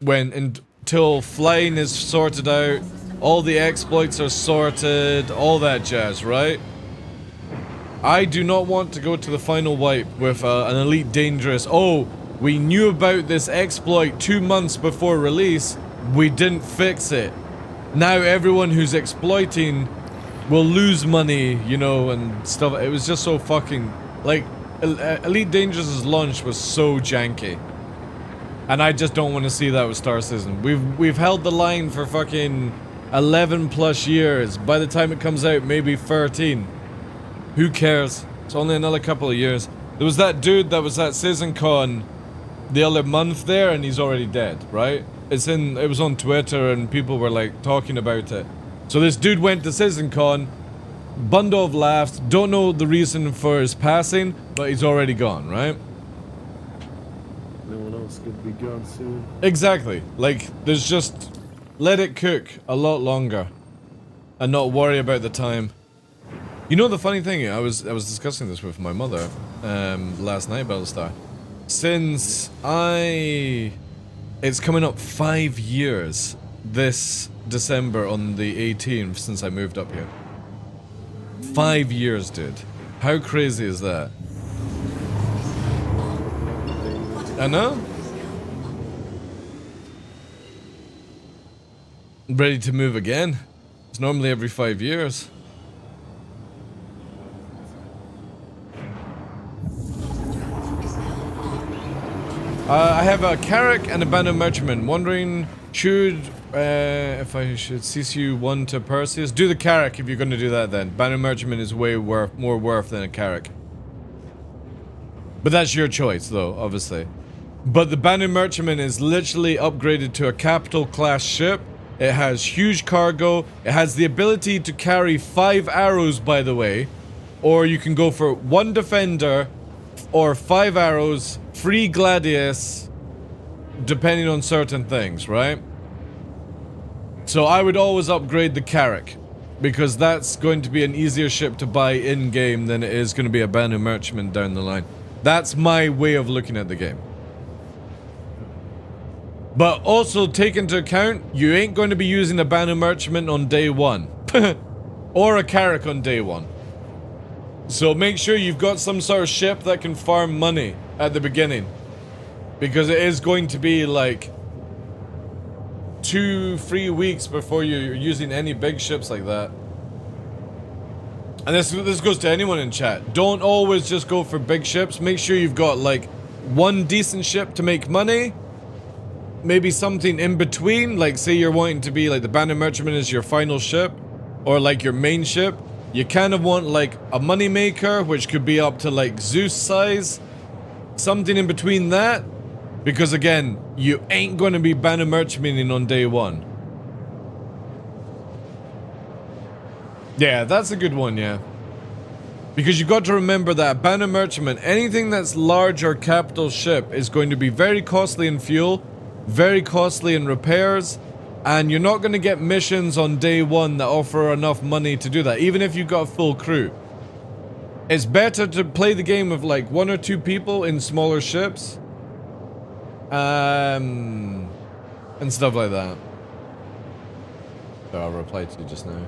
until flying is sorted out, all the exploits are sorted, all that jazz, right? I do not want to go to the final wipe with an Elite Dangerous. Oh, we knew about this exploit 2 months before release. We didn't fix it. Now everyone who's exploiting will lose money, you know, and stuff. It was just so fucking... Like, Elite Dangerous' launch was so janky. And I just don't want to see that with Star Citizen. We've held the line for fucking 11 plus years. By the time it comes out, maybe 13. Who cares? It's only another couple of years. There was that dude that was at CitizenCon the other month there, and he's already dead, right? It was on Twitter, and people were like talking about it. So this dude went to CitizenCon, bundle of laughs, don't know the reason for his passing, but he's already gone, right? No one else could be gone soon. Exactly. Like, there's just... Let it cook a lot longer. And not worry about the time. You know the funny thing, I was discussing this with my mother last night, Battlestar. Since it's coming up 5 years this December on the 18th since I moved up here. 5 years, dude. How crazy is that? I know? Ready to move again? It's normally every 5 years. I have a Carrack and a Band of Merchantmen. Wondering, should if I should CCU 1 to Perseus, do the Carrack if you're going to do that then. Banner Merchantman is way more worth than a Carrack. But that's your choice though, obviously. But the Banner Merchantman is literally upgraded to a capital class ship. It has huge cargo. It has the ability to carry 5 arrows, by the way. Or you can go for 1 defender or 5 arrows, free gladius, depending on certain things, right? So I would always upgrade the Carrack, because that's going to be an easier ship to buy in-game than it is going to be a Banner Merchantman down the line. That's my way of looking at the game. But also take into account, you ain't going to be using a Banner Merchantman on day 1. Or a Carrack on day 1. So make sure you've got some sort of ship that can farm money at the beginning. Because it is going to be like 2-3 weeks before you're using any big ships like that. And this goes to anyone in chat. Don't always just go for big ships. Make sure you've got like 1 decent ship to make money. Maybe something in between. Like say you're wanting to be like the Banner Merchantman is your final ship. Or like your main ship. You kind of want like a money maker, which could be up to like Zeus size. Something in between that. Because again, you ain't going to be Banner Merchantmaning on day 1. Yeah, that's a good one, yeah. Because you've got to remember that Banner Merchantman, anything that's large or capital ship is going to be very costly in fuel, very costly in repairs, and you're not going to get missions on day 1 that offer enough money to do that, even if you've got a full crew. It's better to play the game with like 1 or 2 people in smaller ships. And stuff like that. So I'll reply to you just now.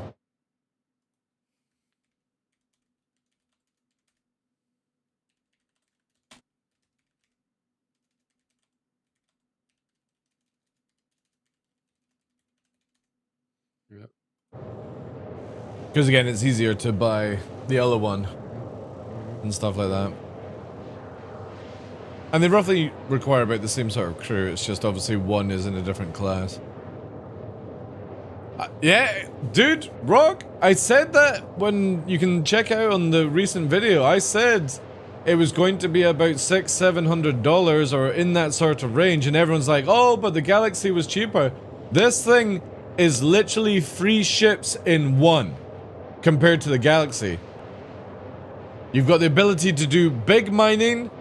Yep. Because again, it's easier to buy the other one and stuff like that. And they roughly require about the same sort of crew, it's just obviously one is in a different class. Yeah, dude, Rock, I said that when you can check out on the recent video, I said it was going to be about $600-700 or in that sort of range, and everyone's like, oh, but the Galaxy was cheaper. This thing is literally 3 ships in 1 compared to the Galaxy. You've got the ability to do big mining,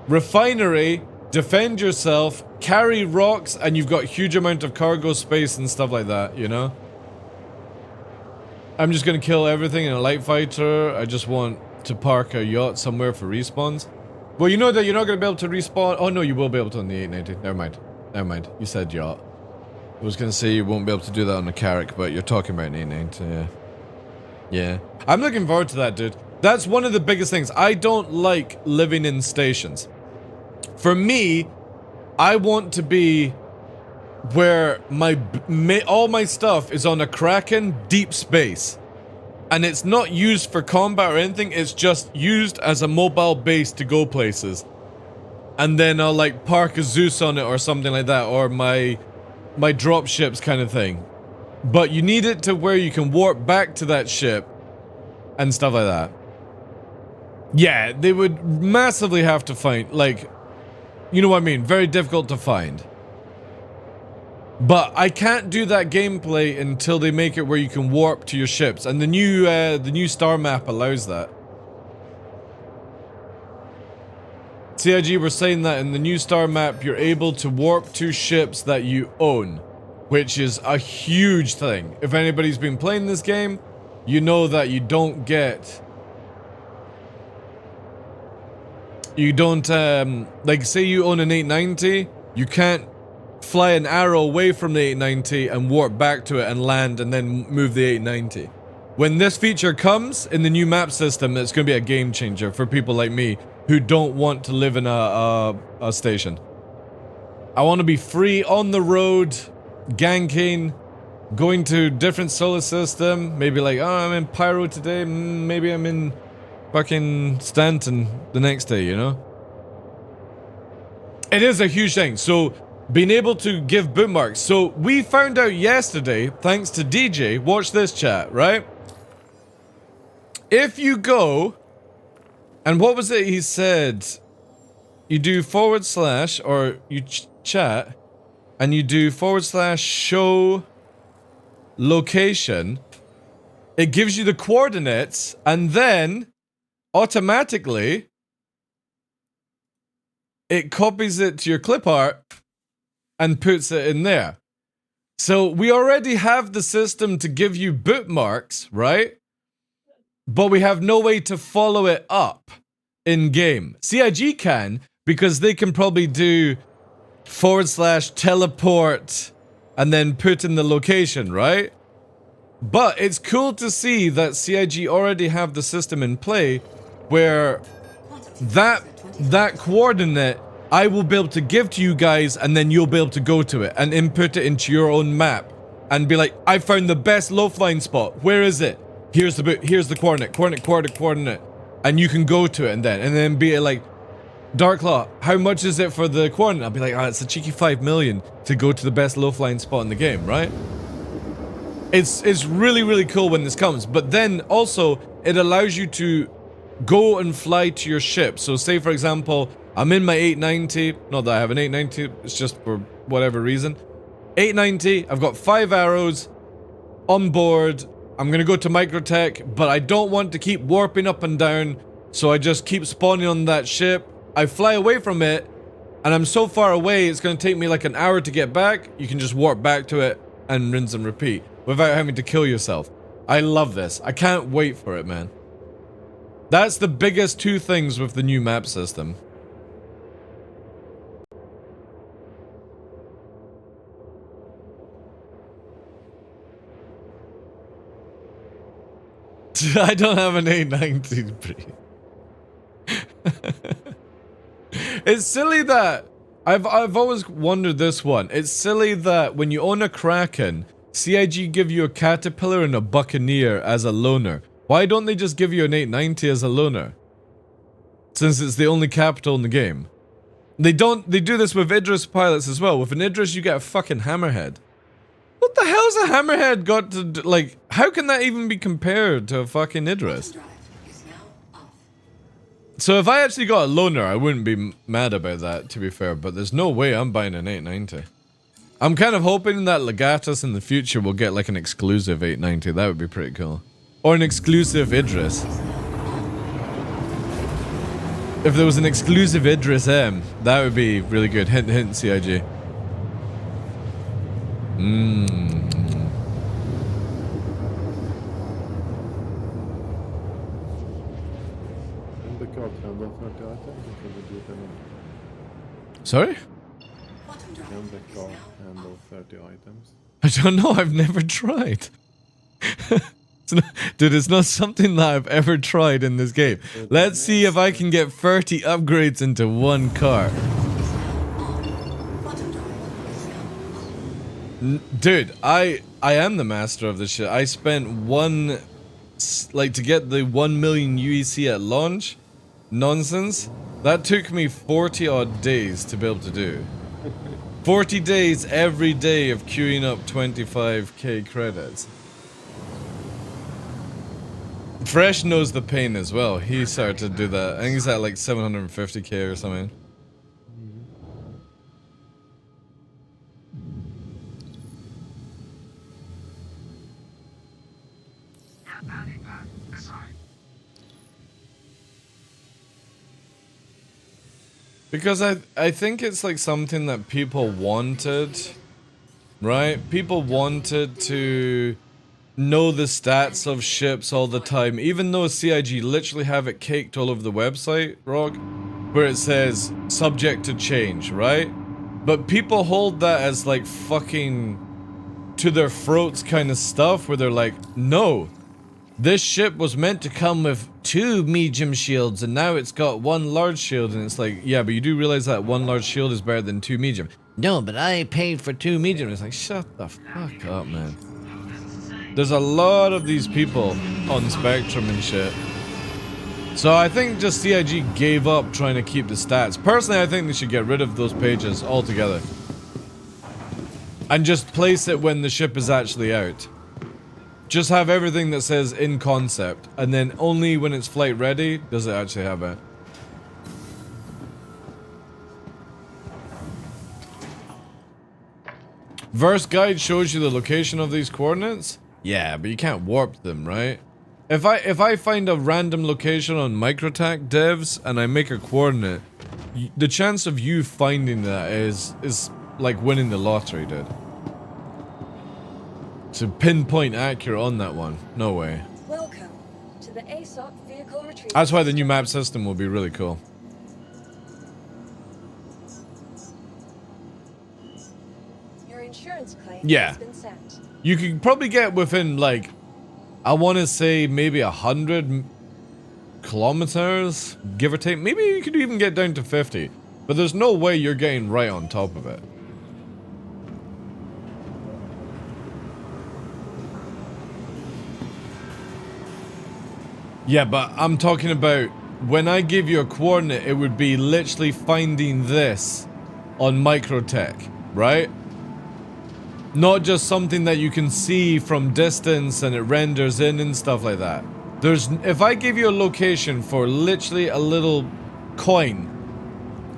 refinery, defend yourself, carry rocks, and you've got huge amount of cargo space and stuff like that, you know? I'm just gonna kill everything in a light fighter. I just want to park a yacht somewhere for respawns. Well, you know that you're not gonna be able to respawn. Oh no, you will be able to on the 890. Never mind. Never mind. You said yacht. I was gonna say you won't be able to do that on the Carrack, but you're talking about an 890, yeah. Yeah. I'm looking forward to that, dude. That's one of the biggest things. I don't like living in stations. For me, I want to be where all my stuff is on a Kraken deep space. And it's not used for combat or anything, it's just used as a mobile base to go places. And then I'll like park a Zeus on it or something like that, or my drop ships kind of thing. But you need it to where you can warp back to that ship and stuff like that. Yeah, they would massively have to find, like, you know what I mean, very difficult to find. But I can't do that gameplay until they make it where you can warp to your ships, and the new star map allows that. CIG were saying that in the new star map you're able to warp to ships that you own, which is a huge thing. If anybody's been playing this game, you know that you don't get... You don't, like say you own an 890, you can't fly an arrow away from the 890 and warp back to it and land and then move the 890. When this feature comes in the new map system, it's going to be a game changer for people like me who don't want to live in a station. I want to be free on the road, ganking, going to different solar system, maybe like, oh, I'm in Pyro today, maybe I'm in fucking Stanton the next day, you know? It is a huge thing. So being able to give bookmarks. So we found out yesterday, thanks to DJ, watch this chat, right? If you go, and what was it he said? You do / or you chat, and you do / show location. It gives you the coordinates, and then automatically it copies it to your clip art and puts it in there. So we already have the system to give you bookmarks, right? But we have no way to follow it up in game. CIG can, because they can probably do / teleport and then put in the location, right? But it's cool to see that CIG already have the system in play where that coordinate I will be able to give to you guys, and then you'll be able to go to it and input it into your own map and be like, I found the best low-flying spot. Where is it? Here's the coordinate, and you can go to it and then be like, DarkLaw, how much is it for the coordinate? I'll be like, it's a cheeky 5 million to go to the best low-flying spot in the game, right? It's really, really cool when this comes, but then also it allows you to go and fly to your ship. So say for example, I'm in my 890, not that I have an 890, it's just for whatever reason. 890, I've got 5 arrows on board, I'm gonna go to Microtech, but I don't want to keep warping up and down, so I just keep spawning on that ship. I fly away from it, and I'm so far away, it's gonna take me like an hour to get back. You can just warp back to it and rinse and repeat without having to kill yourself. I love this. I can't wait for it, man. That's the biggest 2 things with the new map system. I don't have an 890. It's silly that I've always wondered this one. It's silly that when you own a Kraken, CIG give you a Caterpillar and a Buccaneer as a loaner. Why don't they just give you an 890 as a loaner? Since it's the only capital in the game. They do this with Idris pilots as well. With an Idris you get a fucking hammerhead. What the hell's a hammerhead got to do, like, how can that even be compared to a fucking Idris? Drive is now off. So if I actually got a loaner, I wouldn't be mad about that, to be fair, but there's no way I'm buying an 890. I'm kind of hoping that Legatus in the future will get like an exclusive 890, that would be pretty cool. Or an exclusive Idris. If there was an exclusive Idris M, that would be really good. Hint, hint, CIG. Sorry? Can the car handle 30 items? I don't know, I've never tried. Dude, it's not something that I've ever tried in this game. Let's see if I can get 30 upgrades into one car. Dude, I am the master of this shit. I spent to get the 1 million UEC at launch. Nonsense. That took me 40 odd days to be able to do. 40 days every day of queuing up 25k credits. Fresh knows the pain as well. He started to do that. I think he's at like 750k or something. Because I think it's like something that people wanted, right? People wanted to know the stats of ships all the time, even though CIG literally have it caked all over the website, Rog, where it says subject to change, right? But people hold that as like fucking to their throats kind of stuff, where they're like, no, this ship was meant to come with 2 medium shields and now it's got 1 large shield, and it's like, yeah, but you do realize that 1 large shield is better than 2 medium. No, but I paid for 2 medium. It's like, shut the fuck up, man. There's a lot of these people on Spectrum and shit. So I think just CIG gave up trying to keep the stats. Personally, I think they should get rid of those pages altogether. And just place it when the ship is actually out. Just have everything that says in concept, and then only when it's flight ready does it actually have it. Verse guide shows you the location of these coordinates? Yeah, but you can't warp them, right? If I find a random location on Microtac devs and I make a coordinate, the chance of you finding that is like winning the lottery, dude. To pinpoint accurate on that one, no way. Welcome to the ASOP vehicle retrieval. That's why the new map system will be really cool. Your insurance claim Yeah. has been sent. You could probably get within, like, I want to say maybe 100 kilometers, give or take. Maybe you could even get down to 50. But there's no way you're getting right on top of it. Yeah, but I'm talking about when I give you a coordinate, it would be literally finding this on Microtech, right? Not just something that you can see from distance and it renders in and stuff like that. If I give you a location for literally a little coin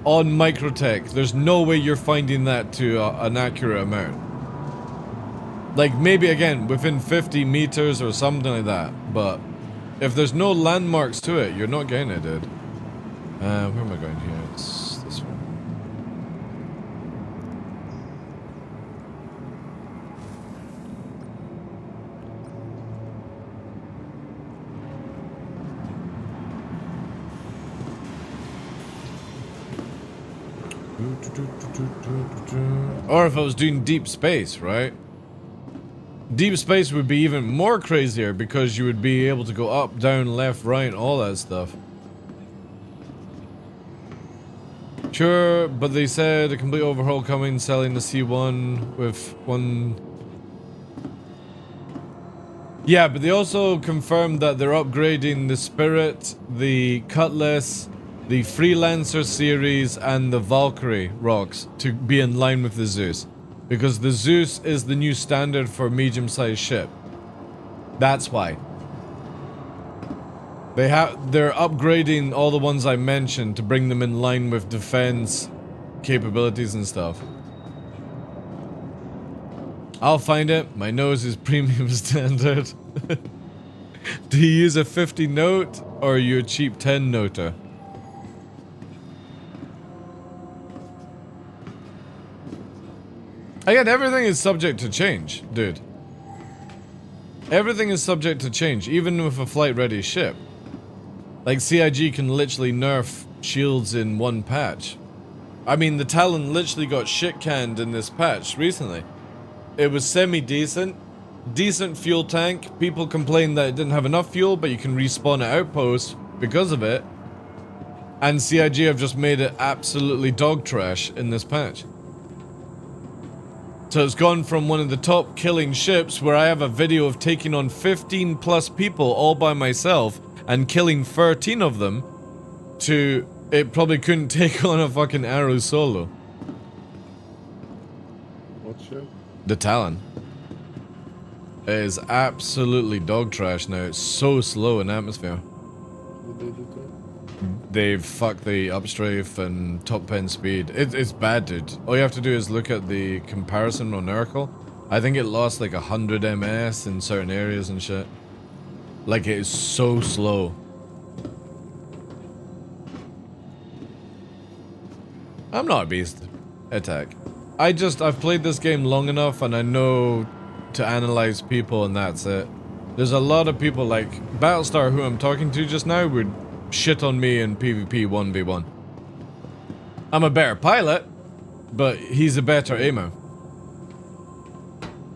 on Microtech, there's no way you're finding that to an accurate amount. Like maybe again within 50 meters or something like that, but if there's no landmarks to it, you're not getting it, dude. Where am I going here? It's this one. Or if I was doing deep space, right? Deep space would be even more crazier because you would be able to go up, down, left, right, all that stuff. Sure, but they said a complete overhaul coming, selling the C1 with one... Yeah, but they also confirmed that they're upgrading the Spirit, the Cutlass, the Freelancer series, and the Valkyrie rocks to be in line with the Zeus. Because the Zeus is the new standard for medium-sized ship. That's why. They're upgrading all the ones I mentioned to bring them in line with defense capabilities and stuff. I'll find it. My nose is premium standard. Do you use a 50 note or are you a cheap 10 noter? Again, everything is subject to change, dude. Everything is subject to change, even with a flight-ready ship. Like, CIG can literally nerf shields in one patch. I mean, the Talon literally got shit-canned in this patch recently. It was semi-decent. Decent fuel tank. People complained that it didn't have enough fuel, but you can respawn at outposts because of it. And CIG have just made it absolutely dog trash in this patch. So it's gone from one of the top killing ships where I have a video of taking on 15 plus people all by myself and killing 13 of them to it probably couldn't take on a fucking arrow solo. What ship? The Talon. It is absolutely dog trash now. It's so slow in atmosphere. What did they do to it? They've fucked the upstrafe and top pen speed. It's bad, dude. All you have to do is look at the comparison on Oracle. I think it lost like 100 ms in certain areas and shit. Like, it is so slow. I'm not a beast. Attack. I've played this game long enough and I know to analyze people and that's it. There's a lot of people like Battlestar who I'm talking to just now would shit on me in PvP 1v1. I'm a better pilot, but he's a better aimer.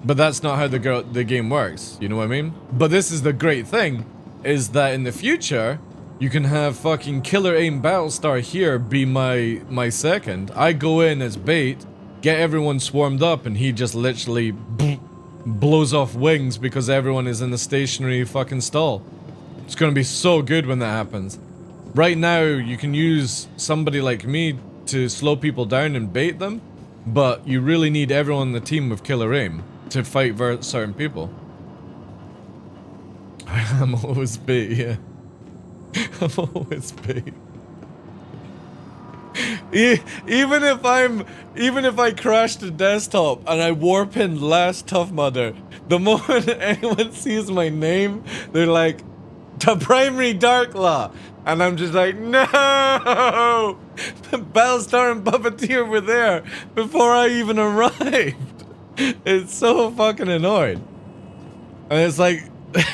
But that's not how the game works, you know what I mean? But this is the great thing, is that in the future, you can have fucking killer aim Battlestar here be my second. I go in as bait, get everyone swarmed up, and he just literally blows off wings because everyone is in a stationary fucking stall. It's gonna be so good when that happens. Right now, you can use somebody like me to slow people down and bait them, but you really need everyone on the team with killer aim to fight certain people. I'm always bait, yeah. I'm always bait. Even if I crash the desktop and I warp in last Tough Mudder, the moment anyone sees my name, they're like, the primary TheDarkLaw, and I'm just like, no! Battlestar and Puppeteer were there before I even arrived. It's so fucking annoying. And it's like,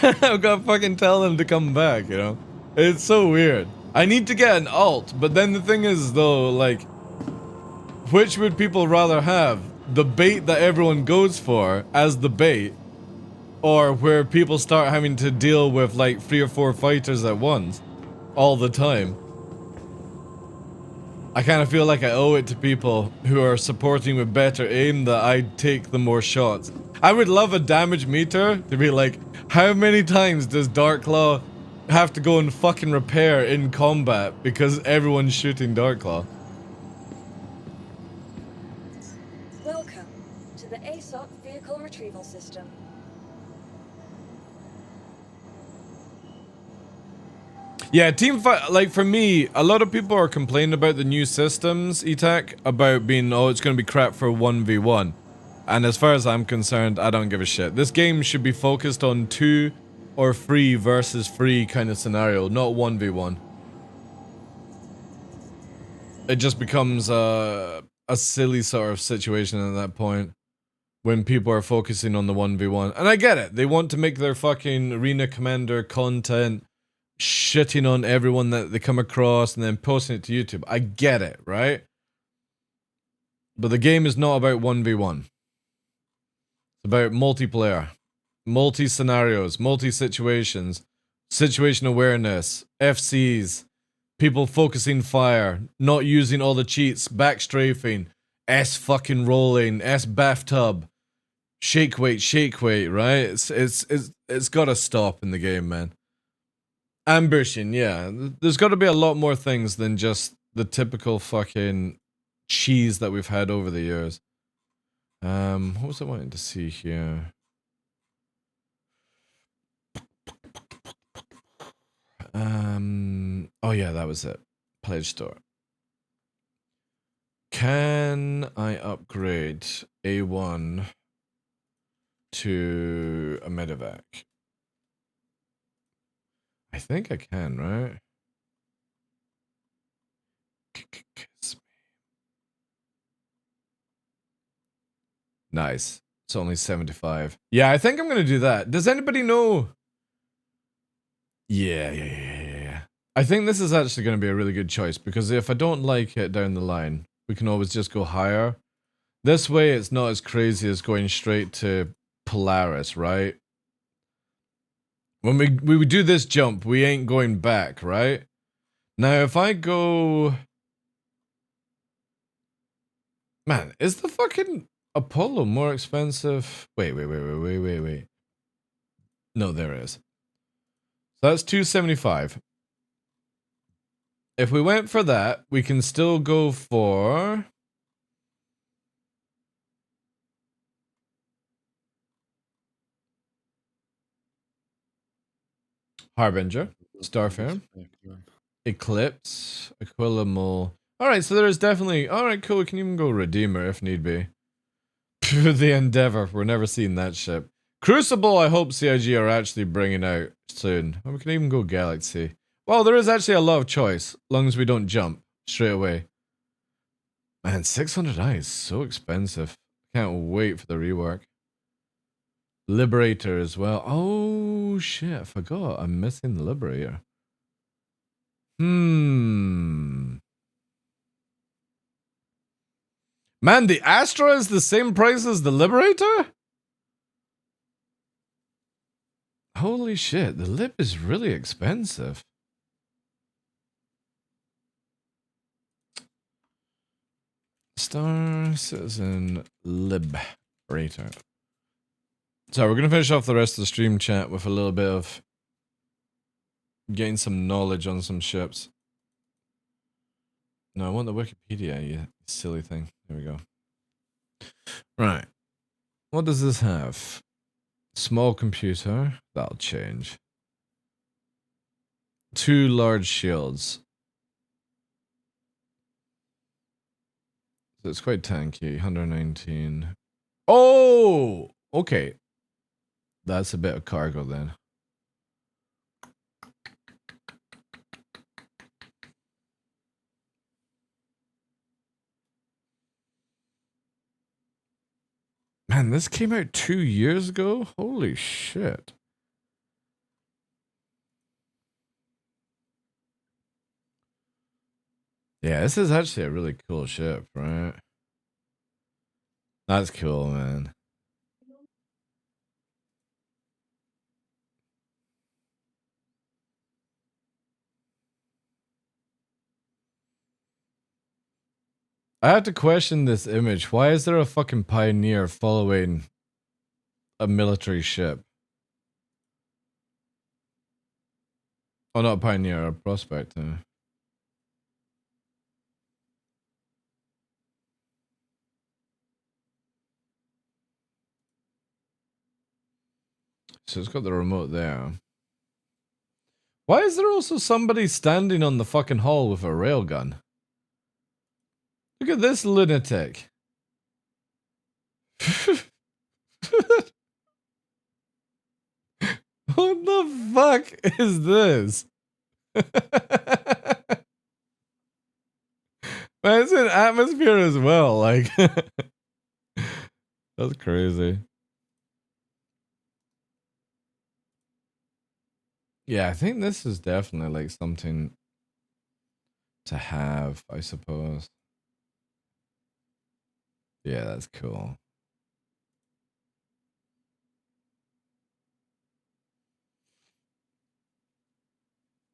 I've got to fucking tell them to come back, you know? It's so weird. I need to get an alt, but then the thing is though, like, which would people rather have? The bait that everyone goes for as the bait, or where people start having to deal with like 3 or 4 fighters at once, all the time? I kind of feel like I owe it to people who are supporting with better aim that I take the more shots. I would love a damage meter to be like, how many times does TheDarkLaw have to go and fucking repair in combat because everyone's shooting TheDarkLaw? Welcome to the ASOC Vehicle Retrieval System. Yeah, team fight, like for me, a lot of people are complaining about the new systems, ETAC, about being, oh, it's gonna be crap for 1v1. And as far as I'm concerned, I don't give a shit. This game should be focused on 2 or 3 versus 3 kind of scenario, not 1v1. It just becomes a silly sort of situation at that point when people are focusing on the 1v1. And I get it. They want to make their fucking Arena Commander content shitting on everyone that they come across and then posting it to YouTube. I get it, right? But the game is not about 1v1. It's about multiplayer, multi-scenarios, multi-situations, situation awareness, FCs, people focusing fire, not using all the cheats, back strafing, S fucking rolling, S bathtub, shake weight, right? It's gotta stop in the game, man. Ambushing, yeah. There's gotta be a lot more things than just the typical fucking cheese that we've had over the years. What was I wanting to see here? Oh yeah, that was it. Pledge store. Can I upgrade A1 to a medevac? I think I can, right? Kiss me. Nice. It's only 75. Yeah, I think I'm gonna do that. Does anybody know? Yeah. I think this is actually gonna be a really good choice, because if I don't like it down the line, we can always just go higher. This way, it's not as crazy as going straight to Polaris, right? When we do this jump, we ain't going back, right? Now, if I go... Man, is the fucking Apollo more expensive? Wait. No, there is. So that's 275. If we went for that, we can still go for... Harbinger, Starfarer, Eclipse, Aquilimal. Alright, so there is definitely... Alright, cool, we can even go Redeemer if need be. The Endeavor, we're never seeing that ship. Crucible, I hope CIG are actually bringing out soon. Or we can even go Galaxy. Well, there is actually a lot of choice, as long as we don't jump straight away. Man, 600i is so expensive. Can't wait for the rework. Liberator as well. Oh shit, I forgot. I'm missing the Liberator. Man, the Astra is the same price as the Liberator? Holy shit, the Lib is really expensive. Star Citizen Liberator. So we're going to finish off the rest of the stream chat with a little bit of getting some knowledge on some ships. No, I want the Wikipedia, you silly thing. There we go. Right. What does this have? Small computer. That'll change. 2 large shields. So it's quite tanky. 119. Oh! Okay. That's a bit of cargo then. Man, this came out 2 years ago? Holy shit. Yeah, this is actually a really cool ship, right? That's cool, man. I have to question this image. Why is there a fucking pioneer following a military ship? Oh, not a pioneer, a prospector. So it's got the remote there. Why is there also somebody standing on the fucking hull with a railgun? Look at this lunatic. What the fuck is this? Man, it's in atmosphere as well, like that's crazy. Yeah, I think this is definitely like something to have, I suppose. Yeah, that's cool.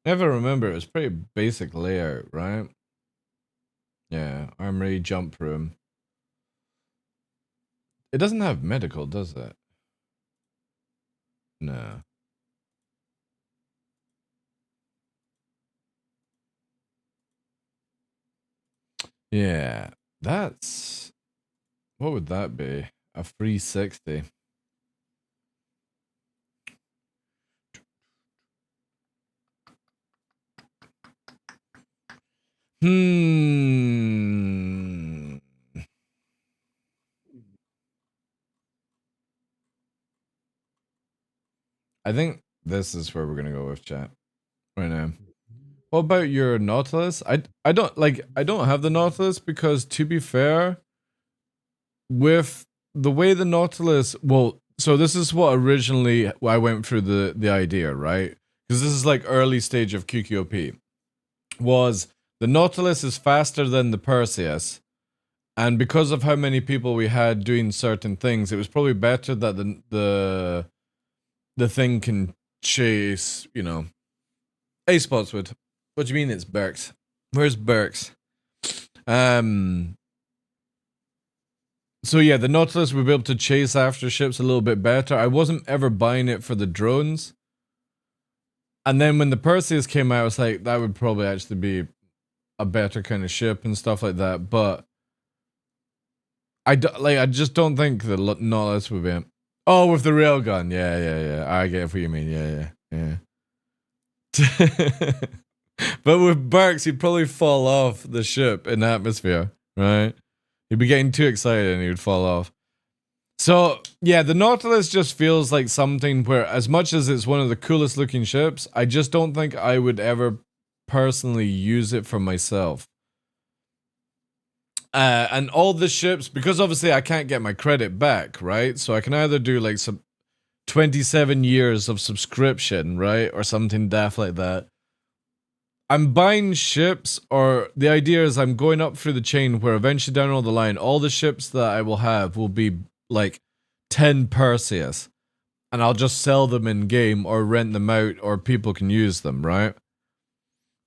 Never remember, it was pretty basic layout, right? Yeah, armory, jump room. It doesn't have medical, does it? No. Yeah, that's... What would that be? A 360. Hmm. I think this is where we're gonna go with chat right now. What about your Nautilus? I don't have the Nautilus because, to be fair, with the way the Nautilus, well, so this is what originally I went through the idea, right? Because this is like early stage of QQOP. Was the Nautilus is faster than the Perseus, and because of how many people we had doing certain things, it was probably better that the thing can chase, you know, A Spotswood. What do you mean it's Berks? Where's Berks? So yeah, the Nautilus would be able to chase after ships a little bit better. I wasn't ever buying it for the drones. And then when the Perseus came out, I was like, that would probably actually be a better kind of ship and stuff like that. But I just don't think the Nautilus would be. Oh, with the railgun, yeah. I get what you mean, yeah. But with Berks, he'd probably fall off the ship in atmosphere, right? He'd be getting too excited and he would fall off. So, yeah, the Nautilus just feels like something where, as much as it's one of the coolest looking ships, I just don't think I would ever personally use it for myself. And all the ships, because obviously I can't get my credit back, right? So I can either do like some 27 years of subscription, right? Or something daft like that. I'm buying ships, or the idea is I'm going up through the chain where eventually down the line, all the ships that I will have will be like 10 Perseus. And I'll just sell them in game or rent them out or people can use them, right?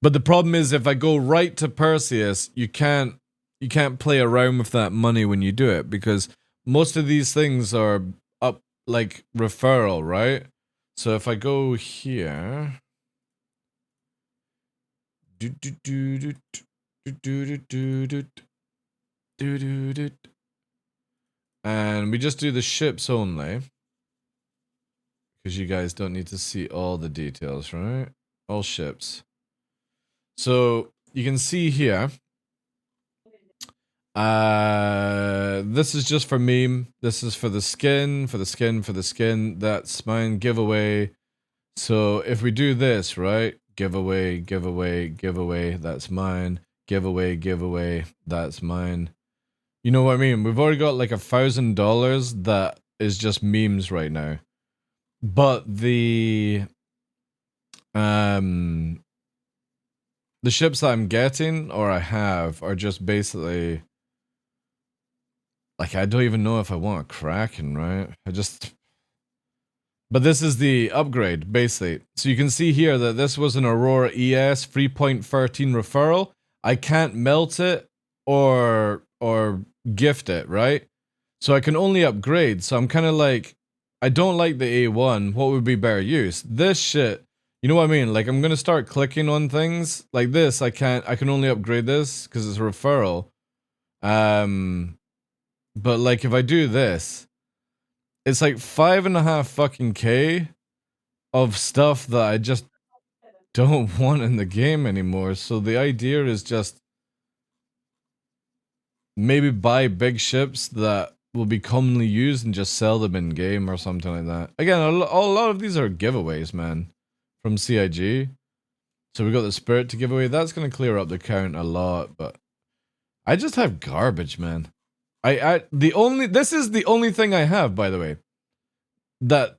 But the problem is if I go right to Perseus, you can't play around with that money when you do it because most of these things are up like referral, right? So if I go here, And we just do the ships only. Because you guys don't need to see all the details, right? All ships. So you can see here. This is just for meme. This is for the skin, for the skin, for the skin. That's mine. Giveaway. So if we do this, right? Giveaway, giveaway, giveaway. That's mine. Giveaway, giveaway. That's mine. You know what I mean? We've already got like $1,000 that is just memes right now. But the ships that I'm getting or I have are just basically like, I don't even know if I want a Kraken, right? But this is the upgrade, basically. So you can see here that this was an Aurora ES 3.13 referral. I can't melt it or gift it, right? So I can only upgrade. So I'm kind of like, I don't like the A1. What would be better use? This shit, you know what I mean? Like, I'm going to start clicking on things like this. I can only upgrade this because it's a referral. But like if I do this, it's like 5.5 fucking K of stuff that I just don't want in the game anymore. So the idea is just maybe buy big ships that will be commonly used and just sell them in game or something like that. Again, a lot of these are giveaways, man, from CIG. So we got the Spirit to give away. That's going to clear up the count a lot, but I just have garbage, man. This is the only thing I have, by the way, that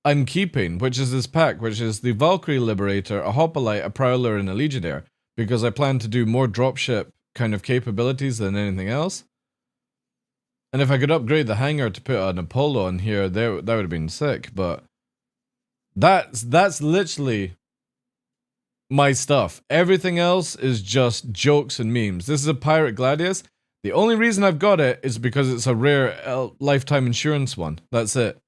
I'm keeping, which is this pack, which is the Valkyrie Liberator, a Hoplite, a Prowler, and a Legionnaire, because I plan to do more dropship kind of capabilities than anything else. And if I could upgrade the hangar to put an Apollo on here, that would have been sick, but that's literally my stuff. Everything else is just jokes and memes. This is a Pirate Gladius. The only reason I've got it is because it's a rare lifetime insurance one. That's it.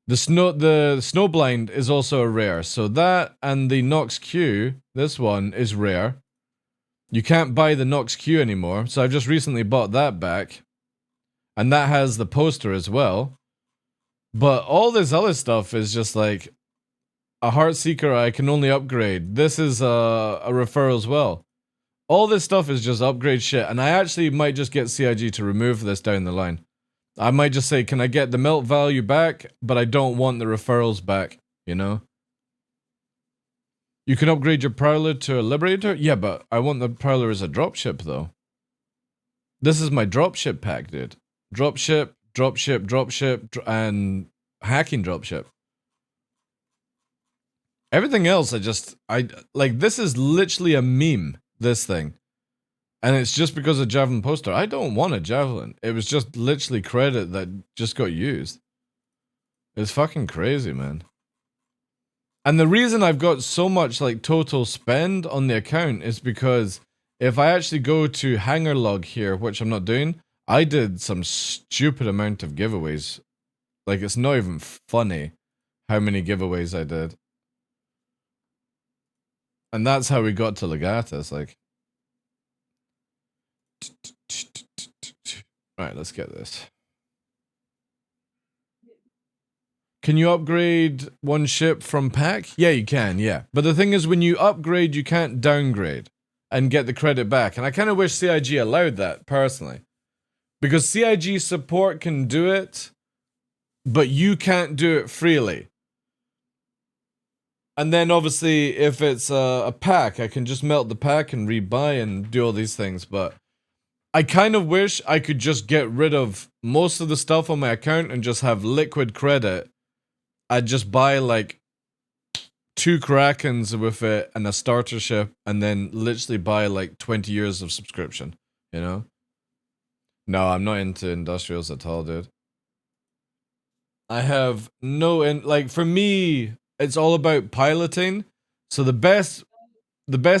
The Snowblind is also a rare. So that and the Nox Q, this one is rare. You can't buy the Nox Q anymore. So I've just recently bought that back. And that has the poster as well. But all this other stuff is just like a Heartseeker I can only upgrade. This is a referral as well. All this stuff is just upgrade shit, and I actually might just get CIG to remove this down the line. I might just say, can I get the melt value back, but I don't want the referrals back, you know? You can upgrade your Prowler to a Liberator? Yeah, but I want the Prowler as a dropship, though. This is my dropship pack, dude. Dropship, dropship, dropship, and hacking dropship. Everything else, like, this is literally a meme. This thing, and it's just because of Javelin poster. I don't want a Javelin. It was just literally credit that just got used. It's fucking crazy, man. And the reason I've got so much like total spend on the account is because if I actually go to hangar log here, which I'm not doing, I did some stupid amount of giveaways. Like, it's not even funny how many giveaways I did. And that's how we got to Legatus, like. Alright, let's get this. Can you upgrade one ship from pack? Yeah, you can, yeah. But the thing is, when you upgrade, you can't downgrade and get the credit back. And I kind of wish CIG allowed that, personally. Because CIG support can do it, but you can't do it freely. And then obviously, if it's a pack, I can just melt the pack and rebuy and do all these things, but I kind of wish I could just get rid of most of the stuff on my account and just have liquid credit. I'd just buy like 2 Krakens with it and a starter ship and then literally buy like 20 years of subscription, you know? No, I'm not into industrials at all, dude. I have no, like, for me, it's all about piloting. So the best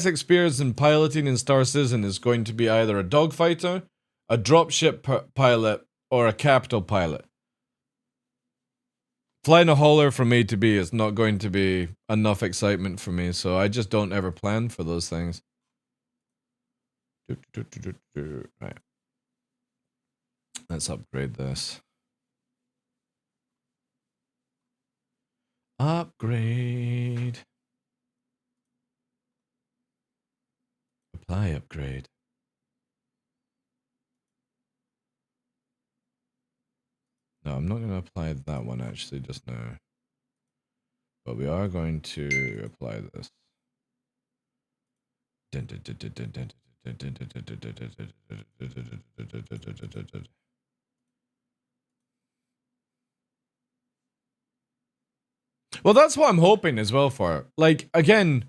experience in piloting in Star Citizen is going to be either a dogfighter, a dropship pilot, or a capital pilot. Flying a hauler from A to B is not going to be enough excitement for me, so I just don't ever plan for those things. Right. Let's upgrade this. Upgrade. Apply upgrade. No, I'm not going to apply that one actually just now. But we are going to apply this. Well, that's what I'm hoping as well for. Like, again,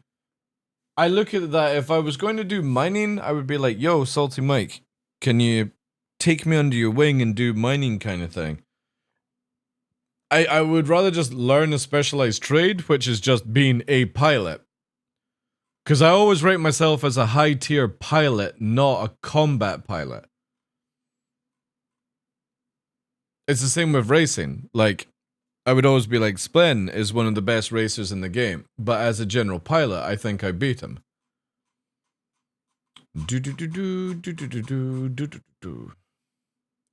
I look at that, if I was going to do mining, I would be like, yo, Salty Mike, can you take me under your wing and do mining kind of thing? I would rather just learn a specialized trade, which is just being a pilot. Because I always rate myself as a high tier pilot, not a combat pilot. It's the same with racing. Like, I would always be like, Splen is one of the best racers in the game. But as a general pilot, I think I beat him.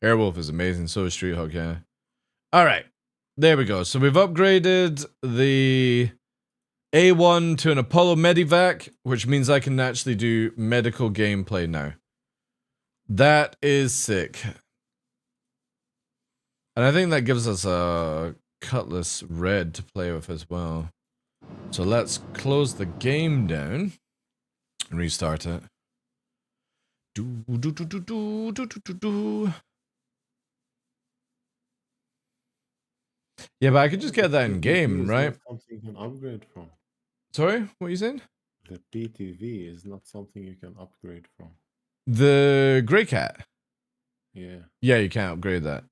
Airwolf is amazing, so is Street Hawk, yeah. Alright, there we go. So we've upgraded the A1 to an Apollo Medivac, which means I can actually do medical gameplay now. That is sick. And I think that gives us a Cutlass Red to play with as well. So let's close the game down and restart it. Yeah, but I could just get that in game, right? Something you can upgrade from. Sorry, what are you saying? The PTV is not something you can upgrade from. The Grey Cat. Yeah, Yeah, you can't upgrade that.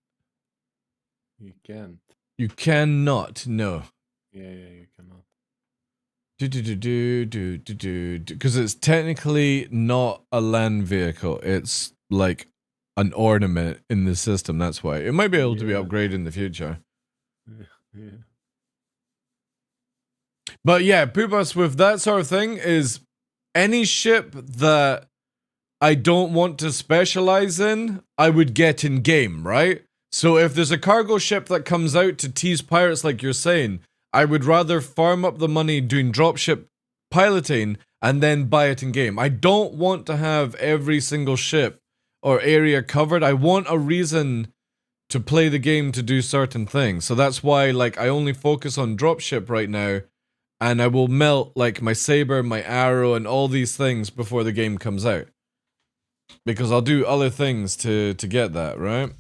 you can't. You cannot, no. Yeah, you cannot. Because it's technically not a land vehicle. It's like an ornament in the system. That's why it might be able to be upgraded in the future. Yeah. But yeah, Poobas with that sort of thing is any ship that I don't want to specialize in, I would get in game, right? So if there's a cargo ship that comes out to tease pirates like you're saying, I would rather farm up the money doing dropship piloting and then buy it in game. I don't want to have every single ship or area covered. I want a reason to play the game to do certain things. So that's why, like, I only focus on dropship right now, and I will melt, like, my saber, my arrow, and all these things before the game comes out. Because I'll do other things to get that, right?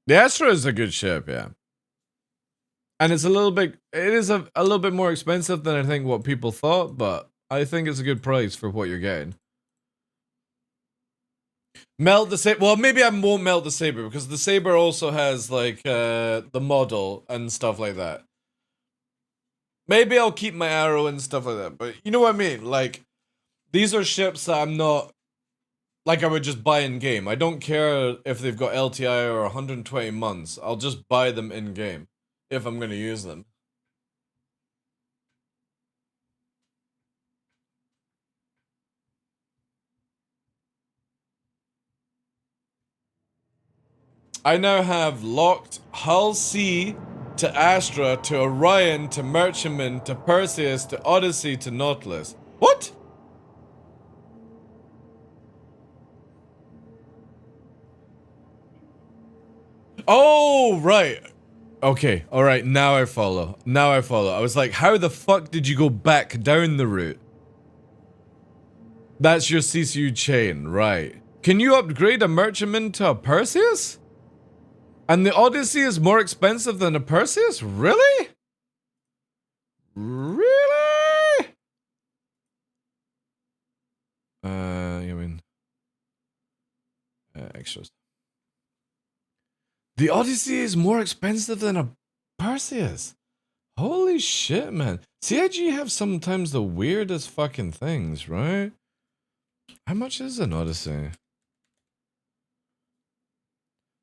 The Astra is a good ship, yeah. And it's a little bit, it is a little bit more expensive than I think what people thought, but I think it's a good price for what you're getting. Melt the saber. Well, maybe I won't melt the saber because the saber also has like the model and stuff like that. Maybe I'll keep my arrow and stuff like that, but you know what I mean? Like, these are ships that I'm not, like I would just buy in game. I don't care if they've got LTI or 120 months. I'll just buy them in game if I'm going to use them. I now have locked Hull C to Astra to Orion to Merchantman to Perseus to Odyssey to Nautilus. What? Oh, right. Okay, alright, now I follow. Now I follow. I was like, how the fuck did you go back down the route? That's your CCU chain, right. Can you upgrade a Merchantman to a Perseus? And the Odyssey is more expensive than a Perseus? Really? Really? You mean... extras. The Odyssey is more expensive than a Perseus. Holy shit, man. CIG have sometimes the weirdest fucking things, right? How much is an Odyssey?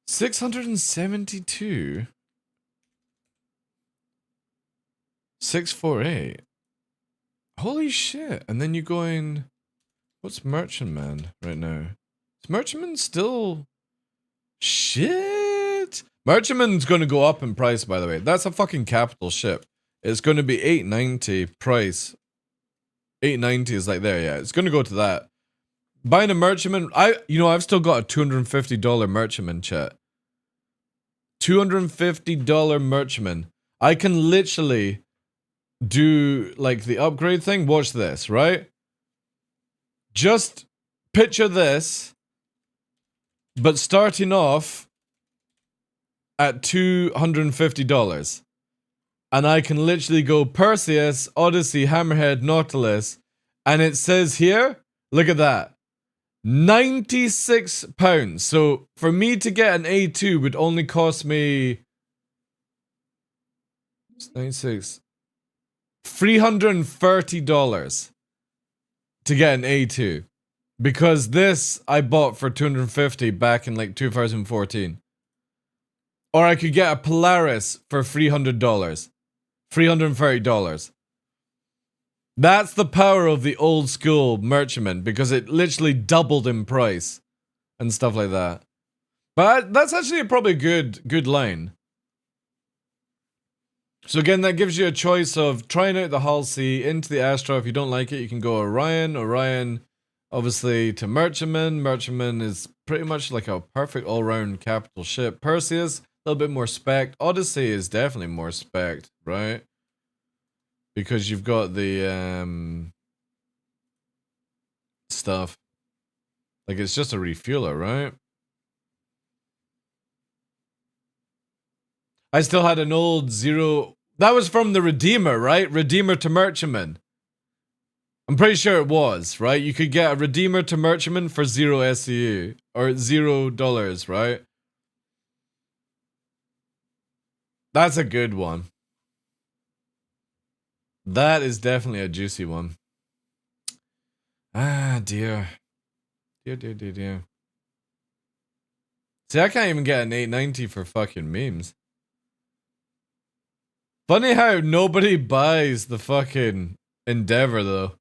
672. 648. Holy shit. And then you're going... What's Merchantman right now? Is Merchantman still... Shit! Merchantman's going to go up in price, by the way. That's a fucking capital ship. It's going to be $890 price. $890 is like there, yeah. It's going to go to that. Buying a Merchantman... I've still got a $250 Merchantman, chat. $250 Merchantman. I can literally do, like, the upgrade thing. Watch this, right? Just picture this, but starting off at $250. And I can literally go Perseus, Odyssey, Hammerhead, Nautilus, and it says here, look at that, £96. So for me to get an A2 would only cost me 96 $330 to get an A2, because this I bought for 250 back in like 2014. Or I could get a Polaris for $300, $330. That's the power of the old school Merchantman, because it literally doubled in price and stuff like that. But that's actually probably a good line. So again, that gives you a choice of trying out the Hull C into the Astra. If you don't like it, you can go Orion, obviously to Merchantman. Merchantman is pretty much like a perfect all-round capital ship. Perseus, a little bit more spec. Odyssey is definitely more spec, right? Because you've got the stuff. Like, it's just a refueler, right? I still had an old zero. That was from the Redeemer, right? Redeemer to Merchantman. I'm pretty sure it was, right? You could get a Redeemer to Merchantman for 0 SEU. Or $0, right? That's a good one. That is definitely a juicy one. Ah, dear. Dear. See, I can't even get an 890 for fucking memes. Funny how nobody buys the fucking Endeavor, though.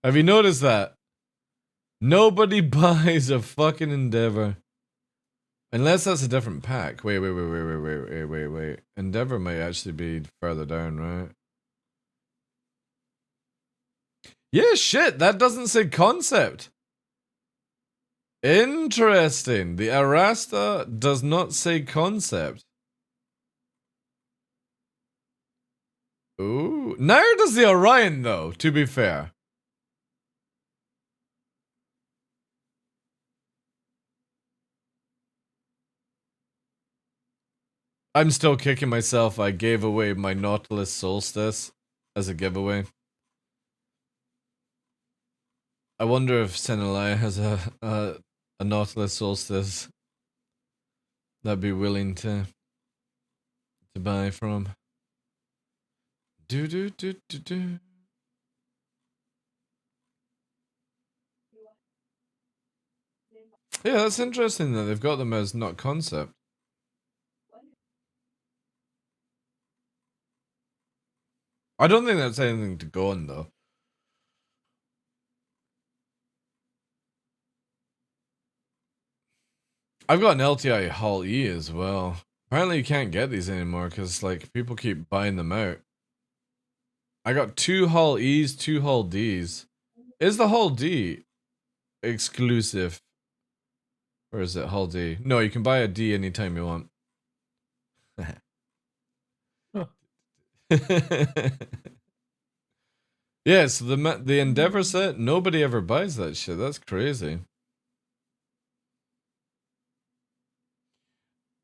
Have you noticed that? Nobody buys a fucking Endeavor. Unless that's a different pack. Wait. Endeavor might actually be further down, right? Yeah, shit, that doesn't say concept. Interesting. The Arasta does not say concept. Ooh. Neither does the Orion, though, to be fair. I'm still kicking myself. I gave away my Nautilus Solstice as a giveaway. I wonder if Senelai has a Nautilus Solstice that'd be willing to buy from. Do. Yeah, that's interesting that they've got them as not concept. I don't think that's anything to go on, though. I've got an LTI Hull E as well. Apparently you can't get these anymore because, like, people keep buying them out. I got 2 Hull E's, 2 Hull D's. Is the Hull D exclusive? Or is it Hull D? No, you can buy a D anytime you want. Yeah, so the Endeavor set, nobody ever buys that shit. That's crazy.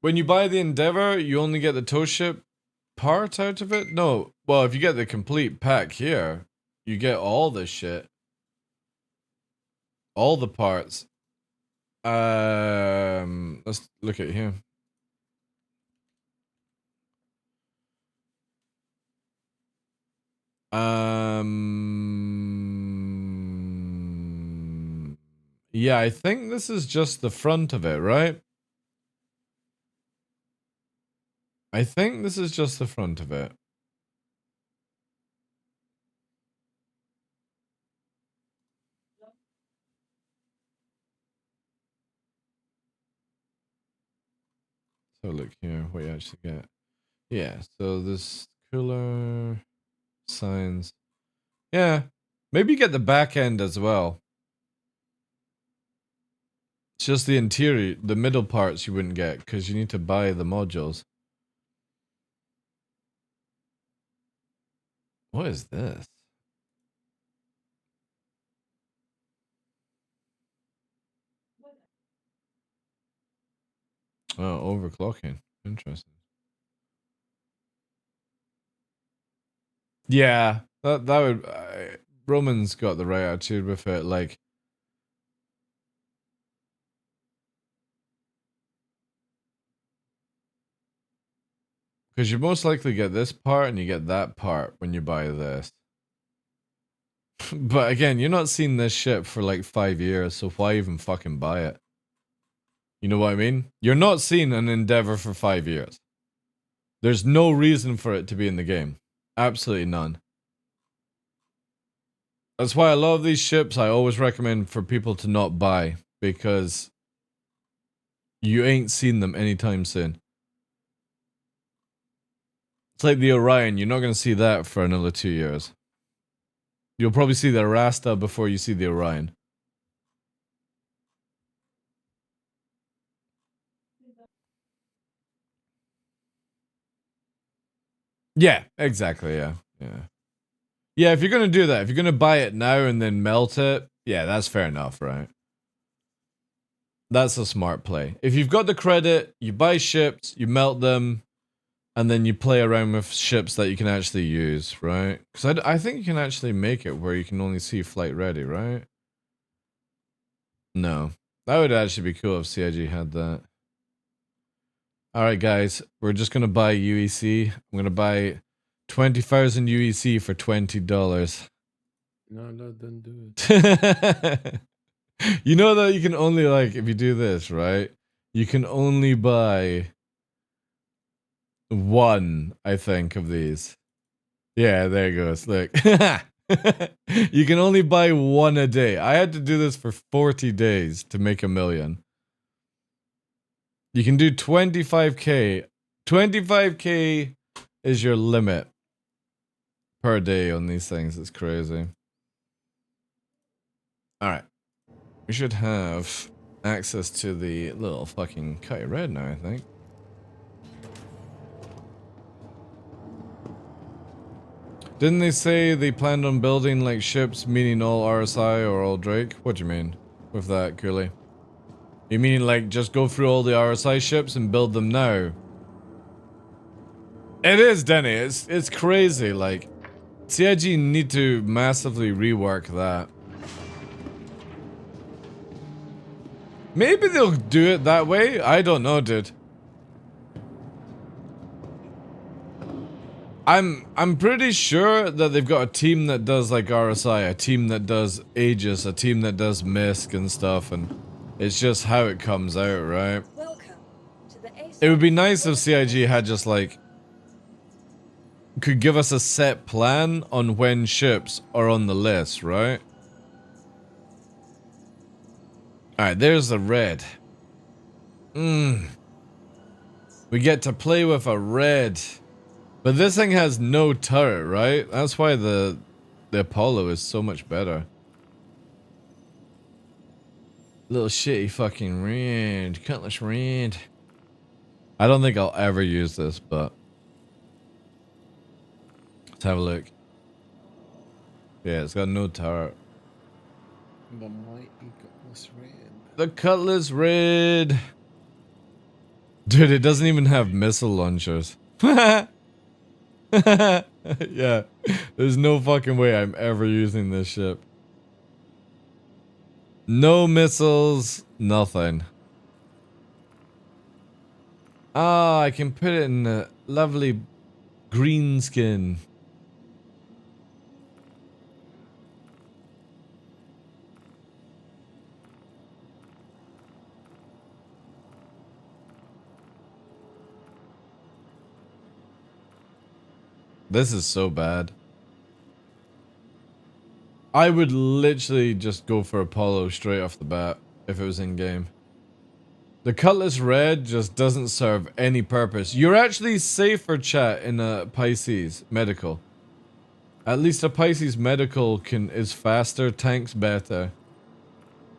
When you buy the Endeavor, you only get the tow ship part out of it? No. Well, if you get the complete pack here, you get all this shit. All the parts. Let's look at here. Yeah, I think this is just the front of it, right? I think this is just the front of it. look here. What you actually get. Yeah, so this cooler signs. Yeah, maybe get the back end as well. It's just the interior, the middle parts you wouldn't get because you need to buy the modules. What is this? Oh, overclocking. Interesting. Yeah, that would. Roman's got the right attitude with it. Like, because you most likely get this part and you get that part when you buy this. But again, you're not seeing this ship for like 5 years, so why even fucking buy it? You know what I mean? You're not seeing an Endeavor for 5 years. There's no reason for it to be in the game. Absolutely none. That's why a lot of these ships I always recommend for people to not buy, because you ain't seen them anytime soon. It's like the Orion, you're not going to see that for another 2 years. You'll probably see the Rasta before you see the Orion. Yeah, exactly, yeah. Yeah, if you're going to do that, if you're going to buy it now and then melt it, yeah, that's fair enough, right? That's a smart play. If you've got the credit, you buy ships, you melt them, and then you play around with ships that you can actually use, right? Because I think you can actually make it where you can only see flight ready, right? No. That would actually be cool if CIG had that. Alright guys, we're just gonna buy UEC. I'm gonna buy 20,000 UEC for $20. No, don't do it. You know that you can only, like, if you do this, right? You can only buy one, I think, of these. Yeah, there it goes. Look. You can only buy one a day. I had to do this for 40 days to make 1 million. You can do 25k. 25k is your limit per day on these things. It's crazy. Alright. We should have access to the little fucking Kite Red now, I think. Didn't they say they planned on building like ships, meaning all RSI or all Drake? What do you mean with that, Cooley? You mean like just go through all the RSI ships and build them now? It is, Denny. It's crazy. Like, CIG need to massively rework that. Maybe they'll do it that way. I don't know, dude. I'm pretty sure that they've got a team that does like RSI, a team that does Aegis, a team that does MISC and stuff, and it's just how it comes out, right? Welcome to the It would be nice if CIG had just like could give us a set plan on when ships are on the list, right? Alright, there's the red. We get to play with a red. But this thing has no turret, right? That's why the Apollo is so much better. Little shitty fucking red. Cutlass red. I don't think I'll ever use this, but let's have a look. Yeah, it's got no turret. But might be Cutlass Red. The Cutlass red. Dude, it doesn't even have missile launchers. Yeah, there's no fucking way I'm ever using this ship. No missiles, nothing. Ah, I can put it in a lovely green skin. This is so bad. I would literally just go for Apollo straight off the bat if it was in game. The Cutlass Red just doesn't serve any purpose. You're actually safer, chat, in a Pisces medical. At least a Pisces medical is faster, tanks better,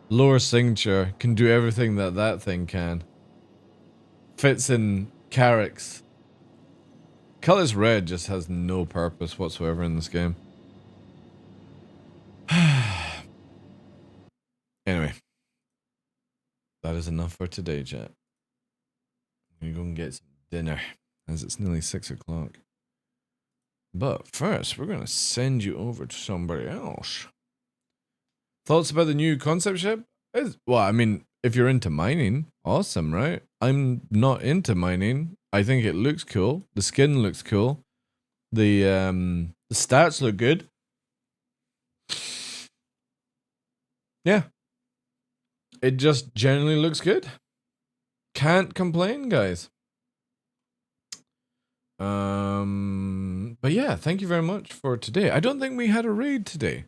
lower signature, can do everything that that thing can. Fits in Carrick's. Cutlass Red just has no purpose whatsoever in this game. Anyway. That is enough for today, chat. I'm gonna go and get some dinner, as it's nearly 6 o'clock. But first, we're gonna send you over to somebody else. Thoughts about the new concept ship? Well, I mean, if you're into mining, awesome, right? I'm not into mining. I think it looks cool. The skin looks cool. The stats look good. Yeah. It just generally looks good. Can't complain, guys. But yeah, thank you very much for today. I don't think we had a raid today.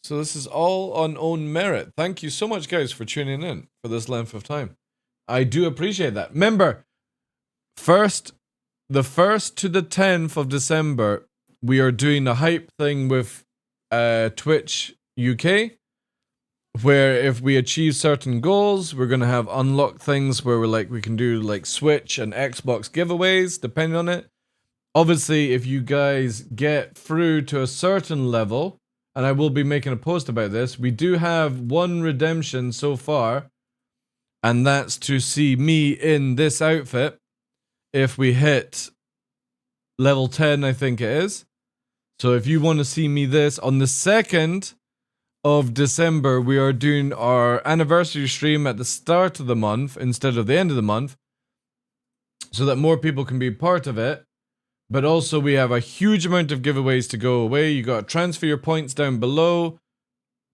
So this is all on own merit. Thank you so much, guys, for tuning in for this length of time. I do appreciate that. Remember, the 1st to the 10th of December, we are doing a hype thing with Twitch UK, where if we achieve certain goals, we're going to have unlocked things where we can do like Switch and Xbox giveaways, depending on it. Obviously, if you guys get through to a certain level, and I will be making a post about this, we do have one redemption so far, and that's to see me in this outfit if we hit level 10, I think it is. So if you want to see me this on the 2nd of December, we are doing our anniversary stream at the start of the month instead of the end of the month, so that more people can be part of it. But also we have a huge amount of giveaways to go away. You got to transfer your points down below,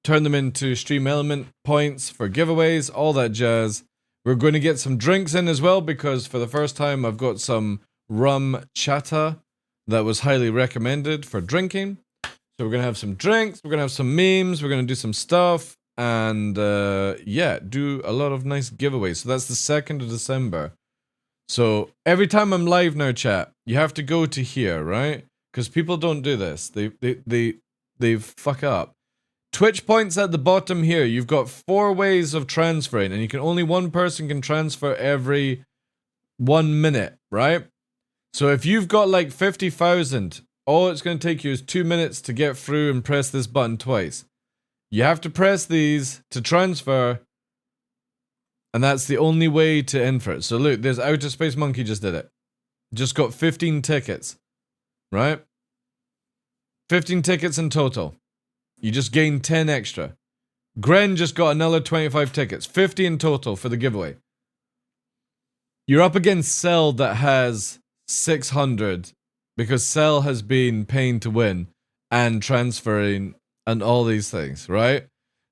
turn them into stream element points for giveaways, all that jazz. We're going to get some drinks in as well, because for the first time I've got some rum chata that was highly recommended for drinking. So we're going to have some drinks, we're going to have some memes, we're going to do some stuff, and yeah, do a lot of nice giveaways. So that's the 2nd of December. So every time I'm live now, chat, you have to go to here, right? Because people don't do this. They fuck up. Twitch points at the bottom here. You've got 4 ways of transferring, and only one person can transfer every 1 minute, right? So if you've got like 50,000, all it's going to take you is 2 minutes to get through and press this button twice. You have to press these to transfer, and that's the only way to enter it. So look, there's Outer Space Monkey just did it. Just got 15 tickets, right? 15 tickets in total. You just gained 10 extra. Gren just got another 25 tickets. 50 in total for the giveaway. You're up against Cell that has 600, because Cell has been paying to win and transferring and all these things, right?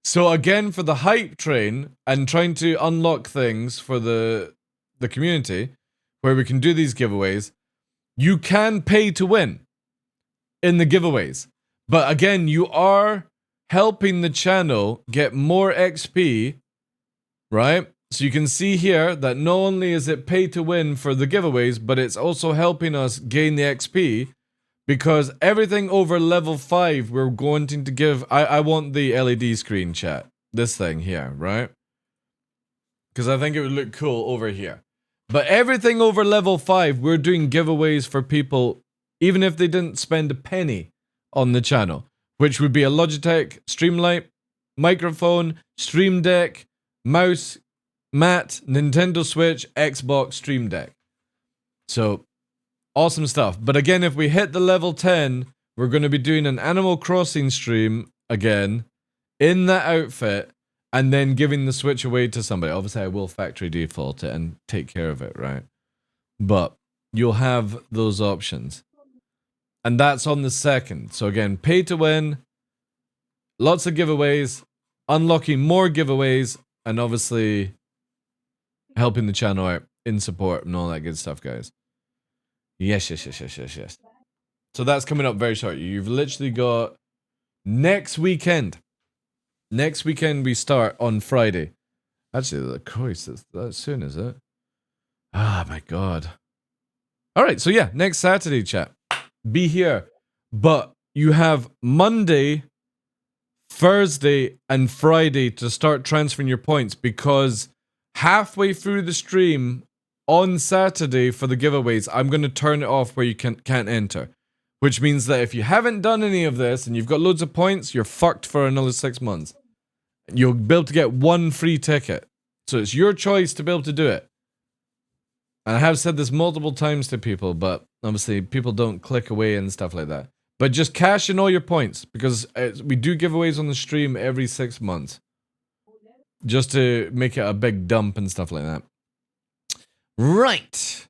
So again, for the hype train and trying to unlock things for the community, where we can do these giveaways, you can pay to win in the giveaways. But again, you are helping the channel get more XP, right? So you can see here that not only is it pay to win for the giveaways, but it's also helping us gain the XP, because everything over level 5 we're going to give. I want the LED screen, chat. This thing here, right? Because I think it would look cool over here. But everything over level 5, we're doing giveaways for people, even if they didn't spend a penny on the channel, which would be a Logitech Streamlight, microphone, Stream Deck, mouse, mat, Nintendo Switch, Xbox Stream Deck. So, awesome stuff. But again, if we hit the level 10, we're going to be doing an Animal Crossing stream again, in that outfit, and then giving the Switch away to somebody. Obviously, I will factory default it and take care of it, right? But you'll have those options. And that's on the 2nd. So again, pay to win, lots of giveaways, unlocking more giveaways, and obviously helping the channel out in support and all that good stuff, guys. Yes. So that's coming up very shortly. You've literally got next weekend. Next weekend we start on Friday. Actually, the Christ, that's soon, is it? Ah, my God. All right, so yeah, next Saturday, chat. Be here. But you have Monday, Thursday, and Friday to start transferring your points because halfway through the stream on Saturday for the giveaways, I'm going to turn it off where you can't enter. Which means that if you haven't done any of this and you've got loads of points, you're fucked for another 6 months. You'll be able to get one free ticket. So it's your choice to be able to do it. And I have said this multiple times to people, but obviously people don't click away and stuff like that. But just cash in all your points because we do giveaways on the stream every 6 months. Just to make it a big dump and stuff like that. Right.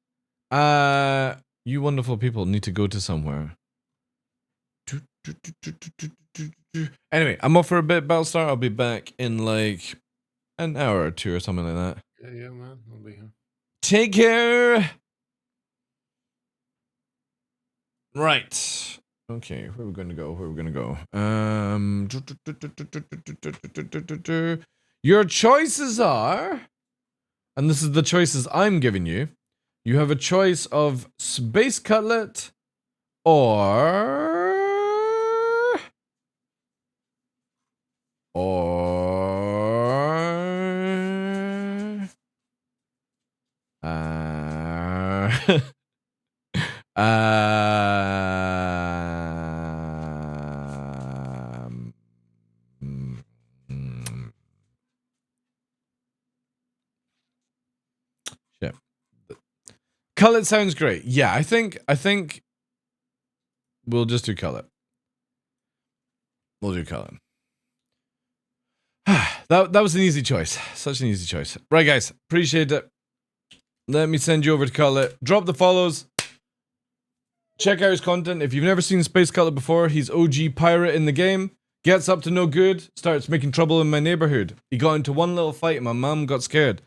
You wonderful people need to go to somewhere. Anyway, I'm off for a bit, Battlestar. I'll be back in like an hour or two or something like that. Yeah, man. I'll be here. Take care. Right. Okay, where are we gonna go? Where are we gonna go? Your choices are, and this is the choices I'm giving you. You have a choice of Space Cutlet or shit. Cutlet sounds great. Yeah, I think we'll just do Cutlet. We'll do Cutlet. that was an easy choice. Such an easy choice. Right, guys. Appreciate it. Let me send you over to Cutlet. Drop the follows. Check out his content. If you've never seen Space Cutlet before, he's OG pirate in the game. Gets up to no good. Starts making trouble in my neighborhood. He got into one little fight and my mom got scared.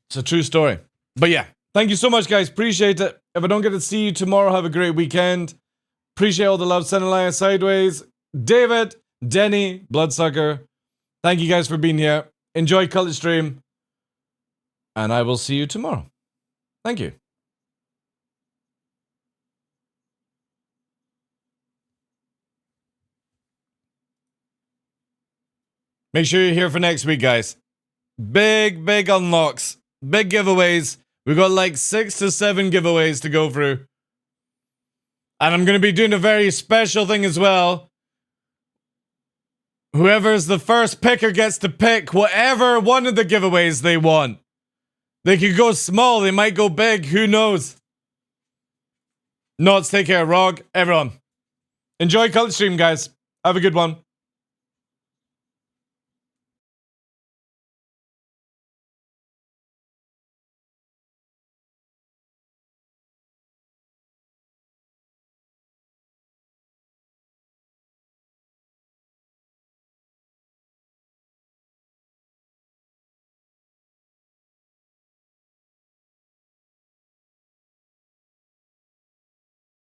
It's a true story. But yeah, thank you so much, guys. Appreciate it. If I don't get to see you tomorrow, have a great weekend. Appreciate all the love. Send a line sideways. David, Denny, Bloodsucker. Thank you guys for being here. Enjoy Cutlet stream. And I will see you tomorrow. Thank you. Make sure you're here for next week, guys. Big unlocks. Big giveaways. We've got like 6 to 7 giveaways to go through. And I'm going to be doing a very special thing as well. Whoever's the first picker gets to pick whatever one of the giveaways they want. They could go small, they might go big, who knows? Nods, take care, Rog, everyone. Enjoy Cutlet stream, guys. Have a good one.